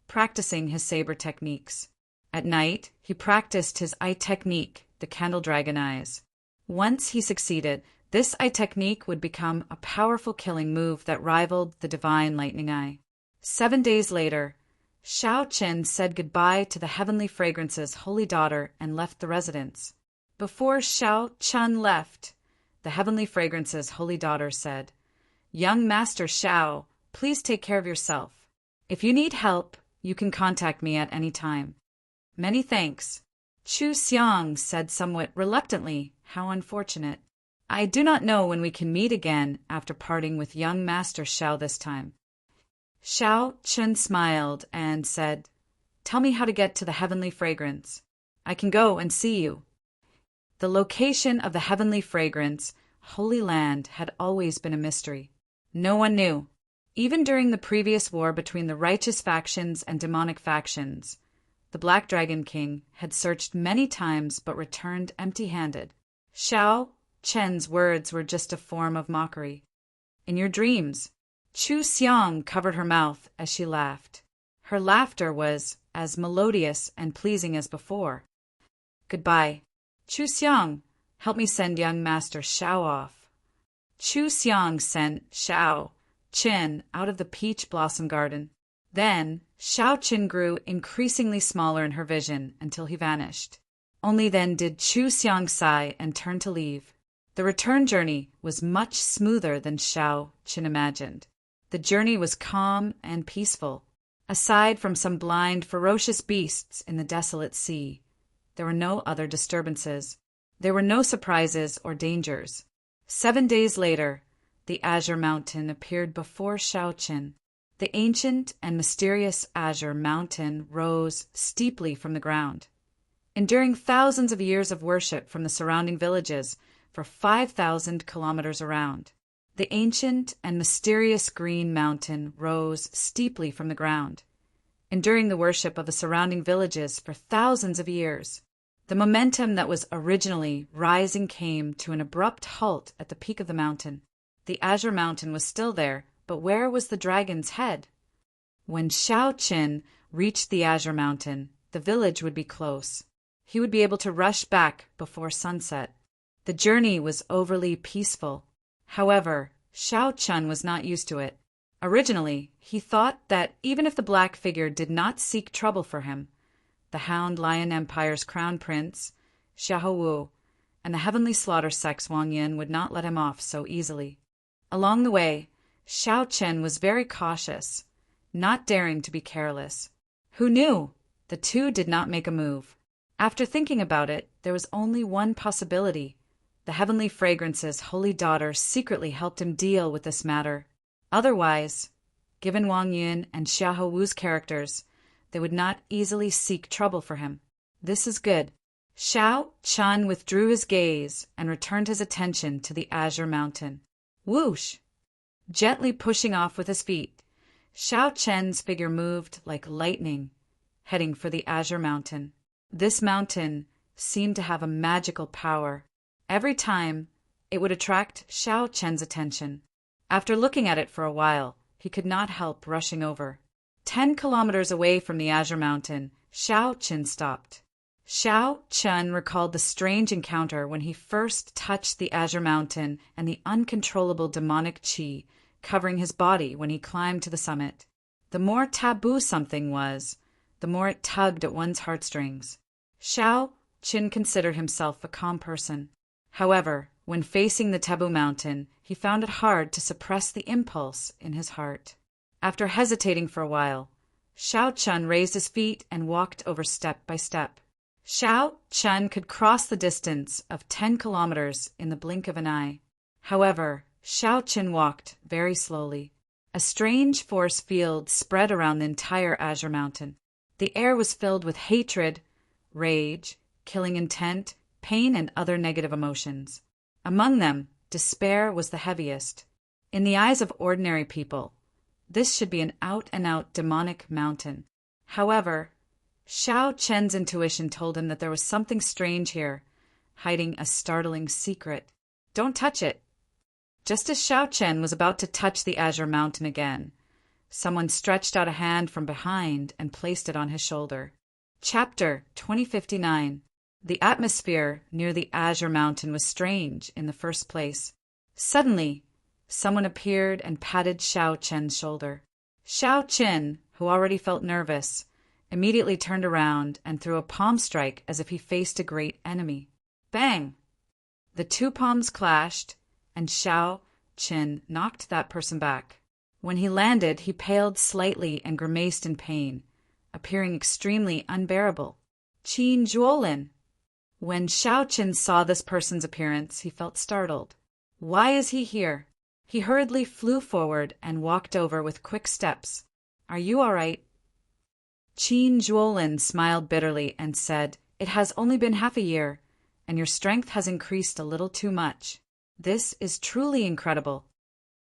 practicing his saber techniques. At night, he practiced his eye technique, the Candle Dragon Eyes. Once he succeeded, this eye technique would become a powerful killing move that rivaled the Divine Lightning Eye. 7 days later, Xiao Qin said goodbye to the Heavenly Fragrance's holy daughter and left the residence. Before Xiao Qin left, the Heavenly Fragrance's holy daughter said, "Young Master Xiao, please take care of yourself. If you need help, you can contact me at any time." "Many thanks." Chu Xiang said somewhat reluctantly, "How unfortunate. I do not know when we can meet again after parting with young Master Xiao this time." Xiao Qin smiled and said, "Tell me how to get to the Heavenly Fragrance. I can go and see you." The location of the Heavenly Fragrance, Holy Land, had always been a mystery. No one knew. Even during the previous war between the righteous factions and demonic factions, the Black Dragon King had searched many times but returned empty-handed. Xiao Qin's words were just a form of mockery. "In your dreams." Chu Xiang covered her mouth as she laughed. Her laughter was as melodious and pleasing as before. "Goodbye. Chu Xiang, help me send young Master Xiao off." Chu Xiang sent Xiao Qin out of the peach blossom garden. Then Xiao Qin grew increasingly smaller in her vision until he vanished. Only then did Chu Xiang sigh and turn to leave. The return journey was much smoother than Xiao Qin imagined. The journey was calm and peaceful. Aside from some blind, ferocious beasts in the desolate sea, there were no other disturbances. There were no surprises or dangers. 7 days later, the Azure Mountain appeared before Xiao Qin. The ancient and mysterious Azure Mountain rose steeply from the ground, enduring thousands of years of worship from the surrounding villages for 5,000 kilometers around. The ancient and mysterious green mountain rose steeply from the ground, enduring the worship of the surrounding villages for thousands of years. The momentum that was originally rising came to an abrupt halt at the peak of the mountain. The Azure Mountain was still there, but where was the dragon's head? When Shao Qin reached the Azure Mountain, the village would be close. He would be able to rush back before sunset. The journey was overly peaceful. However, Shao Chun was not used to it. Originally, he thought that even if the black figure did not seek trouble for him, the Hound Lion Empire's crown prince, Xiahou Wu, and the heavenly slaughter sex Wang Yin would not let him off so easily. Along the way, Shao Chen was very cautious, not daring to be careless. Who knew? The two did not make a move. After thinking about it, there was only one possibility. The heavenly fragrance's holy daughter secretly helped him deal with this matter. Otherwise, given Wang Yin and Xiahou Wu's characters, they would not easily seek trouble for him. This is good. Shao Chun withdrew his gaze and returned his attention to the Azure Mountain. Whoosh! Gently pushing off with his feet, Shao Chen's figure moved like lightning, heading for the Azure Mountain. This mountain seemed to have a magical power. Every time, it would attract Shao Chen's attention. After looking at it for a while, he could not help rushing over. 10 kilometers away from the Azure Mountain, Shao Chen stopped. Shao Chun recalled the strange encounter when he first touched the Azure Mountain and the uncontrollable demonic qi covering his body when he climbed to the summit. The more taboo something was, the more it tugged at one's heartstrings. Shao Qin considered himself a calm person. However, when facing the taboo mountain, he found it hard to suppress the impulse in his heart. After hesitating for a while, Shao Chun raised his feet and walked over step by step. Shao Chun could cross the distance of 10 kilometers in the blink of an eye. However, Shao Chun walked very slowly. A strange force field spread around the entire Azure Mountain. The air was filled with hatred, rage, killing intent, pain, and other negative emotions. Among them, despair was the heaviest. In the eyes of ordinary people, this should be an out-and-out demonic mountain. However, Shao Chen's intuition told him that there was something strange here, hiding a startling secret. Don't touch it. Just as Shao Chen was about to touch the Azure Mountain again, someone stretched out a hand from behind and placed it on his shoulder. Chapter 2059. The atmosphere near the Azure Mountain was strange in the first place. Suddenly, someone appeared and patted Shao Chen's shoulder. Shao Chen, who already felt nervous, immediately turned around and threw a palm strike as if he faced a great enemy. Bang! The two palms clashed, and Shao Chen knocked that person back. When he landed, he paled slightly and grimaced in pain, appearing extremely unbearable. Qin Zhuolin! When Shao Chen saw this person's appearance, he felt startled. Why is he here? He hurriedly flew forward and walked over with quick steps. Are you all right? Qin Zhuolin smiled bitterly and said, It has only been half a year, and your strength has increased a little too much. This is truly incredible.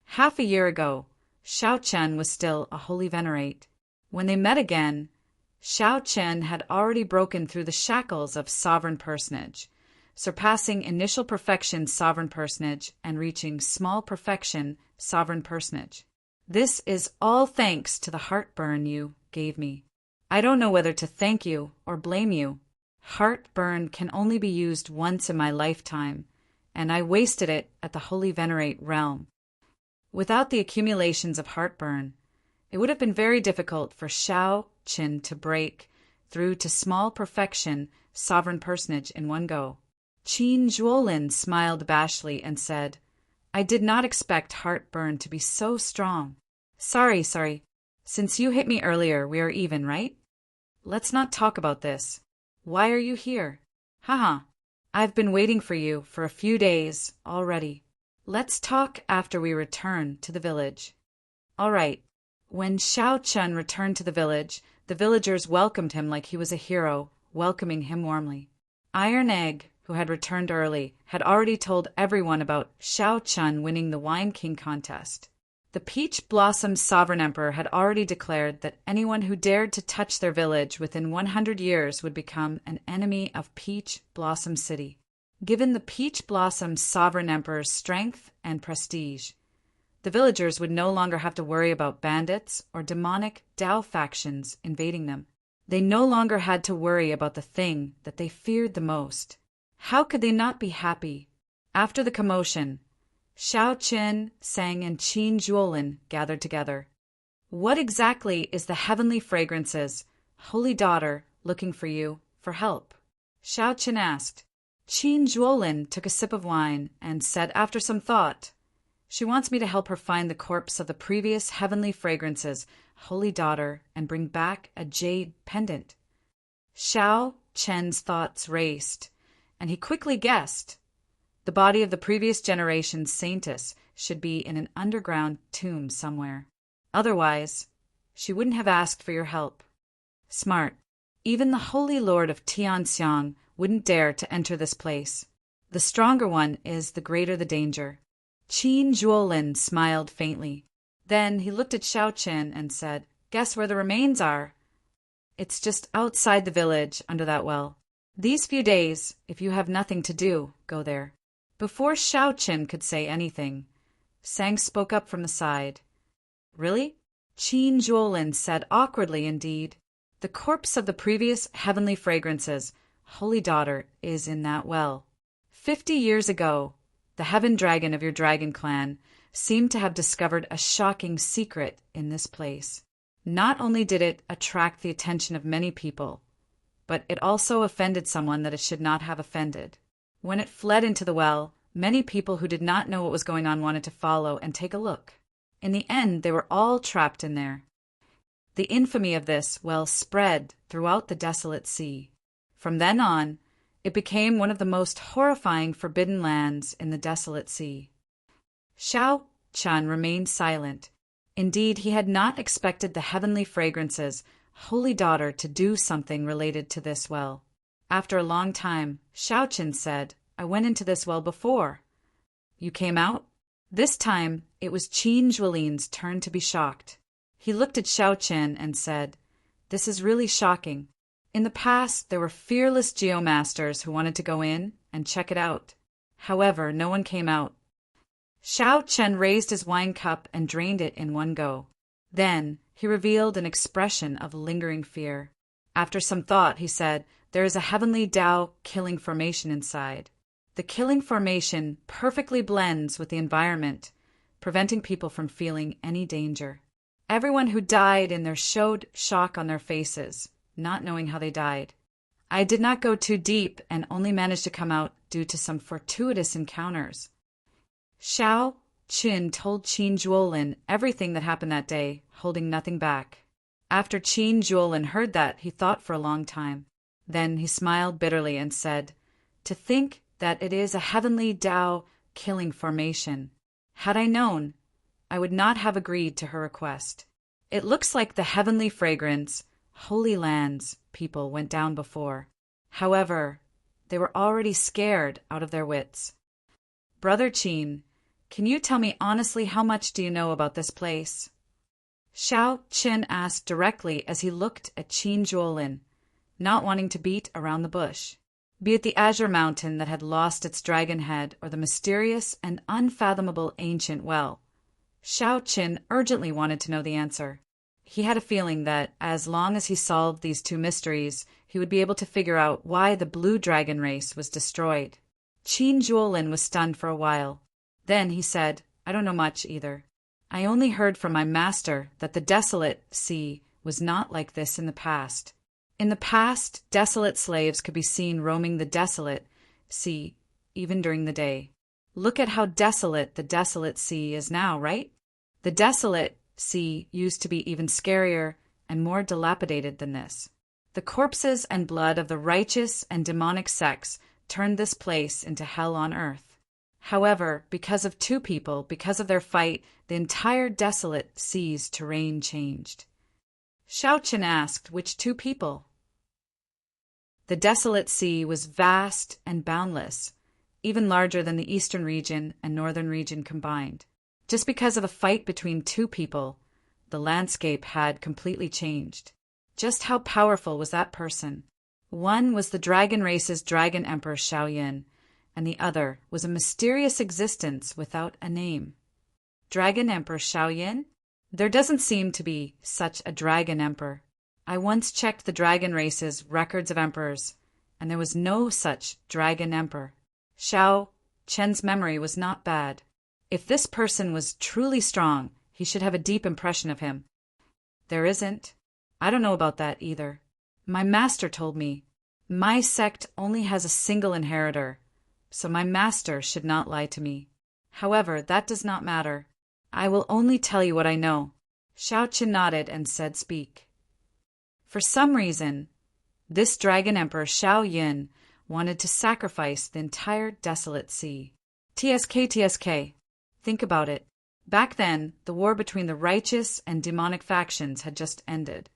Half a year ago, Shao Chen was still a holy venerate. When they met again, Shao Chen had already broken through the shackles of sovereign personage, surpassing initial perfection sovereign personage and reaching small perfection sovereign personage. This is all thanks to the heartburn you gave me. I don't know whether to thank you or blame you. Heartburn can only be used once in my lifetime, and I wasted it at the Holy Venerate realm. Without the accumulations of heartburn, it would have been very difficult for Shao Qin to break through to small perfection sovereign personage in one go. Qin Zhuolin smiled bashfully and said, I did not expect heartburn to be so strong. Sorry. Since you hit me earlier, we are even, right? Let's not talk about this. Why are you here? Haha. I've been waiting for you for a few days already. Let's talk after we return to the village. All right. When Shao Chun returned to the village, the villagers welcomed him like he was a hero, welcoming him warmly. Iron Egg, who had returned early, had already told everyone about Xiao Chun winning the Wine King contest. The Peach Blossom Sovereign Emperor had already declared that anyone who dared to touch their village within 100 years would become an enemy of Peach Blossom City. Given the Peach Blossom Sovereign Emperor's strength and prestige, the villagers would no longer have to worry about bandits or demonic Dao factions invading them. They no longer had to worry about the thing that they feared the most. How could they not be happy? After the commotion, Xiao Qin, Sang, and Qin Juolin gathered together. What exactly is the heavenly fragrances, holy daughter, looking for you for help? Xiao Qin asked. Qin Juolin took a sip of wine and said after some thought, she wants me to help her find the corpse of the previous heavenly fragrances, holy daughter, and bring back a jade pendant. Xiao Chen's thoughts raced, and he quickly guessed. The body of the previous generation's saintess should be in an underground tomb somewhere. Otherwise, she wouldn't have asked for your help. Smart. Even the Holy Lord of Tianxiang wouldn't dare to enter this place. The stronger one is, the greater the danger. Qin Juolin smiled faintly. Then he looked at Xiao Chen and said, Guess where the remains are? It's just outside the village, under that well. These few days, if you have nothing to do, go there. Before Xiao Chen could say anything, Sang spoke up from the side. Really? Qin Juolin said awkwardly indeed. The corpse of the previous heavenly fragrances, holy daughter, is in that well. 50 years ago, the heaven dragon of your dragon clan seemed to have discovered a shocking secret in this place. Not only did it attract the attention of many people, but it also offended someone that it should not have offended. When it fled into the well, many people who did not know what was going on wanted to follow and take a look. In the end, they were all trapped in there. The infamy of this well spread throughout the desolate sea. From then on, it became one of the most horrifying forbidden lands in the desolate sea. Xiao Chun remained silent. Indeed, he had not expected the heavenly fragrances, holy daughter, to do something related to this well. After a long time, Xiao Chen said, I went into this well before. You came out? This time, it was Qin Juolin's turn to be shocked. He looked at Xiao Chen and said, This is really shocking. In the past, there were fearless geomasters who wanted to go in and check it out. However, no one came out. Xiao Chen raised his wine cup and drained it in one go. Then, he revealed an expression of lingering fear. After some thought, he said, There is a heavenly Dao killing formation inside. The killing formation perfectly blends with the environment, preventing people from feeling any danger. Everyone who died in there showed shock on their faces, not knowing how they died. I did not go too deep and only managed to come out due to some fortuitous encounters. Xiao Qin told Qin Juolin everything that happened that day, holding nothing back. After Qin Juolin heard that, he thought for a long time. Then he smiled bitterly and said, To think that it is a heavenly Dao killing formation. Had I known, I would not have agreed to her request. It looks like the heavenly fragrance, holy lands people went down before. However, they were already scared out of their wits. Brother Qin, can you tell me honestly how much do you know about this place? Xiao Qin asked directly as he looked at Qin Juolin, not wanting to beat around the bush. Be it the azure mountain that had lost its dragon head or the mysterious and unfathomable ancient well, Xiao Qin urgently wanted to know the answer. He had a feeling that, as long as he solved these two mysteries, he would be able to figure out why the blue dragon race was destroyed. Qin Juolin was stunned for a while. Then he said, I don't know much either. I only heard from my master that the desolate sea was not like this in the past. In the past, desolate slaves could be seen roaming the desolate sea, even during the day. Look at how desolate the desolate sea is now, right? The desolate sea used to be even scarier and more dilapidated than this. The corpses and blood of the righteous and demonic sects turned this place into hell on earth. However, because of two people, because of their fight, the entire desolate sea's terrain changed. Xiao Chen asked, which two people? The desolate sea was vast and boundless, even larger than the eastern region and northern region combined. Just because of a fight between two people, the landscape had completely changed. Just how powerful was that person? One was the dragon race's dragon emperor Xiaoyan, and the other was a mysterious existence without a name. Dragon Emperor Xiaoyan? There doesn't seem to be such a dragon emperor. I once checked the dragon race's records of emperors, and there was no such dragon emperor. Xiao Chen's memory was not bad. If this person was truly strong, he should have a deep impression of him. There isn't. I don't know about that either. My master told me. My sect only has a single inheritor, so my master should not lie to me. However, that does not matter. I will only tell you what I know. Xiao Chen nodded and said, "Speak." For some reason, this dragon emperor Xiao Yin wanted to sacrifice the entire desolate sea. TSK. Think about it. Back then, the war between the righteous and demonic factions had just ended.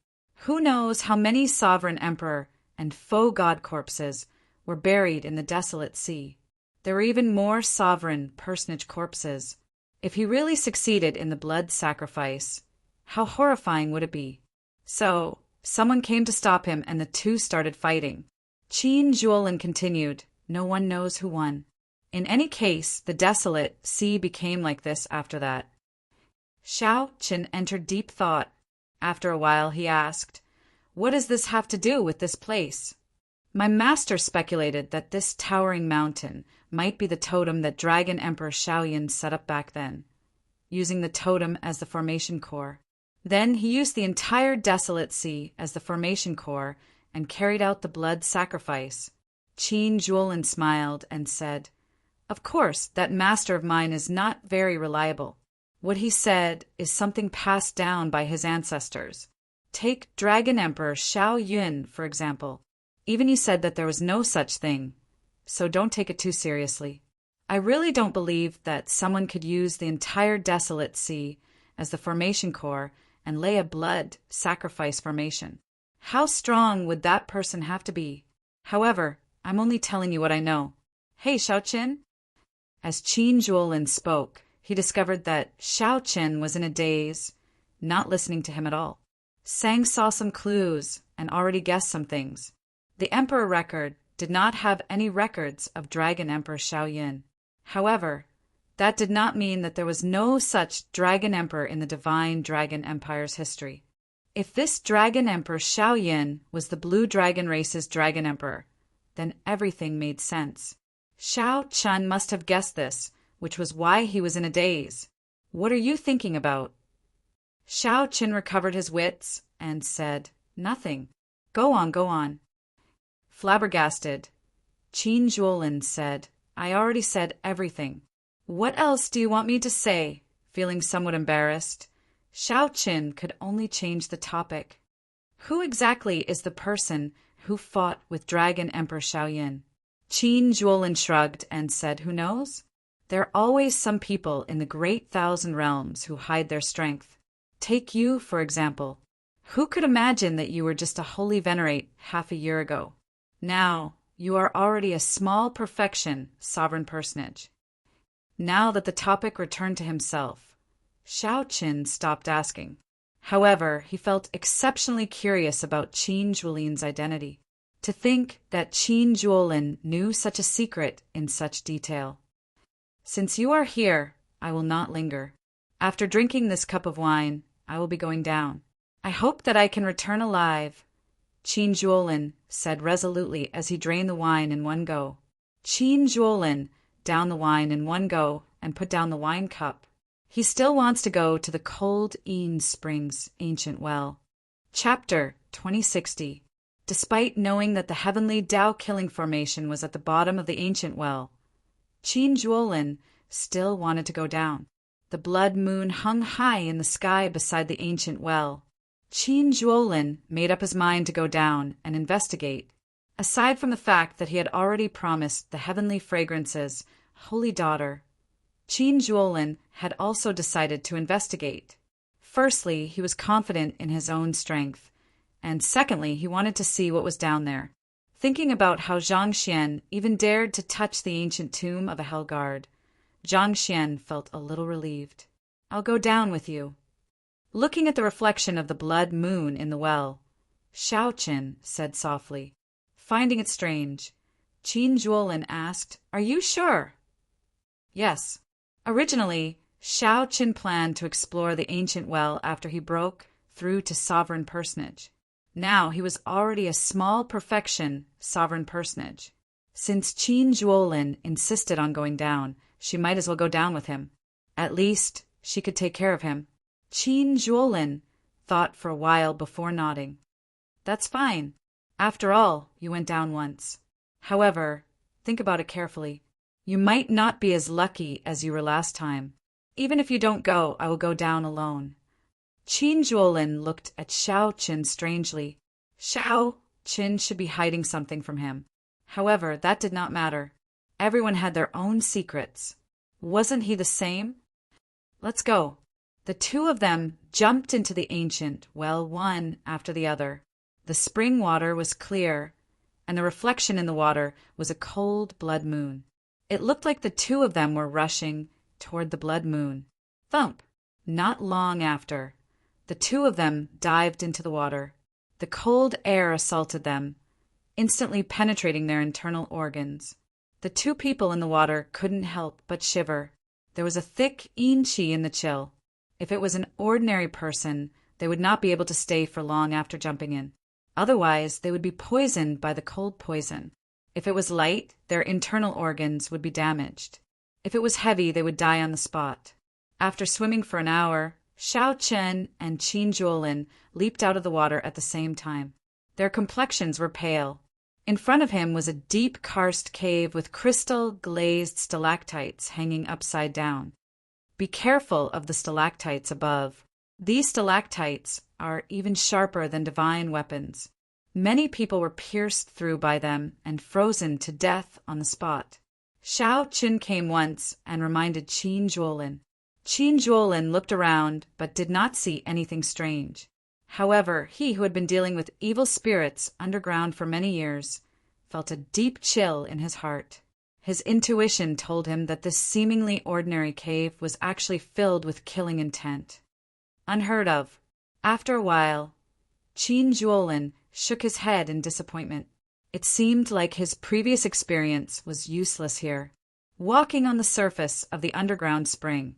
Who knows how many sovereign emperor and faux god corpses were buried in the desolate sea. There were even more sovereign personage corpses. If he really succeeded in the blood sacrifice, how horrifying would it be? So, someone came to stop him and the two started fighting. Qin Zhuolin continued, "No one knows who won." In any case, the desolate sea became like this after that. Xiao Chen entered deep thought. After a while, he asked, "What does this have to do with this place?" My master speculated that this towering mountain might be the totem that Dragon Emperor Xiaoyan set up back then, using the totem as the formation core. Then he used the entire desolate sea as the formation core and carried out the blood sacrifice. Qin Zhuolin smiled and said, "Of course, that master of mine is not very reliable. What he said is something passed down by his ancestors. Take Dragon Emperor Xiao Yun, for example. Even you said that there was no such thing, so don't take it too seriously. I really don't believe that someone could use the entire desolate sea as the formation core and lay a blood sacrifice formation. How strong would that person have to be? However, I'm only telling you what I know. Hey, Xiao Chen?" As Qin Zhuolin spoke, he discovered that Xiao Chen was in a daze, not listening to him at all. Sang saw some clues and already guessed some things. The Emperor record did not have any records of Dragon Emperor Xiaoyan. However, that did not mean that there was no such Dragon Emperor in the Divine Dragon Empire's history. If this Dragon Emperor Xiaoyan was the Blue Dragon race's Dragon Emperor, then everything made sense. Xiao Chen must have guessed this, which was why he was in a daze. What are you thinking about? Xiao Chen recovered his wits and said, "Nothing. Go on. Flabbergasted, Qin Zhuolin said, "I already said everything." "What else do you want me to say?" Feeling somewhat embarrassed, Xiao Chen could only change the topic. "Who exactly is the person who fought with Dragon Emperor Xiaoyan?" Qin Zhuolin shrugged and said, "Who knows? There are always some people in the great thousand realms who hide their strength. Take you, for example. Who could imagine that you were just a holy venerate half a year ago? Now, you are already a small perfection sovereign personage." Now that the topic returned to himself, Xiao Chen stopped asking. However, he felt exceptionally curious about Qin Zhuolin's identity. To think that Qin Zhuolin knew such a secret in such detail. "Since you are here, I will not linger. After drinking this cup of wine, I will be going down. I hope that I can return alive," Qin Zhuolin said resolutely as he drained the wine in one go. Qin Zhuolin downed the wine in one go and put down the wine cup. He still wants to go to the cold Yin Springs ancient well. Chapter 2060. Despite knowing that the heavenly Tao killing formation was at the bottom of the ancient well, Qin Zhuolin still wanted to go down. The blood moon hung high in the sky beside the ancient well. Qin Zhuolin made up his mind to go down and investigate. Aside from the fact that he had already promised the heavenly fragrances, Holy Daughter, Qin Zhuolin had also decided to investigate. Firstly, he was confident in his own strength, and secondly, he wanted to see what was down there. Thinking about how Zhang Xian even dared to touch the ancient tomb of a Hell Guard, Zhang Xian felt a little relieved. I'll go down with you. Looking at the reflection of the blood moon in the well, Xiao Qin said softly. Finding it strange, Qin Zhuolin asked, Are you sure? Yes. Originally, Xiao Qin planned to explore the ancient well after he broke through to sovereign personage. Now he was already a small perfection sovereign personage. Since Qin Zhuolin insisted on going down, she might as well go down with him. At least, she could take care of him. Qin Zhuolin thought for a while before nodding. That's fine. After all, you went down once. However, think about it carefully. You might not be as lucky as you were last time. Even if you don't go, I will go down alone. Qin Zhuolin looked at Xiao Qin strangely. Xiao Qin should be hiding something from him. However, that did not matter. Everyone had their own secrets. Wasn't he the same? Let's go. The two of them jumped into the ancient well, one after the other. The spring water was clear, and the reflection in the water was a cold blood moon. It looked like the two of them were rushing toward the blood moon. Thump! Not long after, the two of them dived into the water. The cold air assaulted them, instantly penetrating their internal organs. The two people in the water couldn't help but shiver. There was a thick yin qi in the chill. If it was an ordinary person, they would not be able to stay for long after jumping in. Otherwise, they would be poisoned by the cold poison. If it was light, their internal organs would be damaged. If it was heavy, they would die on the spot. After swimming for an hour, Xiao Chen and Qin Zhuolin leaped out of the water at the same time. Their complexions were pale. In front of him was a deep karst cave with crystal-glazed stalactites hanging upside down. Be careful of the stalactites above. These stalactites are even sharper than divine weapons. Many people were pierced through by them and frozen to death on the spot. Xiao Qin came once and reminded Qin Zhuolin. Qin Zhuolin looked around but did not see anything strange. However, he who had been dealing with evil spirits underground for many years felt a deep chill in his heart. His intuition told him that this seemingly ordinary cave was actually filled with killing intent. Unheard of. After a while, Qin Zhuolin shook his head in disappointment. It seemed like his previous experience was useless here. Walking on the surface of the underground spring,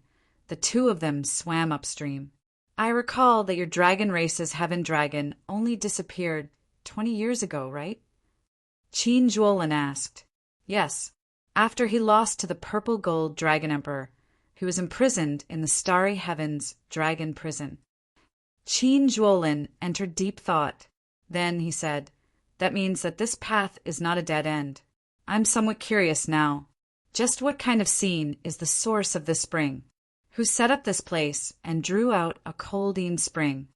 the two of them swam upstream. I recall that your dragon race's heaven dragon only disappeared 20 years ago, right? Qin Zhuolin asked. Yes, after he lost to the purple gold dragon emperor, who was imprisoned in the starry heavens dragon prison. Qin Zhuolin entered deep thought. Then he said, That means that this path is not a dead end. I'm somewhat curious now. Just what kind of scene is the source of this spring? Who set up this place and drew out a coldine spring?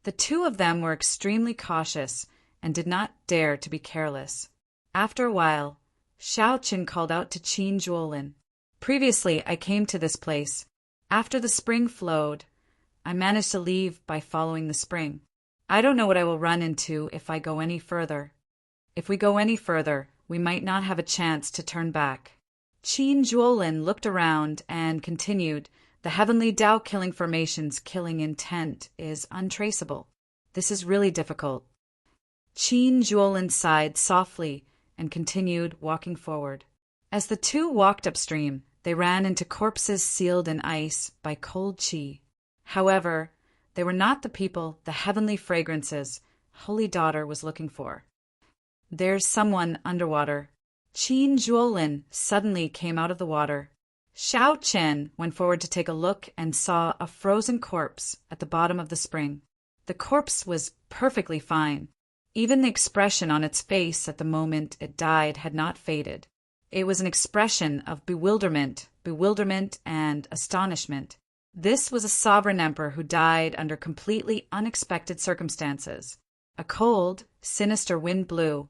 The two of them were extremely cautious and did not dare to be careless. After a while, Xiao Qin called out to Qin Zhuolin. Previously, I came to this place. After the spring flowed, I managed to leave by following the spring. I don't know what I will run into if I go any further. If we go any further, we might not have a chance to turn back. Qin Zhuolin looked around and continued, The heavenly Tao-killing formation's killing intent is untraceable. This is really difficult. Qin Zhuolin sighed softly and continued walking forward. As the two walked upstream, they ran into corpses sealed in ice by cold qi. However, they were not the people the heavenly fragrances Holy Daughter was looking for. There's someone underwater. Qin Zhuolin suddenly came out of the water. Xiao Chen went forward to take a look and saw a frozen corpse at the bottom of the spring. The corpse was perfectly fine. Even the expression on its face at the moment it died had not faded. It was an expression of bewilderment, and astonishment. This was a sovereign emperor who died under completely unexpected circumstances. A cold, sinister wind blew,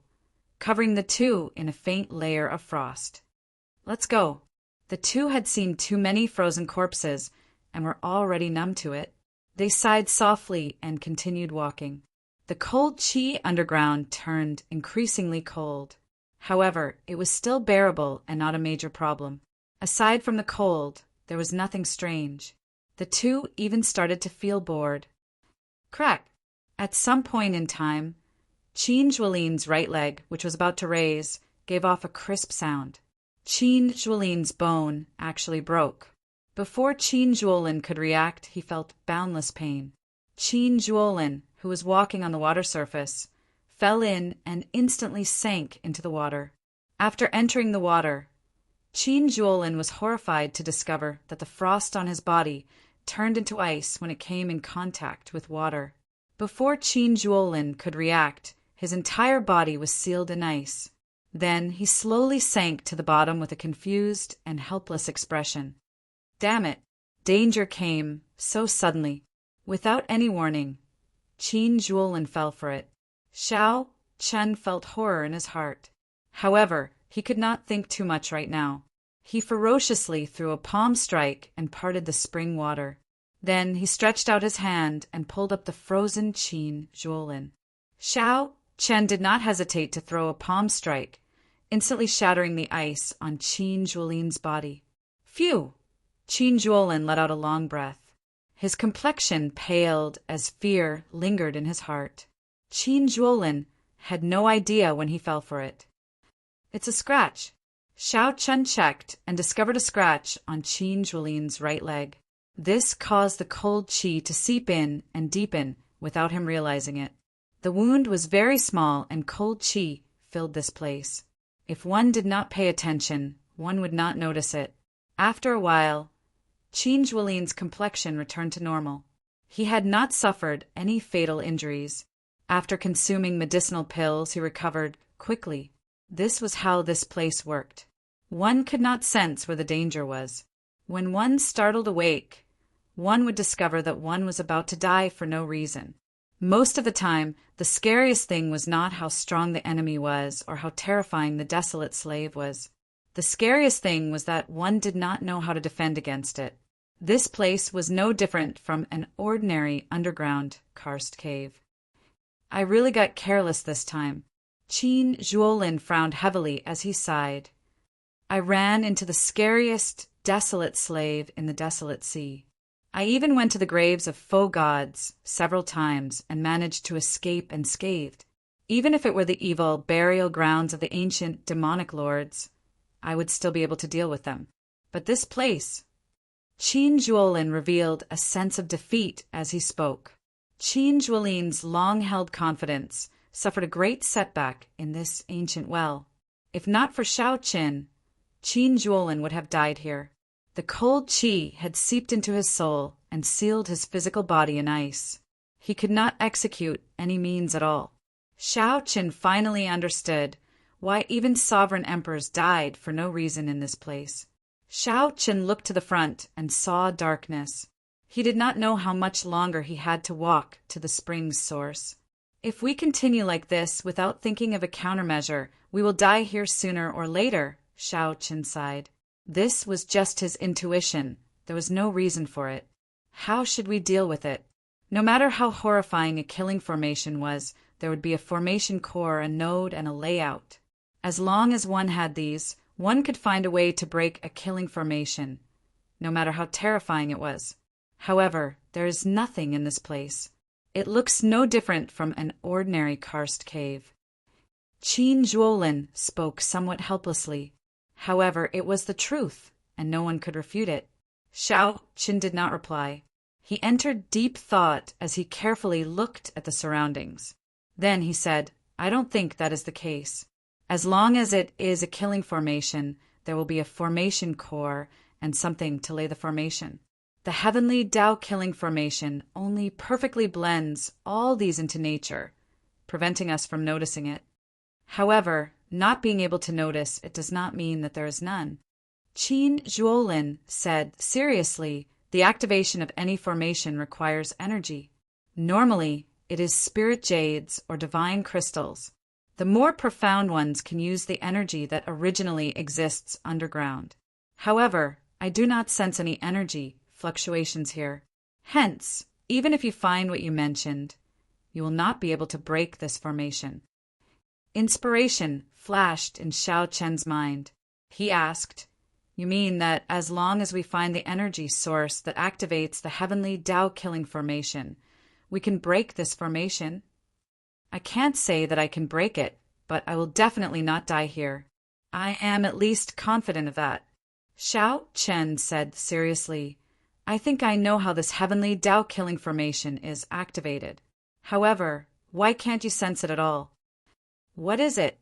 covering the two in a faint layer of frost. Let's go. The two had seen too many frozen corpses and were already numb to it. They sighed softly and continued walking. The cold qi underground turned increasingly cold. However, it was still bearable and not a major problem. Aside from the cold, there was nothing strange. The two even started to feel bored. Crack! At some point in time, Qin Zhuolin's right leg, which was about to raise, gave off a crisp sound. Qin Zhuolin's bone actually broke. Before Qin Zhuolin could react, he felt boundless pain. Qin Zhuolin, who was walking on the water surface, fell in and instantly sank into the water. After entering the water, Qin Zhuolin was horrified to discover that the frost on his body turned into ice when it came in contact with water. Before Qin Zhuolin could react, his entire body was sealed in ice. Then he slowly sank to the bottom with a confused and helpless expression. Damn it! Danger came so suddenly. Without any warning, Qin Zhuolin fell for it. Xiao Chen felt horror in his heart. However, he could not think too much right now. He ferociously threw a palm strike and parted the spring water. Then he stretched out his hand and pulled up the frozen Qin Zhuolin. Xiao Chen did not hesitate to throw a palm strike, instantly shattering the ice on Qin Zhuolin's body. Phew! Qin Zhuolin let out a long breath. His complexion paled as fear lingered in his heart. Qin Zhuolin had no idea when he fell for it. It's a scratch. Xiao Chen checked and discovered a scratch on Qin Zhuolin's right leg. This caused the cold qi to seep in and deepen without him realizing it. The wound was very small and cold qi filled this place. If one did not pay attention, one would not notice it. After a while, Qin Zhuolin's complexion returned to normal. He had not suffered any fatal injuries. After consuming medicinal pills, he recovered quickly. This was how this place worked. One could not sense where the danger was. When one startled awake, one would discover that one was about to die for no reason. Most of the time, the scariest thing was not how strong the enemy was or how terrifying the desolate slave was. The scariest thing was that one did not know how to defend against it. This place was no different from an ordinary underground karst cave. I really got careless this time. Qin Zhuolin frowned heavily as he sighed. I ran into the scariest, desolate slave in the desolate sea. I even went to the graves of faux gods several times and managed to escape unscathed. Even if it were the evil burial grounds of the ancient demonic lords, I would still be able to deal with them. But this place... Qin Zhuolin revealed a sense of defeat as he spoke. Qin Zhuolin's long-held confidence suffered a great setback in this ancient well. If not for Xiao Qin, Qin Zhuolin would have died here. The cold qi had seeped into his soul and sealed his physical body in ice. He could not execute any means at all. Xiao Qin finally understood why even sovereign emperors died for no reason in this place. Xiao Qin looked to the front and saw darkness. He did not know how much longer he had to walk to the spring's source. If we continue like this without thinking of a countermeasure, we will die here sooner or later, Xiao Qin sighed. This was just his intuition. There was no reason for it. How should we deal with it? No matter how horrifying a killing formation was, there would be a formation core, a node, and a layout. As long as one had these, one could find a way to break a killing formation, no matter how terrifying it was. However, there is nothing in this place. It looks no different from an ordinary karst cave. Qin Zhuolin spoke somewhat helplessly. However, it was the truth, and no one could refute it. Xiao Qin did not reply. He entered deep thought as he carefully looked at the surroundings. Then he said, I don't think that is the case. As long as it is a killing formation, there will be a formation core and something to lay the formation. The heavenly Tao killing formation only perfectly blends all these into nature, preventing us from noticing it. However, not being able to notice it does not mean that there is none. Qin Zhuolin said seriously, the activation of any formation requires energy. Normally, it is spirit jades or divine crystals. The more profound ones can use the energy that originally exists underground. However, I do not sense any energy fluctuations here. Hence, even if you find what you mentioned, you will not be able to break this formation. Inspiration flashed in Xiao Chen's mind. He asked, "You mean that as long as we find the energy source that activates the heavenly Tao-killing formation, we can break this formation?" "I can't say that I can break it, but I will definitely not die here. I am at least confident of that." Xiao Chen said seriously, "I think I know how this heavenly Tao-killing formation is activated. However, why can't you sense it at all?" "What is it?"